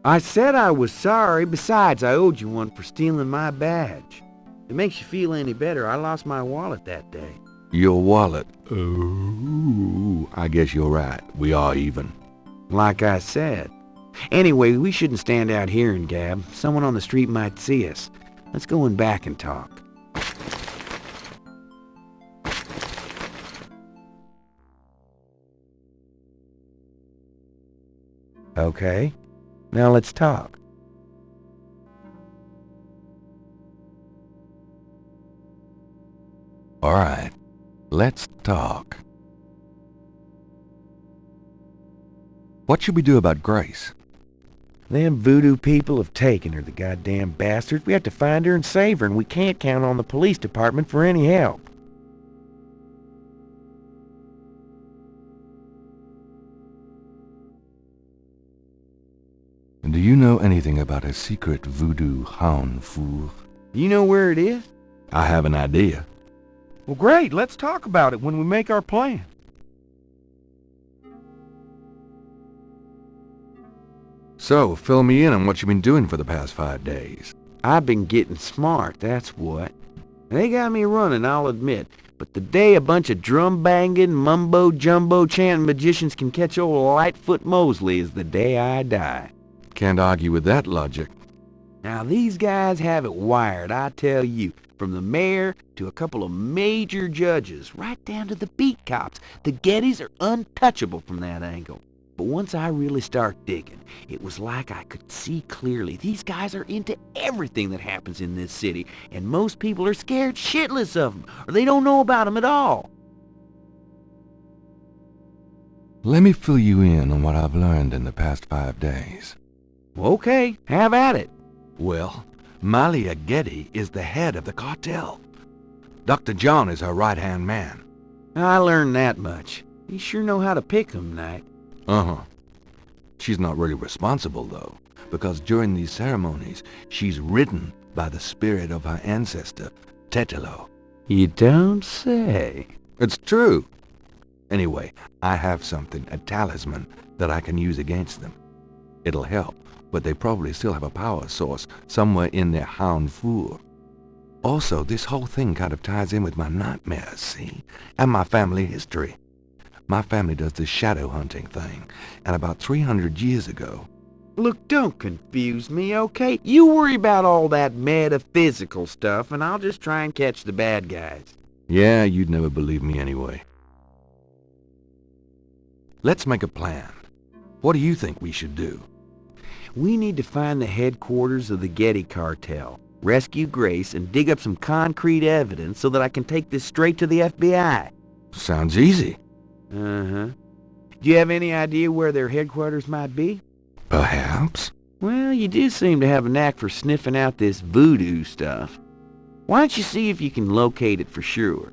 I said I was sorry. Besides, I owed you one for stealing my badge. If it makes you feel any better, I lost my wallet that day. Your wallet? Oh, I guess you're right. We are even. Like I said. Anyway, we shouldn't stand out here and gab. Someone on the street might see us. Let's go in back and talk. Okay, now let's talk. All right, let's talk. What should we do about Grace? Them voodoo people have taken her, the goddamn bastards. We have to find her and save her, and we can't count on the police department for any help. Do you know anything about a secret voodoo hound fool? Do you know where it is? I have an idea. Well, great. Let's talk about it when we make our plan. So, fill me in on what you've been doing for the past 5 days. I've been getting smart, that's what. They got me running, I'll admit. But the day a bunch of drum-banging, mumbo-jumbo chanting magicians can catch old Lightfoot Mosley is the day I die. Can't argue with that logic. Now, these guys have it wired, I tell you. From the mayor to a couple of major judges, right down to the beat cops. The Gettys are untouchable from that angle. But once I really start digging, it was like I could see clearly. These guys are into everything that happens in this city, and most people are scared shitless of them, or they don't know about them at all. Let me fill you in on what I've learned in the past 5 days. Okay, have at it. Well, Malia Getty is the head of the cartel. Dr. John is her right-hand man. I learned that much. You sure know how to pick 'em, Knight. Uh-huh. She's not really responsible, though, because during these ceremonies, she's ridden by the spirit of her ancestor, Tetelo. You don't say. It's true. Anyway, I have something, a talisman, that I can use against them. It'll help, but they probably still have a power source somewhere in their hound four. Also, this whole thing kind of ties in with my nightmares, see? And my family history. My family does this shadow hunting thing, and about 300 years ago... Look, don't confuse me, okay? You worry about all that metaphysical stuff, and I'll just try and catch the bad guys. Yeah, you'd never believe me anyway. Let's make a plan. What do you think we should do? We need to find the headquarters of the Getty cartel, rescue Grace, and dig up some concrete evidence so that I can take this straight to the FBI. Sounds easy. Uh-huh. Do you have any idea where their headquarters might be? Perhaps. Well, you do seem to have a knack for sniffing out this voodoo stuff. Why don't you see if you can locate it for sure?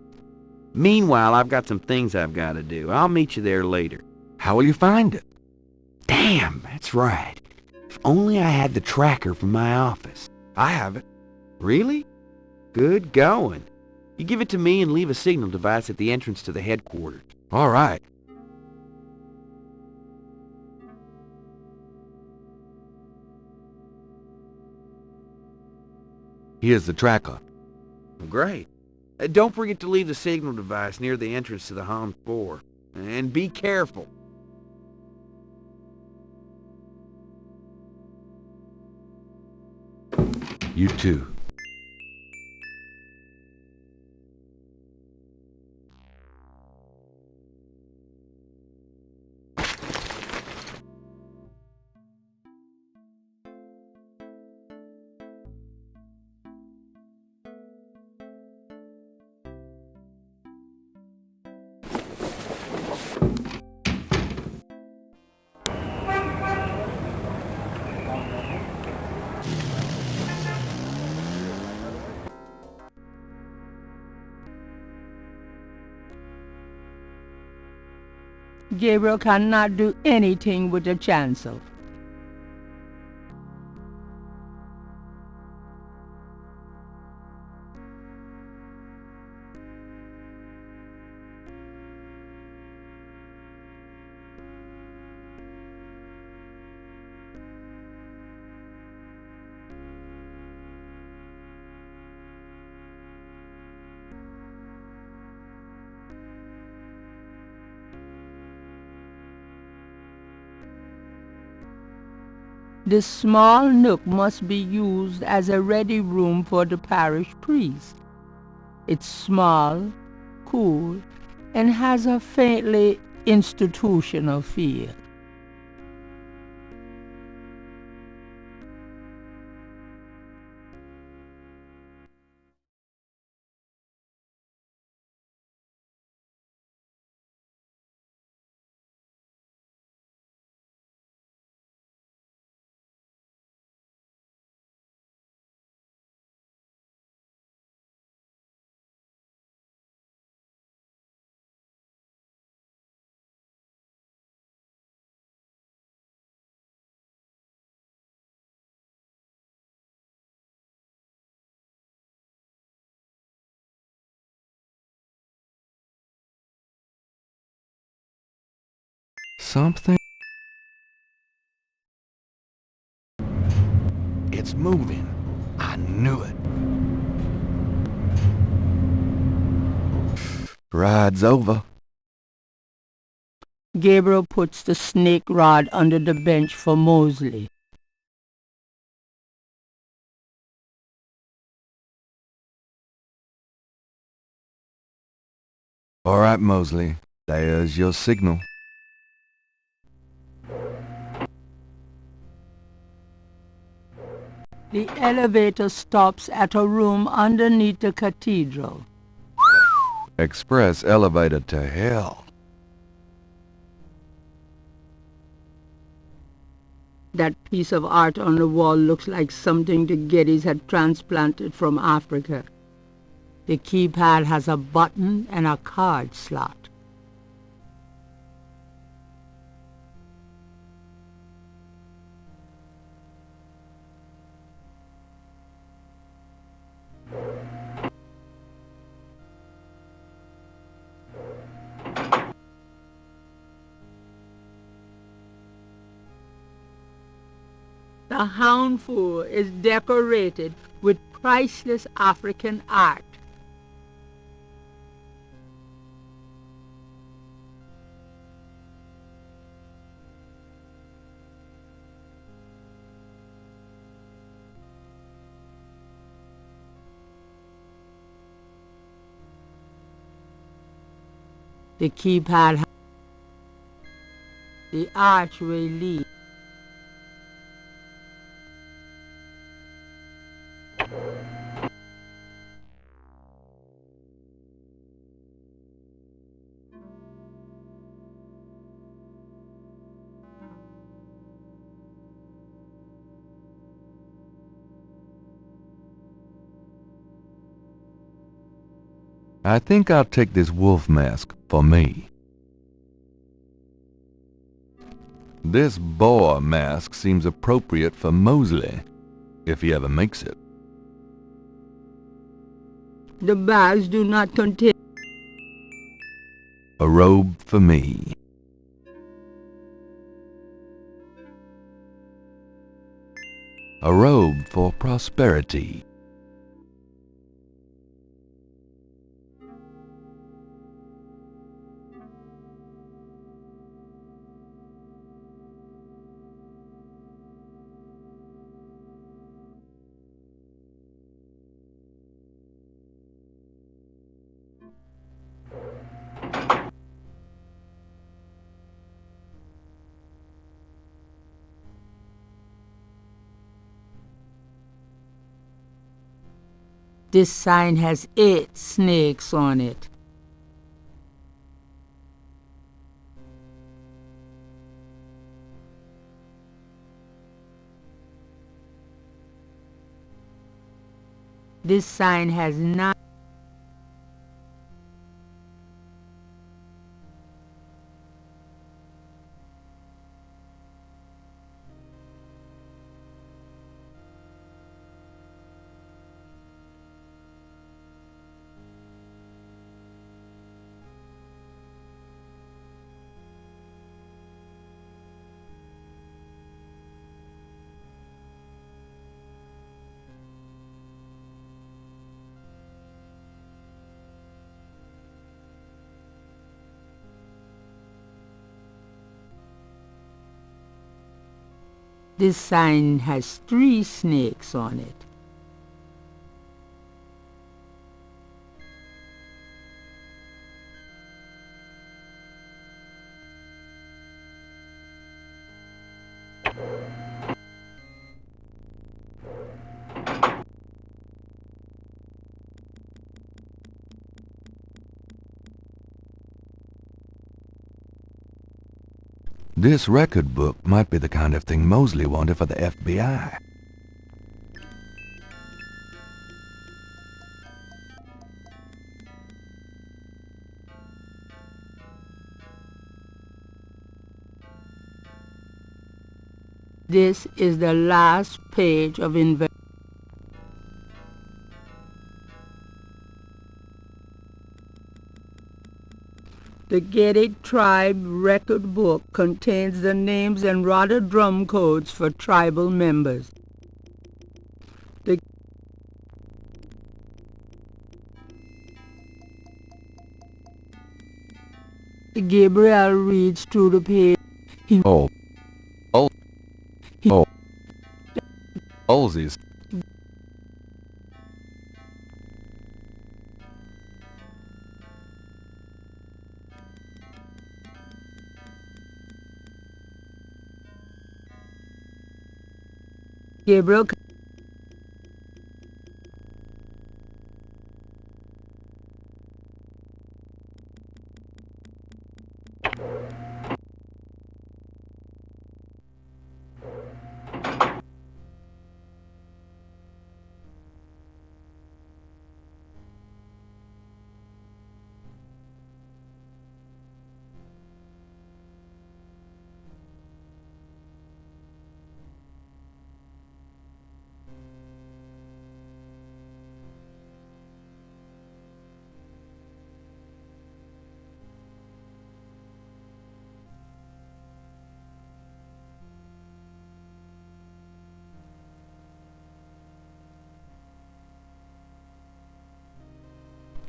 Meanwhile, I've got some things I've got to do. I'll meet you there later. How will you find it? Damn, that's right. If only I had the tracker from my office. I have it. Really? Good going. You give it to me and leave a signal device at the entrance to the headquarters. All right. Here's the tracker. Great. Don't forget to leave the signal device near the entrance to the home floor. And be careful. You too. Gabriel cannot do anything with the chancel. This small nook must be used as a ready room for the parish priest. It's small, cool, and has a faintly institutional feel. Something? It's moving. I knew it. Ride's over. Gabriel puts the snake rod under the bench for Mosley. All right, Mosley. There's your signal. The elevator stops at a room underneath the cathedral. Express elevator to hell. That piece of art on the wall looks like something the Gettys had transplanted from Africa. The keypad has a button and a card slot. The houndful is decorated with priceless African art. The keypad, the archway lead. I think I'll take this wolf mask for me. This boar mask seems appropriate for Mosley, if he ever makes it. The bags do not contain. A robe for me. A robe for prosperity. This sign has 8 snakes on it. This sign has 9. This sign has 3 snakes on it. This record book might be the kind of thing Mosley wanted for the FBI. This is the last page of The Getty Tribe record book contains the names and rada drum codes for tribal members. Gabriel reads through the page. Halsey's. Gabriel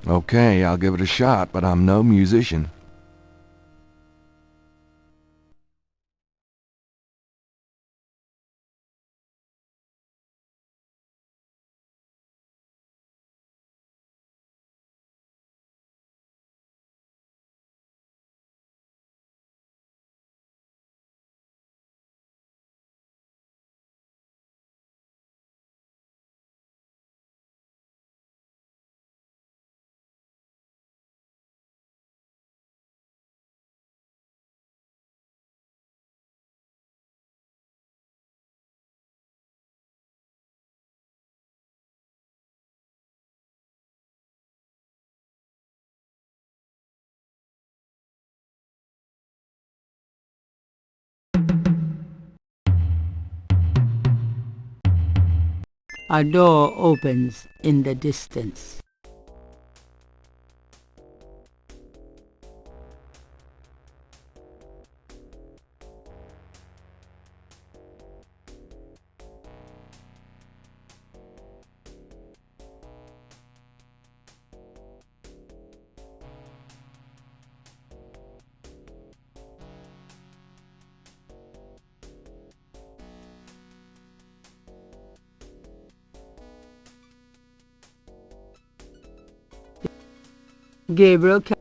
Okay, I'll give it a shot, but I'm no musician. A door opens in the distance. Gabriel Knight.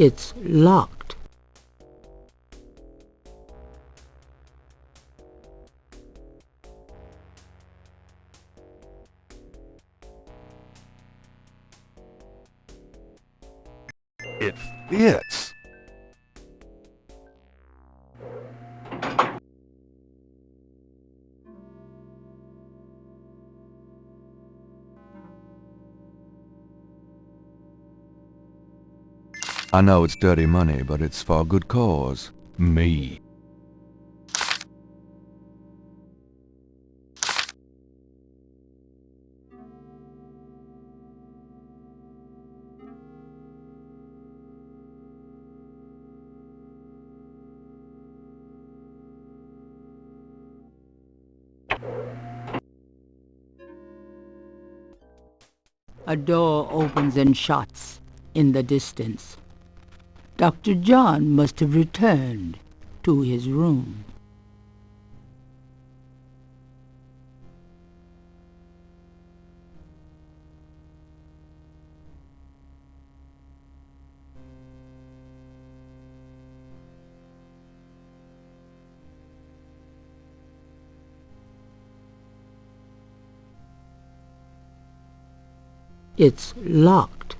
It's locked. It fits. I know it's dirty money, but it's for a good cause. Me. A door opens and shuts in the distance. Dr. John must have returned to his room. It's locked.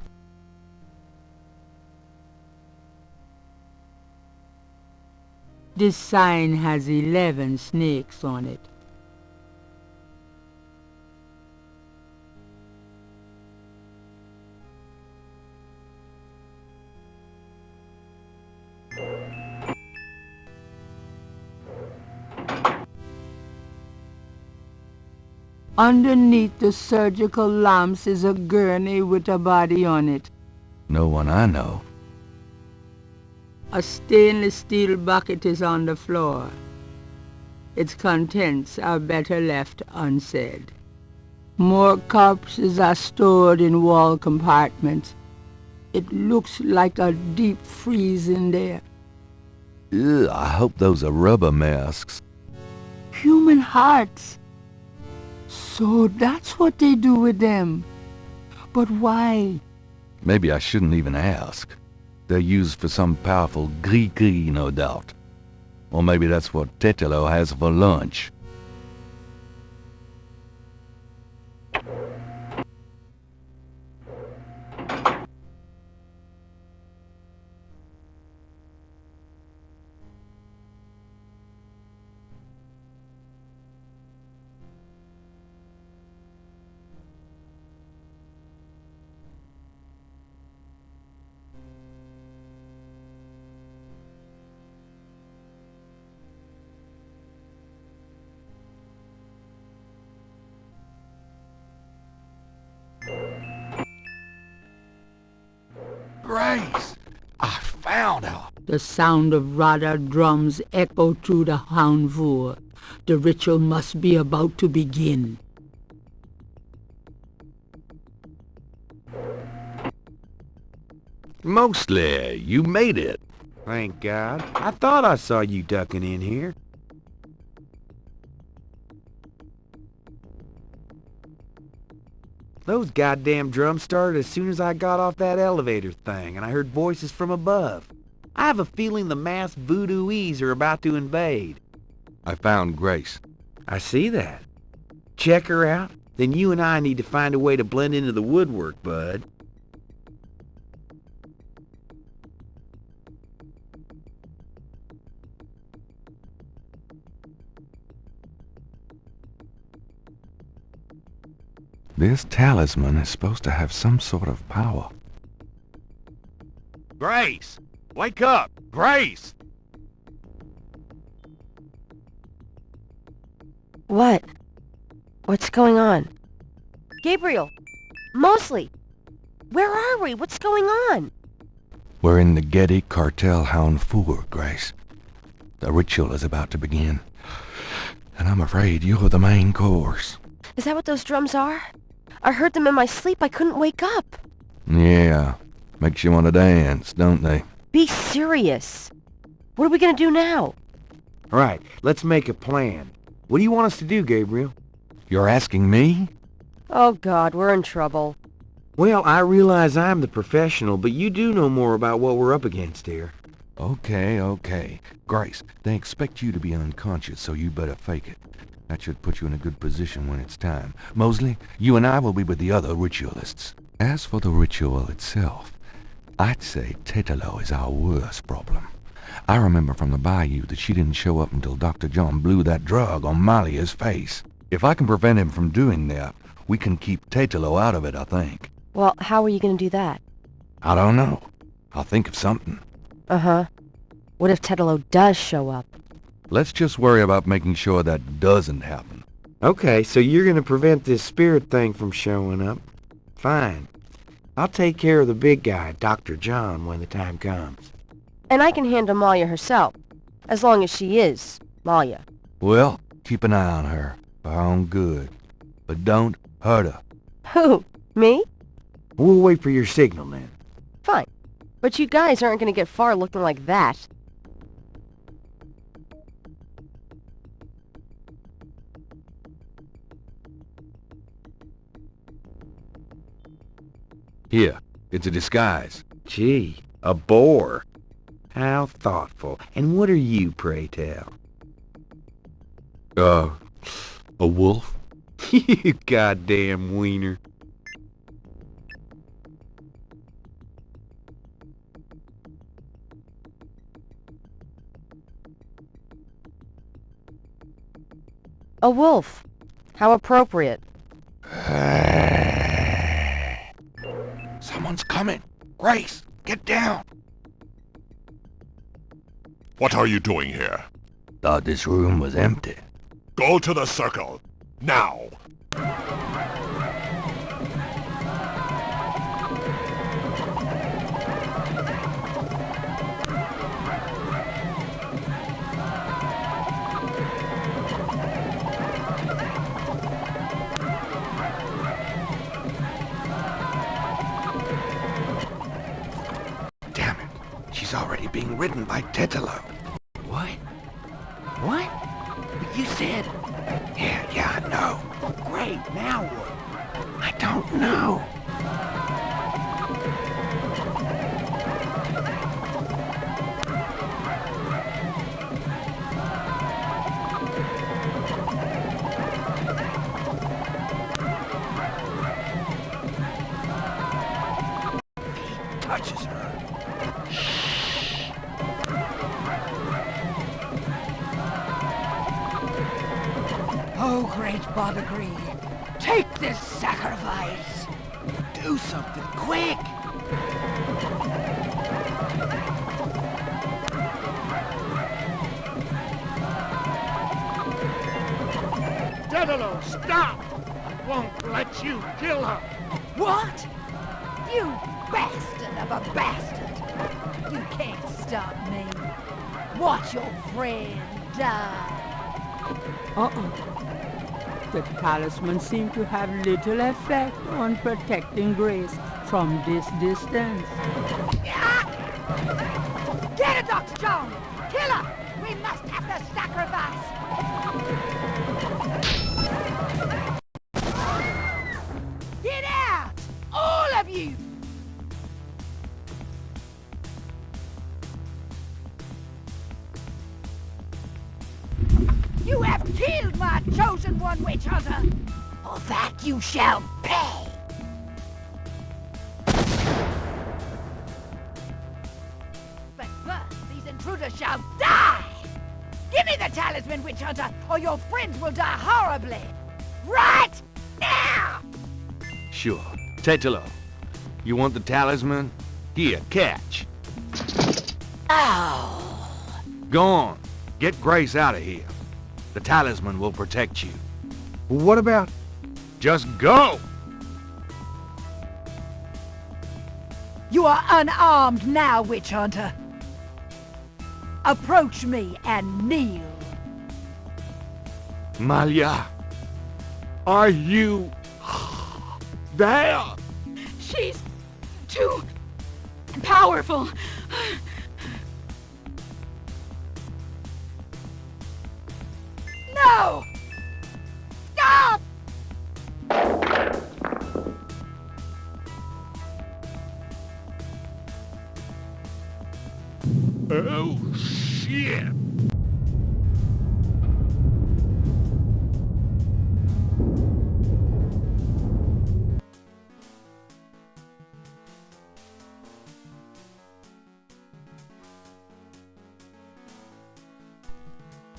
This sign has 11 snakes on it. Underneath the surgical lamps is a gurney with a body on it. No one I know. A stainless steel bucket is on the floor. Its contents are better left unsaid. More corpses are stored in wall compartments. It looks like a deep freeze in there. Ugh, I hope those are rubber masks. Human hearts. So that's what they do with them. But why? Maybe I shouldn't even ask. They're used for some powerful gris-gris, no doubt. Or maybe that's what Tetelo has for lunch. Grace! I found her! The sound of Radha drums echo through the Houndvoer. The ritual must be about to begin. Mostly, you made it. Thank God. I thought I saw you ducking in here. Those goddamn drums started as soon as I got off that elevator thing, and I heard voices from above. I have a feeling the masked voodooies are about to invade. I found Grace. I see that. Check her out, then you and I need to find a way to blend into the woodwork, bud. This talisman is supposed to have some sort of power. Grace! Wake up! Grace! What? What's going on? Gabriel! Mosley! Where are we? What's going on? We're in the Getty Cartel Houndvoer, Grace. The ritual is about to begin. And I'm afraid you're the main course. Is that what those drums are? I heard them in my sleep. I couldn't wake up. Yeah. Makes you want to dance, don't they? Be serious. What are we gonna do now? All right, let's make a plan. What do you want us to do, Gabriel? You're asking me? Oh God, we're in trouble. Well, I realize I'm the professional, but you do know more about what we're up against here. Okay. Grace, they expect you to be unconscious, so you better fake it. That should put you in a good position when it's time. Mosley, you and I will be with the other ritualists. As for the ritual itself, I'd say Tetelo is our worst problem. I remember from the bayou that she didn't show up until Dr. John blew that drug on Malia's face. If I can prevent him from doing that, we can keep Tetelo out of it, I think. Well, how are you gonna do that? I don't know. I'll think of something. Uh-huh. What if Tetelo does show up? Let's just worry about making sure that doesn't happen. Okay, so you're gonna prevent this spirit thing from showing up. Fine. I'll take care of the big guy, Dr. John, when the time comes. And I can handle Malia herself, as long as she is Malia. Well, keep an eye on her, for her own good. But don't hurt her. Who? Me? We'll wait for your signal then. Fine. But you guys aren't gonna get far looking like that. Here, it's a disguise. Gee, a boar. How thoughtful. And what are you, pray tell? A wolf? You goddamn wiener. A wolf. How appropriate. Someone's coming. Grace, get down. What are you doing here? Thought this room was empty. Go to the circle. Now! Damn it. She's already being ridden by Tetelo. What? What? But you said... Yeah, I know. Great, now what? I don't know. He touches her. Oh, great Badagree, take this sacrifice. Do something quick! Tetelo, stop! I won't let you kill her! What? You bastard of a bastard! You can't stop me. Watch your friend die. The talisman seemed to have little effect on protecting Grace from this distance. Get her, Dr. Jones! Kill her! We must have the sacrifice! Get out! All of you! You have killed my chosen one, witch hunter! For that you shall pay! But first, these intruders shall die! Give me the talisman, witch hunter, or your friends will die horribly! Right now! Sure. Tetelo, you want the talisman? Here, catch. Oh! Go on. Get Grace out of here. The talisman will protect you. What about... Just go! You are unarmed now, witch hunter. Approach me and kneel. Malia, are you there? She's too powerful. No! Stop! Oh, shit!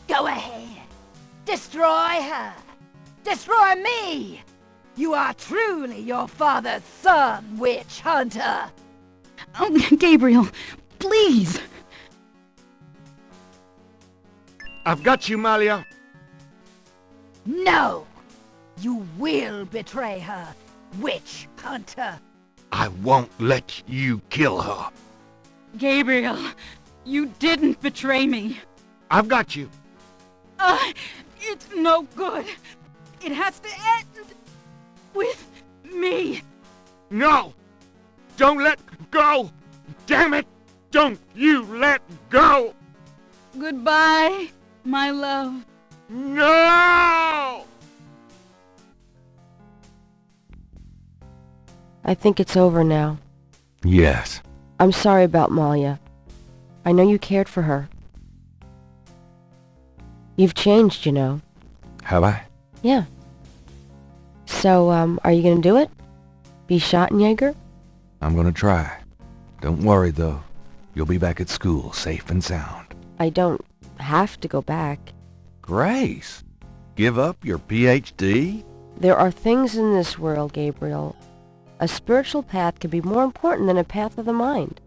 Go ahead. Destroy her. Destroy me. You are truly your father's son, witch hunter. Oh, Gabriel, please. I've got you, Malia. No. You will betray her, witch hunter. I won't let you kill her. Gabriel, you didn't betray me. I've got you. It's no good. It has to end with me. No! Don't let go! Damn it! Don't you let go! Goodbye, my love. No! I think it's over now. Yes. I'm sorry about Malia. I know you cared for her. You've changed, you know. Have I? Yeah. So, are you gonna do it? Be Schottenjäger? I'm gonna try. Don't worry, though. You'll be back at school, safe and sound. I don't have to go back. Grace, give up your PhD? There are things in this world, Gabriel. A spiritual path can be more important than a path of the mind.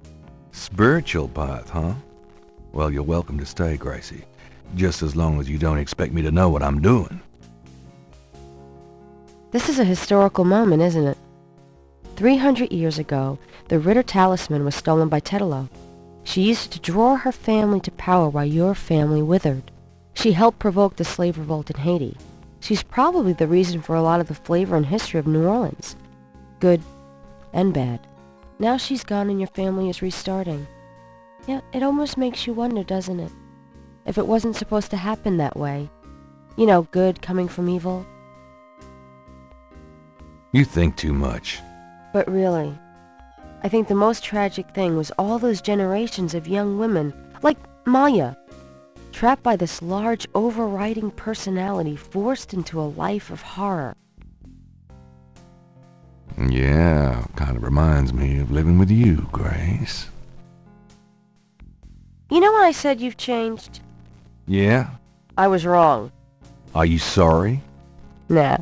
Spiritual path, huh? Well, you're welcome to stay, Gracie. Just as long as you don't expect me to know what I'm doing. This is a historical moment, isn't it? 300 years ago, the Ritter talisman was stolen by Tetelo. She used it to draw her family to power while your family withered. She helped provoke the slave revolt in Haiti. She's probably the reason for a lot of the flavor and history of New Orleans. Good and bad. Now she's gone and your family is restarting. Yeah, it almost makes you wonder, doesn't it? If it wasn't supposed to happen that way. You know, good coming from evil. You think too much. But really, I think the most tragic thing was all those generations of young women, like Maya, trapped by this large overriding personality forced into a life of horror. Yeah, kind of reminds me of living with you, Grace. You know when I said you've changed? Yeah? I was wrong. Are you sorry? Nah.